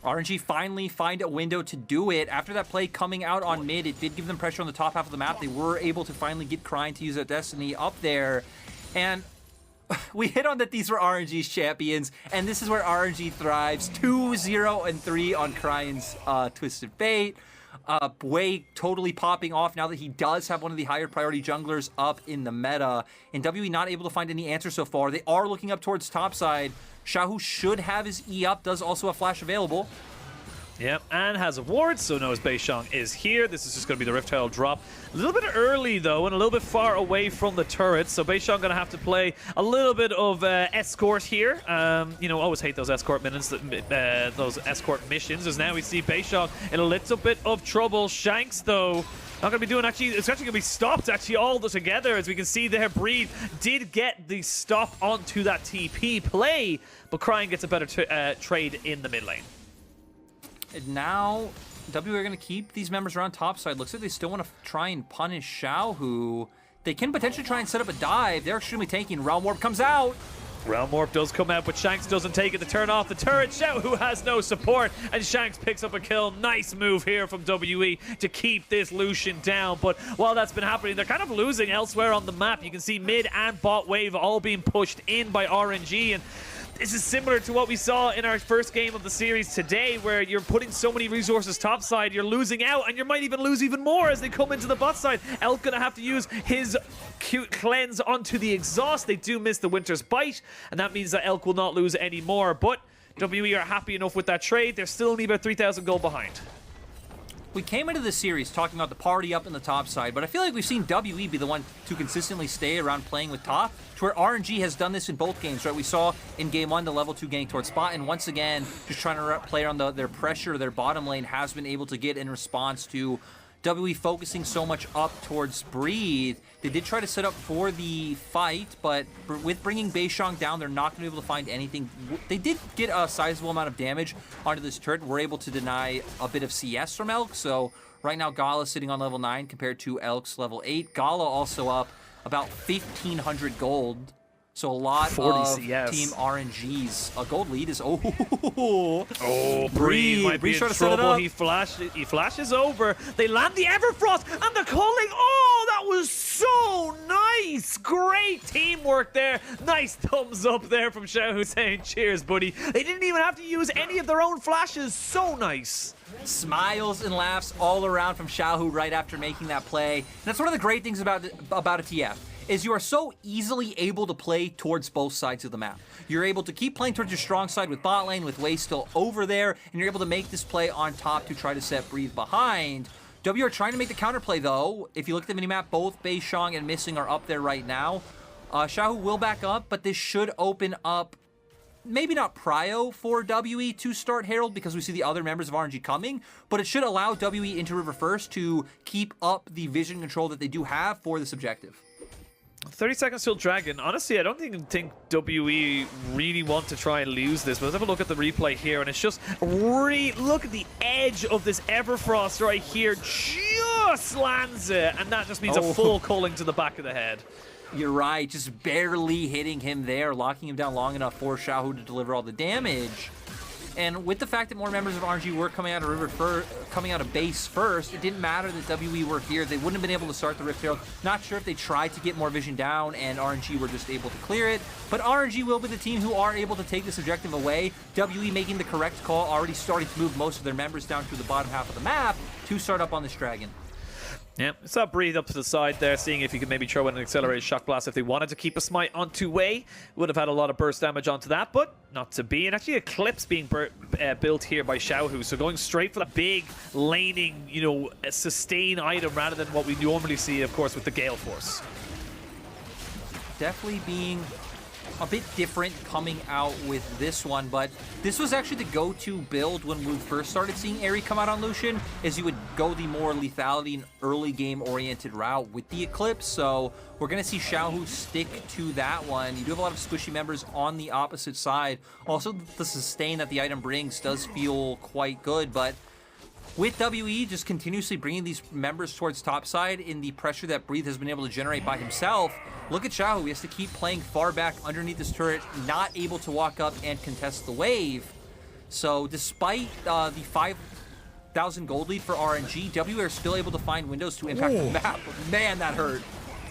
RNG finally find a window to do it. After that play coming out on mid, it did give them pressure on the top half of the map. They were able to finally get Krine to use their Destiny up there. And we hit on that these were RNG's champions, and this is where RNG thrives. 2-0-3 on Krine's Twisted Fate. Way totally popping off now that he does have one of the higher priority junglers up in the meta. And WE not able to find any answer so far. They are looking up towards topside. Xiaohu should have his E up, does also have flash available. Yep, and has a ward, so knows Beishong is here. This is just going to be the Rift Herald drop. A little bit early, though, and a little bit far away from the turret, so Beishong going to have to play a little bit of escort here. You know, always hate those escort minutes, those escort missions, as now we see Beishong in a little bit of trouble. Shanks, though, not going to be doing, actually, it's actually going to be stopped actually all together. As we can see there, Breathe did get the stop onto that TP play, but Krine gets a better trade in the mid lane. And now, W are going to keep these members around topside. Looks like they still want to try and punish Xiaohu. They can potentially try and set up a dive. They're extremely tanky. Realm Warp comes out. Realm Warp does come out, but Shanks doesn't take it to turn off the turret. Xiaohu has no support, and Shanks picks up a kill. Nice move here from WE to keep this Lucian down. But while that's been happening, they're kind of losing elsewhere on the map. You can see mid and bot wave all being pushed in by RNG, and this is similar to what we saw in our first game of the series today, where you're putting so many resources topside, you're losing out, and you might even lose even more as they come into the bot side. Elk gonna have to use his cute cleanse onto the exhaust. They do miss the Winter's Bite, and that means that Elk will not lose any more. But WE are happy enough with that trade. They're still only about 3,000 gold behind. We came into this series talking about the party up in the top side, but I feel like we've seen WE be the one to consistently stay around playing with top, to where RNG has done this in both games, right? We saw in game 1 the level 2 gank towards spot, and once again, just trying to play on their pressure, their bottom lane has been able to get in response to WE focusing so much up towards Breathe. They did try to set up for the fight, but with bringing Beishong down, they're not going to be able to find anything. They did get a sizable amount of damage onto this turret. We're able to deny a bit of CS from Elk, so right now Gala sitting on level 9 compared to Elk's level 8. Gala also up about 1,500 gold. So a lot of CS. Team RNG's gold lead is Breathe might be in trouble. He flashes over. They land the Everfrost and the calling. Oh, that was so nice. Great teamwork there. Nice thumbs up there from Xiaohu saying cheers, buddy. They didn't even have to use any of their own flashes. So nice. Smiles and laughs all around from Xiaohu right after making that play. And that's one of the great things about a TF. Is you are so easily able to play towards both sides of the map. You're able to keep playing towards your strong side with bot lane, with Wei still over there, and you're able to make this play on top to try to set Breathe behind. W are trying to make the counterplay though. If you look at the minimap, both Beishong and Missing are up there right now. Xiaohu will back up, but this should open up maybe not prio for WE to start Herald because we see the other members of RNG coming, but it should allow WE into River First to keep up the vision control that they do have for this objective. 30 seconds till Dragon. Honestly, I don't think WE really want to try and lose this, but let's have a look at the replay here, and it's just look at the edge of this Everfrost right here. Just lands it, and that just means a full culling to the back of the head. You're right, just barely hitting him there, locking him down long enough for Xiaohu to deliver all the damage. And with the fact that more members of RNG were coming out of base first, it didn't matter that WE were here. They wouldn't have been able to start the Rift Herald. Not sure if they tried to get more vision down and RNG were just able to clear it. But RNG will be the team who are able to take this objective away. WE making the correct call, already starting to move most of their members down to the bottom half of the map to start up on this Dragon. Yeah, saw Breathe up to the side there, seeing if he could maybe throw in an accelerated shock blast if they wanted to keep a smite on two-way. Would have had a lot of burst damage onto that, but not to be. And actually Eclipse being built here by Xiaohu, so going straight for the big laning, you know, sustain item rather than what we normally see, of course, with the Gale Force. Definitely being a bit different coming out with this one, but this was actually the go-to build when we first started seeing Aerie come out on Lucian, is you would go the more lethality and early game oriented route with the Eclipse, so we're going to see Xiaohu stick to that one. You do have a lot of squishy members on the opposite side. Also, the sustain that the item brings does feel quite good, but with WE just continuously bringing these members towards topside in the pressure that Breathe has been able to generate by himself, look at Xiaohu. He has to keep playing far back underneath this turret, not able to walk up and contest the wave. So despite the 5,000 gold lead for RNG, WE are still able to find windows to impact the map. Man, that hurt.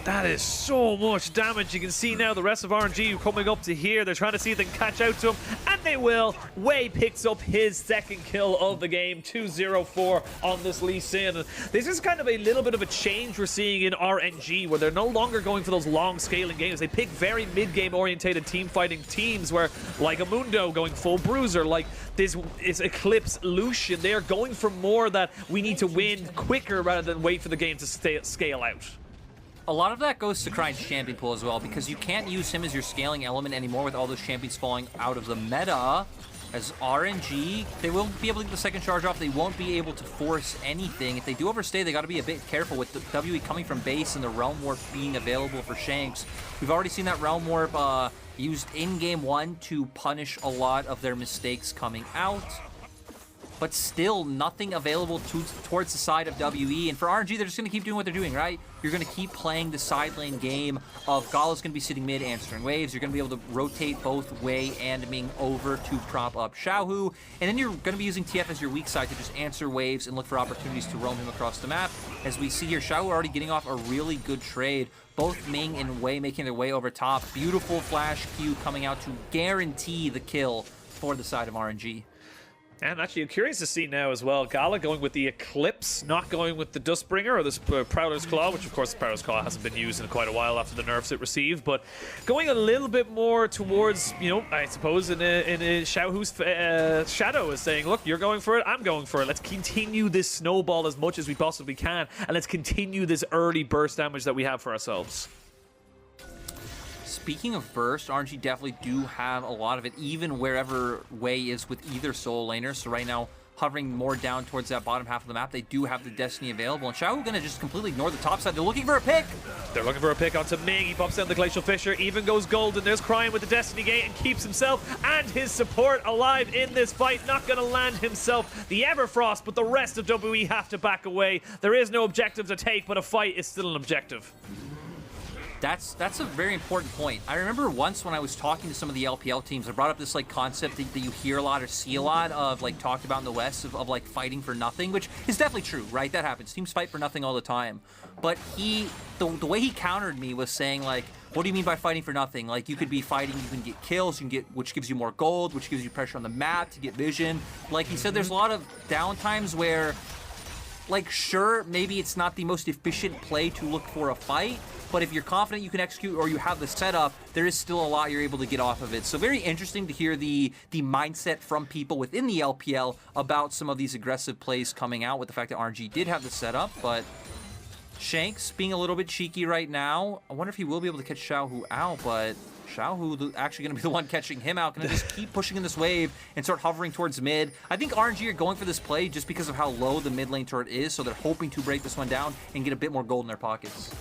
That is so much damage. You can see now the rest of RNG coming up to here. They're trying to see if they can catch out to him, and they will. Wei picks up his second kill of the game, 2-0-4 on this Lee Sin. This is kind of a little bit of a change we're seeing in RNG, where they're no longer going for those long scaling games. They pick very mid-game orientated team fighting teams where, like a Mundo going full bruiser, like this is Eclipse Lucian. They are going for more that we need to win quicker rather than wait for the game to scale out. A lot of that goes to Crying's champion pool as well, because you can't use him as your scaling element anymore with all those champions falling out of the meta. As RNG, they will be able to get the second charge off. They won't be able to force anything. If they do overstay, they got to be a bit careful with the WE coming from base and the Realm Warp being available for Shanks. We've already seen that Realm Warp used in Game 1 to punish a lot of their mistakes coming out. But still nothing available towards the side of WE. And for RNG, they're just going to keep doing what they're doing, right? You're going to keep playing the side lane game of Gala's going to be sitting mid answering waves. You're going to be able to rotate both Wei and Ming over to prop up Xiaohu. And then you're going to be using TF as your weak side to just answer waves and look for opportunities to roam him across the map. As we see here, Xiaohu already getting off a really good trade. Both Ming and Wei making their way over top. Beautiful flash Q coming out to guarantee the kill for the side of RNG. And actually, I'm curious to see now as well, Gala going with the Eclipse, not going with the Dustbringer or this Prowler's Claw, which of course the Prowler's Claw hasn't been used in quite a while after the nerfs it received, but going a little bit more towards, you know, I suppose in a Xiaohu's shadow is saying, look, you're going for it, I'm going for it. Let's continue this snowball as much as we possibly can, and let's continue this early burst damage that we have for ourselves. Speaking of burst, RNG definitely do have a lot of it, even wherever Wei is with either solo laner. So right now, hovering more down towards that bottom half of the map, they do have the Destiny available. And Xiaohu gonna just completely ignore the top side. They're looking for a pick. They're looking for a pick onto Ming. He pops down the Glacial Fissure, even goes golden. There's Crying with the Destiny Gate and keeps himself and his support alive in this fight. Not gonna land himself the Everfrost, but the rest of WE have to back away. There is no objective to take, but a fight is still an objective. That's a very important point. I remember once when I was talking to some of the LPL teams, I brought up this like concept that you hear a lot or see a lot of, like talked about in the West of like fighting for nothing, which is definitely true, right? That happens. Teams fight for nothing all the time. But the way he countered me was saying like, what do you mean by fighting for nothing? Like you could be fighting, you can get kills, you can get, which gives you more gold, which gives you pressure on the map to get vision. Like he said, there's a lot of downtimes where, like, sure, maybe it's not the most efficient play to look for a fight, but if you're confident you can execute or you have the setup, there is still a lot you're able to get off of it. So very interesting to hear the mindset from people within the LPL about some of these aggressive plays coming out with the fact that RNG did have the setup, but Shanks being a little bit cheeky right now. I wonder if he will be able to catch Xiaohu out, but Xiaohu actually going to be the one catching him out. Going to just keep pushing in this wave and start hovering towards mid. I think RNG are going for this play just because of how low the mid lane turret is, so they're hoping to break this one down and get a bit more gold in their pockets.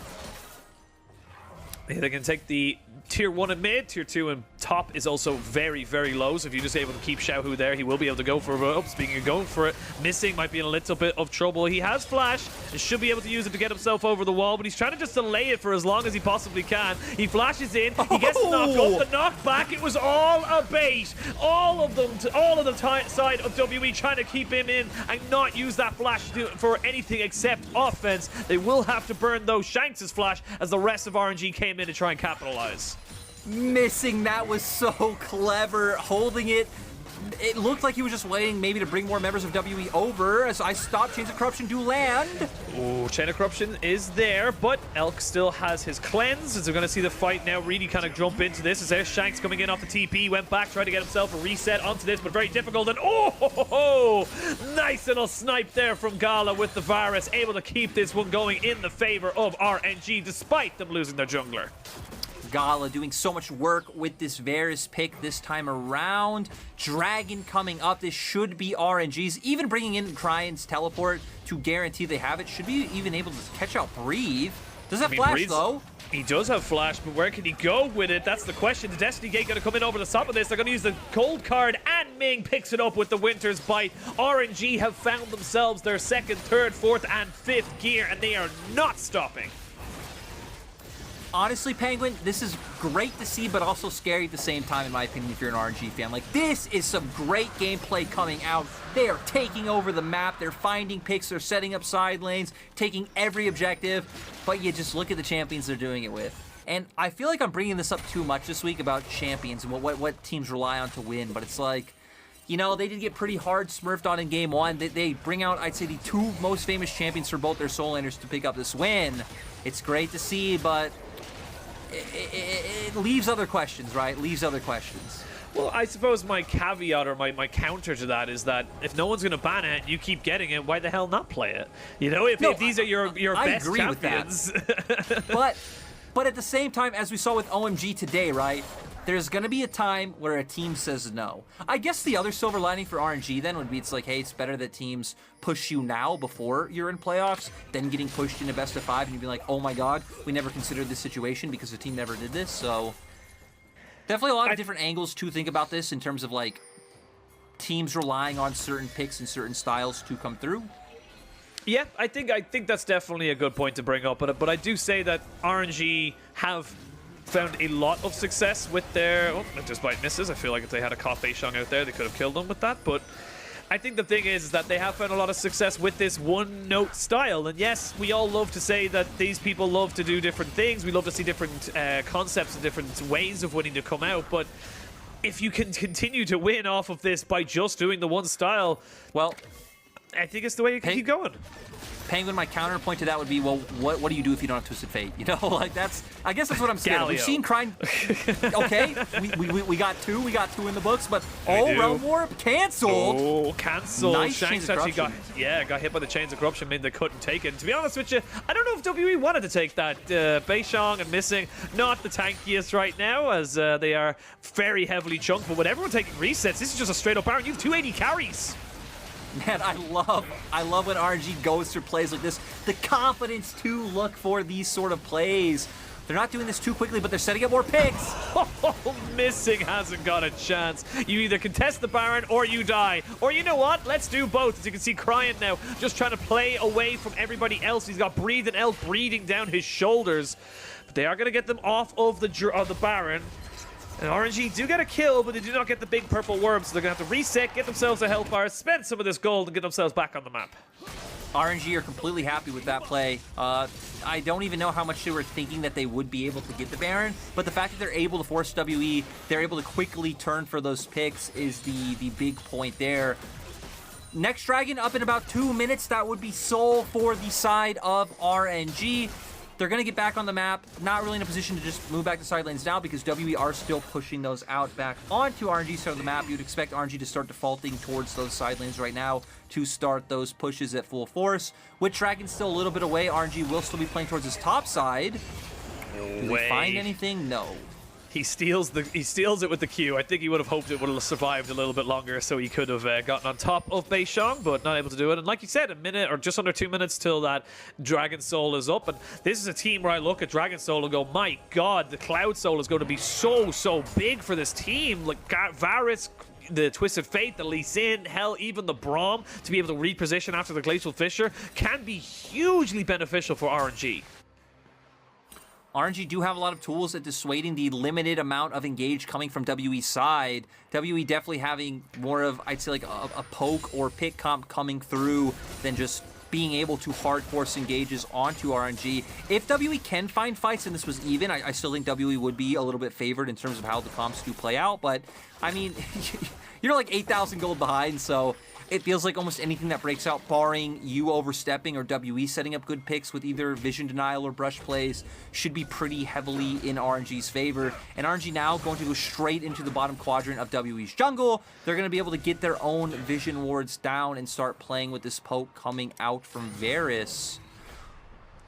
They can take the tier 1 and mid, tier 2 and top is also very, very low, so if you're just able to keep Xiaohu there, he will be able to go for it. Oh, speaking of going for it, Missing might be in a little bit of trouble. He has flash and should be able to use it to get himself over the wall, but he's trying to just delay it for as long as he possibly can. He flashes in, he gets the knock up, the knockback, it was all a bait. All of them, all of the side of WE trying to keep him in and not use that flash for anything except offense. They will have to burn though Shanks' flash as the rest of RNG came in to try and capitalize. Missing, that was so clever, holding it. It looked like he was just waiting maybe to bring more members of WE over as I stopped Chains of Corruption do land. Oh, Chain of Corruption is there, but Elk still has his cleanse, as we're going to see the fight now really kind of jump into this. As there's Shanks coming in off the TP, went back, tried to get himself a reset onto this, but very difficult. And oh, nice little snipe there from Gala with the Varus, able to keep this one going in the favor of RNG, despite them losing their jungler. Gala doing so much work with this Varus pick this time around. Dragon coming up. This should be RNG's. Even bringing in Cryan's teleport to guarantee they have it. Should be even able to catch out Breathe. Does have flash though. He does have flash, but where can he go with it? That's the question. The Destiny Gate going to come in over the top of this. They're going to use the cold card, and Ming picks it up with the Winter's Bite. RNG have found themselves their second, third, fourth, and fifth gear, and they are not stopping. Honestly, Penguin, this is great to see, but also scary at the same time, in my opinion, if you're an RNG fan. Like, this is some great gameplay coming out. They are taking over the map. They're finding picks. They're setting up side lanes, taking every objective. But you just look at the champions they're doing it with. And I feel like I'm bringing this up too much this week about champions and what teams rely on to win. But it's like, you know, they did get pretty hard smurfed on in game 1. They bring out, I'd say, the 2 most famous champions for both their soul laners to pick up this win. It's great to see, but it leaves other questions, right? Leaves other questions. Well, I suppose my caveat or my counter to that is that if no one's going to ban it, you keep getting it, why the hell not play it? You know, if these are your best champions. But at the same time, as we saw with OMG today, right? There's going to be a time where a team says no. I guess the other silver lining for RNG then would be it's like, hey, it's better that teams push you now before you're in playoffs than getting pushed in a best of 5 and you'd be like, oh my god, we never considered this situation because the team never did this. So definitely a lot of different angles to think about this in terms of like teams relying on certain picks and certain styles to come through. Yeah, I think that's definitely a good point to bring up, but I do say that RNG have found a lot of success with their, despite misses. I feel like if they had a Koth Beishang out there, they could have killed them with that. But I think the thing is that they have found a lot of success with this one-note style. And yes, we all love to say that these people love to do different things. We love to see different concepts and different ways of winning to come out. But if you can continue to win off of this by just doing the one style, well, I think it's the way you can keep going. Penguin, my counterpoint to that would be, well, what do you do if you don't have Twisted Fate? You know, like I guess that's what I'm scared of. We've seen Crime. Okay, we got two in the books, but Realm Warp canceled. Oh, canceled. Nice. Shanks actually got hit by the Chains of Corruption, mean they couldn't take it. And to be honest with you, I don't know if WE wanted to take that. Beishang and Missing, not the tankiest right now, as they are very heavily chunked. But with everyone taking resets, this is just a straight up Baron. You have 280 carries. Man, I love when RNG goes through plays like this. The confidence to look for these sort of plays. They're not doing this too quickly, but they're setting up more picks. Oh, Missing hasn't got a chance. You either contest the Baron or you die. Or you know what? Let's do both. As you can see, Cryan now just trying to play away from everybody else. He's got Breathe and Elk breathing down his shoulders. But they are going to get them off of the Baron. And RNG do get a kill, but they do not get the big purple worm, so they're going to have to reset, get themselves a health bar, spend some of this gold, and get themselves back on the map. RNG are completely happy with that play. I don't even know how much they were thinking that they would be able to get the Baron, but the fact that they're able to force WE, they're able to quickly turn for those picks is the big point there. Next Dragon up in about 2 minutes. That would be Soul for the side of RNG. They're going to get back on the map, not really in a position to just move back to side lanes now because WE are still pushing those out back onto RNG's side of the map. You'd expect RNG to start defaulting towards those side lanes right now to start those pushes at full force. With Dragon still a little bit away, RNG will still be playing towards his top side. Do they find anything? No. He steals it with the Q. I think he would have hoped it would have survived a little bit longer, so he could have gotten on top of Beishang, but not able to do it. And like you said, a minute or just under 2 minutes till that Dragon Soul is up. And this is a team where I look at Dragon Soul and go, my God, the Cloud Soul is going to be so big for this team. Like Varus, the Twisted Fate, the Lee Sin, hell, even the Braum, to be able to reposition after the Glacial Fissure can be hugely beneficial for RNG. RNG do have a lot of tools at dissuading the limited amount of engage coming from WE's side. WE definitely having more of, I'd say, like a poke or pick comp coming through than just being able to hard force engages onto RNG. If WE can find fights and this was even, I still think WE would be a little bit favored in terms of how the comps do play out. But, I mean, you're like 8,000 gold behind, so it feels like almost anything that breaks out, barring you overstepping or WE setting up good picks with either vision denial or brush plays, should be pretty heavily in RNG's favor. And RNG now going to go straight into the bottom quadrant of WE's jungle. They're going to be able to get their own vision wards down and start playing with this poke coming out from Varus.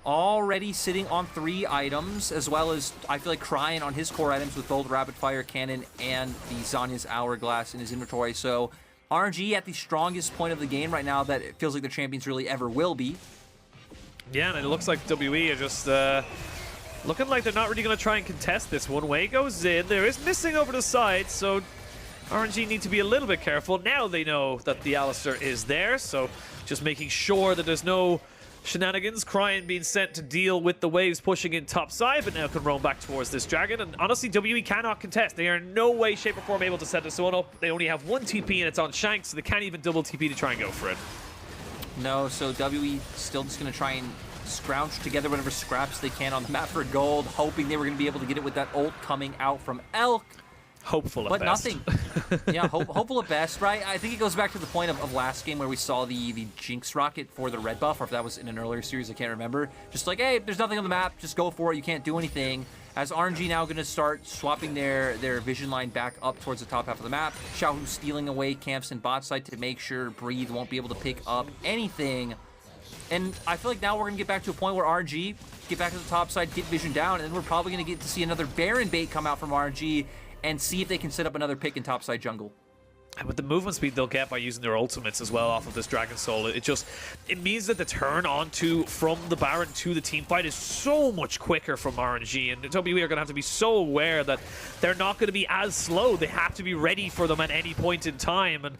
Already sitting on 3 items, as well as, I feel like, Cryin on his core items with both Rapid Fire Cannon and the Zanya's Hourglass in his inventory. So RNG at the strongest point of the game right now that it feels like the champions really ever will be. Yeah, and it looks like WE are just looking like they're not really going to try and contest this one. Way goes in. There is missing over the side, so RNG need to be a little bit careful. Now they know that the Alistair is there, so just making sure that there's no shenanigans. Cryin being sent to deal with the waves pushing in top side, but now can roam back towards this dragon. And honestly, WE cannot contest. They are in no way, shape, or form able to set this one up. They only have 1 TP and it's on Shank, so they can't even double TP to try and go for it. No, so WE still just going to try and scrounge together whatever scraps they can on the map for gold, hoping they were going to be able to get it with that ult coming out from Elk. Hopeful at but best. Nothing. Yeah, hopeful at best, right? I think it goes back to the point of last game where we saw the Jinx rocket for the red buff, or if that was in an earlier series, I can't remember. Just like, hey, there's nothing on the map, just go for it, you can't do anything. As RNG now going to start swapping their vision line back up towards the top half of the map. Xiaohu stealing away camps and bot side to make sure Breathe won't be able to pick up anything. And I feel like now we're going to get back to a point where RNG get back to the top side, get vision down, and then we're probably going to get to see another Baron bait come out from RNG and see if they can set up another pick in topside jungle. And with the movement speed they'll get by using their ultimates as well off of this Dragon Soul, it means that the turn onto from the Baron to the team fight is so much quicker from RNG, and WE are going to have to be so aware that they're not going to be as slow. They have to be ready for them at any point in time, and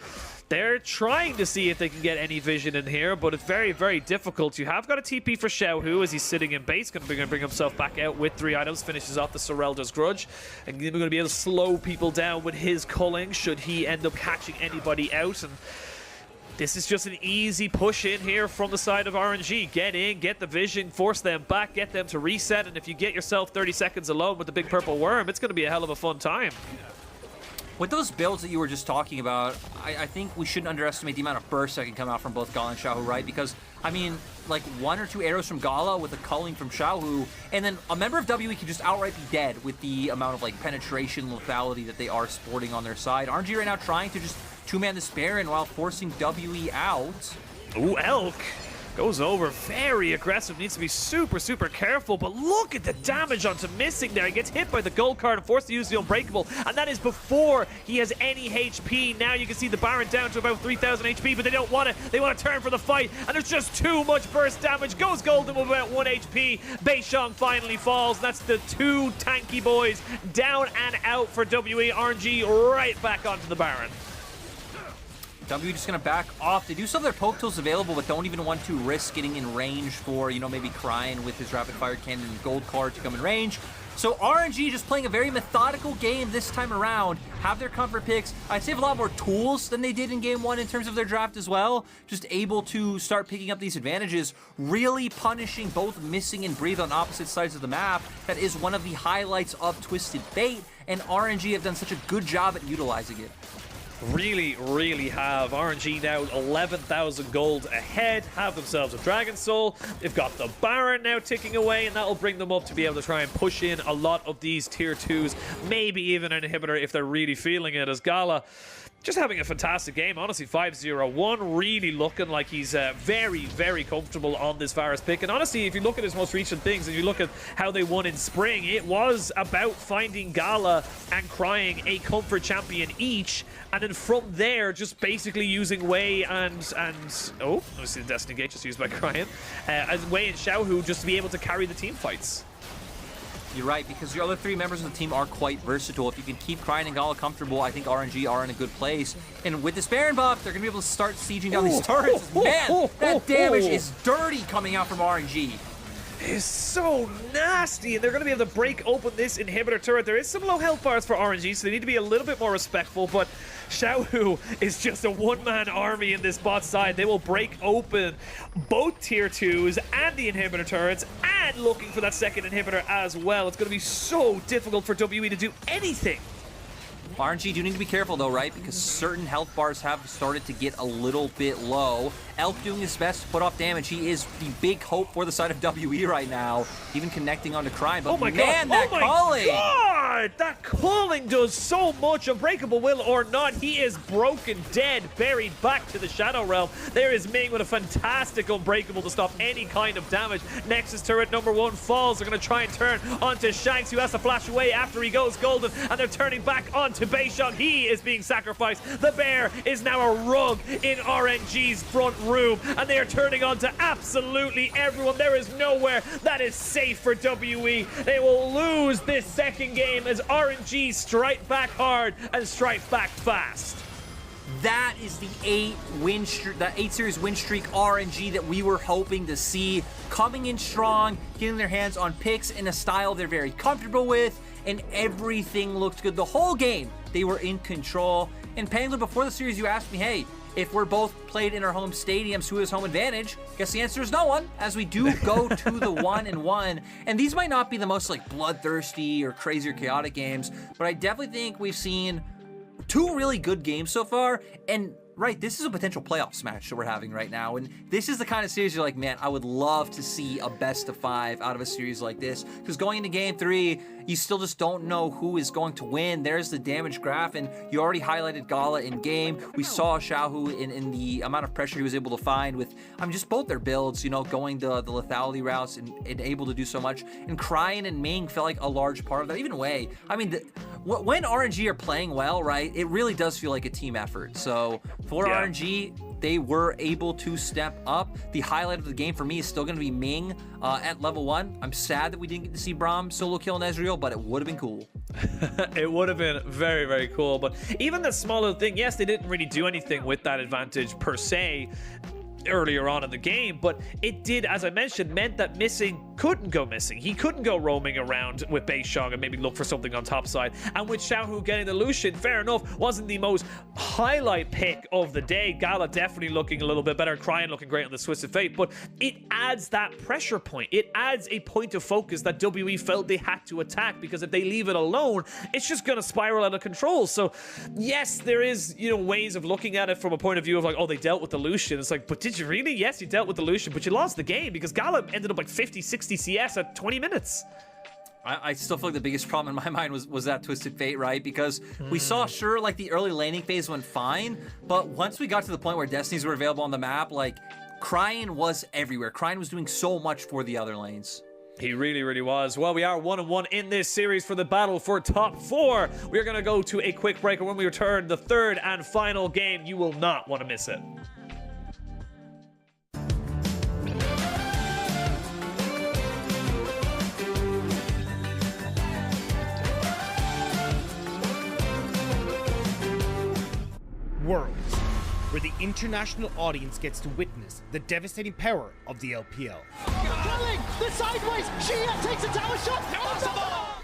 they're trying to see if they can get any vision in here, but it's very, very difficult. You have got a TP for Xiaohu as he's sitting in base, going to bring himself back out with 3 items, finishes off the Sorelda's Grudge, and we're going to be able to slow people down with his culling should he end up catching anybody out. And this is just an easy push in here from the side of RNG. Get in, get the vision, force them back, get them to reset, and if you get yourself 30 seconds alone with the big purple worm, it's going to be a hell of a fun time. With those builds that you were just talking about, I think we shouldn't underestimate the amount of bursts that can come out from both Gala and Xiaohu, right? Because, I mean, like 1 or 2 arrows from Gala with a culling from Xiaohu, and then a member of WE can just outright be dead with the amount of like penetration, lethality that they are sporting on their side. RNG right now trying to just 2-man this Baron while forcing WE out. Ooh, Elk goes over, very aggressive, needs to be super, super careful, but look at the damage onto Missing there. He gets hit by the gold card and forced to use the Unbreakable, and that is before he has any HP. Now you can see the Baron down to about 3,000 HP, but they don't want it. They want to turn for the fight, and there's just too much burst damage. Goes Golden with about 1 HP. Beishang finally falls. That's the 2 tanky boys down and out for WE. RNG right back onto the Baron. WE just going to back off. They do still have their poke tools available, but don't even want to risk getting in range for, you know, maybe Cryin with his rapid fire cannon and gold card to come in range. So RNG just playing a very methodical game this time around. Have their comfort picks. I'd say have a lot more tools than they did in game 1 in terms of their draft as well. Just able to start picking up these advantages, really punishing both Missing and Breathe on opposite sides of the map. That is one of the highlights of Twisted Fate, and RNG have done such a good job at utilizing it. Really, really have. RNG now 11,000 gold ahead, have themselves a Dragon Soul. They've got the Baron now ticking away, and that'll bring them up to be able to try and push in a lot of these tier 2s, maybe even an inhibitor if they're really feeling it, as Gala just having a fantastic game. Honestly, 5-0-1, really looking like he's very, very comfortable on this Varus pick. And honestly, if you look at his most recent things and you look at how they won in spring, it was about finding Gala and Crying a comfort champion each. And then from there, just basically using Wei and oh, obviously the Destiny Gate just used by Crying, as Wei and Xiaohu just to be able to carry the team fights. You're right, because your other three members of the team are quite versatile. If you can keep Crying and Gala comfortable, I think RNG are in a good place. And with this Baron buff, they're going to be able to start sieging down these turrets. Man, that damage is dirty coming out from RNG. It's so nasty, and they're going to be able to break open this inhibitor turret. There is some low health bars for RNG, so they need to be a little bit more respectful, but Xiaohu is just a one-man army in this bot side. They will break open both tier 2s and the inhibitor turrets, and looking for that second inhibitor as well. It's going to be so difficult for WE to do anything. RNG do need to be careful though, right? Because certain health bars have started to get a little bit low. Elk doing his best to put off damage. He is the big hope for the side of WE right now, even connecting onto Crime. But oh my man, God. that oh calling! My God! That calling does so much. Unbreakable will or not, he is broken, dead, buried back to the Shadow Realm. There is Ming with a fantastic Unbreakable to stop any kind of damage. Nexus turret number 1 falls. They're going to try and turn onto Shanks, who has to flash away after he goes golden, and they're turning back onto Beishang. He is being sacrificed. The bear is now a rug in RNG's front room, and they are turning on to absolutely everyone. There is nowhere that is safe for WE. They will lose this second game as RNG strike back hard and strike back fast. That is the 8 series win streak RNG that we were hoping to see, coming in strong, getting their hands on picks in a style they're very comfortable with, and everything looked good the whole game. They were in control. And Penguin, before the series, you asked me, hey, if we're both played in our home stadiums, who has home advantage? Guess the answer is no one, as we do go to the 1-1. And these might not be the most like bloodthirsty or crazy or chaotic games, but I definitely think we've seen 2 really good games so far. And right, this is a potential playoffs match that we're having right now. And this is the kind of series you're like, man, I would love to see a best of 5 out of a series like this. Because going into game 3, you still just don't know who is going to win. There's the damage graph, and you already highlighted Gala in game. We saw Xiaohu in the amount of pressure he was able to find with, just both their builds, you know, going the lethality routes and able to do so much. And Crying and Ming felt like a large part of that. Even Wei. I mean, when RNG are playing well, right, it really does feel like a team effort. So for RNG, they were able to step up. The highlight of the game for me is still going to be Ming at level 1. I'm sad that we didn't get to see Braum solo kill Ezreal, but it would have been cool. It would have been very, very cool. But even the small little thing, yes, they didn't really do anything with that advantage per se earlier on in the game, but it did, as I mentioned, meant that Missing couldn't go missing. He couldn't go roaming around with Beishang and maybe look for something on top side. And with Xiaohu getting the Lucian, fair enough, wasn't the most highlight pick of the day. Gala definitely looking a little bit better, Crying looking great on the Swiss of Fate, but it adds that pressure point. It adds a point of focus that WE felt they had to attack, because if they leave it alone, it's just going to spiral out of control. So yes, there is, you know, ways of looking at it from a point of view of like, oh, they dealt with the Lucian. It's like, but did you really? Yes, you dealt with the Lucian, but you lost the game because Gala ended up like 50, 60 CS at 20 minutes. I still feel like the biggest problem in my mind was that Twisted Fate, right? Because we saw, sure, like the early laning phase went fine, but once we got to the point where Destinies were available on the map, like Crying was everywhere. Crying was doing so much for the other lanes. He really, really was. Well, we are 1-1 in this series for the battle for top 4. We're going to go to a quick break, and when we return, the third and final game, you will not want to miss it. Worlds, where the international audience gets to witness the devastating power of the LPL. Drilling the sideways. Gia takes a tower shot. Impossible.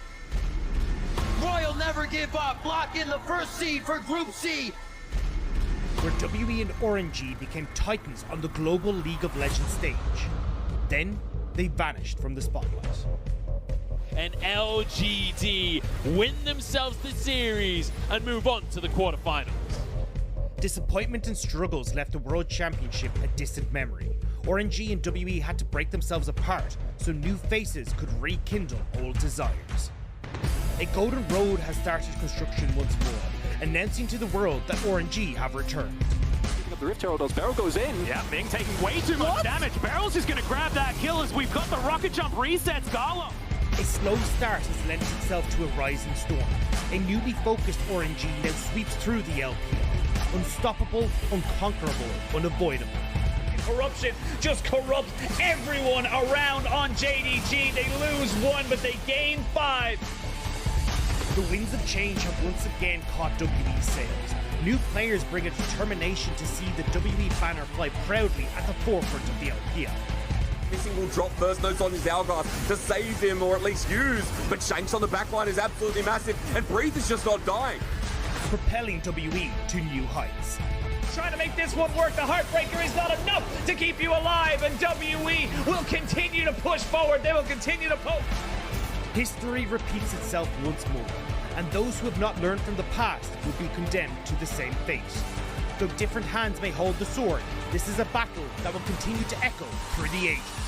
Royal never give up. Lock in the first seed for Group C. Where WE and RNG became titans on the global League of Legends stage. Then they vanished from the spotlight. And LGD win themselves the series and move on to the quarterfinals. Disappointment and struggles left the World Championship a distant memory. RNG and WE had to break themselves apart so new faces could rekindle old desires. A golden road has started construction once more, announcing to the world that RNG have returned. Picking up the Rift Herald as Beryl goes in. Yeah, Ming taking way too much damage. Beryl's just going to grab that kill as we've got the rocket jump resets Garlo. A slow start has lent itself to a rising storm. A newly focused RNG now sweeps through the LPL. Unstoppable, unconquerable, unavoidable. Corruption just corrupts everyone around on JDG. They lose 1, but they gain 5. The winds of change have once again caught WE sails. New players bring a determination to see the WE banner fly proudly at the forefront of the LPL. Missing will drop first notes on his hourglass to save him or at least use, but Shanks on the backline is absolutely massive and Breathe is just not dying. Propelling WE to new heights. Trying to make this one work. The Heartbreaker is not enough to keep you alive, and WE will continue to push forward. They will continue to poke. History repeats itself once more, and those who have not learned from the past will be condemned to the same fate. Though different hands may hold the sword, this is a battle that will continue to echo through the ages.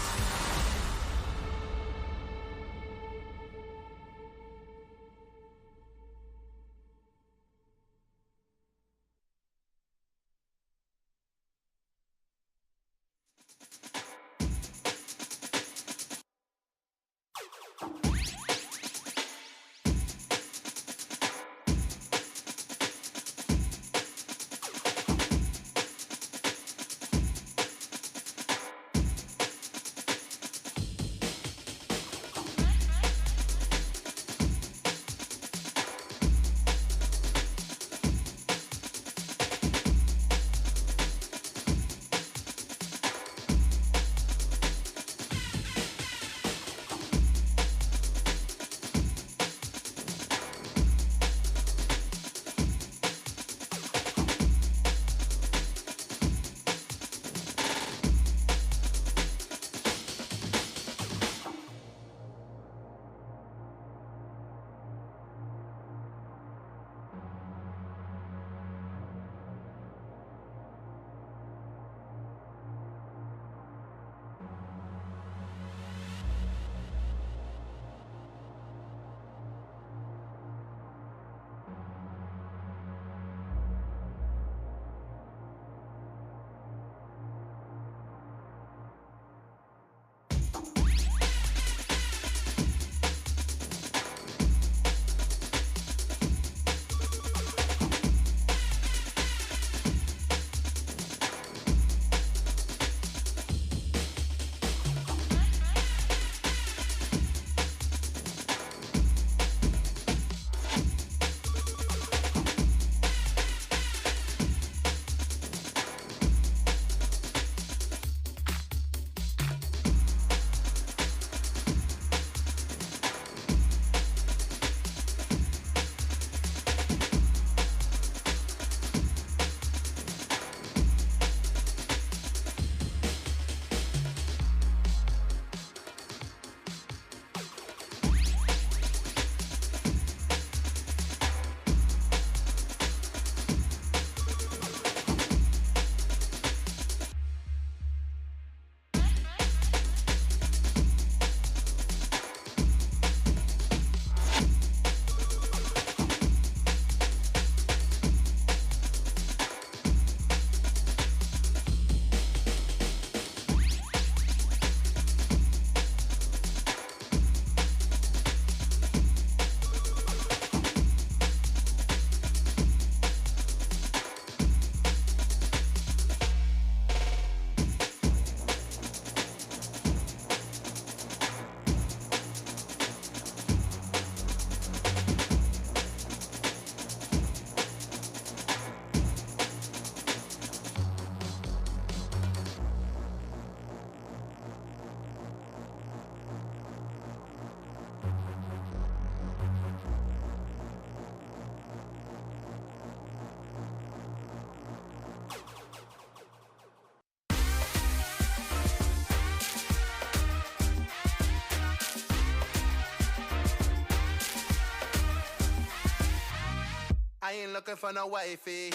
I ain't looking for no wifey,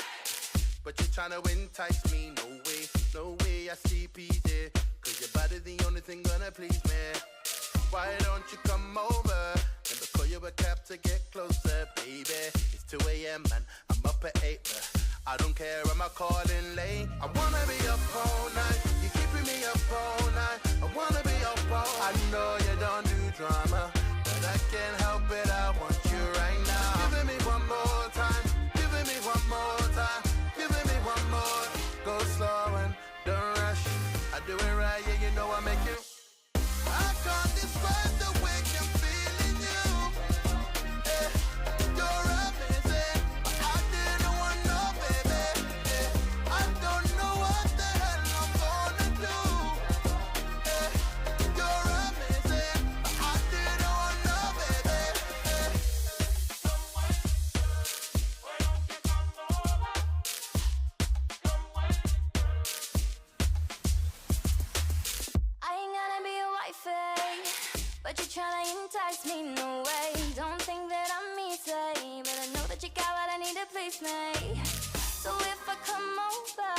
but you're trying to entice me. No way, no way, I see PJ, cause your body the only thing gonna please me. Why don't you come over? Let me call you a cab to get closer, baby. It's 2 a.m. and I'm up at 8. I don't care, am I calling late? I wanna be up all night. You're keeping me up all night. I wanna be up all. I know you don't do drama, but I can't help it. I want you right now. Giving me one more time. Giving me one more time. Giving me one more. Go slow and don't rush. I do it right, yeah, you know I make you. I can't describe the way I'm feeling you. Eh, you're amazing, but I didn't want no baby. Eh, I don't know what the hell I'm gonna do. Eh, you're amazing, but I didn't want no baby. I ain't gonna be a wifey, but you're trying to entice me, no way. Don't think that I'm easy, but I know that you got what I need to please me. So if I come over,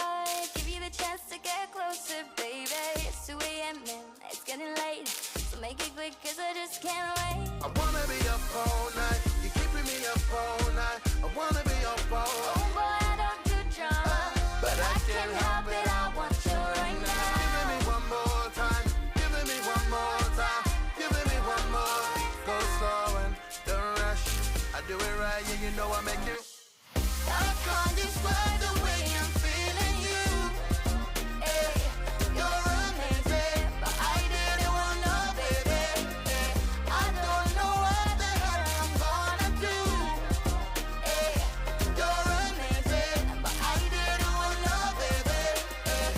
give you the chance to get closer, baby. It's 2 a.m. and it's getting late, so make it quick, cause I just can't wait. I wanna be up all night. You're keeping me up all night. I wanna be up all night. Oh boy, I don't do drama, But I can't help it. I want you right now. Giving me one more time. Giving me one more time. Giving me one more. Go slow and don't rush. I do it right, yeah, you know I make you. I can't describe the way I'm feeling you. Hey, you're amazing, but I didn't want no baby. Hey, I don't know what the hell I'm gonna do. Hey, you're amazing, but I didn't want no baby. Hey.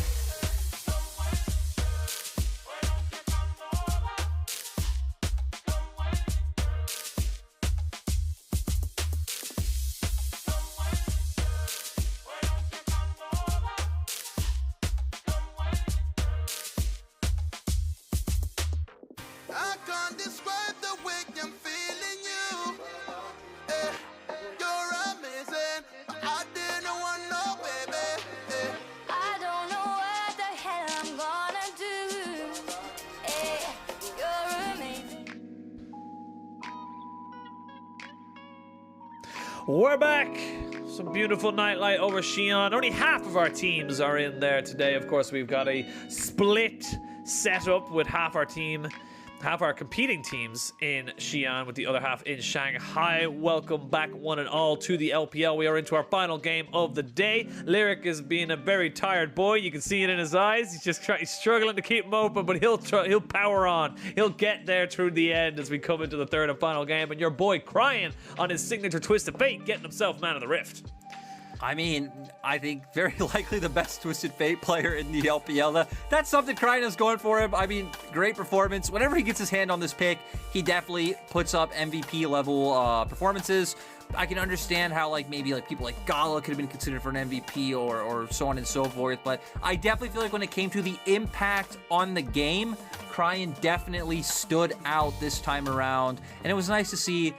I can't describe the way I'm feeling you. Eh, you're amazing, but I didn't want no baby. Eh. I don't know what the hell I'm gonna do. Hey, you're amazing. We're back. Some beautiful nightlight over Xi'an. Only half of our teams are in there today. Of course, we've got a split setup with half our competing teams in Xi'an with the other half in Shanghai. Welcome back, one and all, to the LPL. We are into our final game of the day. Lyric is being a very tired boy. You can see it in his eyes. He's struggling to keep them open, but he'll power on. He'll get there through the end as we come into the third and final game. And your boy crying on his signature Twist of Fate, getting himself Man of the Rift. I mean, I think very likely the best Twisted Fate player in the LPL. That's something Kryna's going for him. I mean, great performance. Whenever he gets his hand on this pick, he definitely puts up MVP level performances. I can understand how maybe people like Gala could have been considered for an MVP or so on and so forth, but I definitely feel like when it came to the impact on the game, Cryan definitely stood out this time around, and it was nice to see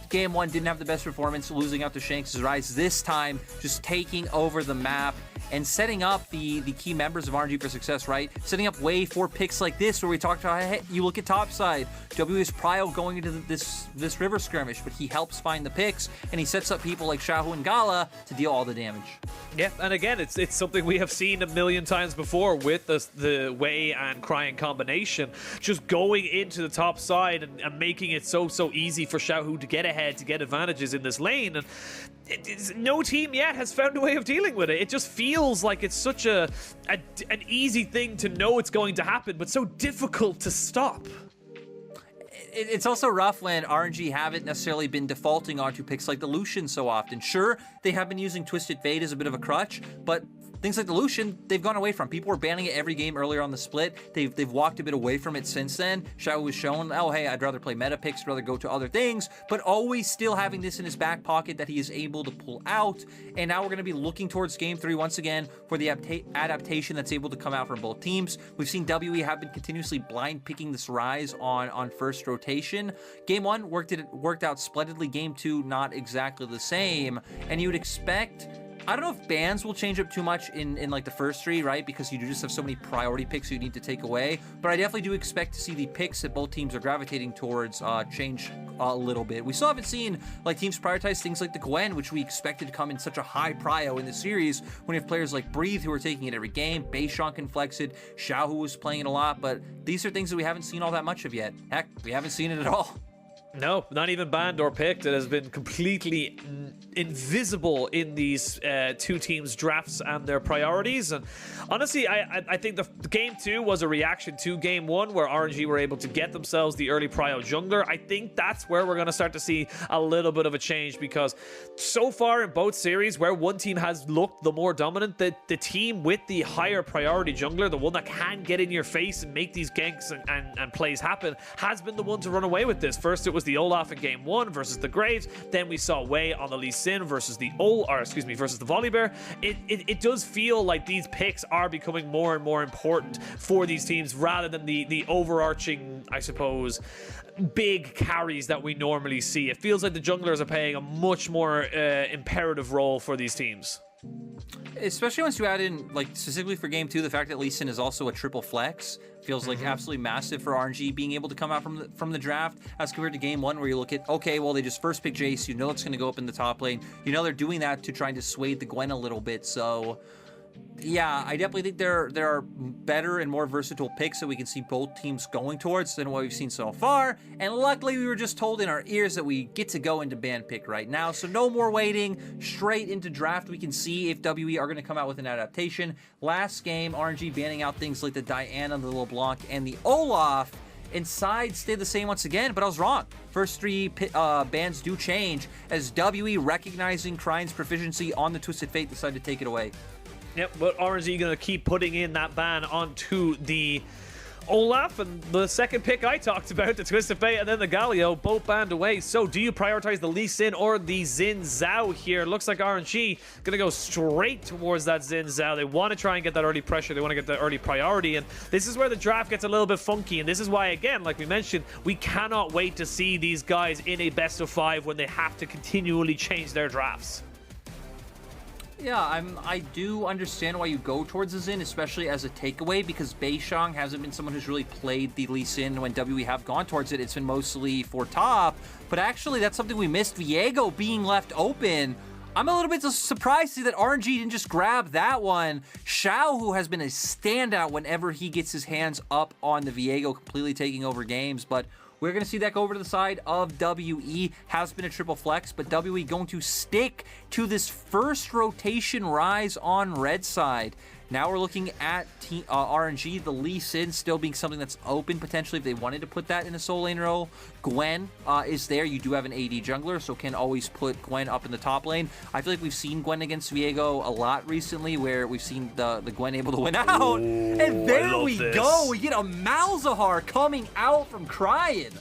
Game 1 didn't have the best performance, losing out to Shanks' Rise. This time, just taking over the map and setting up the key members of RNG for success, right? Setting up way for picks like this, where we talked about, hey, you look at topside, WS Prio going into this river skirmish, but he helps find the picks, and he sets up people like Shahu and Gala to deal all the damage. Yeah, and again, it's something we have seen a million times before with the Wei and Cryan combination, just going into the top side and making it so easy for Shahu to get ahead, to get advantages in this lane, and no team yet has found a way of dealing with it. It just feels like it's such an easy thing to know it's going to happen, but so difficult to stop. It's also rough when RNG haven't necessarily been defaulting onto picks like the Lucian so often. Sure, they have been using Twisted Fate as a bit of a crutch, but things like the Lucian, they've gone away from. People were banning it every game earlier on the split. They've walked a bit away from it since then. Xiao was shown, oh, hey, I'd rather play meta picks, rather go to other things, but always still having this in his back pocket that he is able to pull out. And now we're going to be looking towards Game 3 once again for the adaptation that's able to come out from both teams. We've seen WE have been continuously blind picking this Rise on first rotation. Game 1 worked out splendidly. Game 2, not exactly the same. And you would expect I don't know if bans will change up too much in like the first 3, right? Because you do just have so many priority picks you need to take away. But I definitely do expect to see the picks that both teams are gravitating towards change a little bit. We still haven't seen like teams prioritize things like the Gwen, which we expected to come in such a high prio in the series when you have players like Breathe who are taking it every game, Beishang can flex it, Xiao who was playing it a lot, but these are things that we haven't seen all that much of yet. Heck, we haven't seen it at all. No, not even banned or picked. It has been completely invisible in these 2 teams' drafts and their priorities. And honestly, I think the Game 2 was a reaction to Game 1, where RNG were able to get themselves the early prio jungler. I think that's where we're going to start to see a little bit of a change, because so far in both series, where one team has looked the more dominant, the team with the higher priority jungler, the one that can get in your face and make these ganks and plays happen, has been the one to run away with this. First, it was the Olaf in Game 1 versus the Graves. Then we saw Wei on the Lee Sin versus the versus the Volibear. It does feel like these picks are becoming more and more important for these teams, rather than the overarching, I suppose, big carries that we normally see. It feels like the junglers are playing a much more imperative role for these teams. Especially once you add in, like, specifically for Game 2, the fact that Lee Sin is also a triple flex feels like absolutely massive for RNG being able to come out from the draft, as compared to Game 1, where you look at, okay, well, they just first pick Jace, you know it's going to go up in the top lane, you know they're doing that to try and dissuade the Gwen a little bit. So yeah, I definitely think there are better and more versatile picks that we can see both teams going towards than what we've seen so far. And luckily, we were just told in our ears that we get to go into ban pick right now. So no more waiting, straight into draft. We can see if WE are going to come out with an adaptation. Last game, RNG banning out things like the Diana, the LeBlanc, and the Olaf. And sides stayed the same once again, but I was wrong. First 3 bans do change, as WE, recognizing Krine's proficiency on the Twisted Fate, decided to take it away. Yep, but RNG going to keep putting in that ban onto the Olaf, and the second pick I talked about, the Twisted Fate, and then the Galio, both banned away. So do you prioritize the Lee Sin or the Xin Zhao here? Looks like RNG going to go straight towards that Xin Zhao. They want to try and get that early pressure. They want to get that early priority, and this is where the draft gets a little bit funky, and this is why, again, like we mentioned, we cannot wait to see these guys in a best of 5 when they have to continually change their drafts. Yeah, I do understand why you go towards the Xin, especially as a takeaway, because Beishang hasn't been someone who's really played the Lee Sin. When WE have gone towards it, it's been mostly for top. But actually, that's something we missed. Viego being left open. I'm a little bit surprised to see that RNG didn't just grab that one. Xiao, who has been a standout whenever he gets his hands up on the Viego, completely taking over games, but we're going to see that go over to the side of WE. Has been a triple flex, but WE going to stick to this first rotation rise on red side. Now we're looking at RNG, the Lee Sin still being something that's open potentially if they wanted to put that in a soul lane role. Gwen is there. You do have an AD jungler, so can always put Gwen up in the top lane. I feel like we've seen Gwen against Viego a lot recently, where we've seen the Gwen able to win out. Ooh, and there we go. We get a Malzahar coming out from Crying.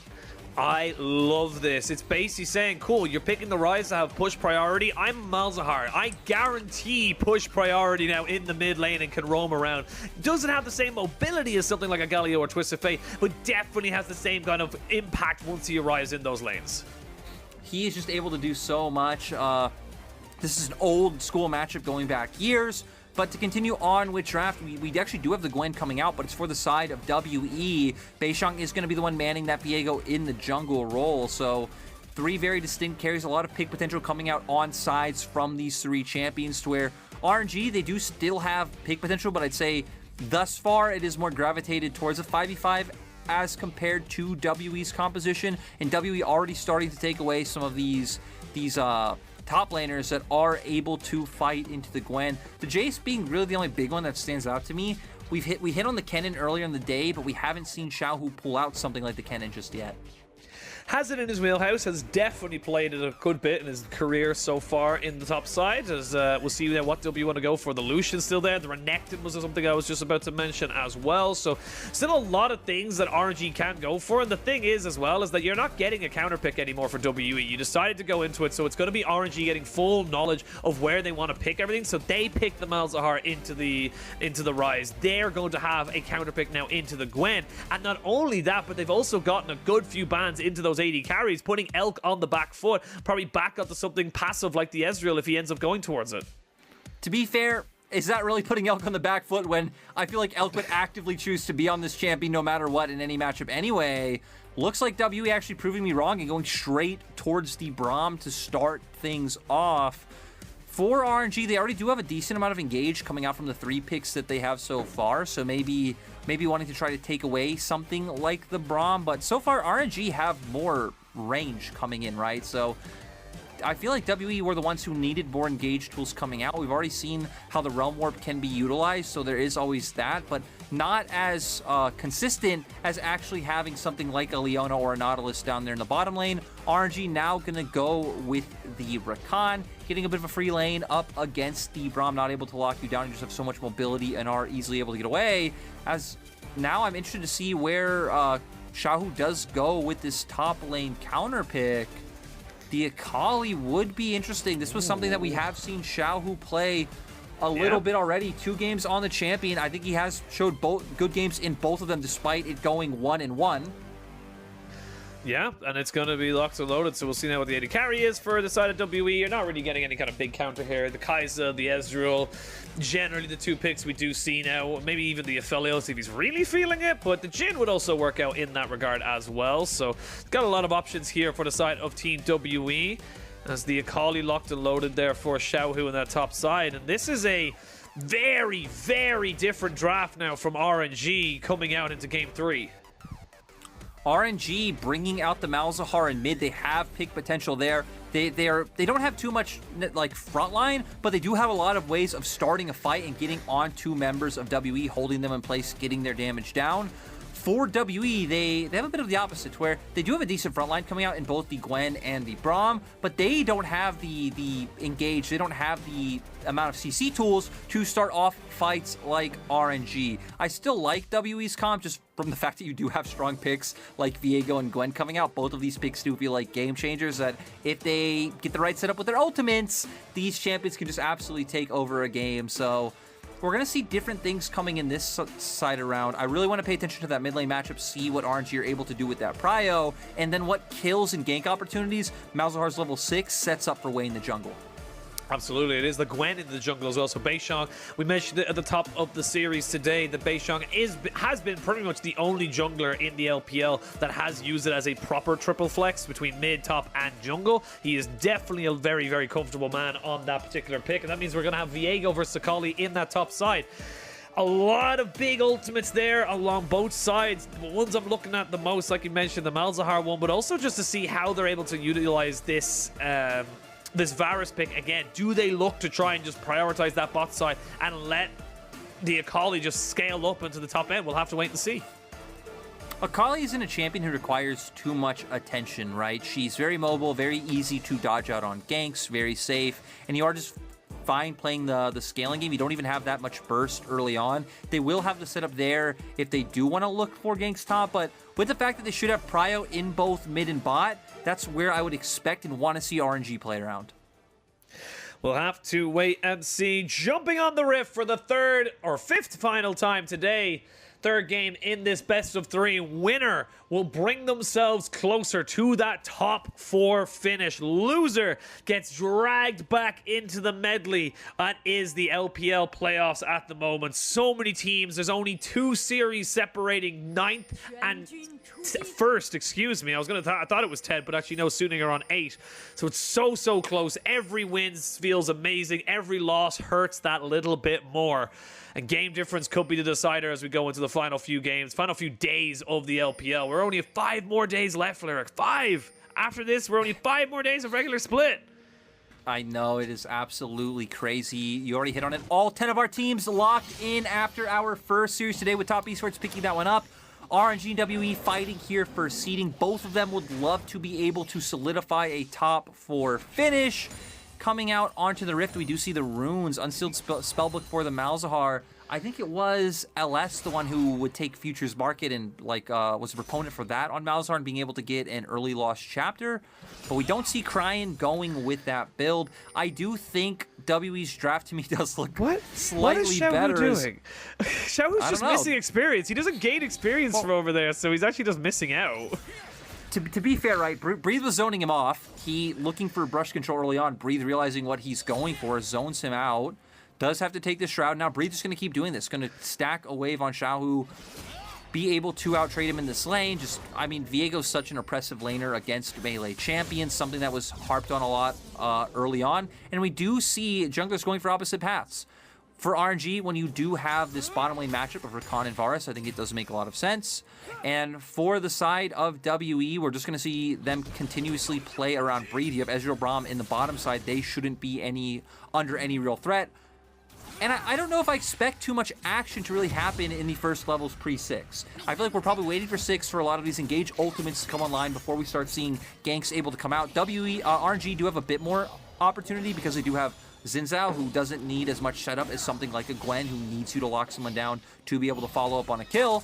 I love this. It's basically saying, cool, you're picking the Ryze to have push priority. I'm Malzahar. I guarantee push priority now in the mid lane and can roam around. Doesn't have the same mobility as something like a Galio or Twisted Fate, but definitely has the same kind of impact once he arrives in those lanes. He is just able to do so much. This is an old school matchup going back years. But to continue on with draft, we actually do have the Gwen coming out, but it's for the side of WE. Beishang is going to be the one manning that Viego in the jungle role. So 3 very distinct carries, a lot of pick potential coming out on sides from these 3 champions, to where RNG, they do still have pick potential, but I'd say thus far it is more gravitated towards a 5v5 as compared to WE's composition. And WE already starting to take away some of these top laners that are able to fight into the Gwen. The Jace being really the only big one that stands out to me. We hit on the Kennen earlier in the day, but we haven't seen Xiaohu pull out something like the Kennen just yet. Has it in his wheelhouse, has definitely played it a good bit in his career so far in the top side. As we'll see there what W want to go for. The Lucian still there. The Renekton was something I was just about to mention as well. So still a lot of things that RNG can go for. And the thing is as well is that you're not getting a counter pick anymore for WE. You decided to go into it, so it's going to be RNG getting full knowledge of where they want to pick everything. So they pick the Malzahar into the Ryze. They're going to have a counter pick now into the Gwen. And not only that, but they've also gotten a good few bans into those AD carries, putting Elk on the back foot, probably back up to something passive like the Ezreal if he ends up going towards it. To be fair, is that really putting Elk on the back foot when I feel like Elk would actively choose to be on this champion no matter what in any matchup anyway? Looks like WE actually proving me wrong and going straight towards the Braum to start things off. For RNG, they already do have a decent amount of engage coming out from the 3 picks that they have so far, so maybe wanting to try to take away something like the Braum, but so far RNG have more range coming in, right? So I feel like WE were the ones who needed more engage tools coming out. We've already seen how the Realm Warp can be utilized, so there is always that, but not as consistent as actually having something like a Leona or a Nautilus down there in the bottom lane. RNG now gonna go with the Rakan, getting a bit of a free lane up against the Braum, not able to lock you down. You just have so much mobility and are easily able to get away. As now I'm interested to see where Xiaohu does go with this top lane counter pick. The Akali would be interesting. This was something that we have seen Xiaohu play a little bit already. 2 games on the champion. I think he has showed both good games in both of them, despite it going 1-1. Yeah, and it's going to be locked and loaded, so we'll see now what the AD carry is for the side of WE. You're not really getting any kind of big counter here. The Kai'Sa, the Ezreal, generally the 2 picks we do see now. Maybe even the Aphelios if he's really feeling it, but the Jhin would also work out in that regard as well. So got a lot of options here for the side of Team WE. As the Akali locked and loaded there for Xiaohu in that top side. And this is a very, very different draft now from RNG coming out into Game 3. RNG bringing out the Malzahar in mid. They have pick potential there. They don't have too much like frontline, but they do have a lot of ways of starting a fight and getting on 2 members of WE, holding them in place, getting their damage down. For WE, they have a bit of the opposite, where they do have a decent front line coming out in both the Gwen and the Braum, but they don't have the engage, they don't have the amount of CC tools to start off fights like RNG. I still like WE's comp, just from the fact that you do have strong picks like Viego and Gwen coming out. Both of these picks do feel like game changers, that if they get the right setup with their ultimates, these champions can just absolutely take over a game. So we're going to see different things coming in this side around. I really want to pay attention to that mid lane matchup, see what RNG are able to do with that prio, and then what kills and gank opportunities Malzahar's level 6 sets up for Wei in the jungle. Absolutely, it is the Gwen in the jungle as well. So Beishong, we mentioned it at the top of the series today, that Beishong has been pretty much the only jungler in the LPL that has used it as a proper triple flex between mid, top, and jungle. He is definitely a very, very comfortable man on that particular pick, and that means we're going to have Viego versus Akali in that top side. A lot of big ultimates there along both sides. The ones I'm looking at the most, like you mentioned, the Malzahar one, but also just to see how they're able to utilize this this Varus pick again. Do they look to try and just prioritize that bot side and let the Akali just scale up into the top end? We'll have to wait and see. Akali isn't a champion who requires too much attention, right? She's very mobile, very easy to dodge out on ganks, very safe, and you are just fine playing the scaling game. You don't even have that much burst early on. They will have the setup there if they do want to look for ganks top, but with the fact that they should have prio in both mid and bot, that's where I would expect and want to see RNG play around. We'll have to wait and see. Jumping on the Rift for the 3rd or 5th final time today. 3rd game in this best of 3. Winner will bring themselves closer to that top 4 finish. Loser gets dragged back into the medley. That is the LPL playoffs at the moment. So many teams. There's only 2 series separating 9th and 1st, excuse me. I thought it was 10, but actually no, Suning are on 8. So it's so close. Every win feels amazing. Every loss hurts that little bit more. And game difference could be the decider as we go into the final few games, final few days of the LPL. We're only 5 more days left, Lyric. 5! After this, we're only 5 more days of regular split. I know, it is absolutely crazy. You already hit on it. All 10 of our teams locked in after our first series today, with Top Esports picking that one up. RNG and WE fighting here for seeding. Both of them would love to be able to solidify a top 4 finish. Coming out onto the Rift, we do see the runes, unsealed spellbook for the Malzahar. I think it was LS, the one who would take Futures Market and was a proponent for that on Malzahar and being able to get an early lost chapter. But we don't see Cryan going with that build. I do think WE's draft to me does look slightly better. What is doing? Xiaohu's just missing experience. He doesn't gain experience from over there, so he's actually just missing out. To be fair, right, Breathe was zoning him off. He, looking for brush control early on, Breathe realizing what he's going for, zones him out. does have to take the Shroud. Now Breathe is going to keep doing this. Going to stack a wave on Xiaohu, be able to out-trade him in this lane. Just, I mean, Viego's such an oppressive laner against melee champions, something that was harped on a lot early on. And we do see junglers going for opposite paths. For RNG, when you do have this bottom lane matchup of Rakan and Varus, I think it does make a lot of sense. And for the side of WE, we're just going to see them continuously play around Breathe. You have Ezreal Braum in the bottom side. They shouldn't be under any real threat. And I don't know if I expect too much action to really happen in the first levels pre-6. I feel like we're probably waiting for 6 for a lot of these engage ultimates to come online before we start seeing ganks able to come out. RNG do have a bit more opportunity because they do have Xin Zhao, who doesn't need as much setup as something like a Gwen, who needs you to lock someone down to be able to follow up on a kill.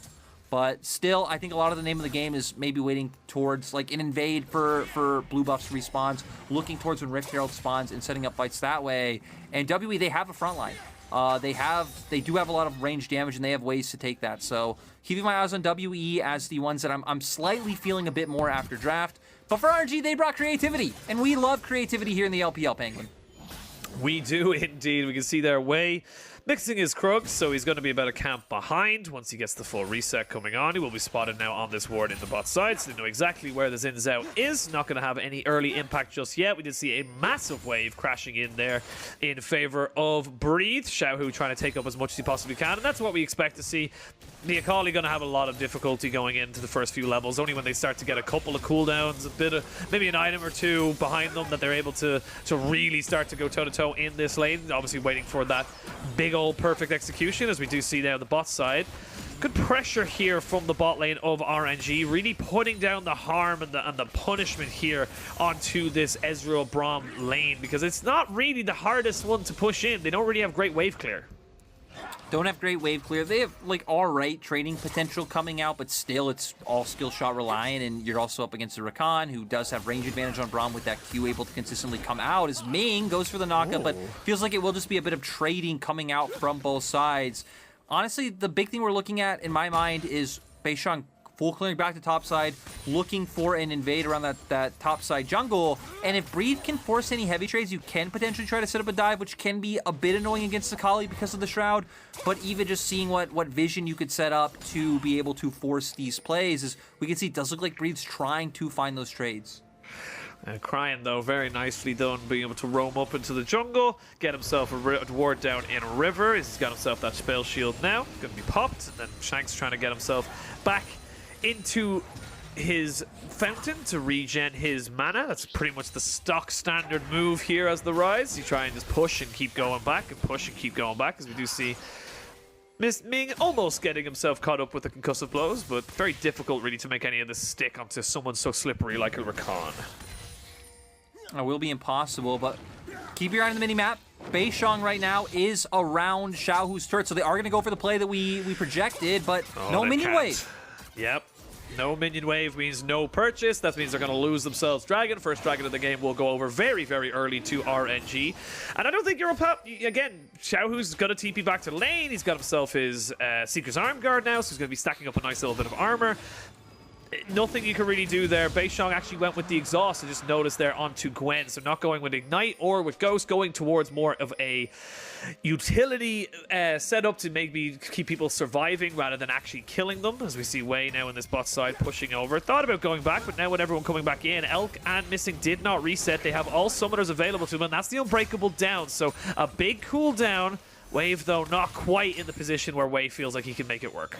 But still, I think a lot of the name of the game is maybe waiting towards like an invade for blue buffs respawns, looking towards when Rift Herald spawns and setting up fights that way. And WE, they have a front line. They do have a lot of range damage, and they have ways to take that. So keeping my eyes on WE as the ones that I'm slightly feeling a bit more after draft. But for RNG, they brought creativity, and we love creativity here in the LPL, Penguin. We do indeed. We can see their way mixing his Krugs, so he's going to be about a camp behind. Once he gets the full reset coming on, he will be spotted now on this ward in the bot side, so they know exactly where the Xin Zhao is. Not going to have any early impact just yet. We did see a massive wave crashing in there in favor of Breathe. Xiaohu trying to take up as much as he possibly can, and that's what we expect to see. The Akali going to have a lot of difficulty going into the first few levels, only when they start to get a couple of cooldowns, a bit of maybe an item or two behind them, that they're able to really start to go toe-to-toe in this lane. Obviously waiting for that big old perfect execution, as we do see there on the bot side. Good pressure here from the bot lane of RNG, really putting down the harm and the punishment here onto this Ezreal Braum lane, because it's not really the hardest one to push in. They don't really have great wave clear. Don't have great wave clear. They have like alright trading potential coming out, but still it's all skill shot reliant, and you're also up against the Rakan, who does have range advantage on Braum with that Q able to consistently come out as Ming goes for the knockup, but feels like it will just be a bit of trading coming out from both sides. Honestly, the big thing we're looking at in my mind is Beishang full clearing back to top side, looking for an invade around that top side jungle. And if Breathe can force any heavy trades, you can potentially try to set up a dive, which can be a bit annoying against Akali because of the Shroud. But even just seeing what vision you could set up to be able to force these plays, is we can see it does look like Breathe's trying to find those trades. Crying, though, very nicely done, being able to roam up into the jungle, get himself a ward down in River. He's got himself that spell shield now, going to be popped, and then Shanks trying to get himself back into his fountain to regen his mana. That's pretty much the stock standard move here as the Rise. You try and just push and keep going back, and push and keep going back, as we do see Miss Ming almost getting himself caught up with the concussive blows, but very difficult really to make any of this stick onto someone so slippery like a Rakan. It will be impossible, but keep your eye on the mini-map. Beishang right now is around Xiaohu's turret, so they are going to go for the play that we projected, but no minion wave. Yep. No minion wave means no purchase. That means they're going to lose themselves Dragon. First Dragon of the game will go over very, very early to RNG. And I don't think again, Xiaohu's going to TP back to lane. He's got himself his Seeker's Arm Guard now, so he's going to be stacking up a nice little bit of armor. Nothing you can really do there. Beishang actually went with the exhaust, and just noticed there onto Gwen. So not going with Ignite or with Ghost, going towards more of a utility setup to maybe keep people surviving rather than actually killing them. As we see Wei now in this bot side pushing over. Thought about going back, but now with everyone coming back in, Elk and Missing did not reset. They have all summoners available to them, and that's the Unbreakable down. So a big cooldown. Wave, though, not quite in the position where Wei feels like he can make it work.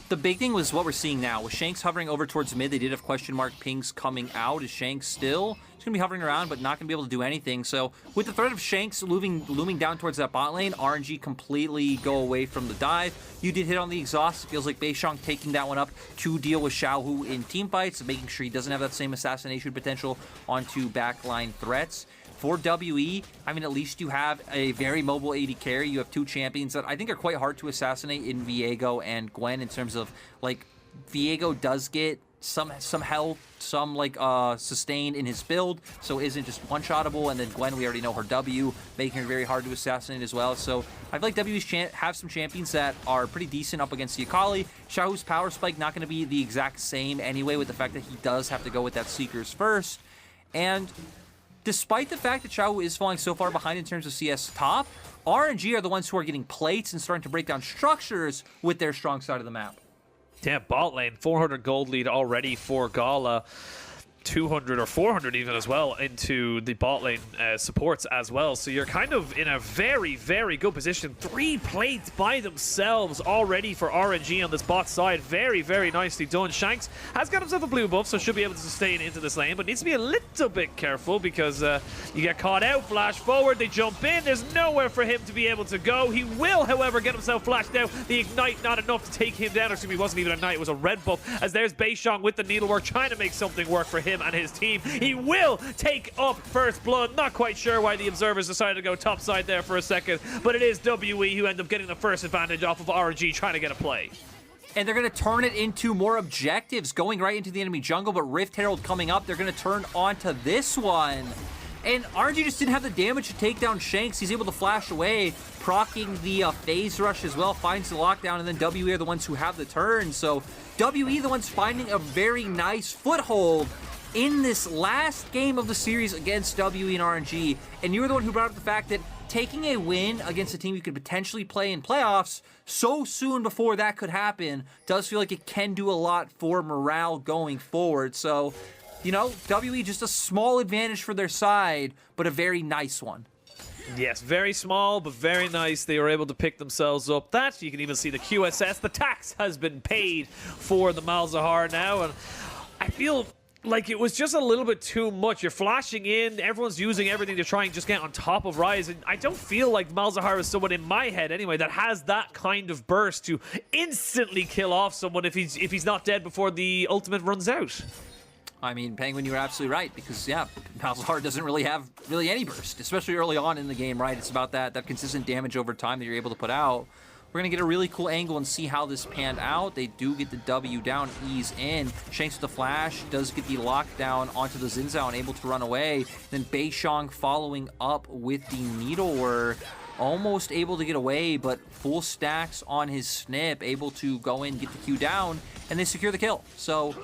The big thing was what we're seeing now. With Shanks hovering over towards mid, they did have question mark pings coming out. Is Shanks still? He's going to be hovering around, but not going to be able to do anything. So with the threat of Shanks looming down towards that bot lane, RNG completely go away from the dive. You did hit on the exhaust. It feels like Beishang taking that one up to deal with Xiaohu in team fights, and making sure he doesn't have that same assassination potential onto backline threats. For WE, I mean, at least you have a very mobile AD carry. You have two champions that I think are quite hard to assassinate in Viego and Gwen, in terms of, like, Viego does get some health, some, like, sustain in his build, so isn't just one-shottable, and then Gwen, we already know her W, making her very hard to assassinate as well. So I feel like WE's have some champions that are pretty decent up against the Akali. Xiaohu's power spike not going to be the exact same anyway, with the fact that he does have to go with that Seekers first. And despite the fact that Xiaohu is falling so far behind in terms of CS top, RNG are the ones who are getting plates and starting to break down structures with their strong side of the map. Yeah, bot lane, 400 gold lead already for Gala. 200 or 400 even as well into the bot lane supports as well. So you're kind of in a very, very good position. 3 plates by themselves already for RNG on this bot side. Very, very nicely done. Shanks has got himself a blue buff, so should be able to sustain into this lane, but needs to be a little bit careful because you get caught out. Flash forward, they jump in. There's nowhere for him to be able to go. He will, however, get himself flashed out. The Ignite not enough to take him down. Excuse me, it wasn't even a Ignite, it was a red buff. As there's Beishong with the needlework, trying to make something work for him and his team. He will take up first blood. Not quite sure why the observers decided to go topside there for a second, but it is WE who end up getting the first advantage off of RNG trying to get a play. And they're going to turn it into more objectives, going right into the enemy jungle, but Rift Herald coming up, they're going to turn onto this one. And RNG just didn't have the damage to take down Shanks. He's able to flash away, proccing the phase rush as well, finds the lockdown, and then WE are the ones who have the turn. So WE the ones finding a very nice foothold in this last game of the series against WE and RNG. And you were the one who brought up the fact that taking a win against a team you could potentially play in playoffs so soon before that could happen does feel like it can do a lot for morale going forward. So, you know, WE just a small advantage for their side, but a very nice one. Yes, very small, but very nice. They were able to pick themselves up. That, you can even see the QSS. The tax has been paid for the Malzahar now, and I feel like it was just a little bit too much. You're flashing in, everyone's using everything to try and just get on top of Rise, and I don't feel like Malzahar is someone in my head anyway that has that kind of burst to instantly kill off someone if he's not dead before the ultimate runs out. I mean, Penguin, you're absolutely right, because, yeah, Malzahar doesn't really have any burst, especially early on in the game, right? It's about that consistent damage over time that you're able to put out. We're going to get a really cool angle and see how this panned out. They do get the W down, ease in. Shanks with the flash, does get the lockdown onto the Xin Zhao and able to run away. Then Beishong following up with the needlework. Almost able to get away, but full stacks on his snip. Able to go in, get the Q down, and they secure the kill. So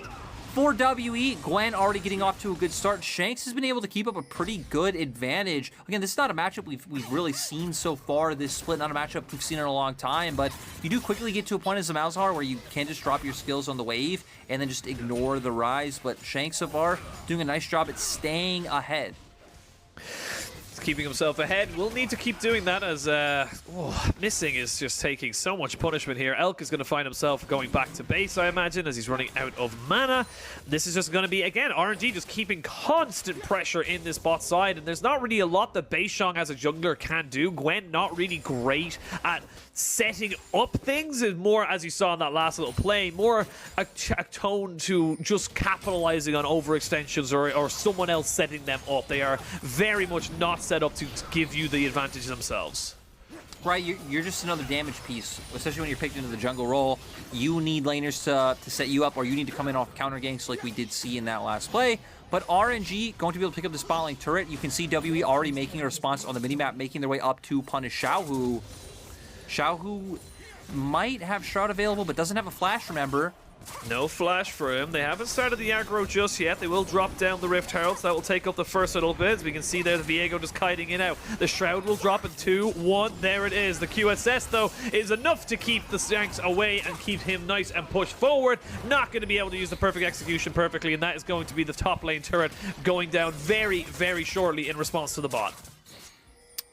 for WE, Gwen already getting off to a good start. Shanks has been able to keep up a pretty good advantage. Again, this is not a matchup we've really seen so far this split, not a matchup we've seen in a long time, but you do quickly get to a point as a Malzahar where you can just drop your skills on the wave and then just ignore the Rise, but Shanks so far doing a nice job at staying ahead. Keeping himself ahead. We'll need to keep doing that as missing is just taking so much punishment here. Elk is going to find himself going back to base, I imagine, as he's running out of mana. This is just going to be, again, RNG just keeping constant pressure in this bot side, and there's not really a lot that Beishong as a jungler can do. Gwen not really great at setting up things, is more, as you saw in that last little play, more a tone to just capitalizing on overextensions or someone else setting them up. They are very much not set up to give you the advantage themselves. Right, you're just another damage piece, especially when you're picked into the jungle role. You need laners to set you up, or you need to come in off counter ganks like we did see in that last play. But RNG going to be able to pick up the spot lane turret. You can see WE already making a response on the minimap, making their way up to punish Xiaohu. Xiaohu might have Shroud available, but doesn't have a flash, remember. No flash for him. They haven't started the aggro just yet. They will drop down the Rift Heralds. That will take up the first little bit. As we can see there, the Viego just kiting in out. The Shroud will drop in 2, 1. There it is. The QSS, though, is enough to keep the Shanks away and keep him nice and push forward. Not going to be able to use the perfect execution perfectly, and that is going to be the top lane turret going down very, very shortly in response to the bot.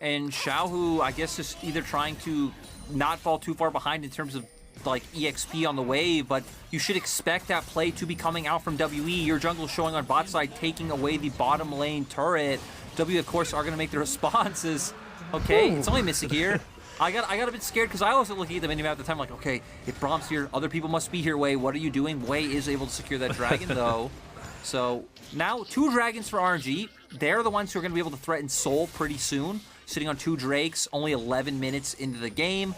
And Xiaohu, I guess, just either trying to not fall too far behind in terms of like EXP on the wave, but you should expect that play to be coming out from WE. Your jungle showing on bot side, taking away the bottom lane turret. W, of course, are going to make the responses. Okay, it's only missing here. I got a bit scared because I was looking at the minimap at the time, like, okay, if Brahm's here, other people must be here. Wei, what are you doing? Wei is able to secure that dragon, though. So now 2 dragons for RNG. They're the ones who are going to be able to threaten Soul pretty soon. Sitting on 2 drakes, only 11 minutes into the game.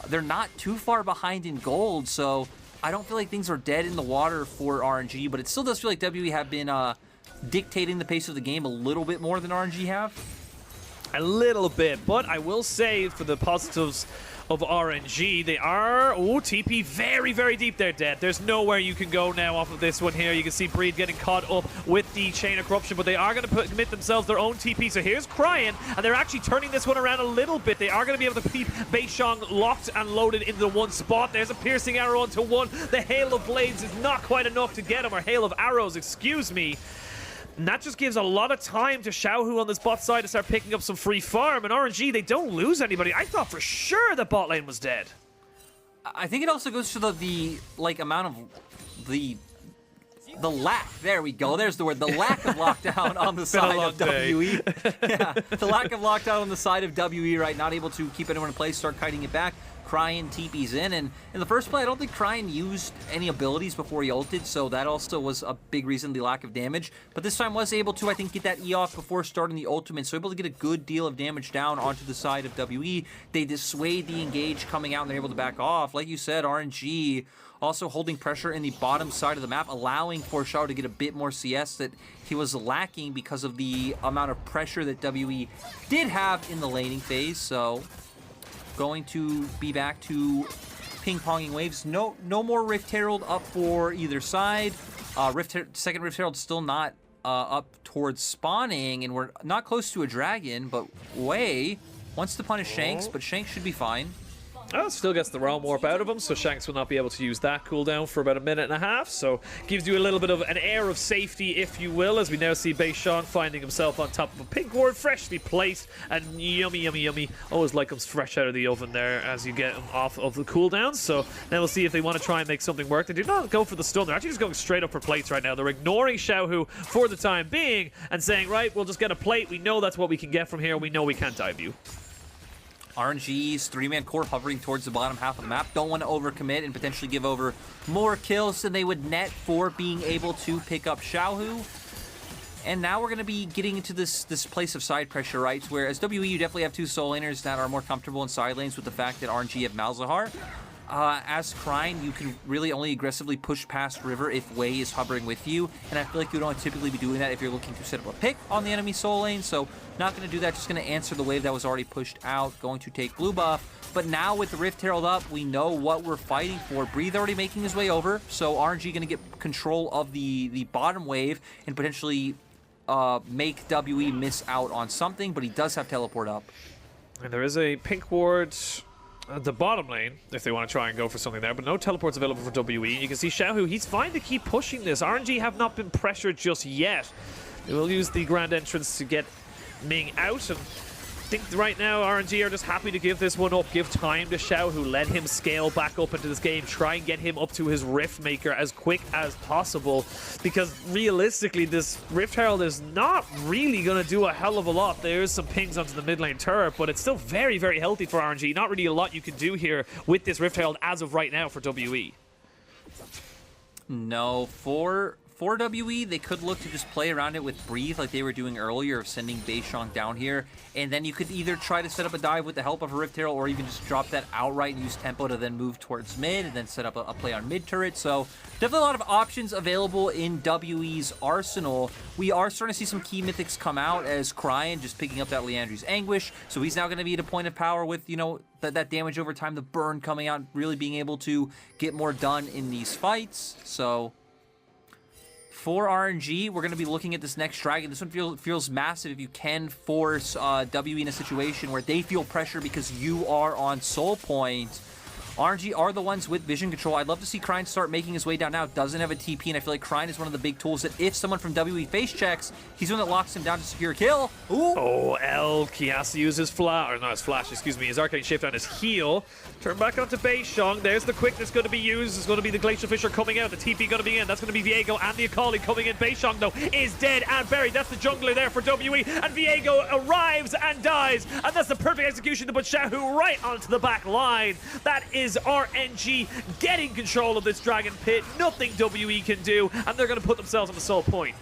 They're not too far behind in gold, so I don't feel like things are dead in the water for RNG, but it still does feel like WE have been dictating the pace of the game a little bit more than RNG have. A little bit, but I will say for the positives of RNG. They are, TP very, very deep there, Dead. There's nowhere you can go now off of this one here. You can see Breed getting caught up with the Chain of Corruption, but they are going to commit themselves their own TP. So here's Cryin, and they're actually turning this one around a little bit. They are going to be able to keep Beishong locked and loaded into the one spot. There's a piercing arrow onto one. The Hail of Blades is not quite enough to get him, or Hail of Arrows, excuse me. And that just gives a lot of time to Xiaohu on this bot side to start picking up some free farm. And RNG, they don't lose anybody. I thought for sure the bot lane was dead. I think it also goes to the amount of the lack. There we go. There's the word. The lack of lockdown on the side of WE. Yeah, the lack of lockdown on the side of WE, right? Not able to keep anyone in place, start kiting it back. Cryin TP's in, and in the first play, I don't think Cryin used any abilities before he ulted, so that also was a big reason, the lack of damage. But this time was able to, I think, get that E off before starting the ultimate, so able to get a good deal of damage down onto the side of WE. They dissuade the engage coming out, and they're able to back off. Like you said, RNG also holding pressure in the bottom side of the map, allowing for Xiao to get a bit more CS that he was lacking because of the amount of pressure that WE did have in the laning phase, so going to be back to ping-ponging waves. No more Rift Herald up for either side. Second Rift Herald still not up towards spawning, and we're not close to a dragon, but Wei wants to punish Shanks, but Shanks should be fine. Still gets the Realm Warp out of him, so Shanks will not be able to use that cooldown for about a minute and a half, so gives you a little bit of an air of safety, if you will, as we now see Beishong finding himself on top of a pink ward, freshly placed, and yummy, yummy, yummy. Always like him fresh out of the oven there as you get him off of the cooldowns, so now we'll see if they want to try and make something work. They do not go for the stun, they're actually just going straight up for plates right now. They're ignoring Xiaohu for the time being and saying, right, we'll just get a plate, we know that's what we can get from here, we know we can't dive you. RNG's three-man core hovering towards the bottom half of the map. Don't want to overcommit and potentially give over more kills than they would net for being able to pick up Xiaohu. And now we're going to be getting into this place of side pressure, right? Where as WE, you definitely have two soul laners that are more comfortable in side lanes with the fact that RNG have Malzahar. As Cryin, you can really only aggressively push past River if Wei is hovering with you, and I feel like you don't typically be doing that if you're looking to set up a pick on the enemy soul lane, so not going to do that, just going to answer the wave that was already pushed out, going to take blue buff. But now with the Rift Herald up, we know what we're fighting for. Breathe already making his way over, so RNG going to get control of the bottom wave and potentially make WE miss out on something, but he does have teleport up. And there is a pink ward the bottom lane, if they want to try and go for something there, but no teleports available for WE. You can see Xiaohu, he's fine to keep pushing this. RNG have not been pressured just yet. They will use the grand entrance to get Ming out, and I think right now RNG are just happy to give this one up, give time to Xiaohu, let him scale back up into this game, try and get him up to his Rift Maker as quick as possible, because realistically this Rift Herald is not really going to do a hell of a lot. There's some pings onto the mid lane turret, but it's still very, very healthy for RNG. Not really a lot you can do here with this Rift Herald as of right now for WE. No, for WE, they could look to just play around it with Breathe like they were doing earlier of sending Beishong down here, and then you could either try to set up a dive with the help of a Rift Herald or even just drop that outright and use tempo to then move towards mid and then set up a play on mid turret. So definitely a lot of options available in WE's arsenal. We are starting to see some key mythics come out as Cryin just picking up that Leandri's Anguish, so he's now going to be at a point of power with, you know, that damage over time, the burn coming out, really being able to get more done in these fights. So for RNG, we're going to be looking at this next dragon. This one feels massive if you can force WE in a situation where they feel pressure because you are on soul point. RNG are the ones with vision control. I'd love to see Cryin start making his way down now. Doesn't have a TP, and I feel like Cryin is one of the big tools that if someone from WE face checks, he's the one that locks him down to secure a kill. Ooh. Oh, Elk, he has to use his flash, or not his flash, excuse me, his arcane shift on his heal. Turn back onto Beishong. There's the quickness going to be used. It's going to be the Glacial Fisher coming out. The TP going to be in. That's going to be Viego and the Akali coming in. Beishong, though, is dead and buried. That's the jungler there for WE. And Viego arrives and dies. And that's the perfect execution to put Xiaohu right onto the back line. That is RNG getting control of this Dragon Pit. Nothing WE can do. And they're going to put themselves on the soul point.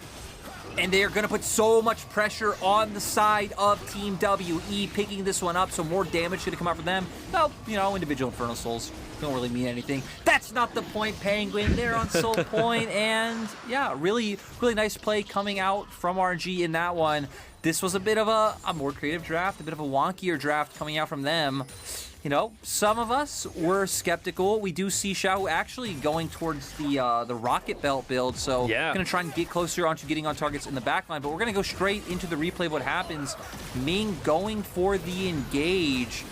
And they are going to put so much pressure on the side of Team WE, picking this one up, so more damage going to come out from them. Well, you know, individual Infernal Souls don't really mean anything. That's not the point, Penguin. They're on soul point, and yeah, really, really nice play coming out from RNG in that one. This was a bit of a more creative draft, a bit of a wonkier draft coming out from them. you know, some of us were skeptical. We do see Xiao actually going towards the Rocket Belt build, so yeah, going to try and get closer onto getting on targets in the backline, but we're going to go straight into the replay of what happens. Ming going for the engage.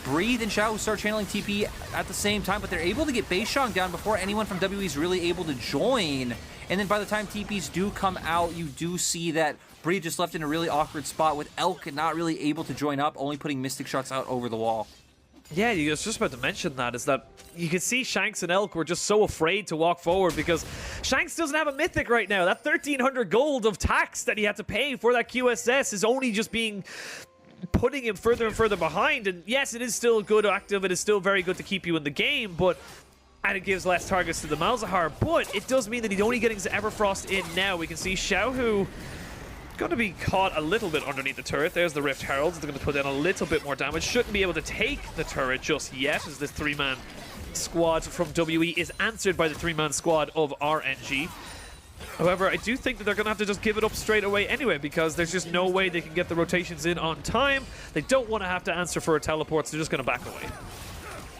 Breathe and Xiao start channeling TP at the same time, but they're able to get Beishang down before anyone from WE is really able to join. And then by the time TPs do come out, you do see that Breathe just left in a really awkward spot with Elk not really able to join up, only putting Mystic shots out over the wall. Yeah, I was just about to mention that, is that you can see Shanks and Elk were just so afraid to walk forward because Shanks doesn't have a Mythic right now. That 1,300 gold of tax that he had to pay for that QSS is only just putting him further and further behind. And yes, it is still good active. It is still very good to keep you in the game, and it gives less targets to the Malzahar, but it does mean that he's only getting Everfrost in now. We can see Xiaohu going to be caught a little bit underneath the turret. There's the Rift Heralds. They're going to put down a little bit more damage. Shouldn't be able to take the turret just yet, as this 3-man squad from WE is answered by the 3-man squad of RNG. However, I do think that they're going to have to just give it up straight away anyway, because there's just no way they can get the rotations in on time. They don't want to have to answer for a teleport, so they're just going to back away.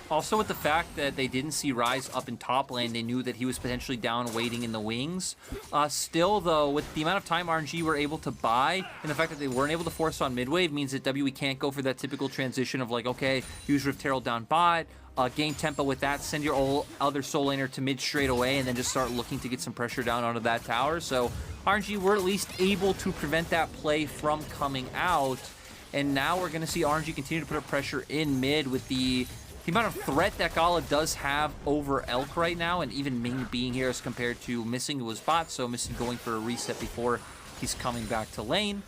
Also, with the fact that they didn't see Ryze up in top lane, they knew that he was potentially down waiting in the wings. Still, though, with the amount of time RNG were able to buy, and the fact that they weren't able to force on mid-wave, means that WE can't go for that typical transition of like, okay, use Rift Herald down bot, gain tempo with that, send your other soul laner to mid straight away, and then just start looking to get some pressure down onto that tower. So RNG were at least able to prevent that play from coming out, and now we're going to see RNG continue to put up pressure in mid with the amount of threat that Gala does have over Elk right now, and even Ming being here as compared to Missing, who was bot, so Missing going for a reset before he's coming back to lane.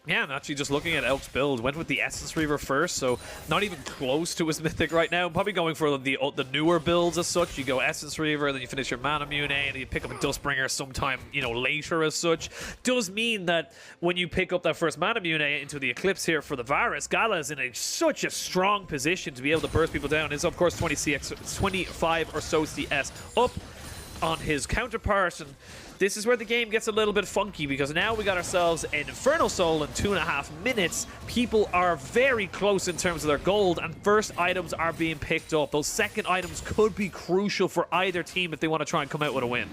Yeah, I'm actually just looking at Elk's build. Went with the Essence Reaver first, so not even close to his Mythic right now. Probably going for the newer builds as such. You go Essence Reaver, then you finish your Mana Mune, and then you pick up a Dustbringer sometime, later as such. Does mean that when you pick up that first Mana Mune into the Eclipse here for the Varus, Gala is in such a strong position to be able to burst people down. Is of course 25 or so CS up on his counterpart, and this is where the game gets a little bit funky, because now we got ourselves an Infernal Soul in 2.5 minutes. People are very close in terms of their gold, and first items are being picked up. Those second items could be crucial for either team if they want to try and come out with a win.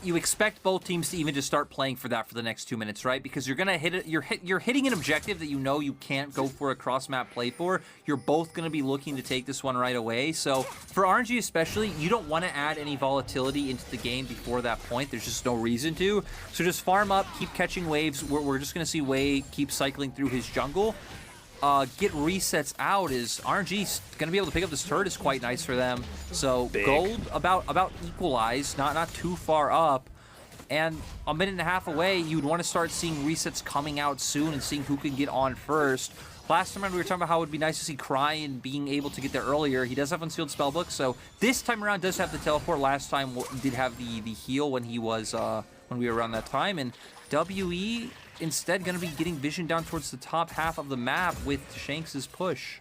You expect both teams to even just start playing for that for the next 2 minutes, right? Because you're gonna hit it. You're hitting an objective that you know you can't go for a cross map play for. You're both gonna be looking to take this one right away. So for RNG especially, you don't want to add any volatility into the game before that point. There's just no reason to. So just farm up, keep catching waves. We're just gonna see Wei keep cycling through his jungle. Get resets out is RNG's gonna be able to pick up this turret is quite nice for them. So Big. Gold about equalized, not too far up, and a minute and a half away. You'd want to start seeing resets coming out soon and seeing who can get on first. Last time around we were talking about how it would be nice to see Cryin being able to get there earlier. He does have Unsealed Spellbook, so this time around does have the teleport. Last time did have the heal when he was when we were around that time, and WE instead going to be getting vision down towards the top half of the map with Shanks' push.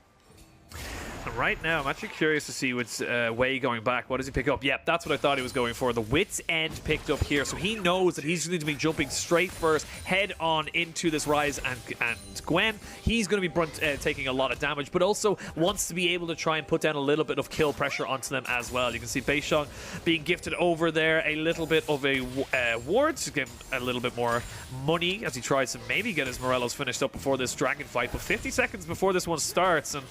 And right now, I'm actually curious to see what's Wei going back. What does he pick up? Yep, that's what I thought he was going for. The Wit's End picked up here, so he knows that he's going to be jumping straight first, head on into this Ryze and Gwen. He's going to be taking a lot of damage, but also wants to be able to try and put down a little bit of kill pressure onto them as well. You can see Beishang being gifted over there a little bit of a ward to give him a little bit more money as he tries to maybe get his Morellos finished up before this dragon fight. But 50 seconds before this one starts, and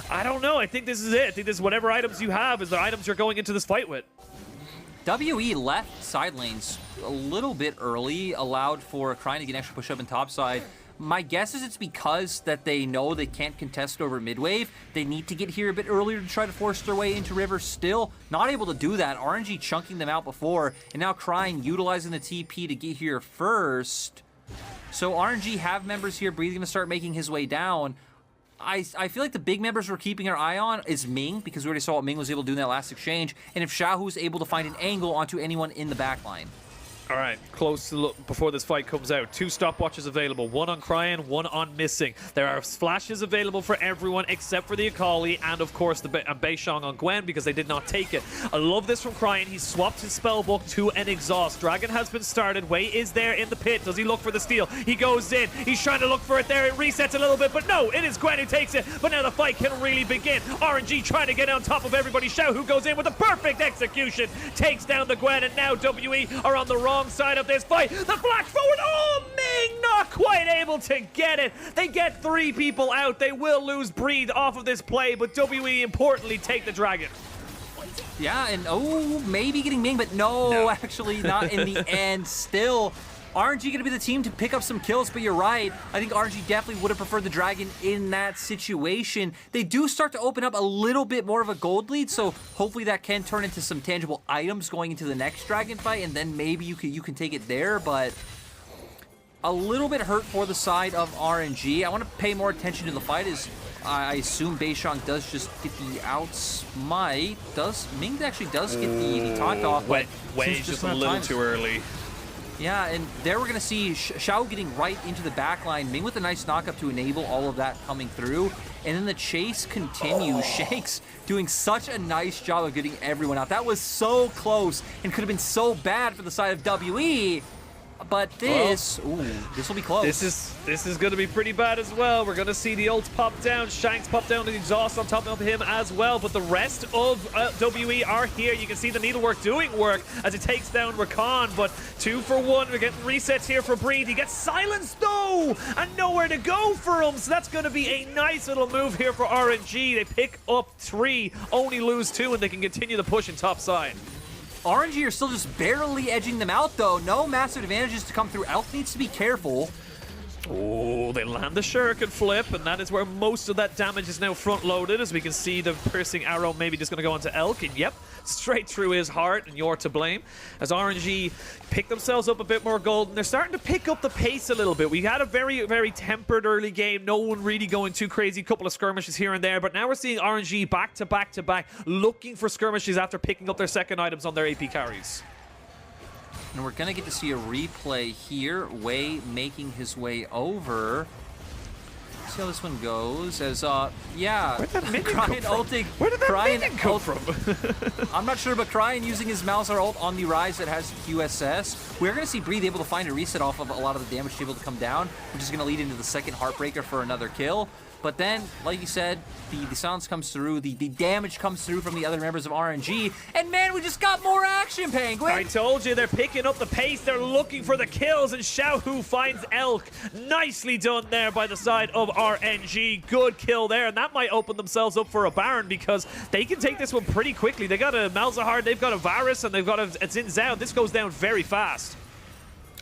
I don't know. I think this is it. I think this is whatever items you have is the items you're going into this fight with. WE left side lanes a little bit early, allowed for Cryin to get an extra push up in top side. My guess is it's because that they know they can't contest over mid-wave. They need to get here a bit earlier to try to force their way into River. Still not able to do that. RNG chunking them out before, and now Cryin utilizing the TP to get here first. So RNG have members here. Breathe going to start making his way down. I feel like the big members we're keeping our eye on is Ming, because we already saw what Ming was able to do in that last exchange, and if Xiaohu's able to find an angle onto anyone in the backline. All right, close to look before this fight comes out. 2 stopwatches available, 1 on Cryan, 1 on Missing. There are flashes available for everyone except for the Akali and, of course, the Beishong on Gwen because they did not take it. I love this from Cryan. He swapped his spellbook to an Exhaust. Dragon has been started. Wei is there in the pit. Does he look for the steal? He goes in. He's trying to look for it there. It resets a little bit, but no, it is Gwen who takes it. But now the fight can really begin. RNG trying to get on top of everybody. Xiao Hu goes in with a perfect execution. Takes down the Gwen, and now WE are on the wrong side of this fight. The flash forward. Oh, Ming not quite able to get it. They get 3 people out. They will lose Breathe off of this play, but WE importantly take the Dragon. Yeah, and oh, maybe getting Ming, but no, actually not in the end. Still, RNG going to be the team to pick up some kills, but you're right. I think RNG definitely would have preferred the Dragon in that situation. They do start to open up a little bit more of a gold lead, so hopefully that can turn into some tangible items going into the next Dragon fight, and then maybe you can take it there, but a little bit hurt for the side of RNG. I want to pay more attention to the fight as I assume Beishong does just get the outsmite. Ming actually does get the taunt off, but Wei's just a little too early. Yeah, and there we're going to see Xiao getting right into the backline. Ming with a nice knockup to enable all of that coming through. And then the chase continues. Shanks doing such a nice job of getting everyone out. That was so close and could have been so bad for the side of WE. But this, this will be close. This is going to be pretty bad as well. We're going to see the ult pop down. Shanks pop down, the Exhaust on top of him as well. But the rest of WE are here. You can see the needlework doing work as it takes down Rakan. But 2 for 1. We're getting resets here for Breathe. He gets silenced though, and nowhere to go for him. So that's going to be a nice little move here for RNG. They pick up 3, only lose 2, and they can continue the push in top side. RNG are still just barely edging them out, though. No massive advantages to come through. Elk needs to be careful. Oh, they land the Shuriken flip, and that is where most of that damage is now front-loaded, as we can see the piercing arrow maybe just going to go into Elk, and yep, straight through his heart, and you're to blame. As RNG pick themselves up a bit more gold, and they're starting to pick up the pace a little bit. We had a very, very tempered early game, no one really going too crazy, couple of skirmishes here and there, but now we're seeing RNG back to back to back, looking for skirmishes after picking up their second items on their AP carries. And we're going to get to see a replay here. Wei making his way over. See how this one goes. As, yeah. Where did that minion come from? I'm not sure, but Cryan using his Malzahar ult on the Rise that has QSS. We're going to see Breathe able to find a reset off of a lot of the damage able to come down, which is going to lead into the second Heartbreaker for another kill. But then, like you said, the silence comes through, the damage comes through from the other members of RNG, and man, we just got more action, Penguin! I told you, they're picking up the pace, they're looking for the kills, and Xiao Hu finds Elk. Nicely done there by the side of RNG. Good kill there, and that might open themselves up for a Baron, because they can take this one pretty quickly. They got a Malzahar, they've got a Varus, and they've got a Xin Zhao. This goes down very fast.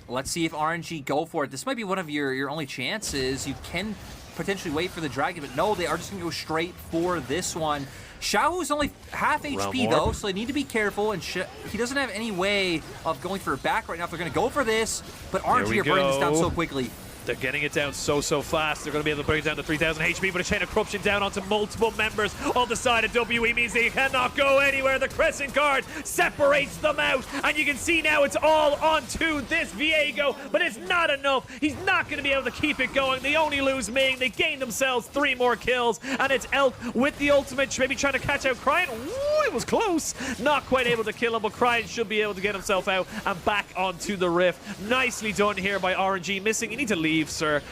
Let's see if RNG go for it. This might be one of your only chances. You can potentially wait for the Dragon, but no, they are just going to go straight for this one. Xiao Hu's only half HP though, so they need to be careful, and he doesn't have any way of going for a back right now if they're going to go for this, but RNG are burning this down so quickly. They're getting it down so fast. They're going to be able to bring it down to 3,000 HP, but a Chain of Corruption down onto multiple members on the side of WE means they cannot go anywhere. The Crescent Guard separates them out, and you can see now it's all onto this Viego, but it's not enough. He's not going to be able to keep it going. They only lose Ming. They gain themselves 3 more kills, and it's Elk with the ultimate, maybe trying to catch out Cryan. Ooh, it was close. Not quite able to kill him, but Cryan should be able to get himself out and back onto the Rift. Nicely done here by RNG. Missing, you need to leave. Sir,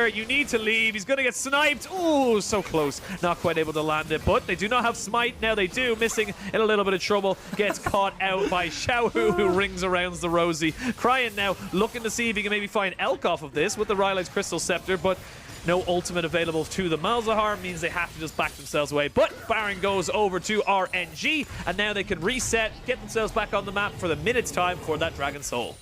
you need to leave. He's going to get sniped. Ooh, so close. Not quite able to land it, but they do not have smite. Now they do. Missing in a little bit of trouble. Gets caught out by Xiao Hu, who rings around the Rosie. Cryan now looking to see if he can maybe find Elk off of this with the Rylai's Crystal Scepter, but no ultimate available to the Malzahar means they have to just back themselves away. But Baron goes over to RNG, and now they can reset, get themselves back on the map for the minute's time for that Dragon Soul.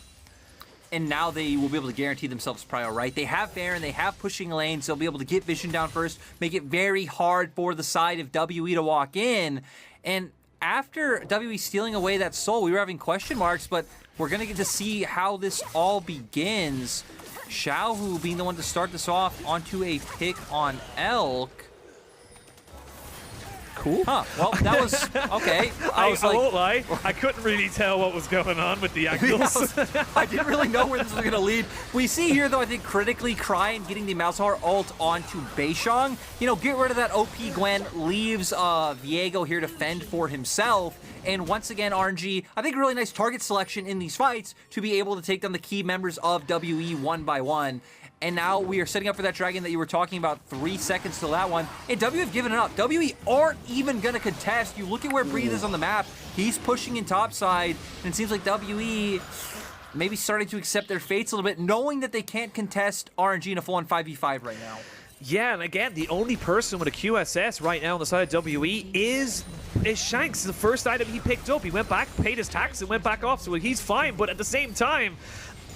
And now they will be able to guarantee themselves prio, right? They have Baron, they have pushing lanes, they'll be able to get Vision down first, make it very hard for the side of WE to walk in. And after WE stealing away that soul, we were having question marks, but we're going to get to see how this all begins. Xiao Hu being the one to start this off onto a pick on Elk. Cool. Huh. Well, that was okay. I was like, won't lie. I couldn't really tell what was going on with the angles. I didn't really know where this was going to lead. We see here, though, I think critically Cryin getting the Malzahar ult onto Beishong. You know, get rid of that OP Gwen, leaves Viego here to fend for himself. And once again, RNG, I think really nice target selection in these fights to be able to take down the key members of WE one by one. And now we are setting up for that dragon that you were talking about, 3 seconds till that one. And WE have given it up. WE aren't even going to contest. You look at where Breathe is on the map. He's pushing in topside. And it seems like WE maybe starting to accept their fates a little bit, knowing that they can't contest RNG in a full-on 5v5 right now. Yeah, and again, the only person with a QSS right now on the side of WE is Shanks. The first item he picked up. He went back, paid his tax, and went back off, so he's fine. But at the same time,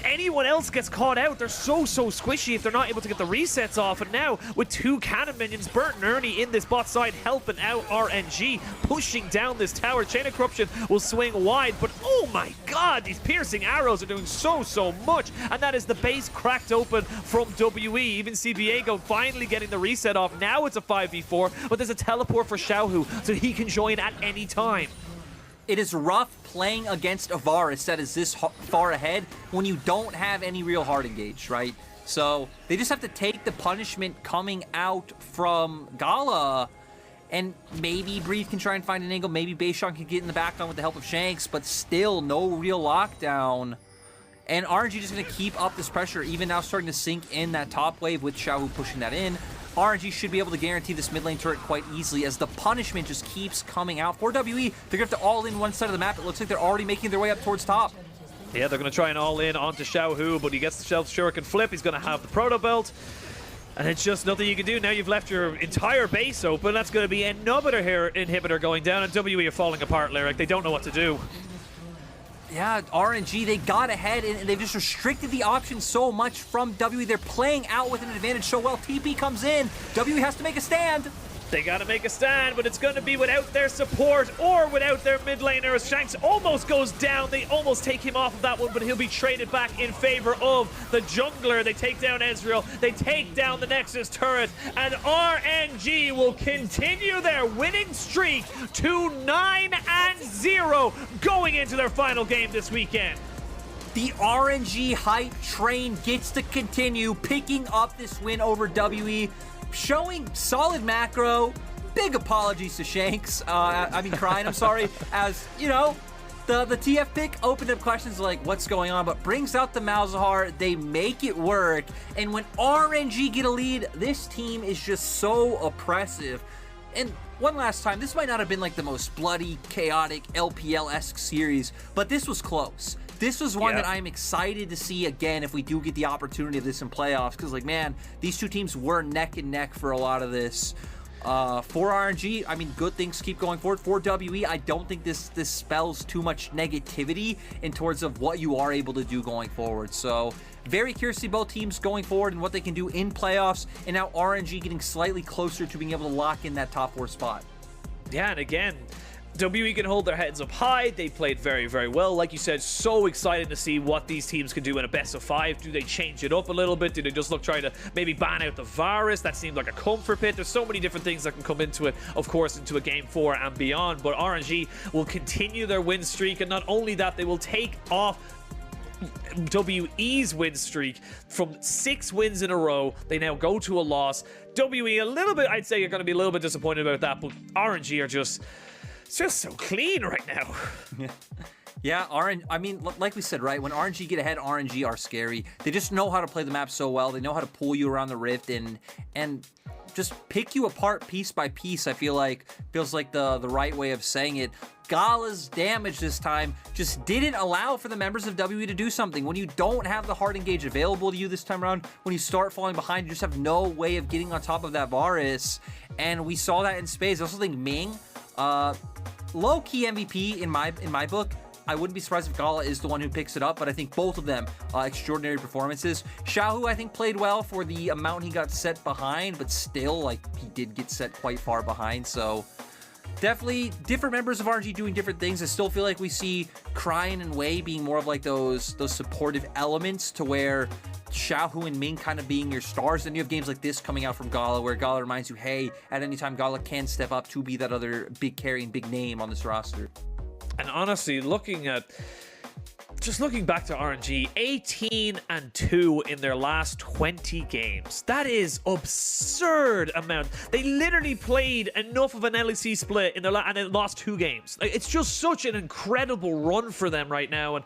anyone else gets caught out. They're so squishy if they're not able to get the resets off. And now, with 2 cannon minions, Bert and Ernie in this bot side helping out RNG, pushing down this tower. Chain of Corruption will swing wide, but oh my god, these piercing arrows are doing so much. And that is the base cracked open from WE. Even see Viego finally getting the reset off. Now it's a 5v4, but there's a teleport for Xiaohu, so he can join at any time. It is rough playing against a Varus that is this far ahead when you don't have any real hard engage, right? So they just have to take the punishment coming out from Gala, and maybe Breathe can try and find an angle. Maybe Beishong can get in the background with the help of Shanks, but still no real lockdown. And RNG just going to keep up this pressure, even now starting to sink in that top wave with Xiaohu pushing that in. RNG should be able to guarantee this mid lane turret quite easily as the punishment just keeps coming out. For WE, they're going to have to all in one side of the map. It looks like they're already making their way up towards top. Yeah, they're going to try and all in onto Xiaohu, but he gets the Shuriken flip. He's going to have the Proto Belt. And it's just nothing you can do. Now you've left your entire base open. That's going to be another inhibitor going down, and WE are falling apart, Lyric. They don't know what to do. Yeah, RNG, they got ahead, and they've just restricted the options so much from WE. They're playing out with an advantage so well. TP comes in. WE has to make a stand. They got to make a stand, but it's going to be without their support or without their mid laner. Shanks almost goes down. They almost take him off of that one, but he'll be traded back in favor of the jungler. They take down Ezreal. They take down the Nexus turret, and RNG will continue their winning streak to 9-0 going into their final game this weekend. The RNG hype train gets to continue, picking up this win over WE. Showing solid macro. Big apologies to Shanks. Cryin, I'm sorry. As, you know, the TF pick opened up questions like, what's going on? But brings out the Malzahar. They make it work. And when RNG get a lead, this team is just so oppressive. And one last time, this might not have been like the most bloody, chaotic, LPL-esque series, but this was close. This was one that I'm excited to see again if we do get the opportunity of this in playoffs, because, like, man, these two teams were neck and neck for a lot of this. For RNG, I mean, good things keep going forward. For WE, I don't think this spells too much negativity in towards of what you are able to do going forward. So very curious to see both teams going forward and what they can do in playoffs, and now RNG getting slightly closer to being able to lock in that top 4 spot. Yeah, and again, WE can hold their heads up high. They played very, very well. Like you said, so excited to see what these teams can do in a best of 5. Do they change it up a little bit? Do they just try to maybe ban out the Varus? That seemed like a comfort pit. There's so many different things that can come into it, of course, into a game 4 and beyond. But RNG will continue their win streak, and not only that, they will take off WE's win streak from 6 wins in a row. They now go to a loss. WE a little bit, I'd say, you're going to be a little bit disappointed about that, but RNG are just so clean right now. Yeah, I mean, like we said, right? When RNG get ahead, RNG are scary. They just know how to play the map so well. They know how to pull you around the rift and just pick you apart piece by piece. I feels like the right way of saying it. Gala's damage this time just didn't allow for the members of WE to do something. When you don't have the hard engage available to you this time around, when you start falling behind, you just have no way of getting on top of that Varus. And we saw that in spades. I also think Ming, low-key MVP in my book. I wouldn't be surprised if Gala is the one who picks it up, but I think both of them, extraordinary performances. Xiaohu, I think, played well for the amount he got set behind, but still, like, he did get set quite far behind, so definitely different members of RNG doing different things. I still feel like we see Cryin and Wei being more of like those supportive elements to where Xiaohu and Ming kind of being your stars. Then you have games like this coming out from Gala where Gala reminds you, hey, at any time Gala can step up to be that other big carrying big name on this roster. And honestly, looking back to RNG, 18-2 in their last 20 games. That is absurd amount. They literally played enough of an LEC split in their and they lost 2 games. Like, it's just such an incredible run for them right now. And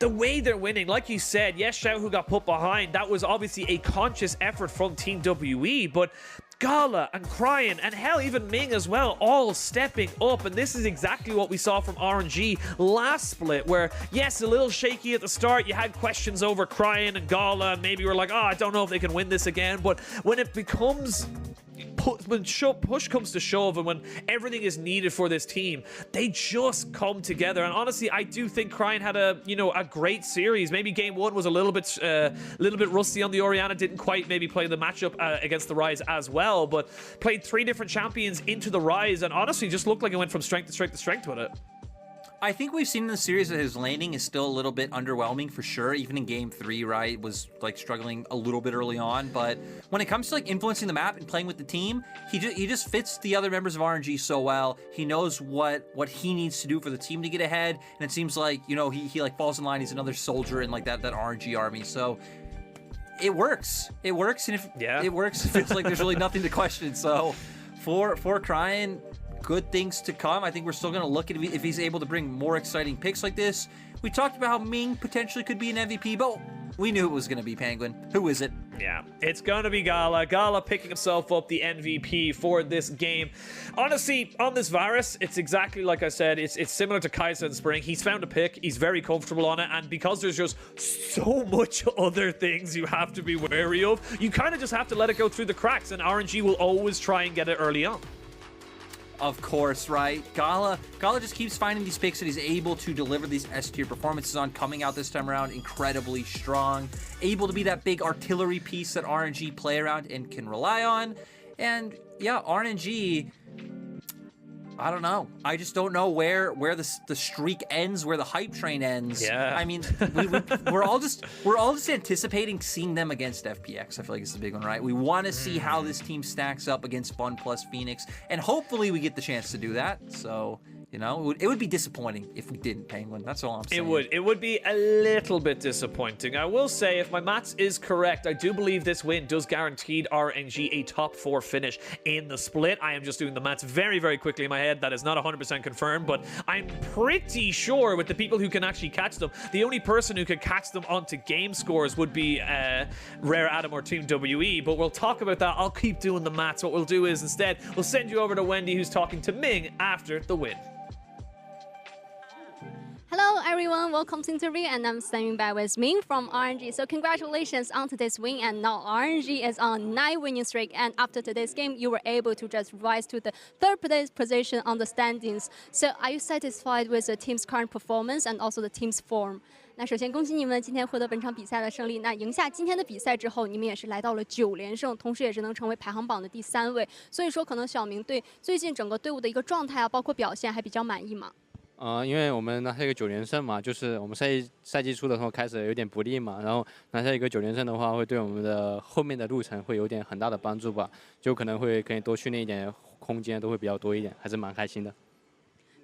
the way they're winning, like you said, yes, Xiaohu got put behind. That was obviously a conscious effort from Team WE, but Gala and Cryin and hell, even Ming as well, all stepping up. And this is exactly what we saw from RNG last split, where, yes, a little shaky at the start. You had questions over Cryin and Gala, and maybe we're like, oh, I don't know if they can win this again. But when it becomes... when push comes to shove and when everything is needed for this team, they just come together. And honestly, I do think Cryin had a great series. Maybe game 1 was a little bit rusty on the Orianna, didn't quite maybe play the matchup against the Rise as well, but played 3 different champions into the Rise and honestly just looked like it went from strength to strength to strength with it. I think we've seen in the series that his laning is still a little bit underwhelming for sure. Even in game 3, right, was like struggling a little bit early on. But when it comes to like influencing the map and playing with the team, he just fits the other members of RNG so well. He knows what he needs to do for the team to get ahead. And it seems like, he like falls in line. He's another soldier in like that RNG army. So it works. It works. And if it works, it feels like there's really nothing to question. So for Cryin, good things to come. I think we're still going to look at if he's able to bring more exciting picks like this. We talked about how Ming potentially could be an MVP, but we knew it was going to be Penguin. Who is it? Yeah, it's going to be Gala. Gala picking himself up the MVP for this game. Honestly, on this Varus, it's exactly like I said. It's similar to Kai'Sa in Spring. He's found a pick. He's very comfortable on it. And because there's just so much other things you have to be wary of, you kind of just have to let it go through the cracks. And RNG will always try and get it early on. Of course, right? Gala just keeps finding these picks that he's able to deliver these S-tier performances on, coming out this time around incredibly strong, able to be that big artillery piece that RNG play around and can rely on. And yeah, RNG, I don't know. I just don't know where the streak ends, where the hype train ends. Yeah. I mean, we're all just anticipating seeing them against FPX. I feel like it's the big one, right? We want to see how this team stacks up against Fun plus Phoenix, and hopefully we get the chance to do that. So, it would be disappointing if we didn't, Penguin. That's all I'm saying. It would be a little bit disappointing. I will say, if my maths is correct, I do believe this win does guarantee RNG a top 4 finish in the split. I am just doing the maths very, very quickly in my head. That is not 100% confirmed, but I'm pretty sure with the people who can actually catch them, the only person who could catch them onto game scores would be Rare Adam or Team WE, but we'll talk about that. I'll keep doing the maths. What we'll do is instead, we'll send you over to Wendy, who's talking to Ming after the win. Hello everyone, welcome to the interview, and I'm standing by with Ming from RNG. So congratulations on today's win, and now RNG is on 9 winning streak, and after today's game, you were able to just rise to the 3rd place position on the standings. So are you satisfied with the team's current performance and also the team's form? 那首先恭喜你们今天获得本场比赛的胜利。那赢下今天的比赛之后，你们也是来到了9连胜，同时也是能成为排行榜的第3位。所以说，可能小明对最近整个队伍的一个状态啊，包括表现还比较满意嘛？ 因为我们拿下一个9连胜嘛，就是我们赛季初的时候开始有点不利嘛，然后拿下一个9连胜的话，会对我们的后面的路程会有点很大的帮助吧，就可能可以多训练一点，空间都会比较多一点，还是蛮开心的。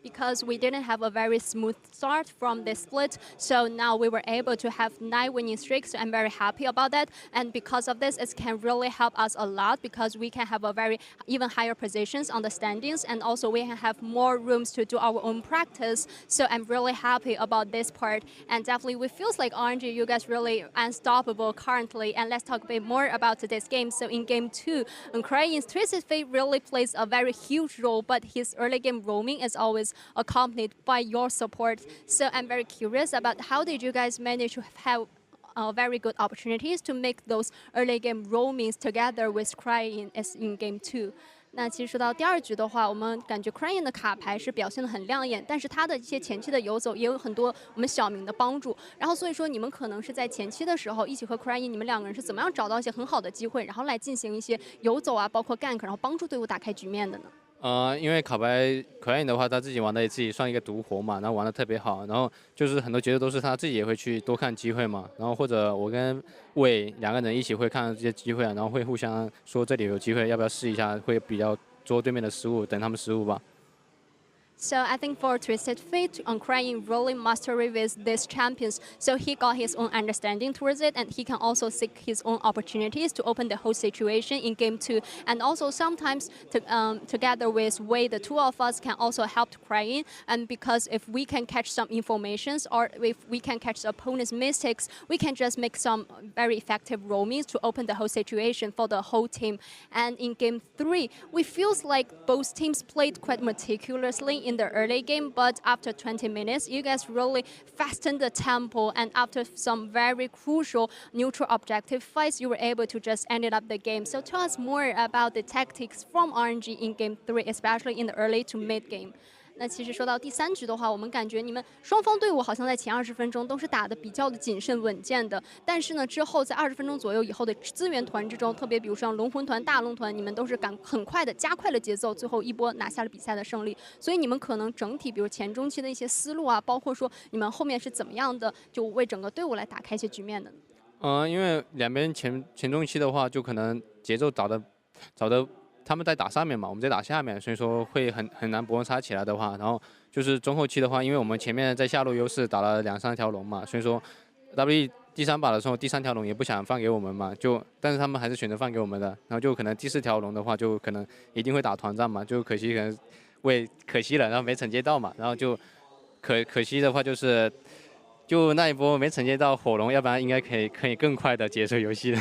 Because we didn't have a very smooth start from this split, so now we were able to have 9 winning streaks. So I'm very happy about that, and because of this, it can really help us a lot because we can have a very even higher positions on the standings, and also we can have more rooms to do our own practice. So I'm really happy about this part, and definitely we feels like RNG, you guys really unstoppable currently. And let's talk a bit more about today's game. So in game 2, Crayon's Twisted Fate really plays a very huge role, but his early game roaming is always accompanied by your support. So I'm very curious about how did you guys manage to have very good opportunities to make those early game roamings together with Crayon as in game 2. 那其实说到第2局的话，我们感觉 Crayon 的卡牌是表现得很亮眼，但是他的一些前期的游走也有很多我们小明的帮助。然后所以说你们可能是在前期的时候一起和 Crayon， 你们2个人是怎么样找到一些很好的机会，然后来进行一些游走啊，包括 gank， 然后帮助队伍打开局面的呢？因为卡牌可爱的话，他自己玩的自己算一个独活嘛，然后玩的特别好，然后就是很多节奏都是他自己也会去多看机会嘛，然后或者我跟魏两个人一起会看这些机会啊，然后会互相说这里有机会，要不要试一下，会比较捉对面的失误，等他们失误吧。So I think for Twisted Fate, Crying really mastery with these champions. So he got his own understanding towards it, and he can also seek his own opportunities to open the whole situation in game 2. And also sometimes together with Wei, the two of us can also help Crying. And because if we can catch some informations or if we can catch the opponent's mistakes, we can just make some very effective roamings to open the whole situation for the whole team. And in game 3, we feels like both teams played quite meticulously in the early game, but after 20 minutes, you guys really fastened the tempo, and after some very crucial neutral objective fights, you were able to just end up the game. So tell us more about the tactics from RNG in game 3, especially in the early to mid game. 那其实说到第3局的话，我们感觉你们双方队伍好像在前20分钟都是打得比较的谨慎稳健的，但是呢，之后在20分钟左右以后的资源团之中，特别比如像龙魂团、大龙团，你们都是很快的加快了节奏，最后一波拿下了比赛的胜利。所以你们可能整体，比如前中期的一些思路啊，包括说你们后面是怎么样的，就为整个队伍来打开一些局面的。因为两边前中期的话，就可能节奏找的。他们在打上面嘛，我们在打下面，所以说会很难博差起来的话，然后就是中后期的话，因为我们前面在下路优势打了2、3条龙嘛，所以说 W 第3把的时候，第3条龙也不想放给我们嘛，但是他们还是选择放给我们的，然后就可能第4条龙的话，就可能一定会打团战嘛，就可惜可能可惜了，然后没承接到嘛，然后就可惜的话就是就那一波没承接到火龙，要不然应该可以更快的结束游戏的。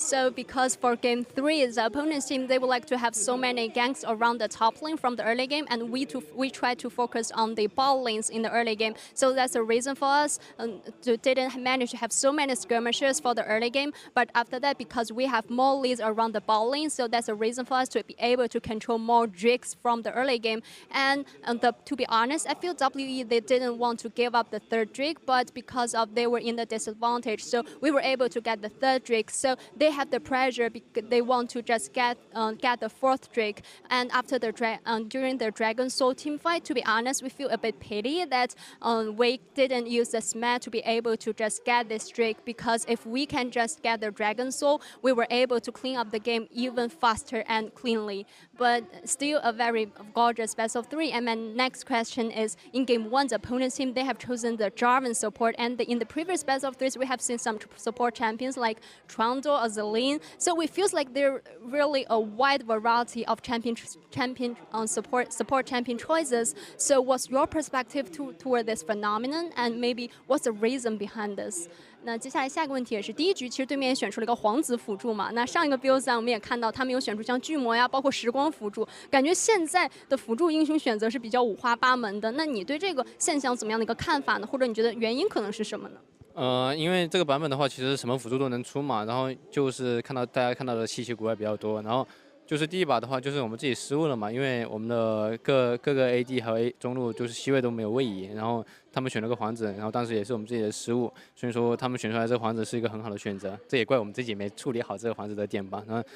So because for game 3, the opponent's team, they would like to have so many ganks around the top lane from the early game, and we try to focus on the ball lanes in the early game. So that's the reason for us didn't manage to have so many skirmishes for the early game. But after that, because we have more leads around the ball lane, so that's a reason for us to be able to control more drakes from the early game. And to be honest, I feel WE, they didn't want to give up the 3rd drake, but because of they were in the disadvantage, so we were able to get the 3rd drake. So they have the pressure because they want to just get the 4th drake. And after during the Dragon Soul team fight, to be honest, we feel a bit pity that we didn't use the smash to be able to just get this drake, because if we can just get the Dragon Soul, we were able to clean up the game even faster and cleanly. But still a very gorgeous best of 3. And my next question is, in game 1, the opponent's team, they have chosen the Jarvan support, and in the previous best of 3s, we have seen some support champions like Trundle or Zelene. So it feels like there really a wide variety of support champion choices. So what's your perspective toward this phenomenon, and maybe what's the reason behind this? 那接下来下一个问题也是第1局，其实对面也选出了一个皇子辅助嘛。那上一个 build 赛我们也看到他们有选出像巨魔呀，包括时光辅助。感觉现在的辅助英雄选择是比较五花八门的。那你对这个现象怎么样的一个看法呢？或者你觉得原因可能是什么呢？因为这个版本的话，其实什么辅助都能出嘛，然后就是大家看到的稀奇古怪比较多，然后就是第1把的话，就是我们自己失误了嘛，因为我们的各个 AD 还有中路就是席位都没有位移，然后他们选了个皇子，然后当时也是我们自己的失误，所以说他们选出来这个皇子是一个很好的选择，这也怪我们自己没处理好这个皇子的点吧。然后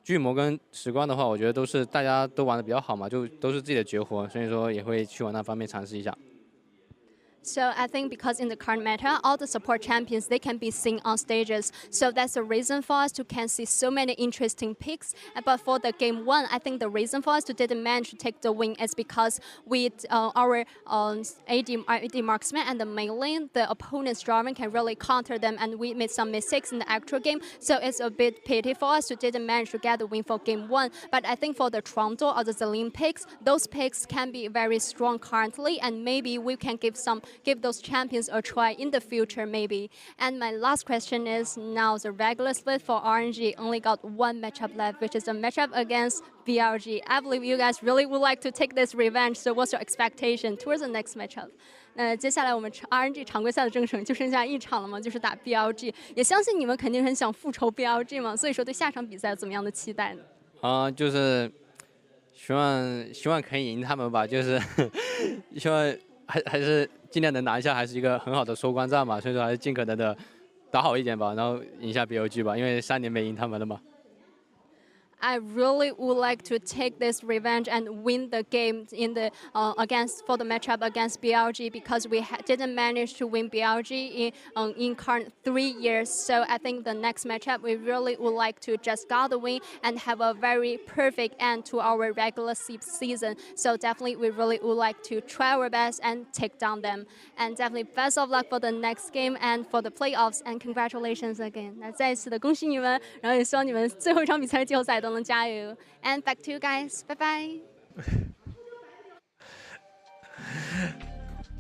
巨魔跟时光的话，我觉得都是大家都玩的比较好嘛，就都是自己的绝活，所以说也会去往那方面尝试一下。So I think because in the current meta, all the support champions, they can be seen on stages. So that's the reason for us to can see so many interesting picks. But for the game 1, I think the reason for us to didn't manage to take the win is because with our AD marksman and the main lane, the opponent's Jarvan can really counter them, and we made some mistakes in the actual game. So it's a bit pity for us to didn't manage to get the win for game 1. But I think for the Trundle or the Zelene picks, those picks can be very strong currently, and maybe we can give those champions a try in the future, maybe. And my last question is, now the regular split for RNG only got 1 matchup left, which is a matchup against BLG. I believe you guys really would like to take this revenge, so what's your expectation towards the next matchup? 接下来我们 RNG 常规赛的正胜就剩下1场了嘛，就是打 BLG。也相信你们肯定很想复仇 BLG 嘛，所以说对下场比赛有怎么样的期待呢？就是希望可以赢他们吧，就是希望还是尽量能拿下，还是一个很好的收官战嘛，所以说还是尽可能的打好一点吧，然后赢下 BLG 吧，因为3年没赢他们了嘛。I really would like to take this revenge and win the game in the for the matchup against BLG, because we didn't manage to win BLG in current 3 years. So I think the next matchup we really would like to just got the win and have a very perfect end to our regular season. So definitely we really would like to try our best and take down them. And definitely best of luck for the next game and for the playoffs. And congratulations again. 那再一次的恭喜你们，然后也希望你们最后一场比赛的季后赛都能加油。And back to you guys. Bye bye.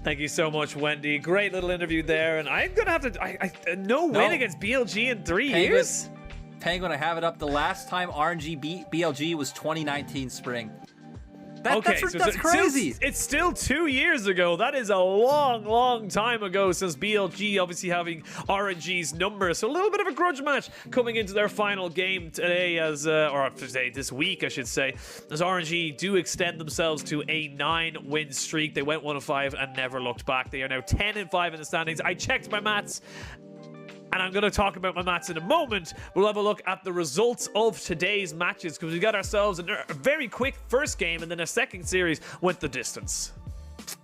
Thank you so much, Wendy. Great little interview there. And I'm going to have to... No win against BLG in 3 years? Penguin, I have it up. The last time RNG beat BLG was 2019 spring. That's crazy. It's still 2 years ago. That is a long, long time ago since BLG obviously having RNG's number. So a little bit of a grudge match coming into their final game today, this week, I should say, as RNG do extend themselves to a 9-win streak. They went 1-5 and never looked back. They are now 10-5 in the standings. I checked my maths, and I'm going to talk about my maths in a moment. We'll have a look at the results of today's matches, because we got ourselves a very quick first game, and then a second series went the distance.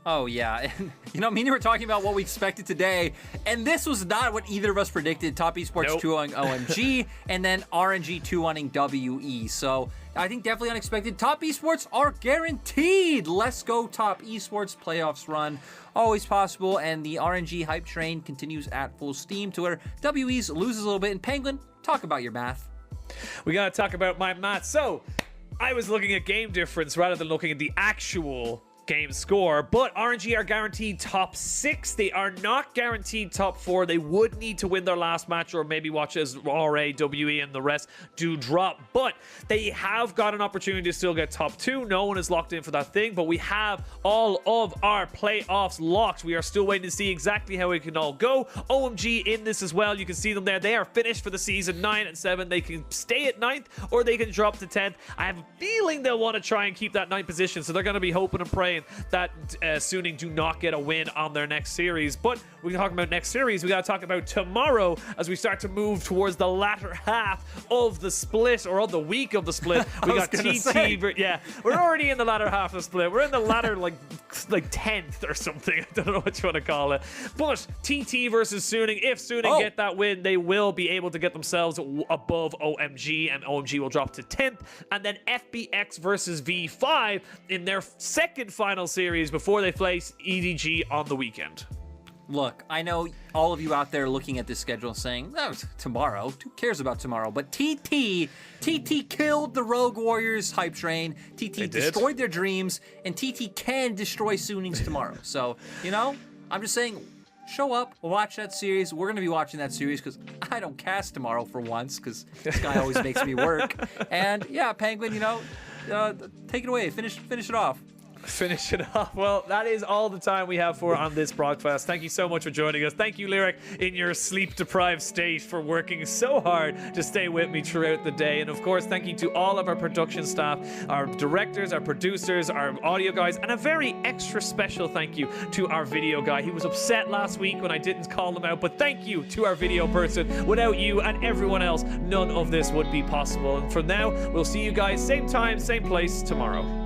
Oh, yeah. And, me and you were talking about what we expected today, and this was not what either of us predicted. Top Esports 2-0ing OMG, and then RNG 2-1ing WE. So I think definitely unexpected. Top Esports are guaranteed. Let's go Top Esports playoffs run. Always possible, and the RNG hype train continues at full steam to where WE's loses a little bit. And Penguin, talk about your math. We gotta talk about my math. So I was looking at game difference rather than looking at the actual game score, but RNG are guaranteed top 6. They are not guaranteed top 4. They would need to win their last match, or maybe watch as RA, WE, and the rest do drop, but they have got an opportunity to still get top 2. No one is locked in for that thing, but we have all of our playoffs locked. We are still waiting to see exactly how it can all go. OMG in this as well. You can see them there. They are finished for the season 9-7. They can stay at 9th, or they can drop to 10th. I have a feeling they'll want to try and keep that 9th position, so they're going to be hoping and praying that Suning do not get a win on their next series. But we can talk about next series. We got to talk about tomorrow as we start to move towards the latter half of the split, or of the week of the split. We got TT. Yeah, we're already in the latter half of the split. We're in the latter like 10th or something. I don't know what you want to call it. But TT versus Suning. If Suning get that win, they will be able to get themselves above OMG, and OMG will drop to 10th. And then FBX versus V5 in their second final series before they face EDG on the weekend. Look, I know all of you out there looking at this schedule saying, oh, tomorrow, who cares about tomorrow? But TT killed the Rogue Warriors hype train. TT destroyed their dreams, and TT can destroy Suning's tomorrow. So, I'm just saying, show up, watch that series. We're going to be watching that series because I don't cast tomorrow for once, because this guy always makes me work. And yeah, Penguin, take it away. Finish it off. Finish it off. Well, that is all the time we have for on this broadcast. Thank you so much for joining us. Thank you, Lyric, in your sleep-deprived state, for working so hard to stay with me throughout the day. And of course, thank you to all of our production staff, our directors, our producers, our audio guys, and a very extra special thank you to our video guy. He was upset last week when I didn't call him out, but thank you to our video person. Without you and everyone else, none of this would be possible. And from now, we'll see you guys same time, same place tomorrow.